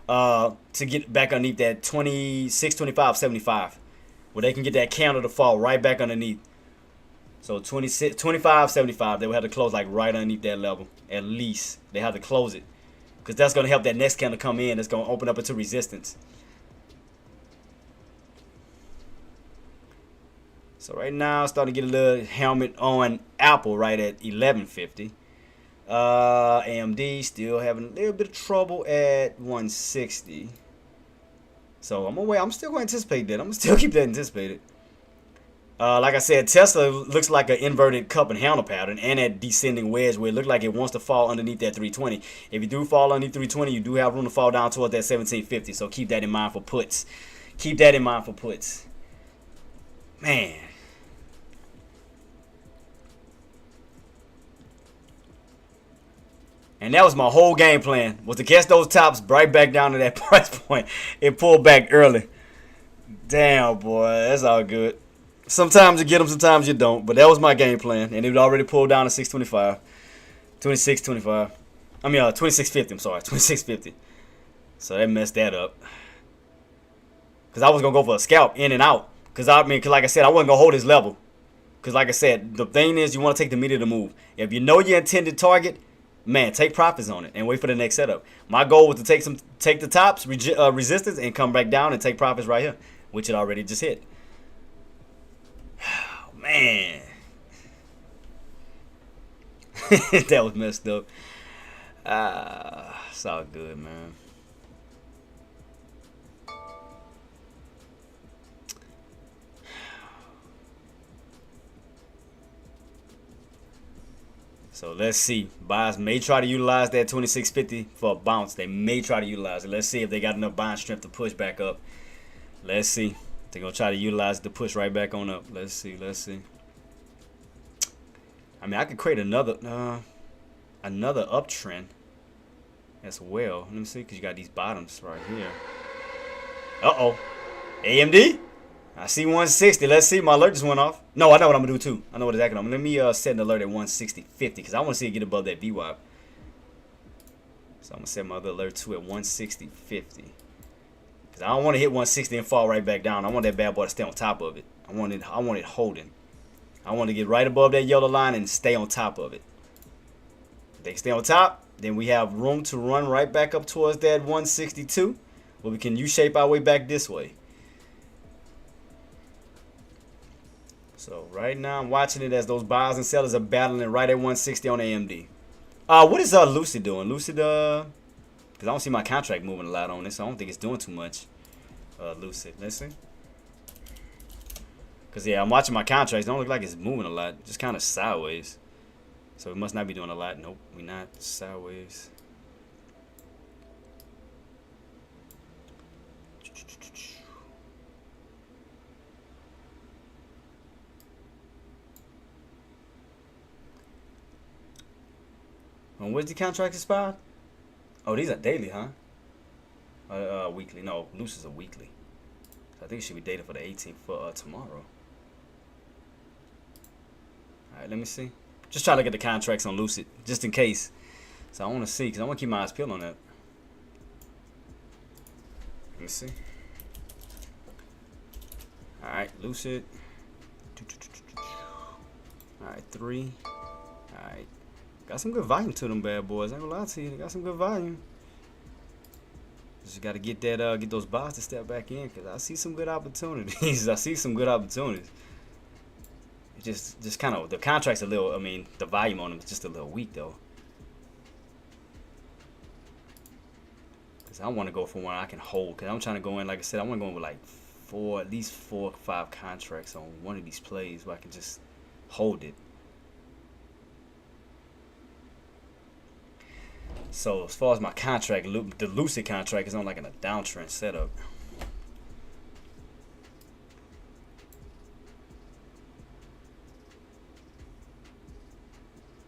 to get back underneath that 26.25.75, where they can get that candle to fall right back underneath. So 25.75, they would have to close like right underneath that level. At least they have to close it, because that's going to help that next candle come in. That's going to open up into resistance. So right now, I'm starting to get a little helmet on Apple right at 11.50. AMD still having a little bit of trouble at 160. So I'm gonna wait. I'm still going to anticipate that. I'm gonna still keep that anticipated. Like I said, Tesla looks like an inverted cup and handle pattern, and that descending wedge where it looked like it wants to fall underneath that 320. If you do fall underneath 320, you do have room to fall down towards that 1750. So keep that in mind for puts. Keep that in mind for puts. Man. And that was my whole game plan, was to catch those tops right back down to that price point and pull back early. Damn, boy, that's all good. Sometimes you get them, sometimes you don't. But that was my game plan, and it already pulled down to 625, 26.25. I mean, 26.50. I'm sorry, 26.50. So that messed that up. Cause I was gonna go for a scalp in and out. Cause like I said, I wasn't gonna hold this level. Cause like I said, the thing is, you want to take the meat of the move. If you know your intended target, man, take profits on it and wait for the next setup. My goal was to take the tops, resistance, and come back down and take profits right here, which it already just hit. Oh, man. That was messed up. It's all good, man. So let's see. Buyers may try to utilize that 26.50 for a bounce. They may try to utilize it. Let's see if they got enough buying strength to push back up. Let's see. They're going to try to utilize it to push right back on up. Let's see. Let's see. I mean, I could create another uptrend as well. Let me see, because you got these bottoms right here. Uh-oh. AMD? I see 160. Let's see. My alert just went off. No, I know what I'm going to do, too. I know what exactly I'm going to do. Let me set an alert at 160.50 because I want to see it get above that VWAP. So I'm going to set my other alert, too, at 160.50. Because I don't want to hit 160 and fall right back down. I want that bad boy to stay on top of it. I want it holding. I want to get right above that yellow line and stay on top of it. If they stay on top, then we have room to run right back up towards that 162, where we can U-shape our way back this way. So right now I'm watching it as those buyers and sellers are battling right at 160 on AMD. What is Lucid doing? Lucid, because I don't see my contract moving a lot on this. So I don't think it's doing too much. Lucid, let's see. Because yeah, I'm watching my contracts. It don't look like it's moving a lot. Just kind of sideways. So it must not be doing a lot. Nope, we're not. Sideways. And where's the contract expired? Oh, these are daily, huh? Weekly. No, Lucid's a weekly. So I think it should be dated for the 18th for tomorrow. Alright, let me see. Just try to look at the contracts on Lucid, just in case. So I want to see, because I want to keep my eyes peeled on that. Let me see. Alright, Lucid. Alright, 3. Alright. Got some good volume to them bad boys. I ain't gonna lie to you. They got some good volume. Just got to get that, get those buys to step back in, because I see some good opportunities. I see some good opportunities. It's just kind of, the contract's a little, I mean, the volume on them is just a little weak, though. Because I want to go for one I can hold, because I'm trying to go in, like I said, I want to go in with like at least 4 or 5 contracts on one of these plays where I can just hold it. So as far as my contract, the Lucid contract is on like in a downtrend setup.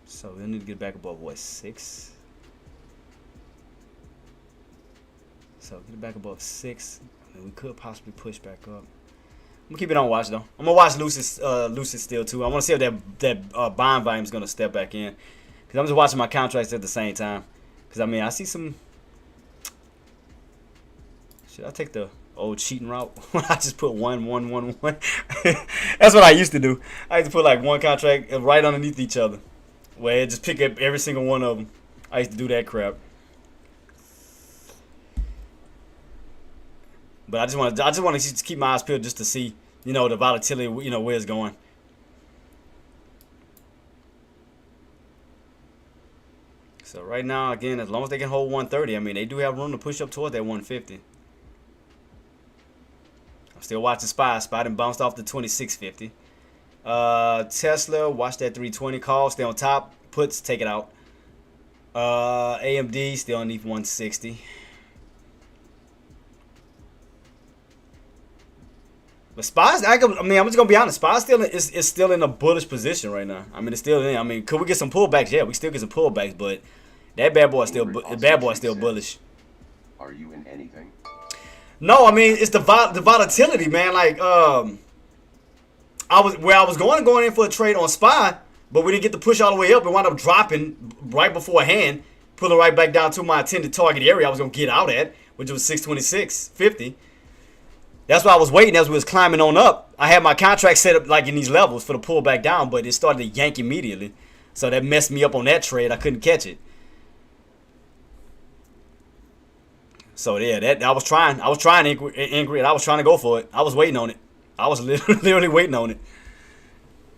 So we need to get back above what, 6? So get it back above 6. I mean, we could possibly push back up. gonna keep it on watch though. I'm gonna watch Lucid still too. I want to see if that buying volume is gonna step back in, because I'm just watching my contracts at the same time. Because I mean, I see some. Should I take the old cheating route? I just put 1, 1, 1, 1. That's what I used to do. I used to put like one contract right underneath each other, where it just pick up every single one of them. I used to do that crap. But I just want to keep my eyes peeled just to see, you know, the volatility, you know, where it's going. So right now, again, as long as they can hold 130, I mean, they do have room to push up towards that 150. I'm still watching SPY. SPY done bounced off the 2650. Tesla, watch that 320 call. Stay on top. Puts, take it out. AMD, still underneath 160. But SPY's, I'm just gonna be honest. SPY is still in a bullish position right now. I mean, it's still in. I mean, could we get some pullbacks? Yeah, we still get some pullbacks, but that bad boy is still bullish. Are you in anything? No, I mean it's the volatility, man. Like I was going in for a trade on SPY, but we didn't get the push all the way up and wound up dropping right before hand, pulling right back down to my intended target area I was gonna get out at, which was 626.50. That's why I was waiting as we was climbing on up. I had my contract set up like in these levels for the pull back down, but it started to yank immediately. So that messed me up on that trade. I couldn't catch it. So yeah, I was trying, Ingrid. I was trying to go for it. I was waiting on it. I was literally waiting on it.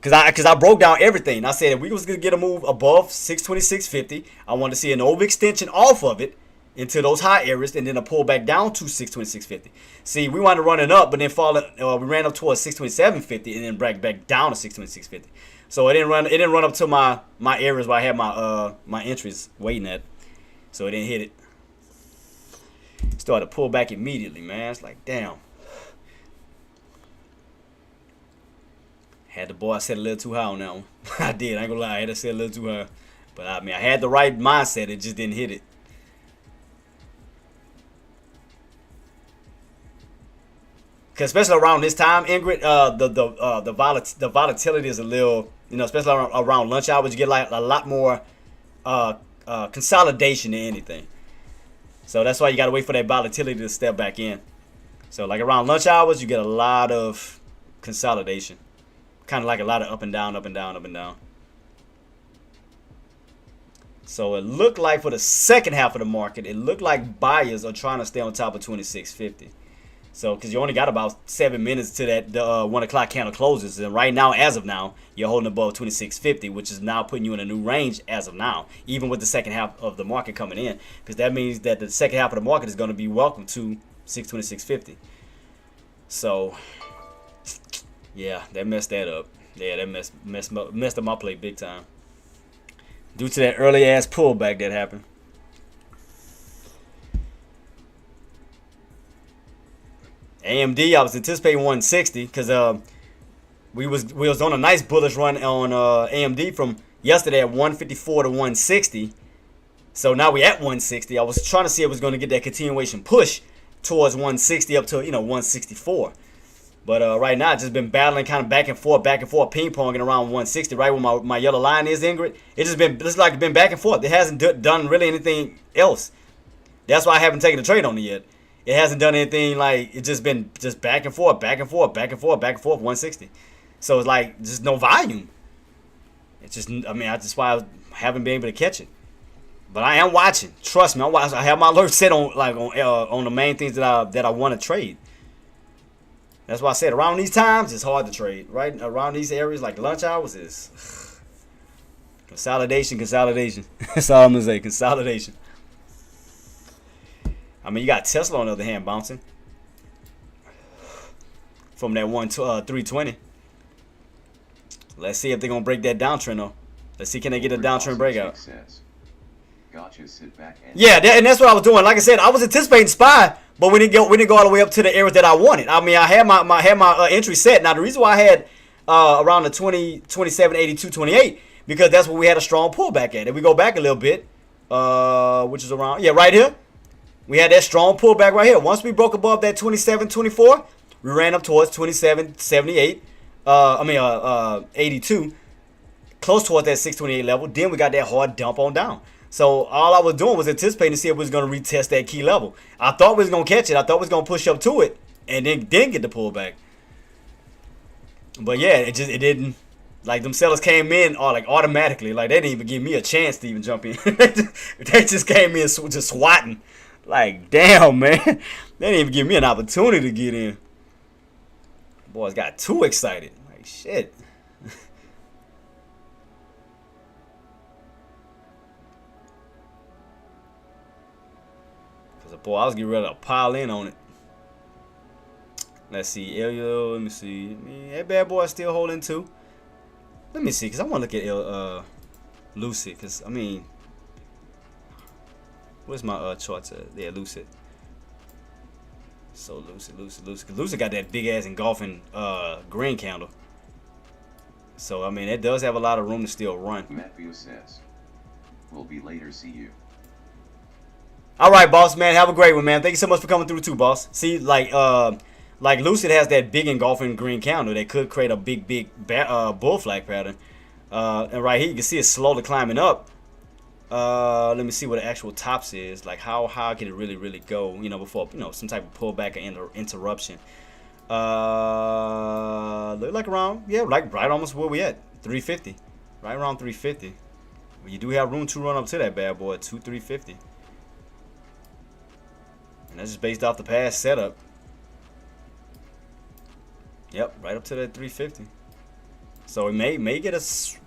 Cause I broke down everything. I said if we was gonna get a move above 626.50, I wanted to see an overextension off of it into those high areas, and then a pull back down to 626.50. See, we wanted to run it up, but then we ran up towards 627.50 and then back down to 626.50. So it didn't run up to my areas where I had my entries waiting at. So it didn't hit it. Started to pull back immediately, man. It's like, damn. Had the bar set a little too high on that one. I did. I ain't gonna lie. I had it set a little too high. But I mean, I had the right mindset. It just didn't hit it. Cause especially around this time, Ingrid, the volatility is a little, you know, especially around lunch hours, you get like a lot more consolidation than anything. So that's why you gotta wait for that volatility to step back in. So like around lunch hours, you get a lot of consolidation, kind of like a lot of up and down, up and down, up and down. So it looked like for the second half of the market, it looked like buyers are trying to stay on top of 26.50. So, because you only got about 7 minutes to that 1 o'clock candle closes, and right now, as of now, you're holding above 26.50, which is now putting you in a new range as of now, even with the second half of the market coming in, because that means that the second half of the market is going to be welcome to 626.50. So, yeah, that messed that up. Yeah, that messed up my play big time due to that early ass pullback that happened. AMD, I was anticipating 160 because we was on a nice bullish run on AMD from yesterday at 154 to 160. So now we at 160. I was trying to see if it was going to get that continuation push towards 160 up to 164. But right now, it's just been battling kind of back and forth, ping ponging around 160. Right where my yellow line is, Ingrid. It's like been back and forth. It hasn't done really anything else. That's why I haven't taken a trade on it yet. It hasn't done anything, like it's just been back and forth, 160. So it's like just no volume. It's just, I mean, that's why I haven't been able to catch it. But I am watching. Trust me, I'm watching. I have my alerts set on the main things that I want to trade. That's why I said around these times it's hard to trade. Right around these areas like lunch hours is consolidation. That's all I'm gonna say. Consolidation. I mean, you got Tesla on the other hand bouncing from that 320. Let's see if they're gonna break that downtrend though. Let's see, can they get a downtrend breakout? Gotcha, sit back and yeah, and that's what I was doing. Like I said, I was anticipating SPY, but we didn't go all the way up to the areas that I wanted. I mean, I had my entry set. Now the reason why I had around the 27, 82, 28 because that's where we had a strong pullback at. If we go back a little bit, which is around right here. We had that strong pullback right here. Once we broke above that 27.24, We ran up towards 27.78. 82. Close towards that 628 level. Then we got that hard dump on down. So all I was doing was anticipating to see if we was going to retest that key level. I thought we was going to catch it. I thought we was going to push up to it. And then get the pullback. But yeah, it didn't. Like, them sellers came in automatically. Like, they didn't even give me a chance to even jump in. They just came in just swatting. Like, damn, man. They didn't even give me an opportunity to get in. Boys got too excited. Like, shit. Because, boy, I was getting ready to pile in on it. Let's see. Elio, let me see. That bad boy is still holding too. Let me see, because I want to look at Lucid. Because, I mean, where's my charts at? Yeah, Lucid. So, Lucid. Because Lucid got that big-ass engulfing green candle. So, I mean, it does have a lot of room to still run. Matthew says, "We'll be later, see you." All right, boss, man. Have a great one, man. Thank you so much for coming through, too, boss. See, like Lucid has that big engulfing green candle that could create a big bull flag pattern. And right here, you can see it's slowly climbing up. Let me see what the actual tops is. Like, how high can it really go, you know, before, you know, some type of pullback or interruption. Look like around, yeah, like right almost where we at, 350. Right around 350. You do have room to run up to that bad boy, 350. And that's just based off the past setup. Yep, right up to that 350. So it may get us,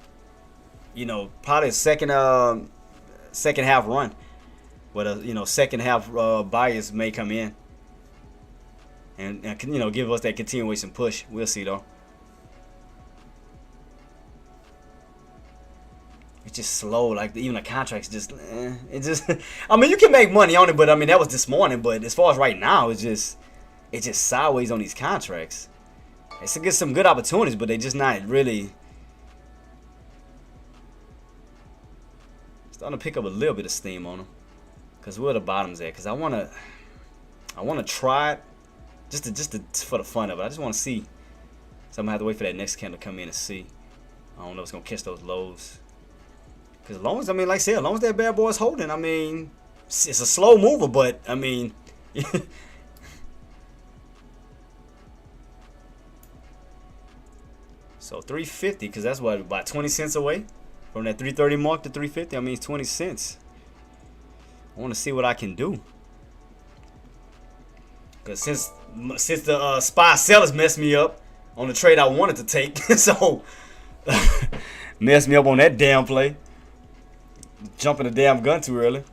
you know, probably a second half run, but second half buyers may come in and you know, give us that continuation push. We'll see though. It's just slow. Like even the contracts just it just. I mean, you can make money on it, but I mean that was this morning. But as far as right now, it's just sideways on these contracts. It's to get some good opportunities, but they just not really starting to pick up a little bit of steam on them. Cause where the bottom's at? Cause I wanna try it just for the fun of it. I just want to see. So I'm gonna have to wait for that next candle to come in and see. I don't know if it's gonna catch those lows. Cause as long as, I mean, like I said, as long as that bad boy is holding, I mean, it's a slow mover, but I mean. So 350, because that's what, about 20 cents away from that 330 mark to 350. I mean, it's 20 cents. I want to see what I can do. Because since the SPY sellers messed me up on the trade I wanted to take, so messed me up on that damn play. Jumping the damn gun too early.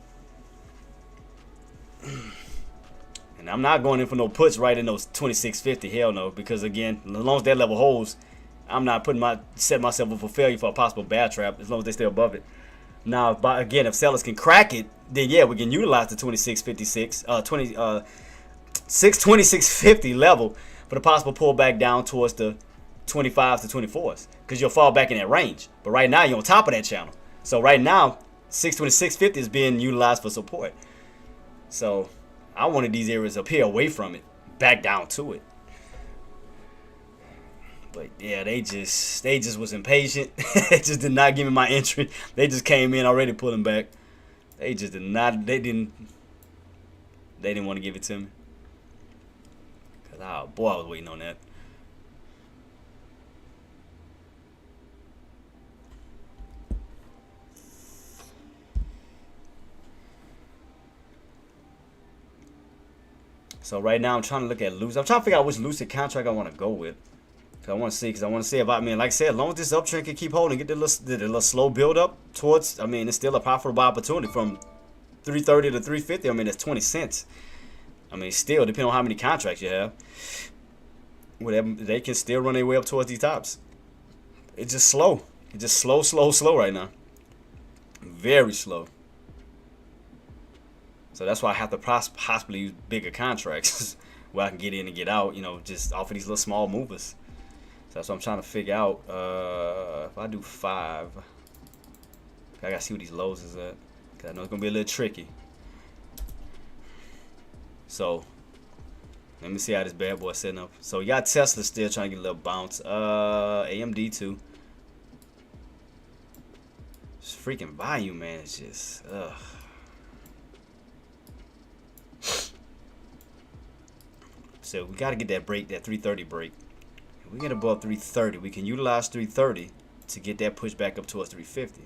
And I'm not going in for no puts right in those 26.50. Hell no. Because again, as long as that level holds, I'm not setting myself up for failure for a possible bear trap as long as they stay above it. Now, again, if sellers can crack it, then yeah, we can utilize the 26.50 level for the possible pullback down towards the 25s to 24s, because you'll fall back in that range. But right now, you're on top of that channel. So right now, 626.50 is being utilized for support. So I wanted these areas up here away from it, back down to it. But yeah, they just was impatient. They just did not give me my entry. They just came in already pulling back. They just did not. They didn't want to give it to me. Cause oh boy, I was waiting on that. So right now I'm trying to look at Lucid. I'm trying to figure out which Lucid contract I want to go with. I want to see, if I mean, like I said, as long as this uptrend can keep holding, get the little slow build up towards, I mean, it's still a profitable opportunity from 330 to 350. I mean, it's 20 cents. I mean, still, depending on how many contracts you have, whatever, they can still run their way up towards these tops. It's just slow. It's just slow right now. Very slow. So that's why I have to possibly use bigger contracts where I can get in and get out, you know, just off of these little small movers. So that's what I'm trying to figure out. If I do 5, I gotta see what these lows is at. Cause I know it's gonna be a little tricky. So Let me see how this bad boy setting up. So we got Tesla still trying to get a little bounce. AMD too. This freaking volume, man, it's just So we got to get that break, that 330 break. If we get above 330, we can utilize 330 to get that push back up towards 350.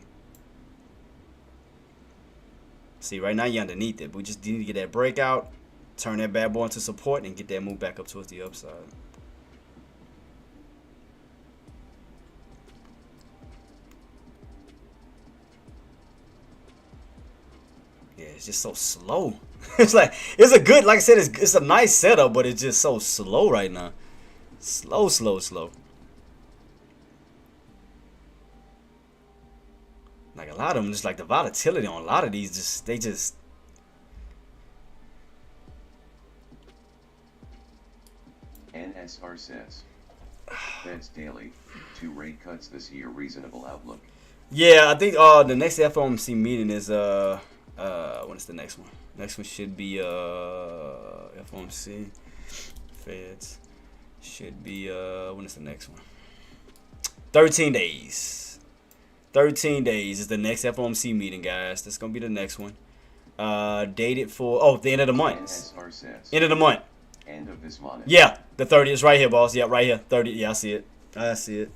See, right now you're underneath it, but we just need to get that breakout, turn that bad boy into support, and get that move back up towards the upside. Yeah, it's just so slow. It's like, it's a good, like I said, it's a nice setup, but it's just so slow right now. Slow, slow, slow. Like a lot of them, just like the volatility on a lot of these, they just. NSR says, Traedz daily, 2 rate cuts this year, reasonable outlook. Yeah, I think the next FOMC meeting is when is the next one? Next one should be FOMC, Feds should be when is the next one? 13 days. 13 days is the next FOMC meeting, guys. That's gonna be the next one. Dated for the end of the month. NSR says, End of the month. end of this month. Yeah, the 30th is right here, boss. Yeah, right here. 30. Yeah, I see it. I see it.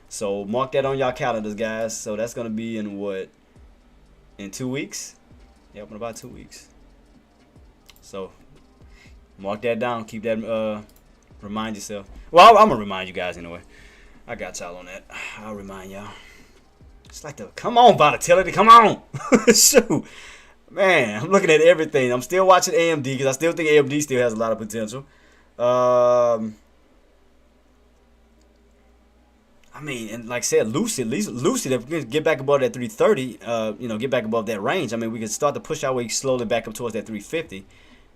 So mark that on y'all calendars, guys. So that's gonna be in what? In 2 weeks? Yep, in about 2 weeks. So mark that down. Keep that. Remind yourself. Well, I'm gonna remind you guys anyway. I got y'all on that. I'll remind y'all. It's like come on, volatility, come on. Shoot. Man, I'm looking at everything. I'm still watching AMD because I still think AMD still has a lot of potential. I mean, and like I said, Lucid, if we can get back above that 330, get back above that range, I mean, we can start to push our way slowly back up towards that 350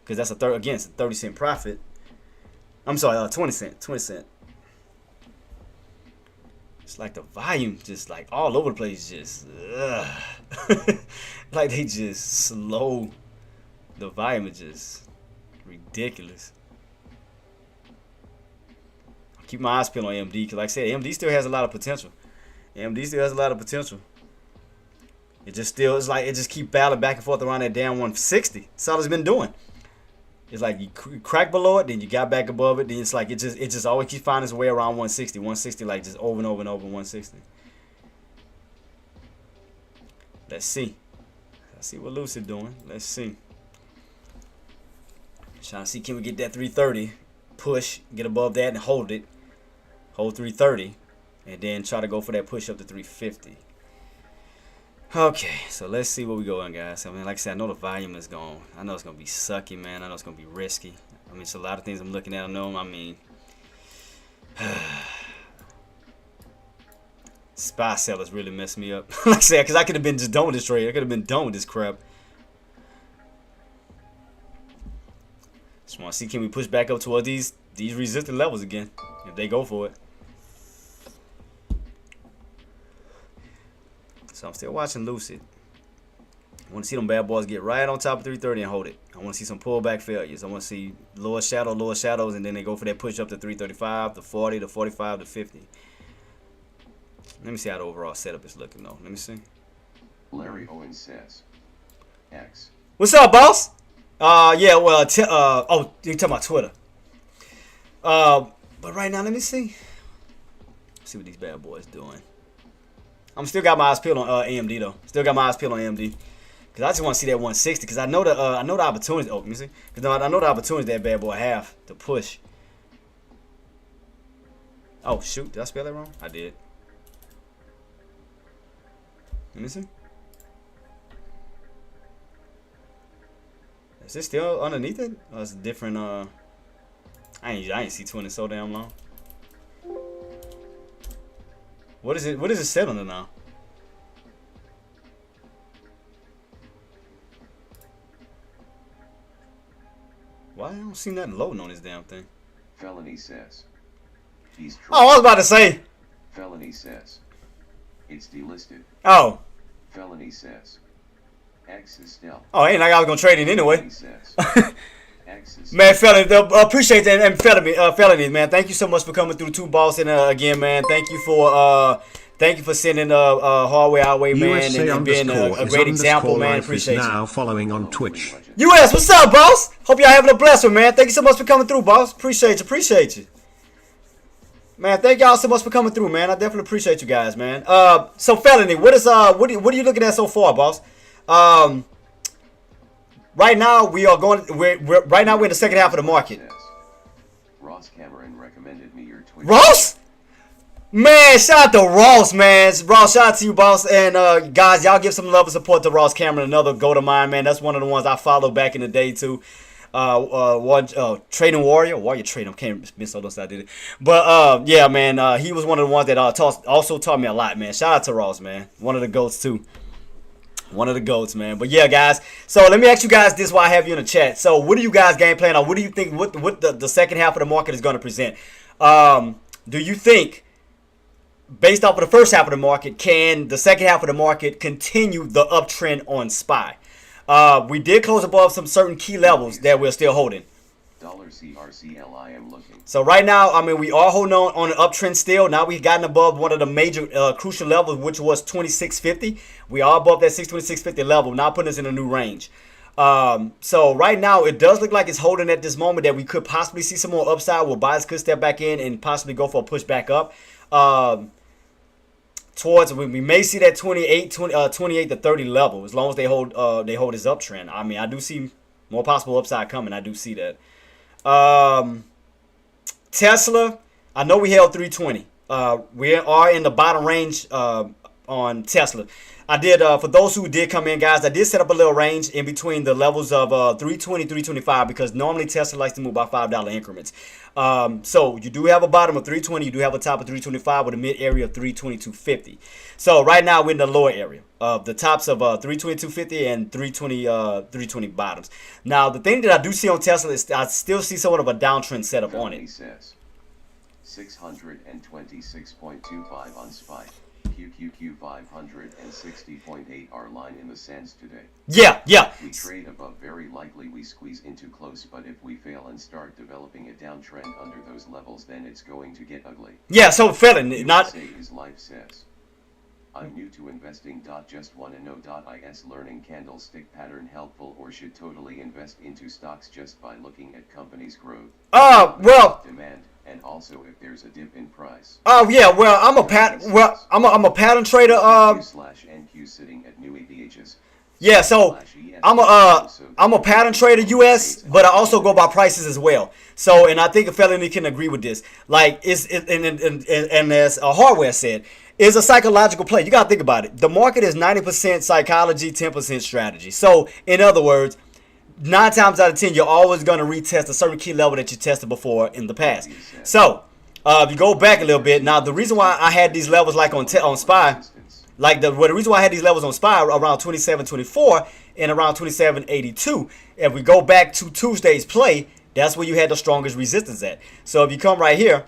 because that's it's a 30-cent profit. I'm sorry, 20 cent. It's like the volume just like all over the place, just like they just slow. The volume is just ridiculous. I'll keep my eyes peeled on AMD because, like I said, AMD still has a lot of potential. AMD still has a lot of potential. It just keep battling back and forth around that damn 160. That's all it's been doing. It's like you crack below it, then you got back above it, then it's like it just always keeps finding its way around 160. 160 like just over and over and over 160. Let's see. Let's see what Lucid doing. Let's see. Trying to see, can we get that 330 push, get above that and hold it. Hold 330 and then try to go for that push up to 350. Okay, so let's see what we going, guys. I mean, like I said, I know the volume is gone. I know it's gonna be sucky, man. I know it's gonna be risky. I mean, it's a lot of things I'm looking at. I know. I mean, spy sellers really messed me up. Like I said, because I could have been just done with this trade. I could have been done with this crap. Just want to see, can we push back up toward these resistant levels again? If they go for it. So I'm still watching Lucid. I want to see them bad boys get right on top of 330 and hold it. I want to see some pullback failures. I want to see lower shadows, and then they go for that push up to 335, to 40, to 45, to 50. Let me see how the overall setup is looking, though. Let me see. Larry Owens says, X. What's up, boss? Yeah, well, you're talking about Twitter. But right now, let me see. See what these bad boys doing. I'm still got my eyes peeled on AMD though. Still got my eyes peeled on AMD because I just want to see that 160 because I know the opportunities. Oh, let me see. Because I know the opportunities that bad boy have to push. Oh shoot, did I spell that wrong? I did. Let me see. Is it still underneath it? Oh, it's different. I ain't see 20 so damn long. What is it? What is it set under now? Why I don't see nothing loading on this damn thing? Felony says, he's Oh, I was about to say. Felony says, it's delisted. Oh. Felony says, X is still. Oh, ain't like I was gonna trade it anyway. Felony says, Man, felony, appreciate that, and felony, man. Thank you so much for coming through too, boss. And again, man, thank you for sending hard way our way, man, and being a great example, man. Appreciate you. Now following on Twitch. US, what's up, boss? Hope y'all having a blessed one, man. Thank you so much for coming through, boss. Appreciate you. Man, thank y'all so much for coming through, man. I definitely appreciate you guys, man. So felony, what are you looking at so far, boss? Right now we're in the second half of the market. Ross Cameron recommended me your Twitch. Ross? Man, shout out to Ross, man. Ross, shout out to you, boss. And guys, y'all give some love and support to Ross Cameron, another go to mine, man. That's one of the ones I followed back in the day too. Trading Warrior Trading. I can't miss all those I did it. But yeah, man, he was one of the ones that also taught me a lot, man. Shout out to Ross, man. One of the GOATs too. One of the GOATs, man. But yeah, guys. So let me ask you guys this while I have you in the chat. So what do you guys game plan on? What do you think? What the second half of the market is going to present? Do you think, based off of the first half of the market, can the second half of the market continue the uptrend on SPY? We did close above some certain key levels that we're still holding. $CRCL I am looking. So right now, I mean, we are holding on an uptrend still. Now we've gotten above one of the major crucial levels, which was 2650. We are above that 62650 level, now putting us in a new range. So right now, it does look like it's holding at this moment that we could possibly see some more upside where buyers could step back in and possibly go for a push back up. Towards we may see that 28 to 30 level as long as they hold this uptrend. I mean, I do see more possible upside coming. I do see that. Tesla, I know we held 320. We are in the bottom range on Tesla. I did, for those who did come in, guys, I did set up a little range in between the levels of 320, 325 because normally Tesla likes to move by $5 increments. So you do have a bottom of 320, you do have a top of 325 with a mid area of 322.50. So right now we're in the lower area of the tops of 322.50 and 320 bottoms. Now the thing that I do see on Tesla is I still see somewhat of a downtrend setup on it. Says 626.25 on SPY. QQQ 560.8 our line in the sands today. Yeah. If we trade above, very likely we squeeze into close, but if we fail and start developing a downtrend under those levels, then it's going to get ugly. Yeah, so felon, not say his life says. I'm new to investing. Just want to know. Is learning candlestick pattern helpful, or should totally invest into stocks just by looking at companies' growth? Well, demand, and also if there's a dip in price. Oh yeah, well I'm a pattern trader. /NQ sitting at new ABHs. Yeah, so I'm a pattern trader, US, but I also go by prices as well. So, and I think a felony can agree with this. Like and as Hardware said, is a psychological play. You gotta think about it. The market is 90% psychology, 10% strategy. So, in other words, 9 times out of 10, you're always gonna retest a certain key level that you tested before in the past. So, if you go back a little bit, now the reason why I had these levels like on SPY. Like the reason why I had these levels on SPY around 27.24 and around 27.82, if we go back to Tuesday's play, that's where you had the strongest resistance at. So if you come right here,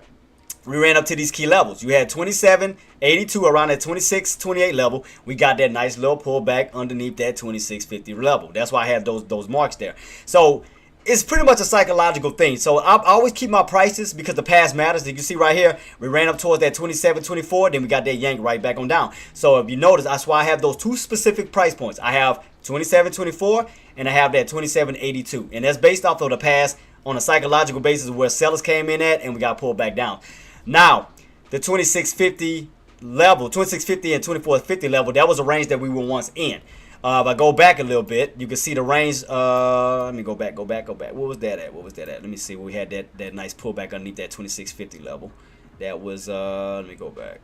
we ran up to these key levels. You had 27.82 around that 26.28 level. We got that nice little pullback underneath that 26.50 level. That's why I had those marks there. So it's pretty much a psychological thing. So I always keep my prices because the past matters. You can see right here, we ran up towards that 27.24, then we got that yank right back on down. So if you notice, that's why I have those two specific price points. I have 27.24 and I have that 27.82. And that's based off of the past on a psychological basis where sellers came in at and we got pulled back down. Now, the 26.50 level, 26.50 and 24.50 level, that was a range that we were once in. If I go back a little bit, you can see the range. Let me go back. What was that at? Let me see. We had that nice pullback underneath that 26.50 level. That was, let me go back.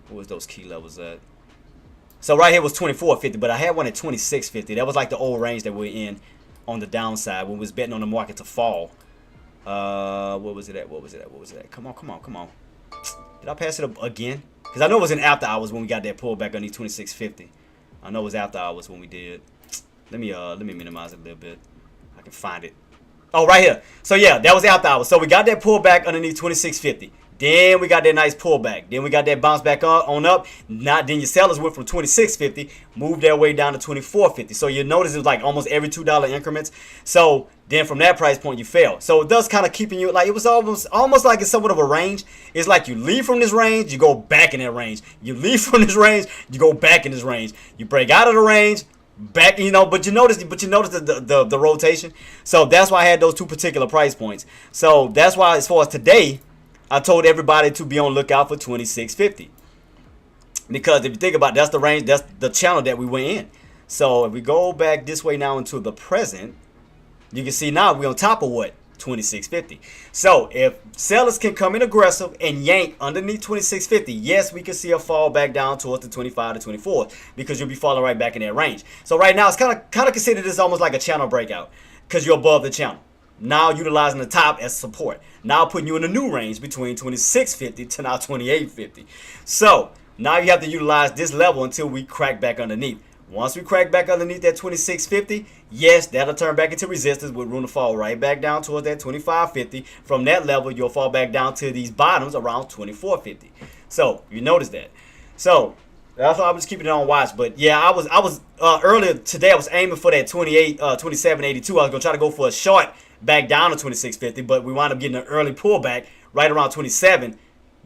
What was those key levels at? So right here was 24.50, but I had one at 26.50. That was like the old range that we're in on the downside when we was betting on the market to fall. What was it at? Come on. Did I pass it up again? Because I know it was in after hours when we got that pullback underneath 26.50. I know it was after hours when we did. Let me minimize it a little bit. I can find it. Oh, right here. So yeah, that was after hours. So we got that pullback underneath 26.50. Then we got that nice pullback. Then we got that bounce back on up. Then your sellers went from 26.50, moved their way down to 24.50. So you notice it was like almost every $2 increments. So then from that price point you fell. So it does kind of keeping you like it was almost like it's somewhat of a range. It's like you leave from this range, you go back in that range. You leave from this range, you go back in this range. You break out of the range, back, but you notice the rotation. So that's why I had those two particular price points. So that's why as far as today, I told everybody to be on lookout for 26.50. Because if you think about it, that's the range, that's the channel that we went in. So if we go back this way now into the present, you can see now we're on top of what? 26.50. So if sellers can come in aggressive and yank underneath 26.50, yes, we can see a fall back down towards the 25 to 24 because you'll be falling right back in that range. So right now it's kind of considered this almost like a channel breakout because you're above the channel. Now utilizing the top as support. Now putting you in a new range between 26.50 to now 28.50. So now you have to utilize this level until we crack back underneath. Once we crack back underneath that 26.50, yes, that'll turn back into resistance with room to fall right back down towards that 25.50. From that level, you'll fall back down to these bottoms around 24.50. So you notice that. So that's why I was keeping it on watch. But yeah, I was earlier today. I was aiming for that 27.82. I was gonna try to go for a short back down to 26.50, but we wound up getting an early pullback right around 27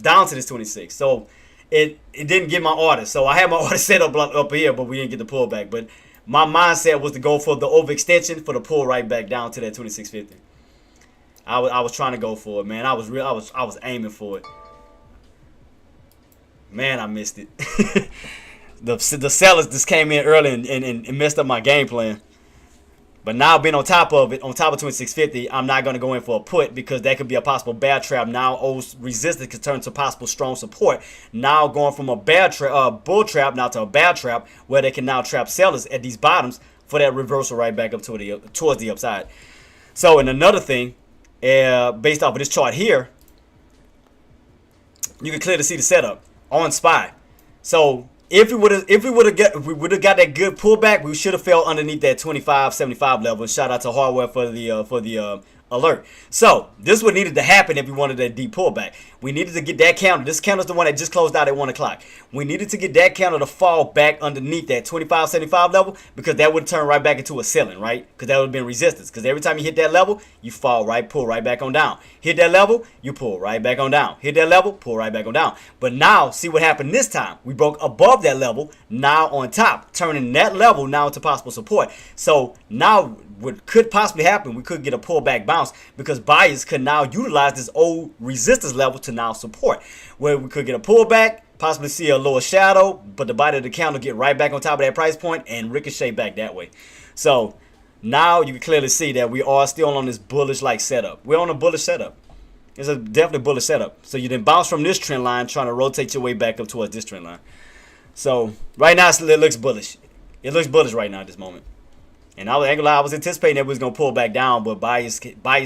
down to this 26. So it didn't get my order. So I had my order set up here, but we didn't get the pullback. But my mindset was to go for the overextension for the pull right back down to that 26.50. I was trying to go for it, man. I was aiming for it. Man, I missed it. the sellers just came in early and messed up my game plan. But now being on top of it, on top of 26.50, I'm not going to go in for a put because that could be a possible bear trap. Now old resistance could turn to possible strong support. Now going from a bull trap now to a bear trap where they can now trap sellers at these bottoms for that reversal right back up towards the upside. So, and another thing, based off of this chart here, you can clearly see the setup on SPY. So if we would have got that good pullback, we should have fell underneath that 25.75 level. And shout out to Hardware for the alert. So this is what needed to happen if we wanted that deep pullback. We needed to get that candle. This candle is the one that just closed out at 1 o'clock. We needed to get that candle to fall back underneath that 25.75 level because that would turn right back into a selling, right? Because that would have been resistance. Because every time you hit that level, you fall right, pull right back on down. Hit that level, you pull right back on down. Hit that level, pull right back on down. But now, see what happened this time. We broke above that level, now on top, turning that level now into possible support. So now what could possibly happen, we could get a pullback bounce because buyers could now utilize this old resistance level to now support, where we could get a pullback, possibly see a lower shadow, but the body of the candle get right back on top of that price point and ricochet back that way. So now you can clearly see that we are still on this bullish like setup. We're on a bullish setup. It's a definitely bullish setup. So you then bounce from this trend line, trying to rotate your way back up towards this trend line. So right now it looks bullish. It looks bullish right now at this moment. And I was anticipating that we was gonna pull back down, but buyers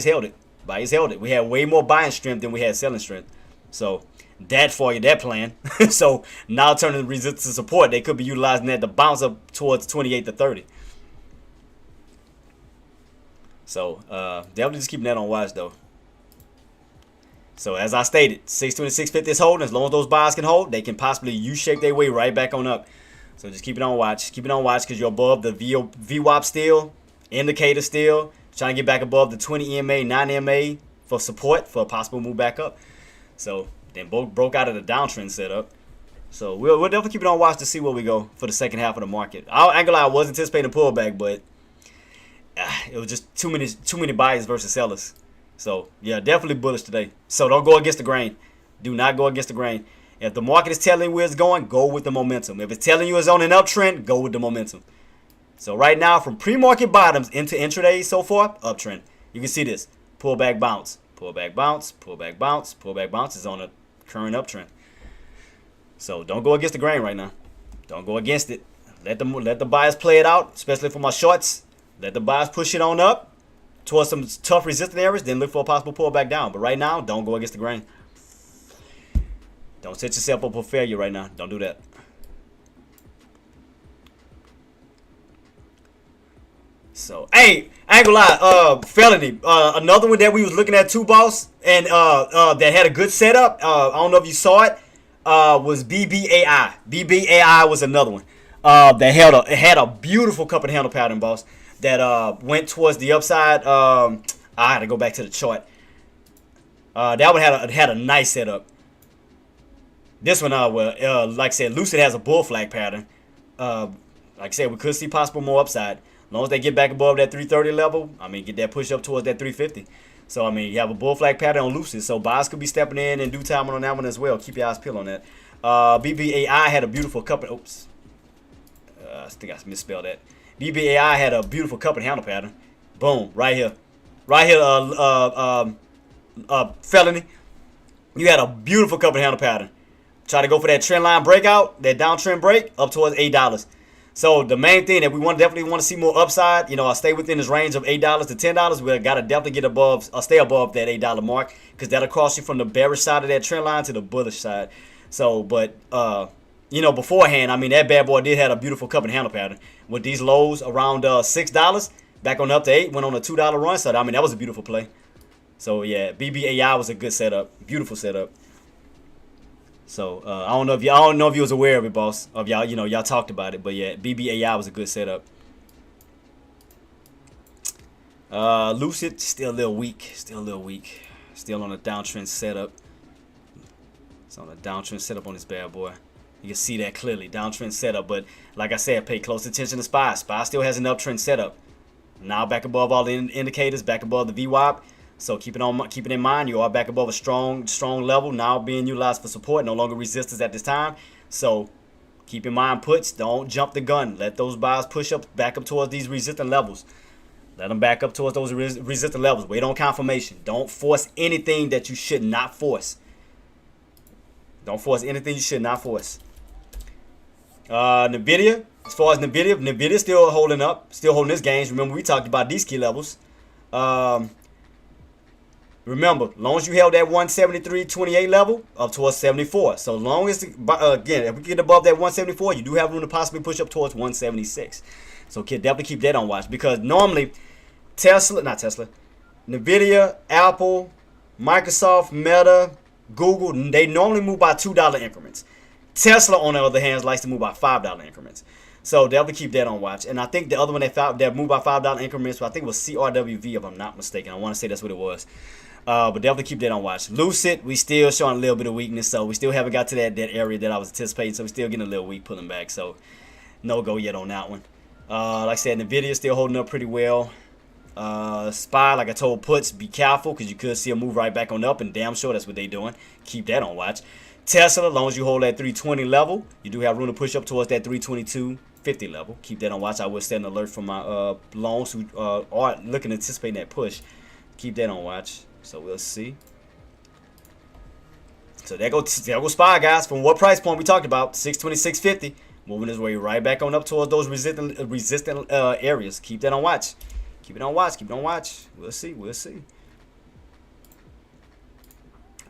held it. Buyers held it. We had way more buying strength than we had selling strength. So that for you, that plan. So now turning the resistance to support, they could be utilizing that to bounce up towards 28 to 30. So definitely just keeping that on watch though. So as I stated, 626.50 is holding. As long as those buyers can hold, they can possibly U-shape their way right back on up. So just keep it on watch. Keep it on watch because you're above the VWAP still, indicator still. Trying to get back above the 20 EMA, 9 EMA for support for a possible move back up. So then both broke out of the downtrend setup. So we'll definitely keep it on watch to see where we go for the second half of the market. I ain't gonna lie, I was anticipating a pullback, but it was just too many buyers versus sellers. So yeah, definitely bullish today. So don't go against the grain. Do not go against the grain. If the market is telling you where it's going, go with the momentum. If it's telling you it's on an uptrend, go with the momentum. So right now, from pre-market bottoms into intraday so far, uptrend. You can see this. Pullback bounce. Pullback bounce. Pullback bounce. Pullback bounce is on a current uptrend. So don't go against the grain right now. Don't go against it. Let the buyers play it out, especially for my shorts. Let the buyers push it on up towards some tough resistance areas, then look for a possible pullback down. But right now, don't go against the grain. Don't set yourself up for failure right now. Don't do that. So, hey, I ain't gonna lie, Felony, another one that we was looking at too, boss, and that had a good setup. I don't know if you saw it. Was BBAI. BBAI was another one. That had a beautiful cup and handle pattern, boss. That went towards the upside. I had to go back to the chart. That one had a nice setup. This one, like I said, Lucid has a bull flag pattern. Like I said, we could see possible more upside. As long as they get back above that 330 level, I mean, get that push up towards that 350. So, I mean, you have a bull flag pattern on Lucid. So, buyers could be stepping in due time on that one as well. Keep your eyes peeled on that. BBAI had a beautiful cup. Oops. I think I misspelled that. BBAI had a beautiful cup and handle pattern. Boom. Right here. Right here, Felony. You had a beautiful cup and handle pattern. Try to go for that trend line breakout, that downtrend break, up towards $8. So the main thing that we definitely want to see more upside, I'll stay within this range of $8 to $10. We got to definitely get above, stay above that $8 mark, because that'll cross you from the bearish side of that trend line to the bullish side. So, but beforehand, I mean, that bad boy did have a beautiful cup and handle pattern with these lows around $6, back on up to $8, went on a $2 run. So I mean, that was a beautiful play. So yeah, BBAI was a good setup, beautiful setup. So I don't know if you was aware of it, boss. Of y'all, y'all talked about it, but yeah, BBAI was a good setup. Lucid still a little weak, still on a downtrend setup. It's on a downtrend setup on this bad boy. You can see that clearly, downtrend setup. But like I said, pay close attention to SPY. SPY still has an uptrend setup. Now back above all the indicators, back above the VWAP. So keep it in mind, you are back above a strong level, now being utilized for support, no longer resistance at this time. So keep in mind puts, don't jump the gun. Let those buys push up, back up towards these resistant levels. Let them back up towards those resistant levels. Wait on confirmation. Don't force anything that you should not force. Don't force anything you should not force. Nvidia, as far as Nvidia still holding up, still holding its gains. Remember, we talked about these key levels. Remember, as long as you held that 173.28 level up towards 74. So long as, again, if we get above that 174, you do have room to possibly push up towards 176. So definitely keep that on watch, because normally Nvidia, Apple, Microsoft, Meta, Google, they normally move by $2 increments. Tesla, on the other hand, likes to move by $5 increments. So definitely keep that on watch. And I think the other one that moved by $5 increments, I think it was CRWV, if I'm not mistaken. I want to say that's what it was. But definitely keep that on watch. Lucid, we still showing a little bit of weakness, so we still haven't got to that area that I was anticipating, so we're still getting a little weak pulling back, so no go yet on that one. Like I said, Nvidia is still holding up pretty well. SPY, like I told puts, be careful, because you could see a move right back on up, and damn sure that's what they doing. Keep that on watch. Tesla, as long as you hold that 320 level, you do have room to push up towards that 322.50 level. Keep that on watch. I will set an alert for my longs who are looking to anticipate that push. Keep that on watch. So we'll see. So there goes SPY, guys. From what price point we talked about, 626.50, moving his way right back on up towards those resistant areas. Keep that on watch. Keep it on watch. Keep it on watch. We'll see. We'll see.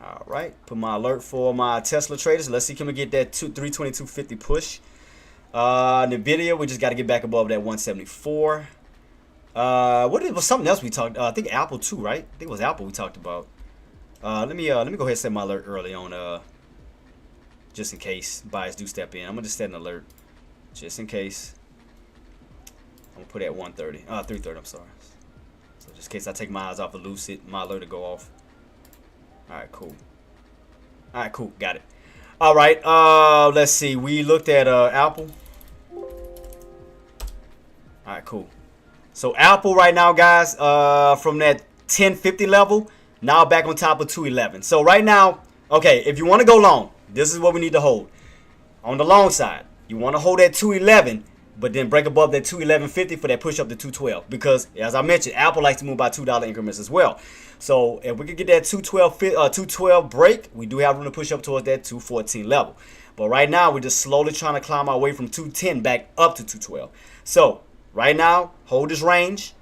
All right. Put my alert for my Tesla traders. Let's see, can we get that 322.50 push? Nvidia, we just got to get back above that 174. What was something else we talked? I think Apple too, right? I think it was Apple we talked about. Let me go ahead and set my alert early on, just in case buyers do step in. I'm gonna just set an alert, just in case. I'm gonna put it at 130, 330. I'm sorry. So just in case I take my eyes off of Lucid, my alert to go off. All right, cool. All right, cool. Got it. All right. Let's see. We looked at Apple. All right, cool. So Apple right now, guys, from that 1050 level, now back on top of 211. So right now, okay, if you want to go long, this is what we need to hold. On the long side, you want to hold at 211, but then break above that 211.50 for that push up to 212. Because, as I mentioned, Apple likes to move by $2 increments as well. So if we could get that 212 break, we do have room to push up towards that 214 level. But right now, we're just slowly trying to climb our way from 210 back up to 212. So right now, hold this range,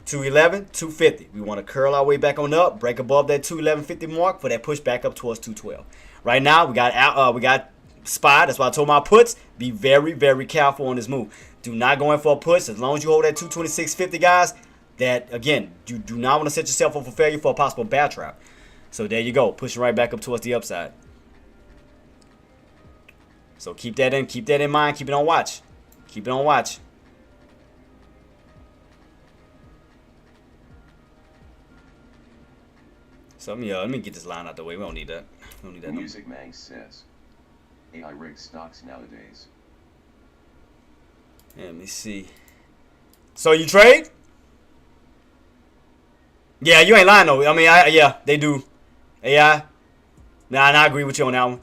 211, 250. We want to curl our way back on up, break above that 211.50 mark for that push back up towards 212. Right now, we got SPY. That's why I told my puts, be very, very careful on this move. Do not go in for a push. As long as you hold that 226.50, guys, that, again, you do not want to set yourself up for failure for a possible bear trap. So there you go, pushing right back up towards the upside. So keep that in mind, keep it on watch. Keep it on watch. So let me get this line out the way. We don't need that. We don't need that. Music Manx says, AI rig stocks nowadays. Yeah, let me see. So you trade? Yeah, you ain't lying though. I mean, yeah, they do. AI. Nah, I agree with you on that one.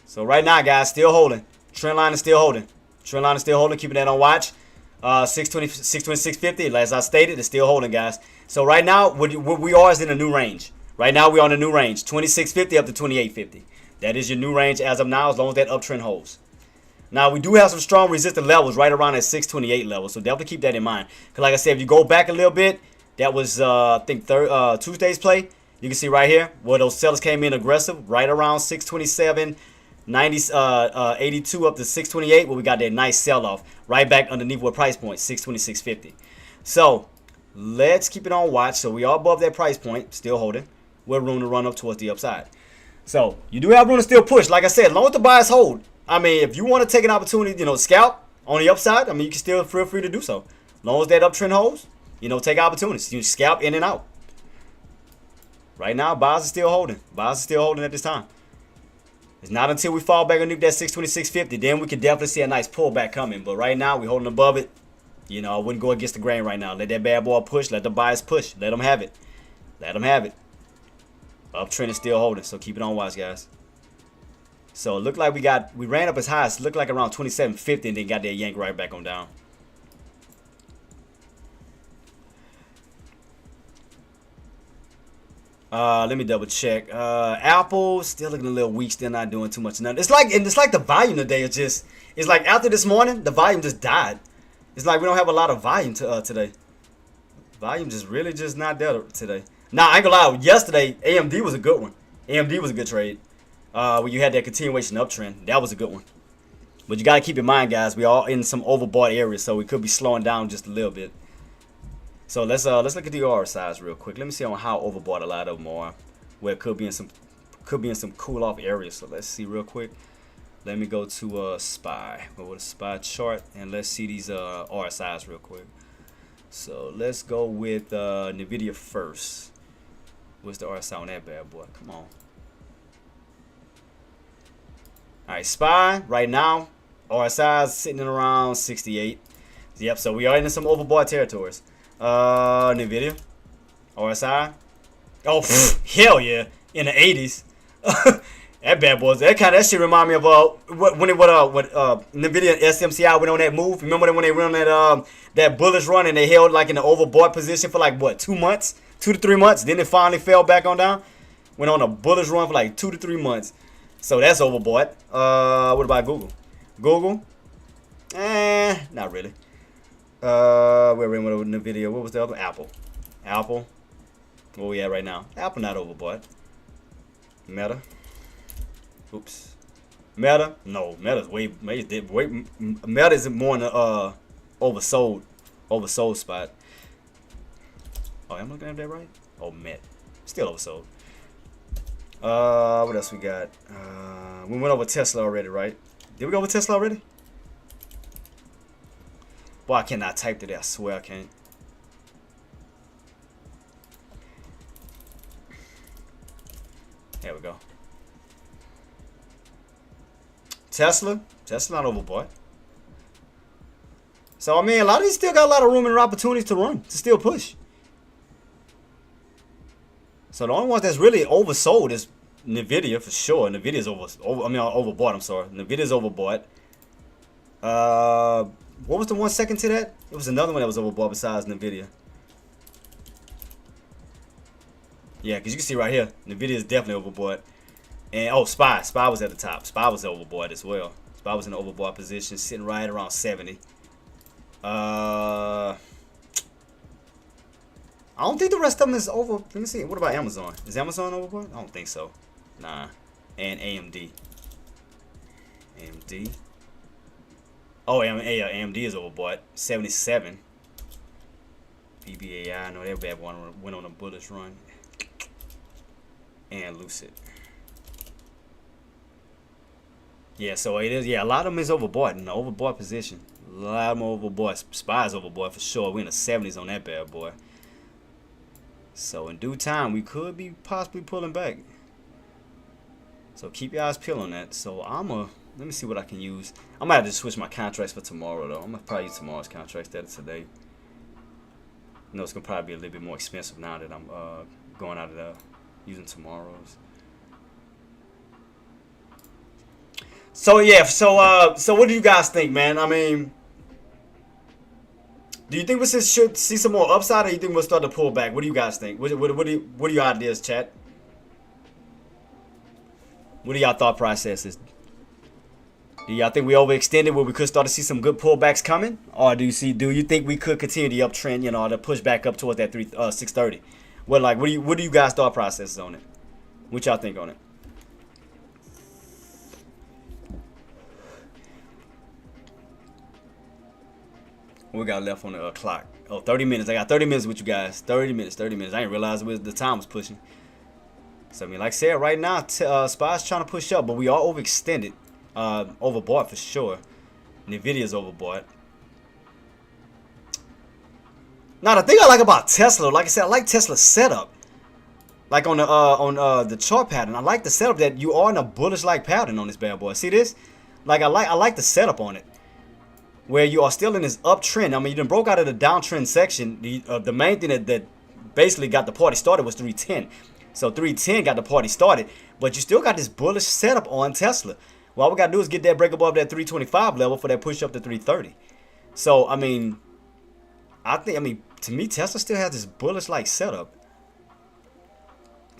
So right now, guys, still holding. Trend line is still holding. Trend line is still holding. Keeping that on watch. 620, 650. As I stated, it's still holding, guys. So right now, what we are is in a new range. Right now, we're on a new range. 2650 up to 2850. That is your new range as of now, as long as that uptrend holds. Now, we do have some strong resistance levels right around that 628 level. So definitely keep that in mind. Because like I said, if you go back a little bit, that was, I think, Tuesday's play. You can see right here where those sellers came in aggressive. Right around 627. 82 up to 628, where we got that nice sell-off right back underneath what price point, 626.50. So let's keep it on watch. So we are above that price point, still holding. We're room to run up towards the upside. So you do have room to still push. Like I said, as long as the buyers hold. I mean, if you want to take an opportunity, scalp on the upside, I mean, you can still feel free to do so. As long as that uptrend holds, take opportunities. You scalp in and out. Right now, buyers are still holding. Buyers are still holding at this time. It's not until we fall back underneath that 626.50, then we can definitely see a nice pullback coming. But right now, we're holding above it. I wouldn't go against the grain right now. Let that bad boy push. Let the buyers push. Let them have it. Let them have it. Uptrend is still holding, so keep it on watch, guys. So it looked like we ran up as high as, looked like around 27.50 and then got that yank right back on down. Let me double check. Apple still looking a little weak, still not doing too much. It's like the volume today is just, it's like after this morning, the volume just died. It's like we don't have a lot of volume today. Volume just really just not there today. Now, I ain't gonna lie, yesterday, AMD was a good one. AMD was a good trade. Where you had that continuation uptrend. That was a good one. But you gotta keep in mind, guys, we are in some overbought areas, so we could be slowing down just a little bit. So let's look at the RSIs real quick. Let me see on how overbought a lot of them are. Where it could be in some cool off areas. So let's see real quick. Let me go to SPY. Go with a SPY chart and let's see these RSIs real quick. So let's go with Nvidia first. What's the RSI on that bad boy? Come on. Alright, SPY right now. RSI is sitting at around 68. Yep, so we are in some overbought territories. Nvidia, RSI. Oh, hell yeah, in the 80s. That bad boy. That shit remind me of when Nvidia and SMCI went on that move. Remember when they went on that bullish run and they held like in the overbought position for like what, 2 months, 2 to 3 months. Then it finally fell back on down. Went on a bullish run for like 2 to 3 months. So that's overbought. What about Google? Google? Not really. We're in with Nvidia. What was the other? Apple. Apple. Where we at right now? Apple not overbought. Meta. Oops. Meta. No, Meta's way. Meta is more in the oversold spot. Oh, am I looking at that right? Oh, Met. Still oversold. What else we got? We went over Tesla already, right? Did we go over Tesla already? Boy, I cannot type today. I swear I can't. There we go. Tesla not overbought. So, I mean, a lot of these still got a lot of room and opportunities to run, to still push. So, the only one that's really oversold is Nvidia, for sure. Nvidia's overbought, I'm sorry. Nvidia's overbought. What was the 1 second to that? It was another one that was overbought besides Nvidia. Yeah, because you can see right here, Nvidia is definitely overbought. And, oh, SPY. SPY was at the top. SPY was overbought as well. SPY was in an overbought position, sitting right around 70. I don't think the rest of them is over. Let me see. What about Amazon? Is Amazon overbought? I don't think so. Nah. And AMD. AMD. Oh, AMD is overbought. 77. BBAI, I know that bad one went on a bullish run. And Lucid. Yeah, so it is. Yeah, a lot of them is overbought in the overbought position. A lot of them overbought. SPY's overbought for sure. We're in the 70s on that bad boy. So in due time, we could be possibly pulling back. So keep your eyes peeled on that. So let me see what I can use. I might have to switch my contracts for tomorrow though. I'm gonna probably use tomorrow's contracts instead of today. I know it's gonna probably be a little bit more expensive now that I'm going out of the using tomorrow's. So yeah, so what do you guys think, man? I mean, do you think we should see some more upside, or do you think we'll start to pull back? What do you guys think? What are your ideas, chat? What are y'all thought processes? Do y'all think we overextended where we could start to see some good pullbacks coming, or do you think we could continue the uptrend, you know, to push back up towards that 630? What do you guys thought processes on it? What y'all think on it? What we got left on the clock? Oh, 30 minutes. I got 30 minutes with you guys. 30 minutes. I didn't realize the time was pushing. So I mean, like I said, right now, SPY's trying to push up, but we are overextended. Overbought for sure. Nvidia's overbought. Now the thing I like about Tesla, like I said, I like Tesla's setup. Like on the chart pattern, I like the setup that you are in a bullish-like pattern on this bad boy. See this? Like I like the setup on it, where you are still in this uptrend. I mean, you done broke out of the downtrend section. The main thing that basically got the party started was 310. So 310 got the party started, but you still got this bullish setup on Tesla. Well, all we got to do is get that break above that 325 level for that push up to 330. So, I mean, to me, Tesla still has this bullish-like setup.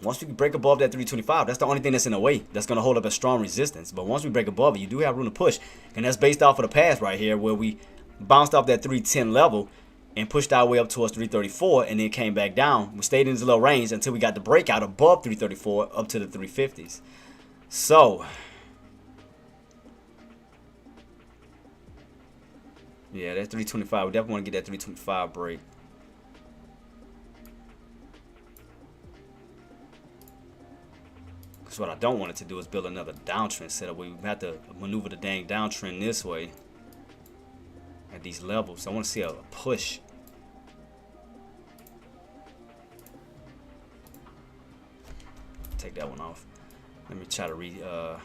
Once we break above that 325, that's the only thing that's in the way that's going to hold up a strong resistance. But once we break above it, you do have room to push. And that's based off of the past right here, where we bounced off that 310 level and pushed our way up towards 334 and then came back down. We stayed in this little range until we got the breakout above 334 up to the 350s. So yeah, that 325. We definitely want to get that 325 break. Because what I don't want it to do is build another downtrend setup where we have to maneuver the dang downtrend this way at these levels. I want to see a push. Take that one off. Let me try to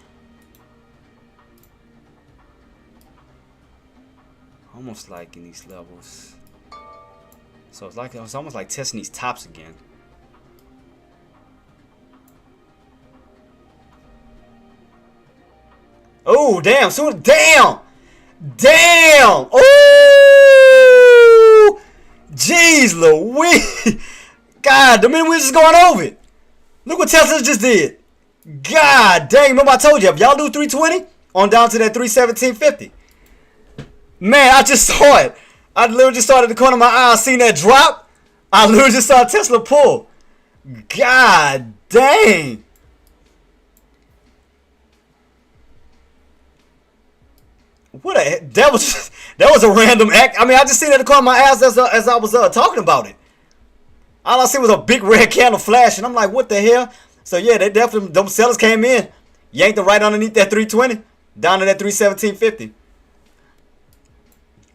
almost like in these levels. So it's almost like testing these tops again. Oh, damn. So damn. Oh, jeez Louise. God, the minute we was just going over it. Look what Tesla just did. God dang. Remember I told you, if y'all do 320 on down to that 317.50. Man, I just saw it. I literally just started the corner of my eye. I seen that drop. I literally just saw Tesla pull. God dang. What a that was a random act. I mean, I just seen that in the corner of my eyes as I was talking about it. All I see was a big red candle flash, and I'm like, what the hell? So yeah, they definitely, them sellers came in, yanked them right underneath that 320, down to that 317.50.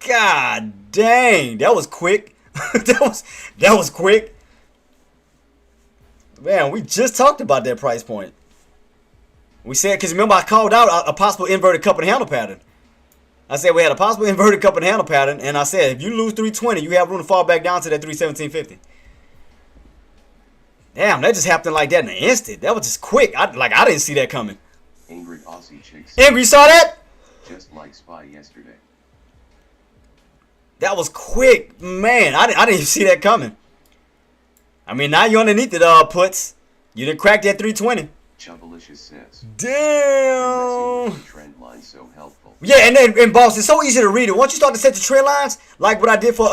God dang, that was quick. that was quick. Man, we just talked about that price point. We said, because remember I called out a possible inverted cup and handle pattern. I said we had a possible inverted cup and handle pattern, and I said if you lose 320, you have room to fall back down to that 317.50. Damn, that just happened like that in an instant. That was just quick. I didn't see that coming. Ingrid Aussie Chicks. Ingrid, you saw that? Just like SPY yesterday. That was quick, man. I didn't even see that coming. I mean, now you're underneath the puts. You didn't crack that 320. Chubalicious says. Damn. Trend line so helpful. Yeah, and boss, it's so easy to read it. Once you start to set the trend lines, like what I did for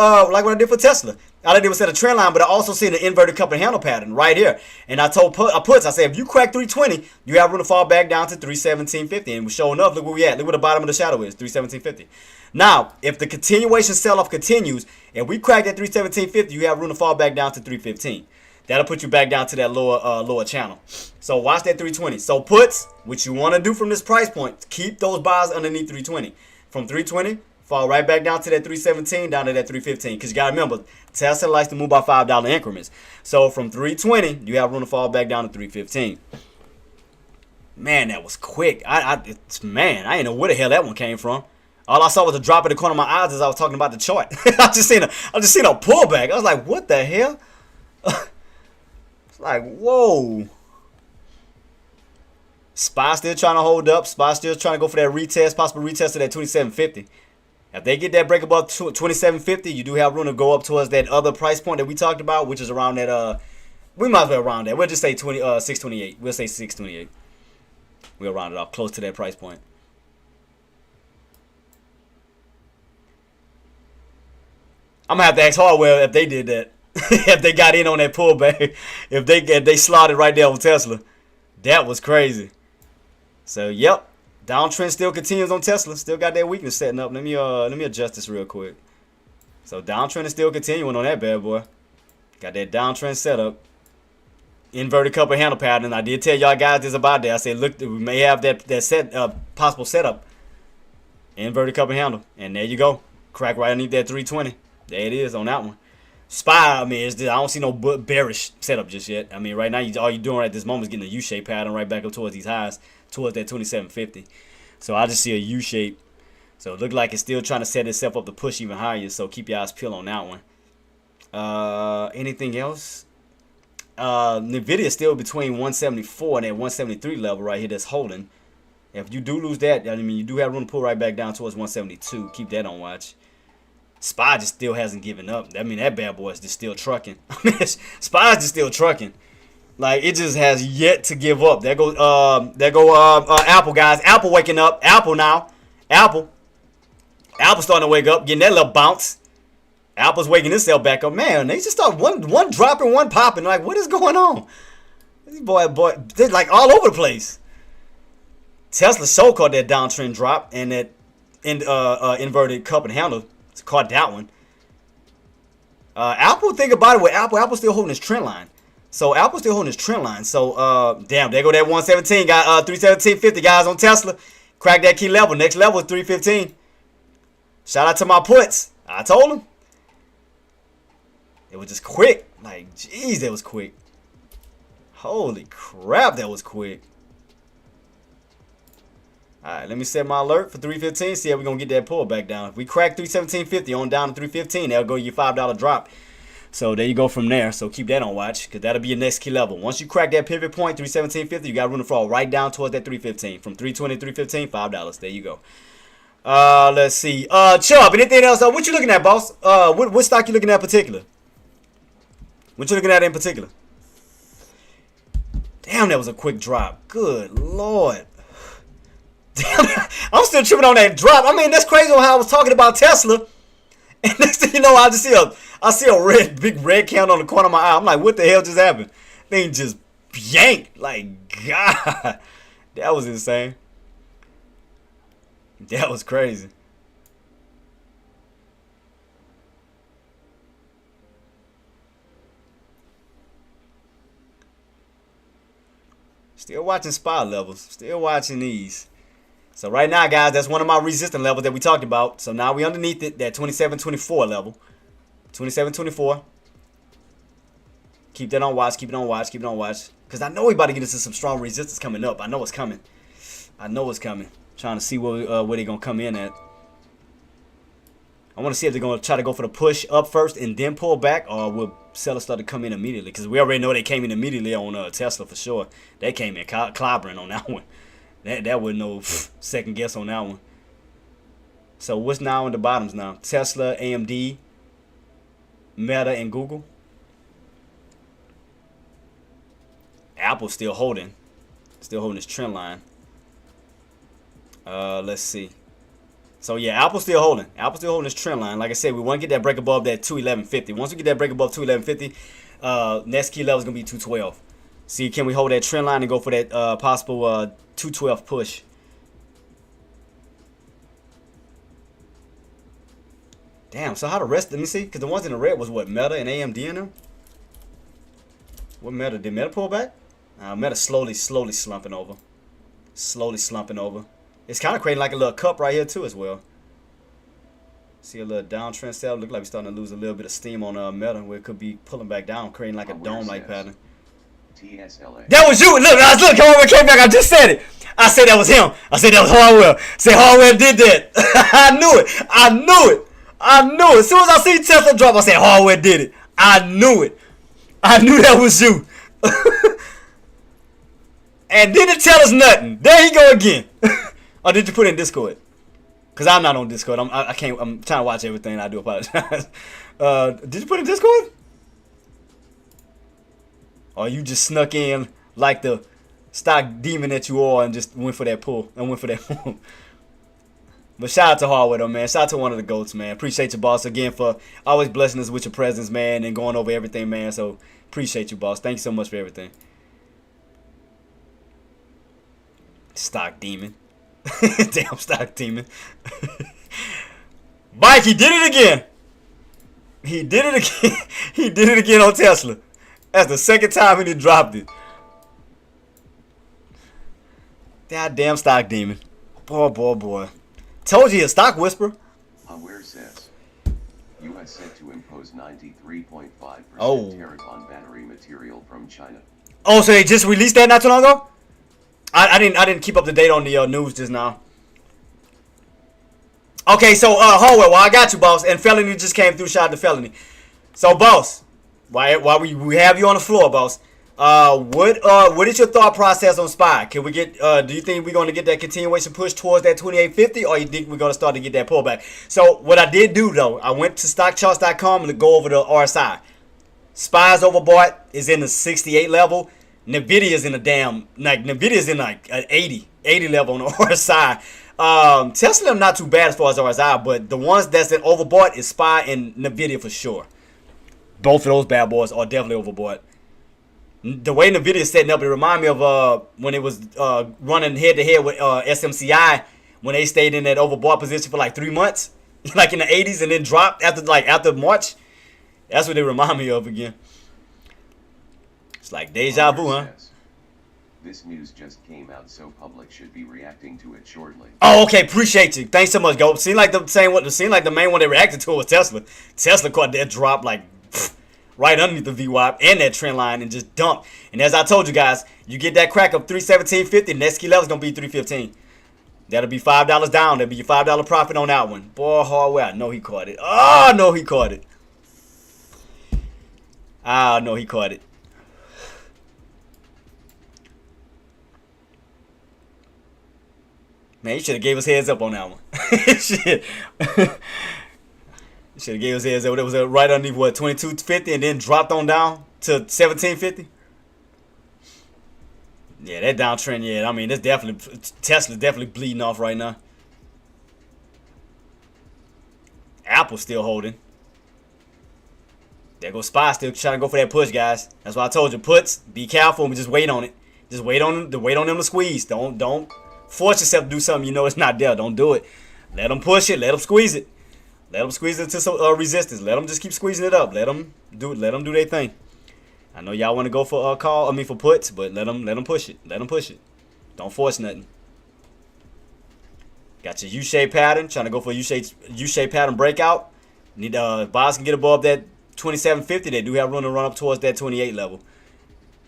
Tesla. All I did was set a trend line, but I also see an inverted cup and handle pattern right here. And I told puts, I said, if you crack 320, you have room to fall back down to 317.50. And sure enough, look where we at. Look where the bottom of the shadow is, 317.50. Now, if the continuation sell-off continues, and we crack that 317.50, you have room to fall back down to 315. That'll put you back down to that lower channel. So watch that 320. So puts, what you want to do from this price point, keep those buys underneath 320. From 320, fall right back down to that 317, down to that 315. Because you got to remember, Tesla likes to move by $5 increments. So from 320, you have room to fall back down to 315. Man, that was quick. Man, I didn't know where the hell that one came from. All I saw was a drop in the corner of my eyes as I was talking about the chart. I just seen a pullback. I was like, what the hell? It's like, whoa. SPY still trying to hold up. SPY still trying to go for that retest, possible retest of that 2750. If they get that break above 2750, you do have room to go up towards that other price point that we talked about, which is around that we might as well round that. We'll just say 628. We'll say 628. We'll round it off close to that price point. I'm gonna have to ask Hardware if they did that. If they got in on that pullback. If they slotted right there with Tesla. That was crazy. So yep. Downtrend still continues on Tesla. Still got that weakness setting up. Let me adjust this real quick. So downtrend is still continuing on that bad boy. Got that downtrend set up. Inverted cup and handle pattern. I did tell y'all guys this about that. I said, look, we may have that possible setup. Inverted cup and handle. And there you go. Crack right underneath that 320. There it is on that one. SPY, I mean, I don't see no bearish setup just yet. I mean, right now, all you're doing at this moment is getting a U-shape pattern right back up towards these highs, towards that 2750. So I just see a U-shape. So it looked like it's still trying to set itself up to push even higher. So keep your eyes peeled on that one. Anything else? NVIDIA is still between 174 and that 173 level right here that's holding. If you do lose that, I mean, you do have room to pull right back down towards 172. Keep that on watch. SPY just still hasn't given up. I mean, that bad boy is just still trucking. I mean, SPY is just still trucking. Like, it just has yet to give up. There go Apple, guys. Apple waking up. Apple now. Apple starting to wake up, getting that little bounce. Apple's waking itself back up. Man, they just start one dropping, one popping. Like, what is going on? These boy, they're like all over the place. Tesla so caught that downtrend drop and that inverted cup and handle. Caught that one. Apple, think about it with Apple still holding its trend line. So Apple's still holding its trend line. So damn, there go that 117. Got 317.50 guys on Tesla. Crack that key level. Next level is 315. Shout out to my puts. I told them. It was just quick. Like, jeez, that was quick. Holy crap, that was quick. Alright, let me set my alert for 315. See how we're going to get that pullback down. If we crack 317.50 on down to 315, that'll go your $5 drop. So there you go from there. So keep that on watch because that'll be your next key level. Once you crack that pivot point, 317.50, you got room to fall right down towards that 315. From 320 to 315, $5. There you go. Let's see. Chubb, anything else? What you looking at, boss? What stock you looking at in particular? What you looking at in particular? Damn, that was a quick drop. Good Lord. Damn, I'm still tripping on that drop. I mean, that's crazy on how I was talking about Tesla. And next thing you know, I see a big red candle on the corner of my eye. I'm like, what the hell just happened? Thing just yanked. Like, God. That was insane. That was crazy. Still watching SPY levels. Still watching these. So right now, guys, that's one of my resistance levels that we talked about. So now we underneath it, that 27.24 level. 27.24. Keep that on watch. Keep it on watch. Keep it on watch. Because I know we about to get into some strong resistance coming up. I know it's coming. I know it's coming. Trying to see where they're going to come in at. I want to see if they're going to try to go for the push up first and then pull back. Or will sellers start to come in immediately. Because we already know they came in immediately on Tesla for sure. They came in clobbering on that one. That wasn't no second guess on that one. So what's now in the bottoms now? Tesla, AMD, Meta, and Google. Apple's still holding. Still holding its trend line. Let's see. So yeah, Apple's still holding. Apple's still holding this trend line. Like I said, we want to get that break above that 211.50. Once we get that break above 211.50, next key level is gonna be 212. See, can we hold that trend line and go for that possible 212 push? Damn. So how the rest? Let me see, because the ones in the red was what, Meta and AMD in them. What Meta did Meta pull back? Meta slowly slumping over. Slowly slumping over. It's kind of creating like a little cup right here too as well. See a little downtrend setup. Look like we're starting to lose a little bit of steam on Meta, where it could be pulling back down, creating like a dome-like pattern. TSLA. That was you. Look, come on, came back. I just said it. I said that was him. I said that was Hardware. Say Hardware did that. I knew it. I knew it. I knew it. As soon as I see Tesla drop, I said Hardware did it. I knew it. I knew that was you. And didn't tell us nothing. There he go again. Or did you put it in Discord? Because I'm not on Discord. I can't. I'm trying to watch everything. I do apologize. Did you put it in Discord? Or you just snuck in like the stock demon that you are and just went for that pull and went for that pull? But shout out to Hardware though, man. Shout out to one of the GOATs, man. Appreciate you, boss, again for always blessing us with your presence, man, and going over everything, man. So appreciate you, boss. Thank you so much for everything. Stock demon. Damn stock demon. Mike, he did it again. He did it again. He did it again on Tesla. That's the second time he dropped it. God damn stock demon. Boy. Told you a stock whisperer. Aware says, U.S. set to impose 93.5% Traedathon battery material from China. Oh, so they just released that not too long ago? I didn't keep up to date on the news just now. Okay, so Hallway, well I got you, boss, and Felony just came through. Shout out to Felony. So, boss, while we have you on the floor, boss, what is your thought process on SPY? Can we get? Do you think we're going to get that continuation push towards that 2850, or you think we're going to start to get that pullback? So, what I did do though, I went to stockcharts.com to go over the RSI. SPY's overbought, is in the 68 level. Nvidia's in a damn, like, Nvidia's in like an 80 level on the RSI. Tesla not too bad as far as RSI, but the ones that's in overbought is SPY and Nvidia for sure. Both of those bad boys are definitely overbought. The way Nvidia is setting up, it reminds me of when it was running head to head with SMCI when they stayed in that overbought position for like 3 months, like in the 80s, and then dropped after March. That's what they remind me of again. It's like deja vu, huh? This news just came out, so public should be reacting to it shortly. Oh, okay. Appreciate you. Thanks so much, Go. Seemed like the main one they reacted to was Tesla. Tesla caught that drop like right underneath the VWAP and that trend line and just dumped. And as I told you guys, you get that crack of 317.50, next key level is gonna be 315. That'll be $5 down. That'll be your $5 profit on that one. Boy, Hardware, I know he caught it. Oh, no, he caught it. I know he caught it. Man, you should have gave us heads up on that one. Shit. Should have gave us heads up. It was right underneath what, 22.50, and then dropped on down to 17.50. Yeah, that downtrend. Yeah, I mean, that's definitely Tesla's definitely bleeding off right now. Apple's still holding. There goes SPY still trying to go for that push, guys. That's why I told you, puts. Be careful and just wait on it. Just wait on them to squeeze. Don't force yourself to do something you know it's not there. Don't do it. Let them push it. Let them squeeze it. Let them squeeze it to some resistance. Let them just keep squeezing it up. Let them do their thing. I know y'all want to go for for puts, but let them push it. Let them push it. Don't force nothing. Got your U-shaped pattern. Trying to go for a U-shaped pattern breakout. Need buyers can get above that 27.50. They do have room to run up towards that 28 level.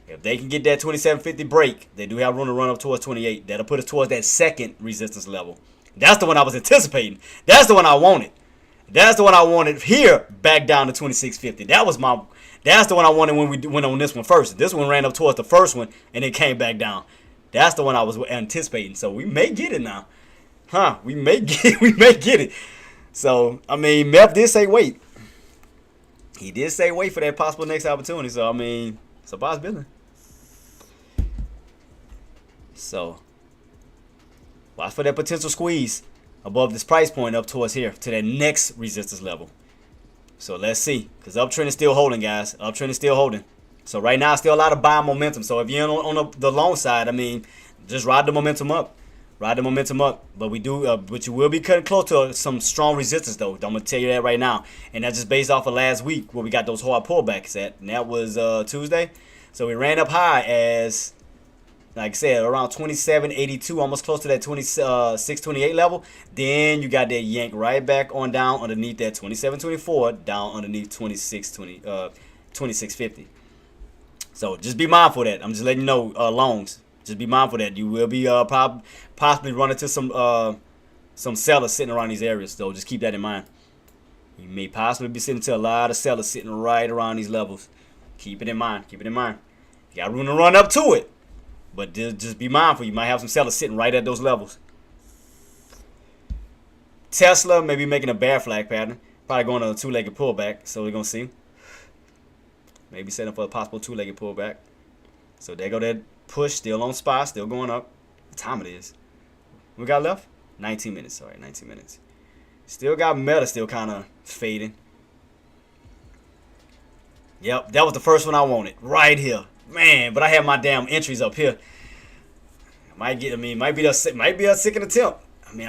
If they can get that 27.50 break, they do have room to run up towards 28. That'll put us towards that second resistance level. That's the one I was anticipating. That's the one I wanted. That's the one I wanted here, back down to 26.50. That's the one I wanted when we went on this one first. This one ran up towards the first one and it came back down. That's the one I was anticipating. So we may get it now. Huh? We may get it. So, I mean, Mep did say wait. He did say wait for that possible next opportunity. So, I mean, it's a possibility. So, watch for that potential squeeze. above this price point up towards here to that next resistance level. So let's see, because uptrend is still holding, guys. Uptrend is still holding. So right now, still a lot of buying momentum. So if you're on the long side, I mean, just ride the momentum up. Ride the momentum up. But but you will be cutting close to some strong resistance, though. I'm gonna tell you that right now. And that's just based off of last week where we got those hard pullbacks at. And that was Tuesday. So we ran up high as, like I said, around 27.82, almost close to that 26.28 level. Then you got that yank right back on down underneath that 27.24, down underneath 26.50. So just be mindful of that. I'm just letting you know, longs. Just be mindful of that. You will be possibly run into some sellers sitting around these areas. So just keep that in mind. You may possibly be sitting to a lot of sellers sitting right around these levels. Keep it in mind. Keep it in mind. You got room to run up to it. But just be mindful. You might have some sellers sitting right at those levels. Tesla may be making a bear flag pattern. Probably going on a two-legged pullback. So we're going to see. Maybe setting for a possible two-legged pullback. So there go that push. Still on SPY. Still going up. What time it is? We got left? 19 minutes. Sorry, 19 minutes. Still got Meta still kind of fading. Yep, that was the first one I wanted. Right here. Man, but I have my damn entries up here. Might be a second attempt. I mean,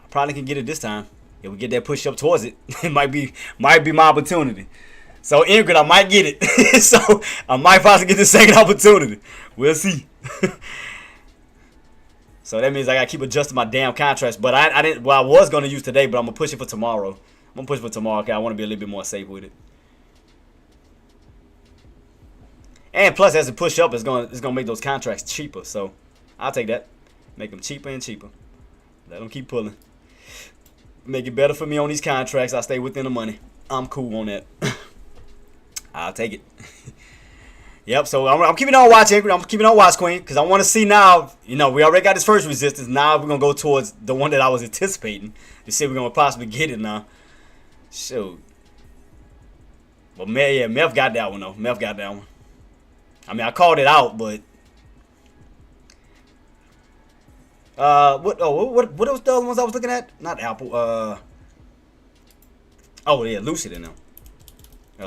probably can get it this time. If we get that push up towards it, it might be my opportunity. So Ingrid, I might get it. So I might possibly get the second opportunity. We'll see. So that means I gotta keep adjusting my damn contracts. But I didn't. Well, I was gonna use today, but I'm gonna push it for tomorrow. I'm gonna push it for tomorrow. Okay, I want to be a little bit more safe with it. And plus, as it push up, it's gonna make those contracts cheaper. So I'll take that. Make them cheaper and cheaper. Let them keep pulling. Make it better for me on these contracts. I stay within the money. I'm cool on that. I'll take it. Yep. So I'm keeping on watch, Ingrid. I'm keeping on watch, Queen, because I want to see now. You know, we already got this first resistance. Now we're gonna go towards the one that I was anticipating to see if we're gonna possibly get it now. Shoot. But Meth got that one though. Meth got that one. I mean, I called it out, but what was the other ones I was looking at? Not Apple. Oh yeah, Lucid in them.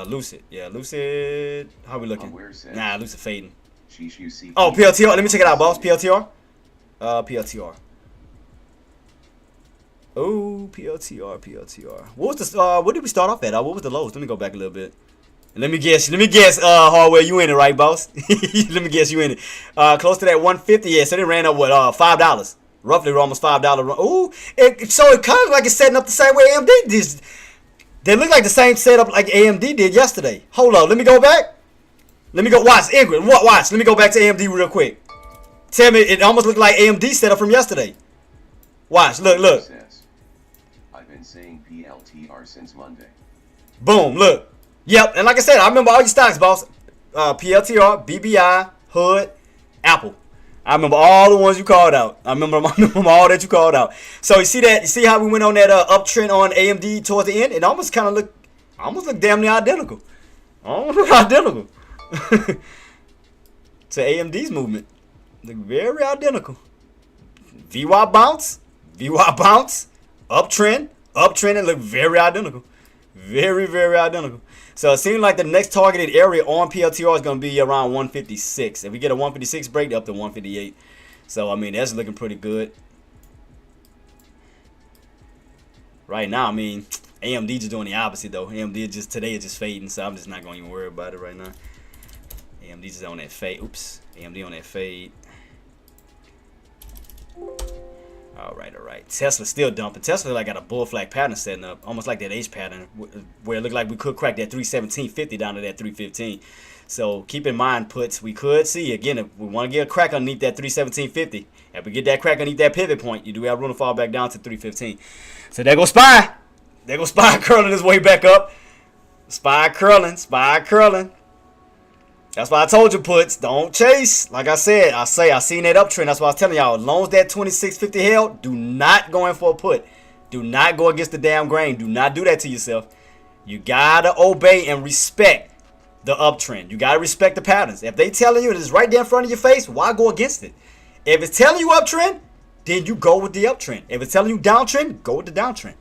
Lucid. Yeah, Lucid. How we looking? Nah, Lucid fading. Oh, PLTR. Let me check it out, boss. PLTR. PLTR. Oh, PLTR. What was the what did we start off at? What was the lowest? Let me go back a little bit. Let me guess, Hardware, you in it, right, boss? Let me guess, you in it. Close to that 150, yeah. So they ran up what, $5, roughly almost $5. Ooh, so it kind of like it's setting up the same way AMD did. They look like the same setup like AMD did yesterday. Hold on, let me go back. Let me go watch Ingrid. Watch. Let me go back to AMD real quick. Tell me, it almost looked like AMD setup from yesterday. Watch, look. I've been saying PLTR since Monday. Boom, look. Yep, and like I said, I remember all your stocks, boss. PLTR, BBI, Hood, Apple. I remember all the ones you called out. I remember all that you called out. So you see that? You see how we went on that uptrend on AMD towards the end? It almost looked damn near identical. Almost look identical to AMD's movement. Look very identical. VY bounce, uptrend, and look very identical. Very, very identical. So it seems like the next targeted area on PLTR is going to be around 156. If we get a 156 break, up to 158. So, I mean, that's looking pretty good. Right now, I mean, AMD just doing the opposite, though. AMD today is just fading, so I'm just not going to even worry about it right now. AMD just on that fade. Oops. AMD on that fade. All right. Tesla still dumping. Tesla like got a bull flag pattern setting up, almost like that H pattern, where it looked like we could crack that 317.50 down to that 315. So keep in mind, puts, we could see again if we want to get a crack underneath that 317.50. If we get that crack underneath that pivot point, you do have room to fall back down to 315. So there goes SPY. There goes SPY curling his way back up. SPY curling. That's why I told you, puts, don't chase. Like I said, I seen that uptrend. That's why I was telling y'all, as long as that 26.50 held, do not go in for a put. Do not go against the damn grain. Do not do that to yourself. You gotta obey and respect the uptrend. You gotta respect the patterns. If they telling you it's right there in front of your face, why go against it? If it's telling you uptrend, then you go with the uptrend. If it's telling you downtrend, go with the downtrend.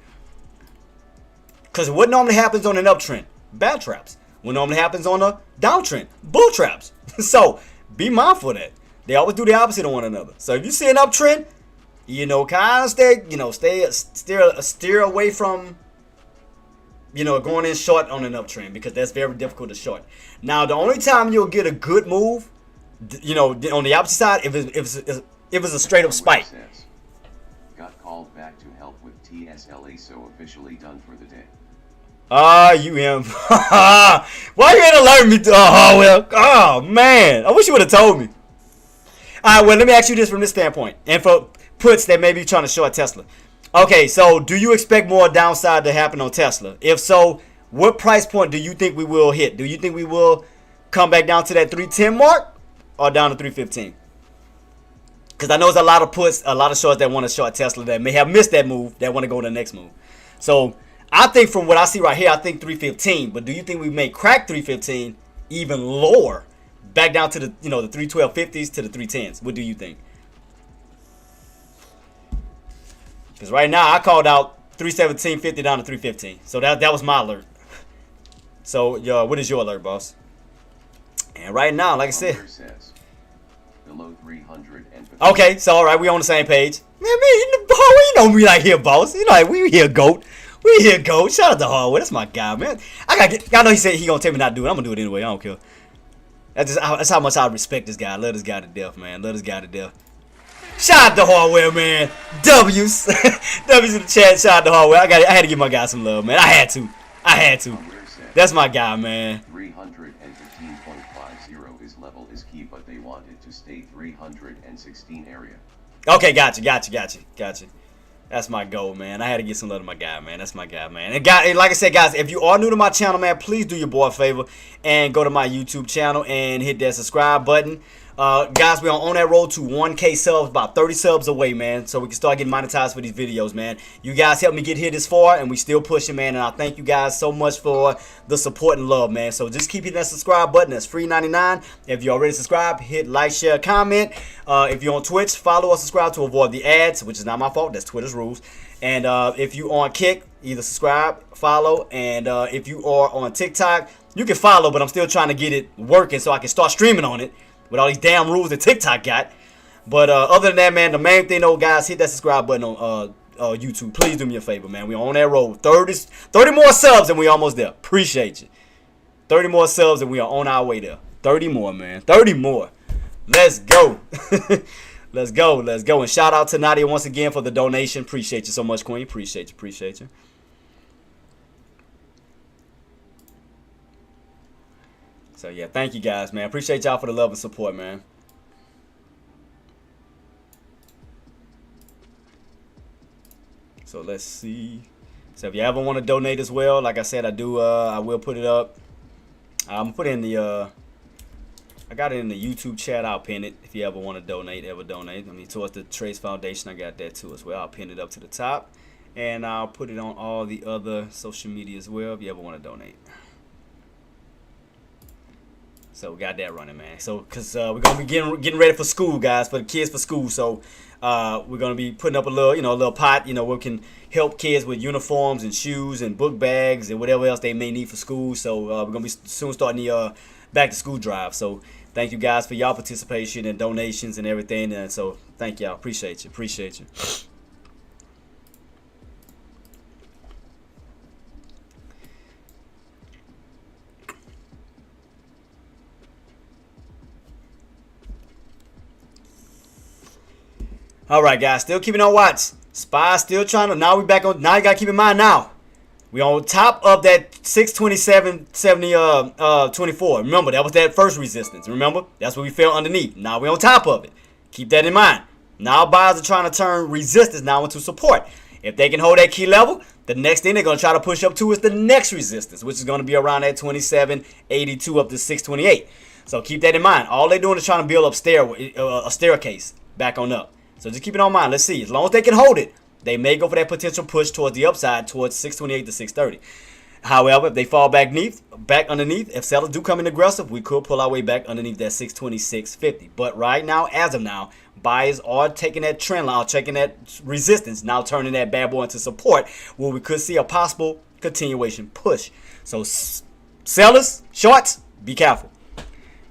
Because what normally happens on an uptrend? Bad traps. What normally happens on a downtrend? Bull traps. So be mindful of that. They always do the opposite of one another. So if you see an uptrend, you know, kind of stay, you know, steer away from, you know, going in short on an uptrend, because that's very difficult to short. Now, the only time you'll get a good move, you know, on the opposite side, if it's a straight up spike. Got called back to help with TSLA, so officially done for the day. You him. Why you ain't alert me? Oh, well. Oh, man. I wish you would have told me. All right, well, let me ask you this from this standpoint. And for puts that may be trying to short Tesla. Okay, so do you expect more downside to happen on Tesla? If so, what price point do you think we will hit? Do you think we will come back down to that 310 mark or down to 315? Because I know there's a lot of puts, a lot of shorts that want to short Tesla that may have missed that move, that want to go to the next move. So I think from what I see right here, I think 315. But do you think we may crack 315 even lower, back down to the, you know, the 312.50s to the 310s? What do you think? Because right now I called out 317.50 down to 315. So that was my alert. So what is your alert, boss? And right now, like I said, below 350. Okay, so all right, we on the same page. Man, you know me like here, boss. You know, like, we here, goat. We here, goat. Shout out to Hardwood. That's my guy, man. I know he said he gonna tell me not to do it. I'm gonna do it anyway. I don't care. That's how much I respect this guy. I love this guy to death, man. Love this guy to death. Shout out to Hardware, man. W's. W's in the chat. Shout out to Hardware. I had to give my guy some love, man. I had to. That's my guy, man. 315.50 is level is key, but they wanted to stay 316 area. Okay, gotcha. That's my goal, man. I had to get some love to my guy, man. That's my guy, man. And like I said, guys, if you are new to my channel, man, please do your boy a favor and go to my YouTube channel and hit that subscribe button. Guys, we're on that road to 1K subs, about 30 subs away, man, so we can start getting monetized for these videos, man. You guys helped me get here this far, and we still pushing, man, and I thank you guys so much for the support and love, man. So just keep hitting that subscribe button. That's free 99. If you already subscribed, hit like, share, comment. If you're on Twitch, follow or subscribe to avoid the ads, which is not my fault. That's Twitter's rules. And if you on Kick, either subscribe, follow, and if you are on TikTok, you can follow, but I'm still trying to get it working so I can start streaming on it with all these damn rules that TikTok got. But other than that, man, the main thing, though, guys, hit that subscribe button on YouTube. Please do me a favor, man. We're on that road. 30 more subs and we almost there. Appreciate you. 30 more subs and we are on our way there. 30 more, man. 30 more. Let's go. Let's go. And shout out to Nadia once again for the donation. Appreciate you so much, Queen. Appreciate you. So, yeah, thank you guys, man. Appreciate y'all for the love and support, man. So, let's see. So, if you ever want to donate as well, like I said, I will put it up. I'm going to put it in the, I got it in the YouTube chat. I'll pin it if you ever want to donate, I mean, towards the Traedz Foundation, I got that too as well. I'll pin it up to the top. And I'll put it on all the other social media as well if you ever want to donate. So we got that running, man. So because we're gonna be getting ready for school, guys, for the kids for school. So we're gonna be putting up a little, a little pot, where we can help kids with uniforms and shoes and book bags and whatever else they may need for school. So we're gonna be soon starting the back to school drive. So thank you guys for y'all participation and donations and everything. And so thank y'all. Appreciate you. All right, guys, still keeping on watch. SPY still trying to. Now we back on. Now you gotta keep in mind. Now we on top of that 627.70 24. Remember that was that first resistance. Remember that's where we fell underneath. Now we on top of it. Keep that in mind. Now buyers are trying to turn resistance now into support. If they can hold that key level, the next thing they're gonna try to push up to is the next resistance, which is gonna be around that 27.82 up to 628. So keep that in mind. All they're doing is trying to build up a staircase back on up. So just keep it on mind. Let's see. As long as they can hold it, they may go for that potential push towards the upside, towards 628 to 630. However, if they fall back underneath, if sellers do come in aggressive, we could pull our way back underneath that 626.50. But right now, as of now, buyers are taking that trend line, checking that resistance, now turning that bad boy into support, where we could see a possible continuation push. So sellers, shorts, be careful.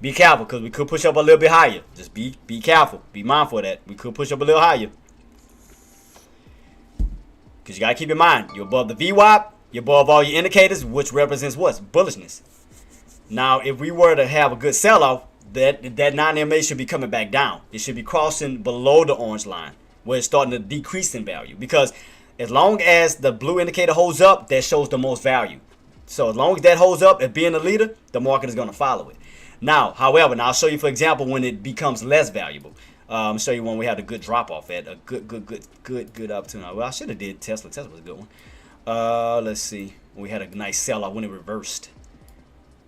Be careful, because we could push up a little bit higher. Just be careful. Be mindful of that. We could push up a little higher. Because you got to keep in mind, you're above the VWAP, you're above all your indicators, which represents what? Bullishness. Now, if we were to have a good sell-off, that 9MA should be coming back down. It should be crossing below the orange line, where it's starting to decrease in value. Because as long as the blue indicator holds up, that shows the most value. So as long as that holds up, as being a leader, the market is going to follow it. Now, however, I'll show you, for example, when it becomes less valuable. I'll show you when we had a good drop off at a good opportunity. Well, I should have did Tesla. Tesla was a good one. Let's see. We had a nice sell off when it reversed.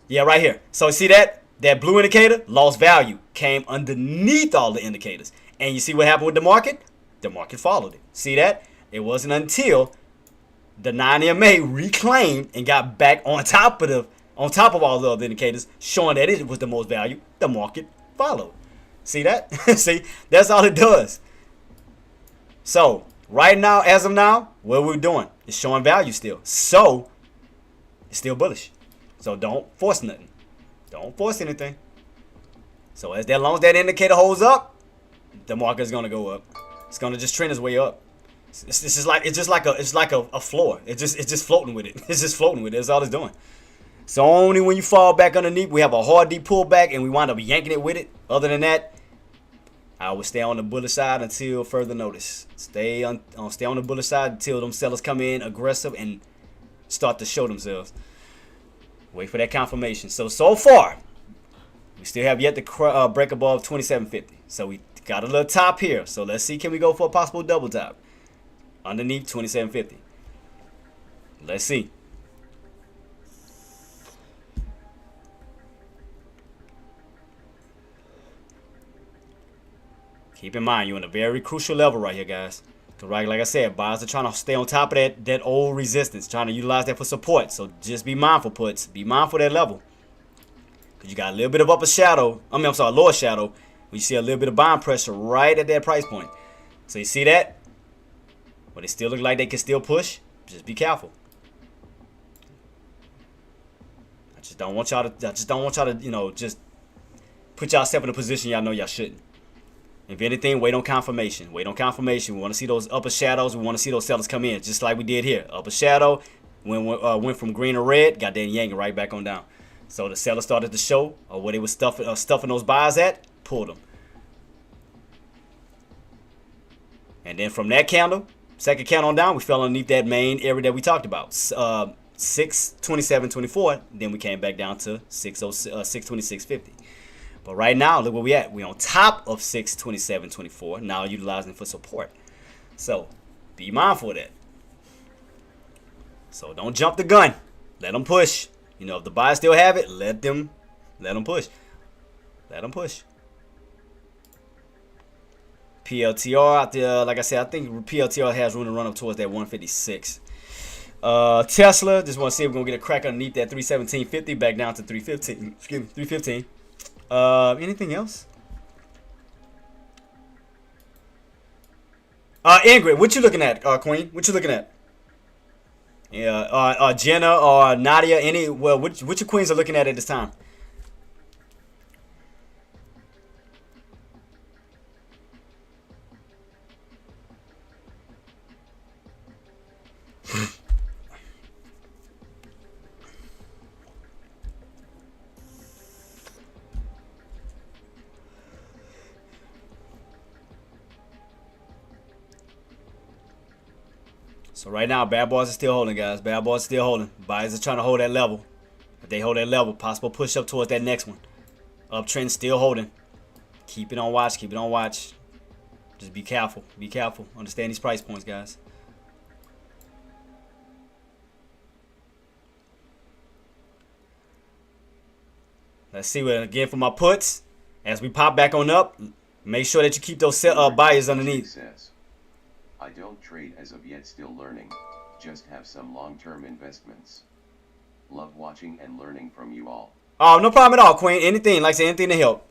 Yeah, right here. So see that blue indicator lost value, came underneath all the indicators, and you see what happened with the market? The market followed it. See that? It wasn't until the 9MA reclaimed and got back on top of all the other indicators, showing that it was the most value, the market followed. See that? See, that's all it does. So right now, as of now, what we're doing is showing value still. So it's still bullish. So don't force nothing. Don't force anything. So as long as that indicator holds up, the market is gonna go up. It's gonna just trend its way up. It's just like a floor. It's just floating with it. It's just floating with it. That's all it's doing. So only when you fall back underneath, we have a hard deep pullback and we wind up yanking it with it. Other than that, I would stay on the bullish side until further notice. Stay on the bullish side until them sellers come in aggressive and start to show themselves. Wait for that confirmation. So far, we still have yet to break above 27.50. So we got a little top here. So let's see, can we go for a possible double top underneath 27.50? Let's see. Keep in mind, you're in a very crucial level right here, guys. Because right, like I said, buyers are trying to stay on top of that old resistance, trying to utilize that for support. So just be mindful, puts. Be mindful of that level. Because you got a little bit of upper shadow. Lower shadow. You see a little bit of buying pressure right at that price point. So you see that? But it still look like they can still push. Just be careful. I just don't want y'all to, just put yourself in a position y'all know y'all shouldn't. If anything, wait on confirmation. Wait on confirmation. We want to see those upper shadows. We want to see those sellers come in, just like we did here. Upper shadow, went from green to red, got that yanking right back on down. So the seller started to show where they were stuffing those buyers at, pulled them. And then from that candle, second candle on down, we fell underneath that main area that we talked about, 627.24. Then we came back down to 626.50. But right now, look where we at. We're on top of 627.24, now utilizing for support. So be mindful of that. So don't jump the gun. Let them push. If the buyers still have it, let them push. Let them push. PLTR out there, like I said, I think PLTR has room to run up towards that 156. Tesla, just want to see if we're gonna get a crack underneath that 317.50, back down to 315. Excuse me, 315. Anything else? Ingrid, what you looking at, Queen? What you looking at? Yeah, Jenna or Nadia, which your queens are looking at this time? So right now, bad boys are still holding, guys. Bad boys are still holding. Buyers are trying to hold that level. If they hold that level, possible push up towards that next one. Uptrend still holding. Keep it on watch. Keep it on watch. Just be careful. Be careful. Understand these price points, guys. Let's see what again for my puts. As we pop back on up, make sure that you keep those buyers underneath. I don't trade as of yet, still learning. Just have some long-term investments. watching and learning from you all. Oh, no problem at all, Queen. Anything, like I said, anything to help.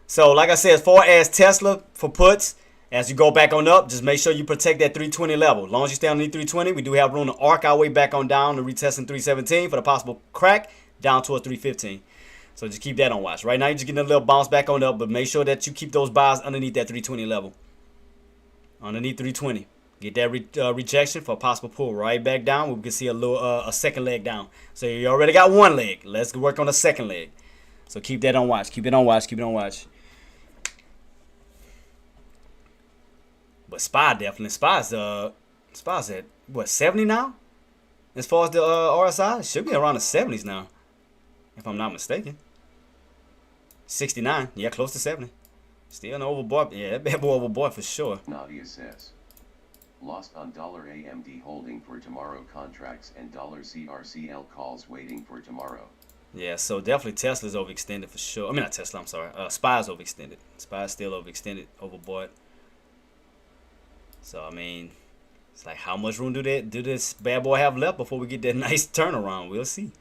So, like I said, as far as Tesla for puts, as you go back on up, just make sure you protect that 320 level. As long as you stay underneath 320, we do have room to arc our way back on down to retesting 317 for the possible crack down towards 315. So just keep that on watch. Right now, you're just getting a little bounce back on up, but make sure that you keep those buys underneath that 320 level. Underneath 320. Get that rejection for a possible pull right back down. We can see a little a second leg down. So you already got one leg. Let's work on the second leg. So keep that on watch. Keep it on watch. Keep it on watch. But SPY definitely. SPY's at what, 70 now? As far as the RSI, it should be around the 70s now, if I'm not mistaken. 69, yeah, close to 70. Still an overbought. Yeah, that bad boy overbought for sure. Nadia says, lost on $AMD holding for tomorrow contracts and $CRCL calls waiting for tomorrow. Yeah, so definitely Tesla's overextended for sure. I mean, not Tesla, I'm sorry. SPY's overextended. SPY's still overextended, overbought. So, I mean, it's like how much room do this bad boy have left before we get that nice turnaround? We'll see.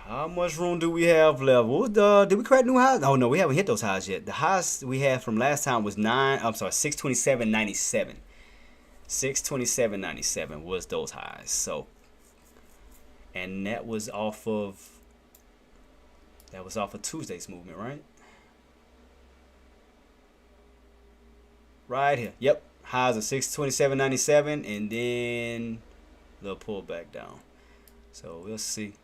How much room do we have left? Did we create new highs? Oh, no, we haven't hit those highs yet. The highs we had from last time was 627.97. 627.97 was those highs. So, and that was off of Tuesday's movement, right? Right here. Yep. Highs of 627.97 and then a little pull back down. So we'll see.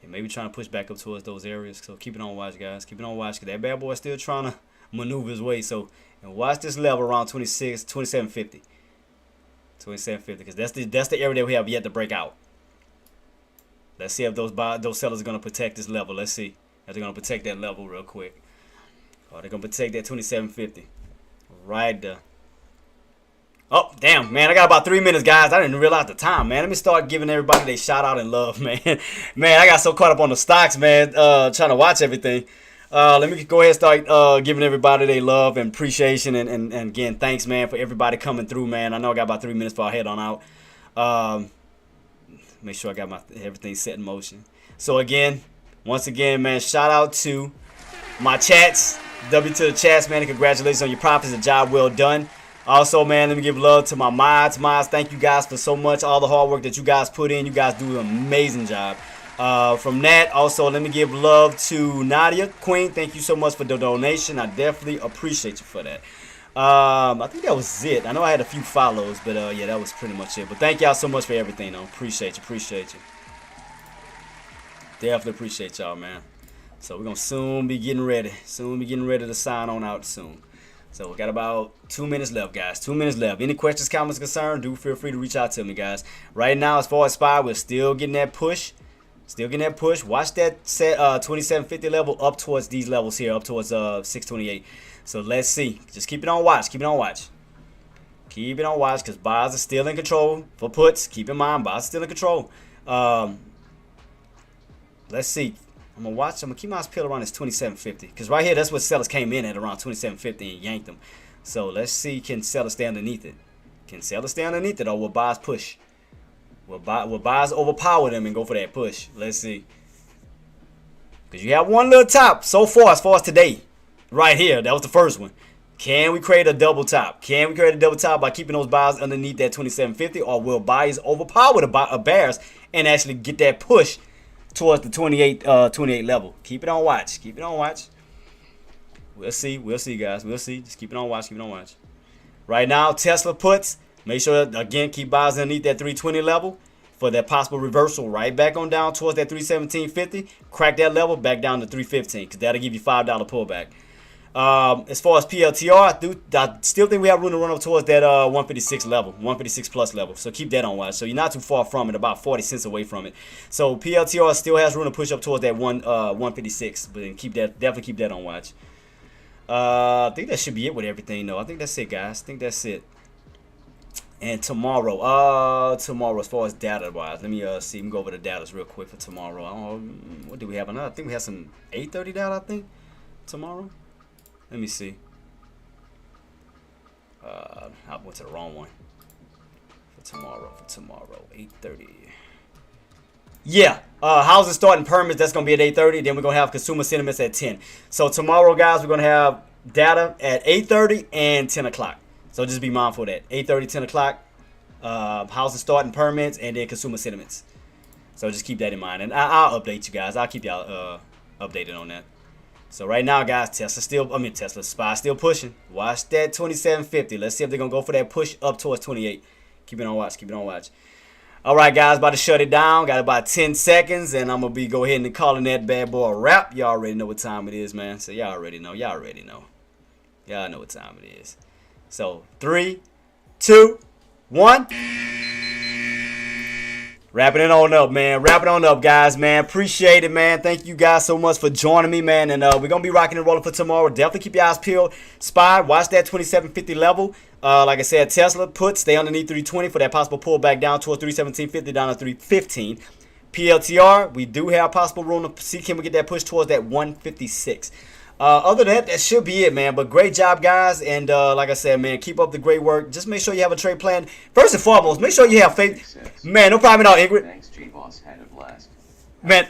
And maybe trying to push back up towards those areas. So keep it on watch, guys. Keep it on watch, because that bad boy is still trying to maneuver his way. So, and watch this level around 27.50. 27.50, because that's the area that we have yet to break out. Let's see if those sellers are going to protect this level. Let's see if they're going to protect that level real quick. Oh, they're going to protect that 27.50 right there. Oh, damn, man. I got about 3 minutes, guys. I didn't realize the time, man. Let me start giving everybody their shout out and love, man. Man, I got so caught up on the stocks, man, trying to watch everything. Let me go ahead and start giving everybody their love and appreciation. And again, thanks, man, for everybody coming through, man. I know I got about 3 minutes before I head on out. Make sure I got everything set in motion. So, again, once again, man, shout out to my chats. W to the chats, man, and congratulations on your profits. A job well done. Also, man, let me give love to my mods. Thank you guys for so much. All the hard work that you guys put in. You guys do an amazing job. From that, also, let me give love to Nadia. Queen, thank you so much for the donation. I definitely appreciate you for that. I think that was it. I know I had a few follows, but yeah, that was pretty much it. But thank y'all so much for everything, though. Appreciate you. Definitely appreciate y'all, man. So we're going to soon be getting ready. To sign on out soon. So we got about 2 minutes left, guys. 2 minutes left. Any questions, comments, concerns, do feel free to reach out to me, guys. Right now, as far as SPY, we're still getting that push. Watch that set 2750 level up towards these levels here, up towards 628. So let's see. Just keep it on watch. Because buys are still in control. For puts, keep in mind, buys are still in control. Let's see. I'm going to keep my eyes peeled around this 2750. Because right here, that's what sellers came in at, around 2750, and yanked them. So let's see, can sellers stay underneath it? Or will buys push? Will buys overpower them and go for that push? Let's see. Because you have one little top so far as today. Right here, that was the first one. Can we create a double top? By keeping those buys underneath that 2750? Or will buyers overpower the bears and actually get that push towards the 28 level? Keep it on watch. We'll see, guys. Just keep it on watch. Right now, Tesla puts. Make sure, again, keep buys underneath that 320 level for that possible reversal right back on down towards that 317.50. Crack that level back down to 315, because that'll give you $5 pullback. As far as PLTR, I still think we have room to run up towards that 156 level, 156 plus level. So keep that on watch. So you're not too far from it, about 40 cents away from it. So PLTR still has room to push up towards that 156, but then definitely keep that on watch. I think that should be it with everything, though. I think that's it, guys. And tomorrow, as far as data wise, let me see. Let me go over the data real quick for tomorrow. What do we have? I think we have some 8:30 data. I think tomorrow. Let me see. I went to the wrong one. For tomorrow, 8:30. Yeah. Housing starting permits, that's going to be at 8:30. Then we're going to have consumer sentiments at 10. So tomorrow, guys, we're going to have data at 8:30 and 10 o'clock. So just be mindful of that. 8:30, 10 o'clock. Housing starting permits and then consumer sentiments. So just keep that in mind. And I'll update you guys. I'll keep y'all updated on that. So right now, guys, Tesla SPY still pushing. Watch that 2750. Let's see if they're going to go for that push up towards 28. Keep it on watch. Keep it on watch. All right, guys, about to shut it down. Got about 10 seconds, and I'm going to be go ahead and calling that bad boy a wrap. Y'all already know what time it is, man. So y'all already know. Y'all already know. Y'all know what time it is. So 3, 2, 1. Wrapping it on up, man. Wrapping it on up, guys, man. Appreciate it, man. Thank you guys so much for joining me, man. And we're going to be rocking and rolling for tomorrow. Definitely keep your eyes peeled. SPY, watch that 2750 level. Like I said, Tesla put, stay underneath 320 for that possible pullback down towards 317.50, down to 315. PLTR, we do have possible room to see can we get that push towards that 156. Other than that, that should be it, man. But great job, guys. And like I said, man, keep up the great work. Just make sure you have a trade plan. First and foremost, make sure you have faith. Man, no problem at all, Ingrid. Thanks, J-Boss. Had a blast. Man.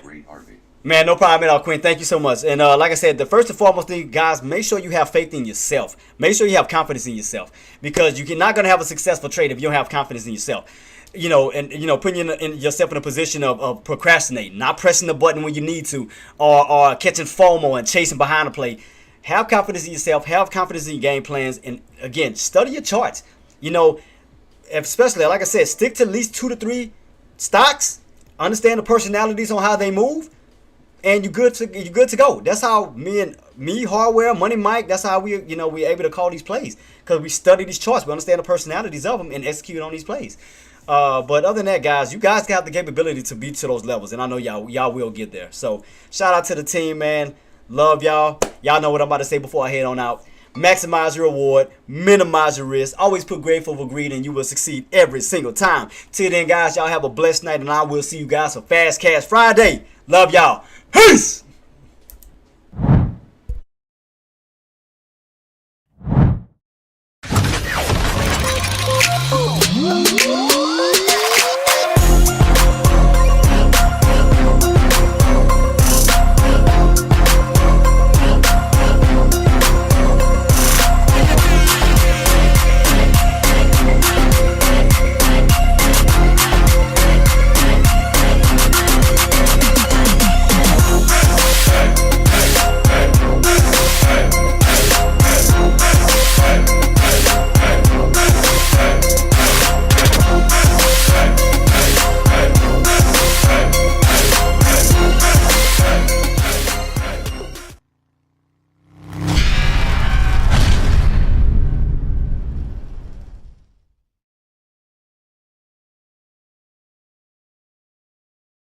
Man, no problem at all, Quinn. Thank you so much. And like I said, the first and foremost thing, guys, make sure you have faith in yourself. Make sure you have confidence in yourself. Because you're not going to have a successful trade if you don't have confidence in yourself. Putting yourself in a position of procrastinating, not pressing the button when you need to, or catching FOMO and chasing behind the play. Have confidence in yourself. Have confidence in your game plans. And, again, study your charts. Especially, like I said, stick to at least 2 to 3 stocks. Understand the personalities on how they move. And you're good to go. That's how me, Hardware, Money Mike, that's how we're able to call these plays. Because we study these charts. We understand the personalities of them and execute on these plays. But other than that, guys, you guys have the capability to beat to those levels. And I know y'all will get there. So shout out to the team, man. Love y'all. Y'all know what I'm about to say before I head on out. Maximize your reward. Minimize your risk. Always put grateful for greed and you will succeed every single time. Till then, guys, y'all have a blessed night. And I will see you guys for Fast Cash Friday. Love y'all. Peace!